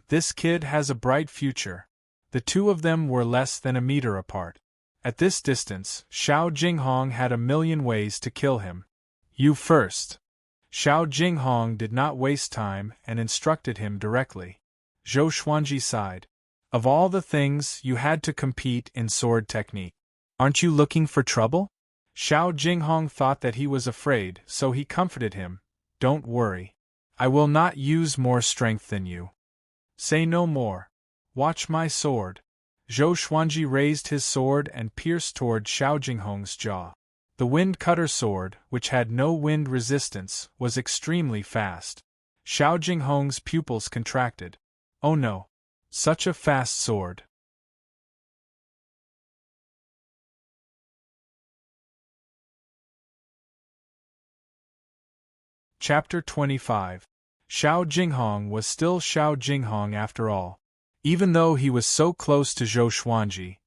This kid has a bright future. The two of them were less than a meter apart. At this distance, Xiao Jinghong had a million ways to kill him. "You first." Xiao Jinghong did not waste time and instructed him directly. Zhou Xuanji sighed. "Of all the things you had to compete in sword technique. Aren't you looking for trouble?" Xiao Jinghong thought that he was afraid, so he comforted him. "Don't worry. I will not use more strength than you. Say no more. Watch my sword." Zhou Xuanji raised his sword and pierced toward Xiao Jinghong's jaw. The wind-cutter sword, which had no wind resistance, was extremely fast. Xiao Jinghong's pupils contracted. "Oh no! Such a fast sword!" Chapter 25. Xiao Jinghong was still Xiao Jinghong after all. Even though he was so close to Zhou Xuanji,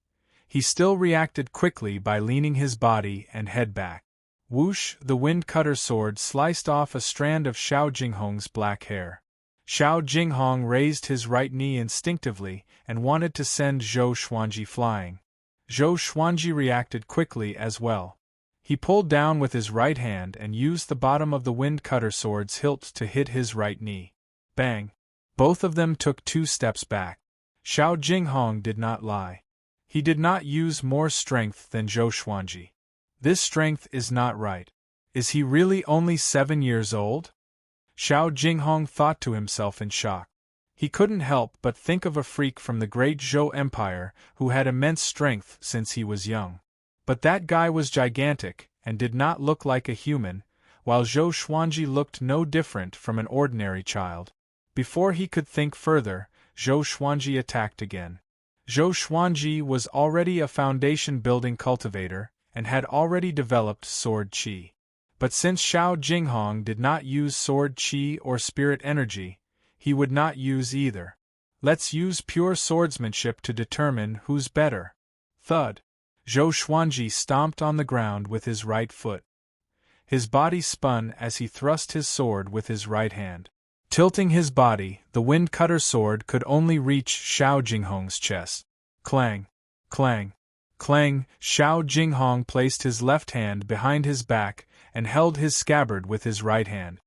he still reacted quickly by leaning his body and head back. Whoosh! The wind cutter sword sliced off a strand of Xiao Jinghong's black hair. Xiao Jinghong raised his right knee instinctively and wanted to send Zhou Xuanji flying. Zhou Xuanji reacted quickly as well. He pulled down with his right hand and used the bottom of the wind cutter sword's hilt to hit his right knee. Bang! Both of them took 2 steps back. Xiao Jinghong did not lie. He did not use more strength than Zhou Xuanji. This strength is not right. Is he really only 7 years old? Xiao Jinghong thought to himself in shock. He couldn't help but think of a freak from the great Zhou Empire who had immense strength since he was young. But that guy was gigantic and did not look like a human, while Zhou Xuanji looked no different from an ordinary child. Before he could think further, Zhou Xuanji attacked again. Zhou Xuanji was already a foundation-building cultivator and had already developed sword qi. But since Xiao Jinghong did not use sword qi or spirit energy, he would not use either. Let's use pure swordsmanship to determine who's better. Thud! Zhou Xuanji stomped on the ground with his right foot. His body spun as he thrust his sword with his right hand. Tilting his body, the wind cutter sword could only reach Xiao Jinghong's chest. Clang! Clang! Clang! Xiao Jinghong placed his left hand behind his back and held his scabbard with his right hand.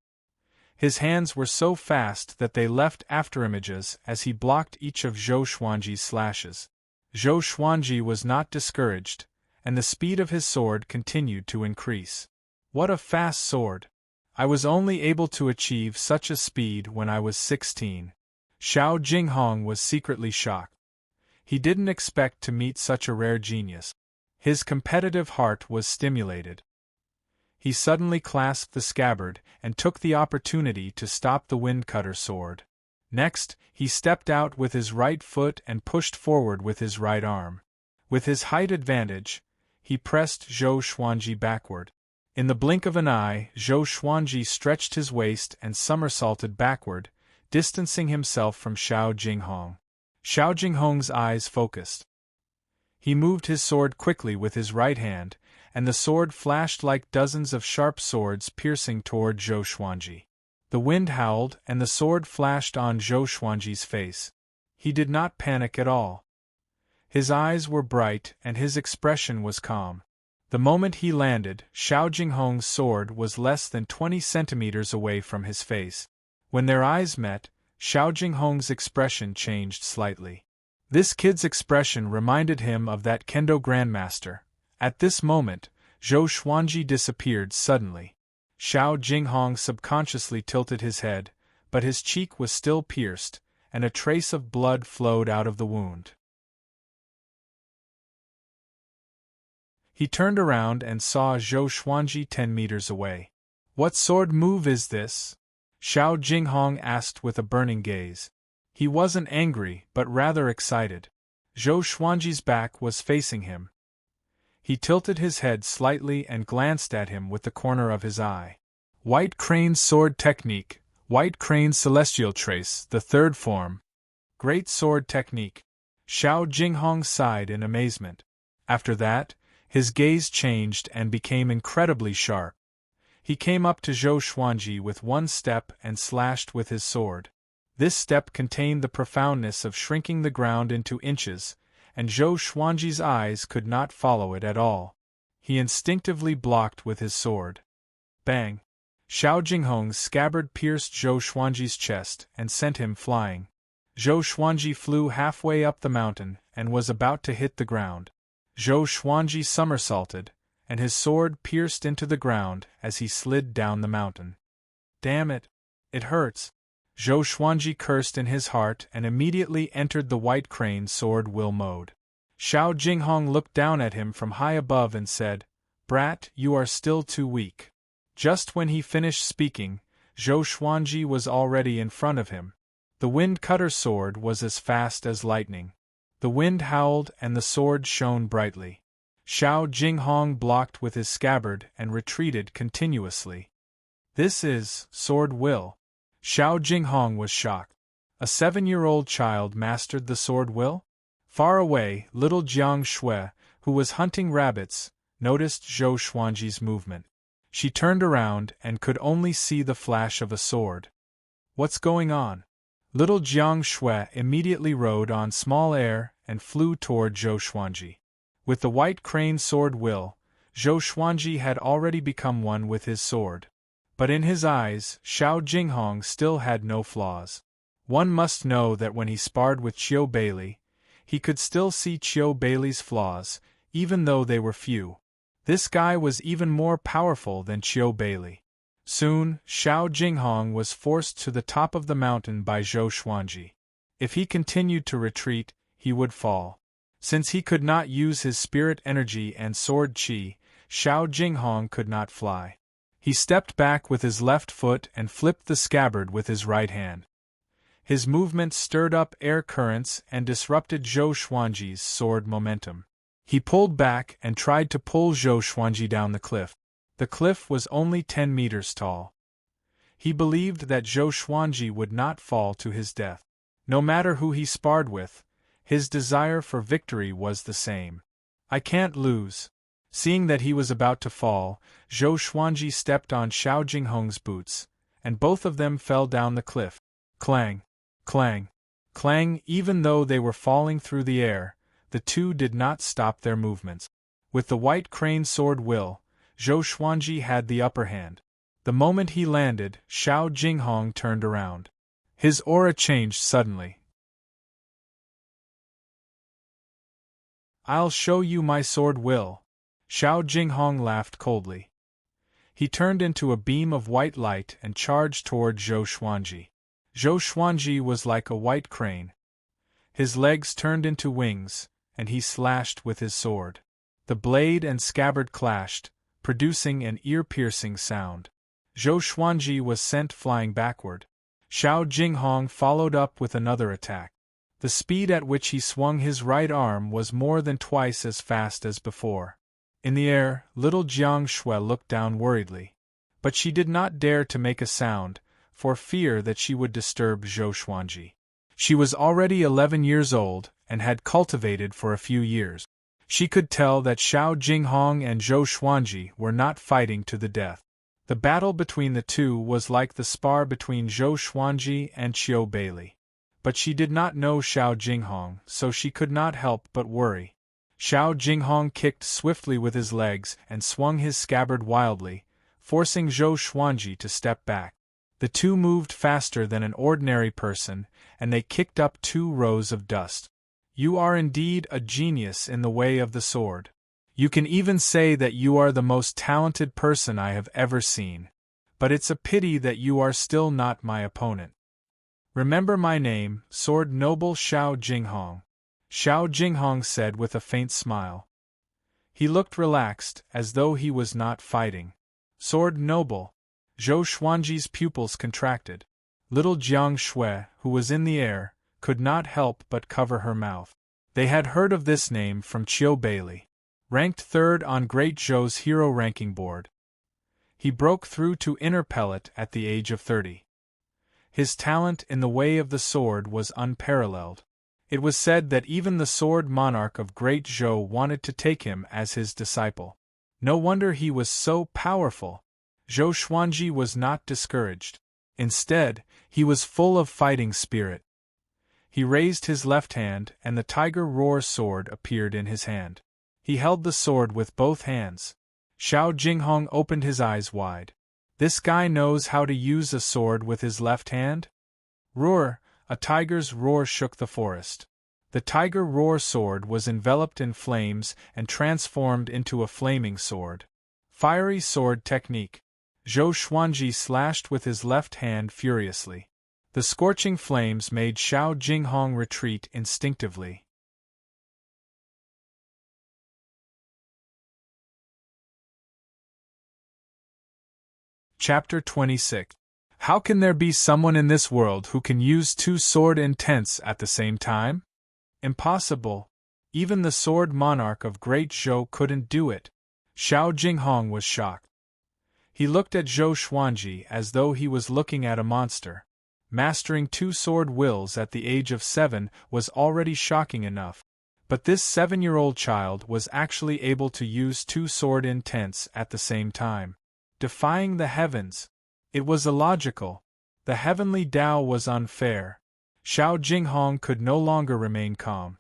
His hands were so fast that they left afterimages as he blocked each of Zhou Xuanji's slashes. Zhou Xuanji was not discouraged, and the speed of his sword continued to increase. What a fast sword! I was only able to achieve such a speed when I was 16. Xiao Jinghong was secretly shocked. He didn't expect to meet such a rare genius. His competitive heart was stimulated. He suddenly clasped the scabbard and took the opportunity to stop the wind cutter sword. Next, he stepped out with his right foot and pushed forward with his right arm. With his height advantage, he pressed Zhou Xuanji backward. In the blink of an eye, Zhou Xuanji stretched his waist and somersaulted backward, distancing himself from Xiao Jinghong. Xiao Jinghong's eyes focused. He moved his sword quickly with his right hand, and the sword flashed like dozens of sharp swords piercing toward Zhou Xuanji. The wind howled and the sword flashed on Zhou Xuanji's face. He did not panic at all. His eyes were bright and his expression was calm. The moment he landed, Xiao Jinghong's sword was less than 20 centimeters away from his face. When their eyes met, Xiao Jinghong's expression changed slightly. This kid's expression reminded him of that kendo grandmaster. At this moment, Zhou Xuanji disappeared suddenly. Xiao Jinghong subconsciously tilted his head, but his cheek was still pierced, and a trace of blood flowed out of the wound. He turned around and saw Zhou Xuanji 10 meters away. "What sword move is this?" Xiao Jinghong asked with a burning gaze. He wasn't angry, but rather excited. Zhou Xuanji's back was facing him. He tilted his head slightly and glanced at him with the corner of his eye. "White Crane's sword technique, White Crane's celestial trace, the third form. Great sword technique." Xiao Jinghong sighed in amazement. After that, his gaze changed and became incredibly sharp. He came up to Zhou Xuanji with one step and slashed with his sword. This step contained the profoundness of shrinking the ground into inches, and Zhou Xuanji's eyes could not follow it at all. He instinctively blocked with his sword. Bang! Xiao Jinghong's scabbard pierced Zhou Xuanji's chest and sent him flying. Zhou Xuanji flew halfway up the mountain and was about to hit the ground. Zhou Xuanji somersaulted, and his sword pierced into the ground as he slid down the mountain. "Damn it! It hurts!" Zhou Xuanji cursed in his heart and immediately entered the White Crane sword will mode. Xiao Jinghong looked down at him from high above and said, "Brat, you are still too weak." Just when he finished speaking, Zhou Xuanji was already in front of him. The wind cutter sword was as fast as lightning. The wind howled and the sword shone brightly. Xiao Jinghong blocked with his scabbard and retreated continuously. "This is sword will." Xiao Jinghong was shocked. A 7-year-old child mastered the sword will? Far away, little Jiang Shui, who was hunting rabbits, noticed Zhou Xuanji's movement. She turned around and could only see the flash of a sword. What's going on? Little Jiang Shui immediately rode on small air and flew toward Zhou Xuanji. With the white crane sword will, Zhou Xuanji had already become one with his sword. But in his eyes, Xiao Jinghong still had no flaws. One must know that when he sparred with Qiu Beili, he could still see Qiu Beili's flaws, even though they were few. This guy was even more powerful than Qiu Beili. Soon, Xiao Jinghong was forced to the top of the mountain by Zhou Xuanji. If he continued to retreat, he would fall. Since he could not use his spirit energy and sword qi, Xiao Jinghong could not fly. He stepped back with his left foot and flipped the scabbard with his right hand. His movement stirred up air currents and disrupted Zhou Xuanji's sword momentum. He pulled back and tried to pull Zhou Xuanji down the cliff. The cliff was only 10 meters tall. He believed that Zhou Xuanji would not fall to his death. No matter who he sparred with, his desire for victory was the same. I can't lose. Seeing that he was about to fall, Zhou Xuanji stepped on Xiao Jinghong's boots, and both of them fell down the cliff. Clang! Clang! Clang! Even though they were falling through the air, the two did not stop their movements. With the white crane sword will, Zhou Xuanji had the upper hand. The moment he landed, Xiao Jinghong turned around. His aura changed suddenly. I'll show you my sword will. Xiao Jinghong laughed coldly. He turned into a beam of white light and charged toward Zhou Xuanji. Zhou Xuanji was like a white crane. His legs turned into wings, and he slashed with his sword. The blade and scabbard clashed, producing an ear-piercing sound. Zhou Xuanji was sent flying backward. Xiao Jinghong followed up with another attack. The speed at which he swung his right arm was more than twice as fast as before. In the air, little Jiang Shui looked down worriedly. But she did not dare to make a sound, for fear that she would disturb Zhou Xuanji. She was already 11 years old, and had cultivated for a few years. She could tell that Xiao Jinghong and Zhou Xuanji were not fighting to the death. The battle between the two was like the spar between Zhou Xuanji and Qiu Beili. But she did not know Xiao Jinghong, so she could not help but worry. Xiao Jinghong kicked swiftly with his legs and swung his scabbard wildly, forcing Zhou Xuanji to step back. The two moved faster than an ordinary person, and they kicked up 2 rows of dust. You are indeed a genius in the way of the sword. You can even say that you are the most talented person I have ever seen. But it's a pity that you are still not my opponent. Remember my name, Sword Noble Xiao Jinghong. Xiao Jinghong said with a faint smile. He looked relaxed, as though he was not fighting. Sword Noble. Zhou Xuanji's pupils contracted. Little Jiang Shui, who was in the air, could not help but cover her mouth. They had heard of this name from Qiu Beili. Ranked 3rd on Great Zhou's hero ranking board. He broke through to inner pellet at the age of 30. His talent in the way of the sword was unparalleled. It was said that even the sword monarch of Great Zhou wanted to take him as his disciple. No wonder he was so powerful. Zhou Xuanji was not discouraged. Instead, he was full of fighting spirit. He raised his left hand, and the tiger roar sword appeared in his hand. He held the sword with both hands. Xiao Jinghong opened his eyes wide. This guy knows how to use a sword with his left hand? Roar! A tiger's roar shook the forest. The tiger roar sword was enveloped in flames and transformed into a flaming sword. Fiery sword technique. Zhou Xuanji slashed with his left hand furiously. The scorching flames made Xiao Jinghong retreat instinctively. Chapter 26. How can there be someone in this world who can use 2 sword intents at the same time? Impossible. Even the sword monarch of Great Zhou couldn't do it. Xiao Jinghong was shocked. He looked at Zhou Xuanji as though he was looking at a monster. Mastering 2 sword wills at the age of 7 was already shocking enough. But this 7-year-old child was actually able to use 2 sword intents at the same time. Defying the heavens. It was illogical. The heavenly Tao was unfair. Xiao Jinghong could no longer remain calm.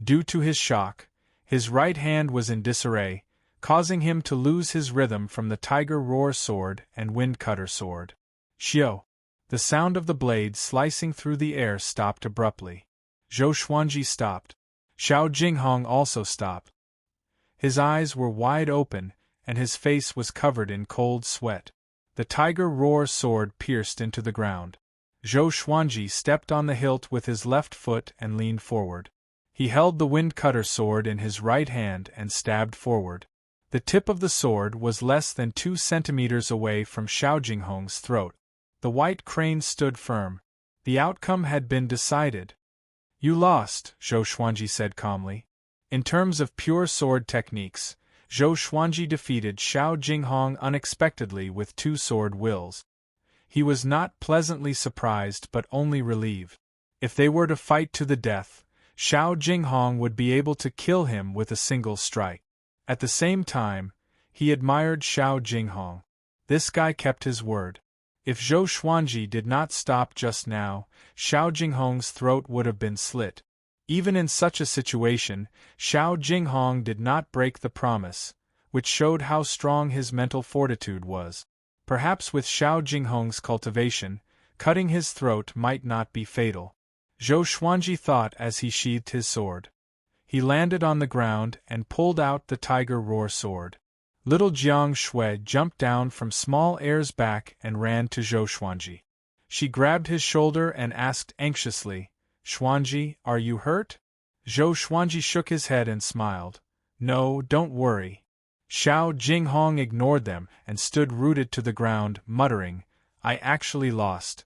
Due to his shock, his right hand was in disarray, causing him to lose his rhythm from the Tiger Roar sword and Wind Cutter sword. Xiao! The sound of the blade slicing through the air stopped abruptly. Zhou Xuanji stopped. Xiao Jinghong also stopped. His eyes were wide open, and his face was covered in cold sweat. The Tiger Roar sword pierced into the ground. Zhou Xuanji stepped on the hilt with his left foot and leaned forward. He held the Wind Cutter sword in his right hand and stabbed forward. The tip of the sword was less than 2 centimeters away from Xiao Jinghong's throat. The white crane stood firm. The outcome had been decided. You lost, Zhou Xuanji said calmly. In terms of pure sword techniques, Zhou Xuanji defeated Xiao Jinghong unexpectedly with 2 sword wills. He was not pleasantly surprised but only relieved. If they were to fight to the death, Xiao Jinghong would be able to kill him with a single strike. At the same time, he admired Xiao Jinghong. This guy kept his word. If Zhou Xuanji did not stop just now, Xiao Jinghong's throat would have been slit. Even in such a situation, Xiao Jinghong did not break the promise, which showed how strong his mental fortitude was. Perhaps with Xiao Jinghong's cultivation, cutting his throat might not be fatal. Zhou Xuanji thought as he sheathed his sword. He landed on the ground and pulled out the Tiger Roar sword. Little Jiang Shui jumped down from small air's back and ran to Zhou Xuanji. She grabbed his shoulder and asked anxiously, Xuanji, are you hurt? Zhou Xuanji shook his head and smiled. No, don't worry. Xiao Jinghong ignored them and stood rooted to the ground, muttering, I actually lost.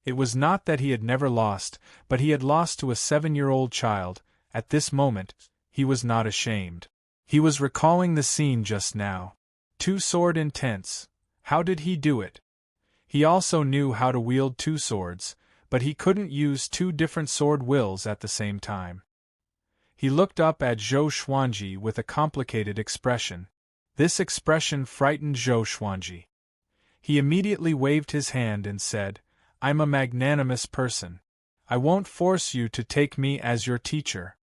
It was not that he had never lost, but he had lost to a 7-year-old child. At this moment, he was not ashamed. He was recalling the scene just now. 2 sword intents. How did he do it? He also knew how to wield 2 swords, but he couldn't use 2 different sword wills at the same time. He looked up at Zhou Xuanji with a complicated expression. This expression frightened Zhou Xuanji. He immediately waved his hand and said, I'm a magnanimous person. I won't force you to take me as your teacher.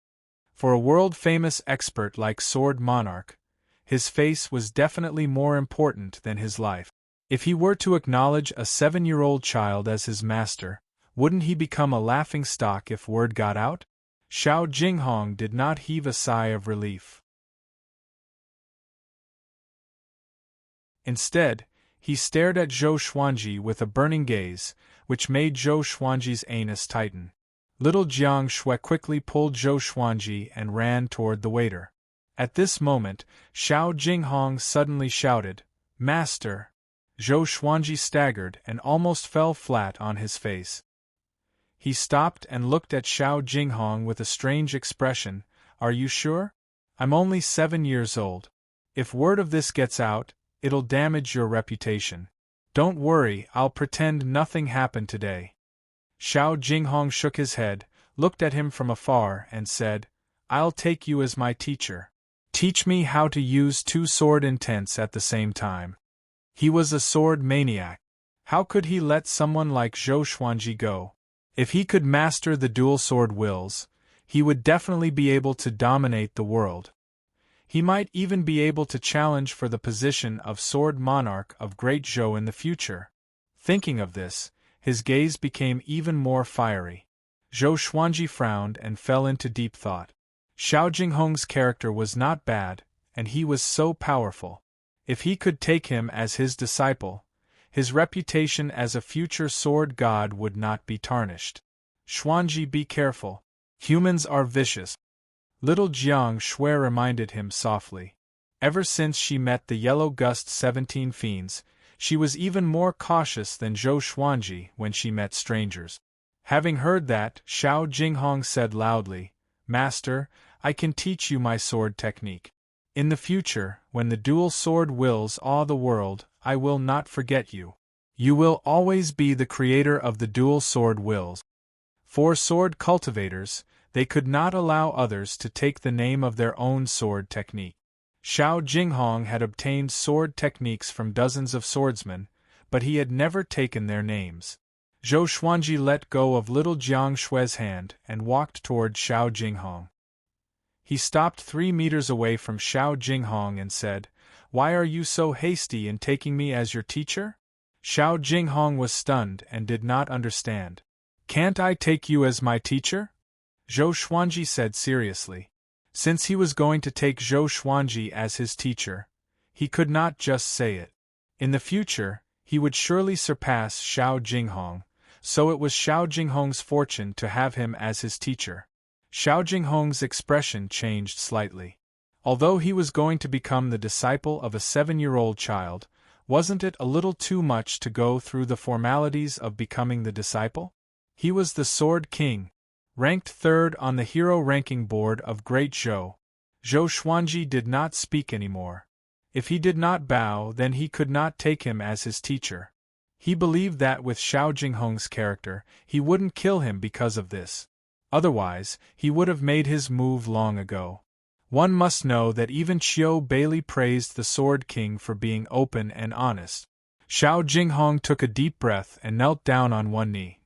For a world-famous expert like Sword Monarch, his face was definitely more important than his life. If he were to acknowledge a 7-year-old child as his master, wouldn't he become a laughingstock if word got out? Xiao Jinghong did not heave a sigh of relief. Instead, he stared at Zhou Xuanji with a burning gaze, which made Zhou Xuanji's anus tighten. Little Jiang Shui quickly pulled Zhou Xuanji and ran toward the waiter. At this moment, Xiao Jinghong suddenly shouted, Master! Zhou Xuanji staggered and almost fell flat on his face. He stopped and looked at Xiao Jinghong with a strange expression. Are you sure? I'm only 7 years old. If word of this gets out, it'll damage your reputation. Don't worry, I'll pretend nothing happened today. Xiao Jinghong shook his head, looked at him from afar and said, I'll take you as my teacher. Teach me how to use 2 sword intents at the same time. He was a sword maniac. How could he let someone like Zhou Xuanji go? If he could master the dual sword wills, he would definitely be able to dominate the world. He might even be able to challenge for the position of Sword Monarch of Great Zhou in the future. Thinking of this, his gaze became even more fiery. Zhou Xuanji frowned and fell into deep thought. Xiao Jinghong's character was not bad, and he was so powerful. If he could take him as his disciple, his reputation as a future sword god would not be tarnished. Xuanji, be careful. Humans are vicious. Little Jiang Shui reminded him softly. Ever since she met the Yellow Gust 17 fiends, she was even more cautious than Zhou Xuanji when she met strangers. Having heard that, Xiao Jinghong said loudly, Master, I can teach you my sword technique. In the future, when the dual sword wills awe the world, I will not forget you. You will always be the creator of the dual sword wills. For sword cultivators, they could not allow others to take the name of their own sword technique. Xiao Jinghong had obtained sword techniques from dozens of swordsmen, but he had never taken their names. Zhou Xuanji let go of little Jiang Shui's hand and walked toward Xiao Jinghong. He stopped 3 meters away from Xiao Jinghong and said, "Why are you so hasty in taking me as your teacher?" Xiao Jinghong was stunned and did not understand. "Can't I take you as my teacher?" Zhou Xuanji said seriously. Since he was going to take Zhou Xuanji as his teacher, he could not just say it. In the future, he would surely surpass Xiao Jinghong, so it was Xiao Jinghong's fortune to have him as his teacher. Xiao Jinghong's expression changed slightly. Although he was going to become the disciple of a 7-year-old child, wasn't it a little too much to go through the formalities of becoming the disciple? He was the Sword King, ranked 3rd on the hero ranking board of Great Zhou. Zhou Xuanji did not speak anymore. If he did not bow, then he could not take him as his teacher. He believed that with Xiao Jinghong's character, he wouldn't kill him because of this. Otherwise, he would have made his move long ago. One must know that even Qiu Bailey praised the Sword King for being open and honest. Xiao Jinghong took a deep breath and knelt down on one knee.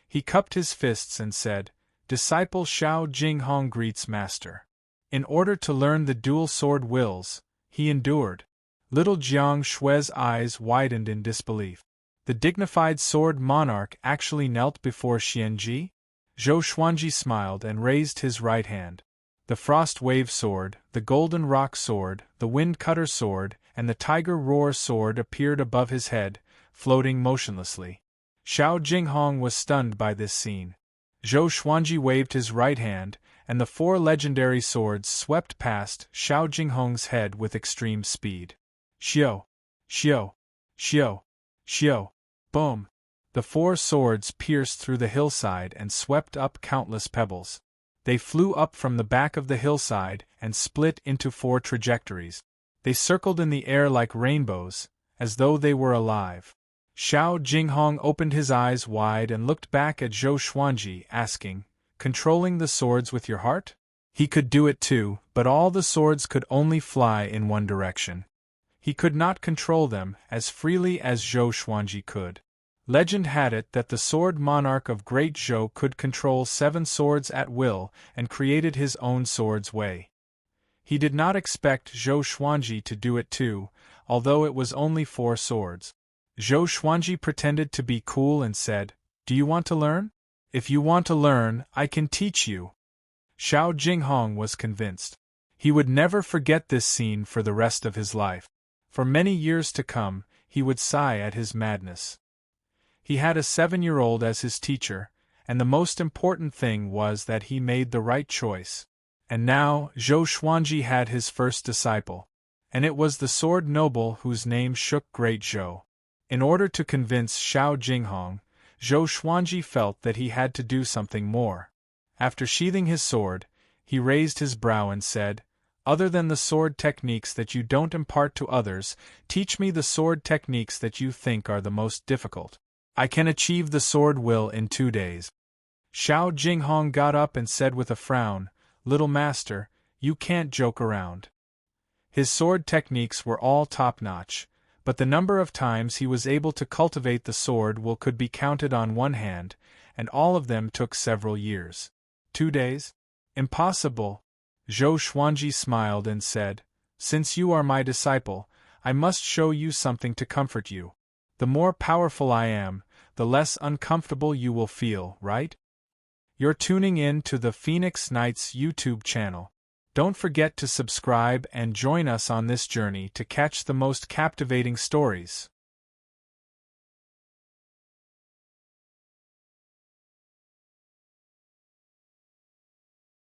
He cupped his fists and said, "Disciple Xiao Jinghong greets Master." In order to learn the dual sword wills, he endured. Little Jiang Shui's eyes widened in disbelief. The dignified sword monarch actually knelt before Xianji? Zhou Xuanji smiled and raised his right hand. The Frost Wave Sword, the Golden Rock Sword, the Wind Cutter Sword, and the Tiger Roar Sword appeared above his head, floating motionlessly. Xiao Jinghong was stunned by this scene. Zhou Xuanji waved his right hand, and the 4 legendary swords swept past Xiao Jinghong's head with extreme speed. Xiao! Xiao! Xiao! Xiao! Boom! The 4 swords pierced through the hillside and swept up countless pebbles. They flew up from the back of the hillside and split into 4 trajectories. They circled in the air like rainbows, as though they were alive. Xiao Jinghong opened his eyes wide and looked back at Zhou Xuanji, asking, "Controlling the swords with your heart?" He could do it too, but all the swords could only fly in one direction. He could not control them as freely as Zhou Xuanji could. Legend had it that the sword monarch of Great Zhou could control 7 swords at will and created his own sword's way. He did not expect Zhou Xuanji to do it too, although it was only 4 swords. Zhou Xuanji pretended to be cool and said, "Do you want to learn? If you want to learn, I can teach you." Xiao Jinghong was convinced. He would never forget this scene for the rest of his life. For many years to come, he would sigh at his madness. He had a 7-year-old as his teacher, and the most important thing was that he made the right choice. And now, Zhou Xuanji had his first disciple. And it was the sword noble whose name shook Great Zhou. In order to convince Xiao Jinghong, Zhou Xuanji felt that he had to do something more. After sheathing his sword, he raised his brow and said, "Other than the sword techniques that you don't impart to others, teach me the sword techniques that you think are the most difficult. I can achieve the sword will in 2 days." Xiao Jinghong got up and said with a frown, "Little master, you can't joke around." His sword techniques were all top-notch, but the number of times he was able to cultivate the sword will could be counted on one hand, and all of them took several years. 2 days? Impossible. Zhou Xuanji smiled and said, "Since you are my disciple, I must show you something to comfort you. The more powerful I am, the less uncomfortable you will feel, right?" You're tuning in to the Phoenix Knights YouTube channel. Don't forget to subscribe and join us on this journey to catch the most captivating stories.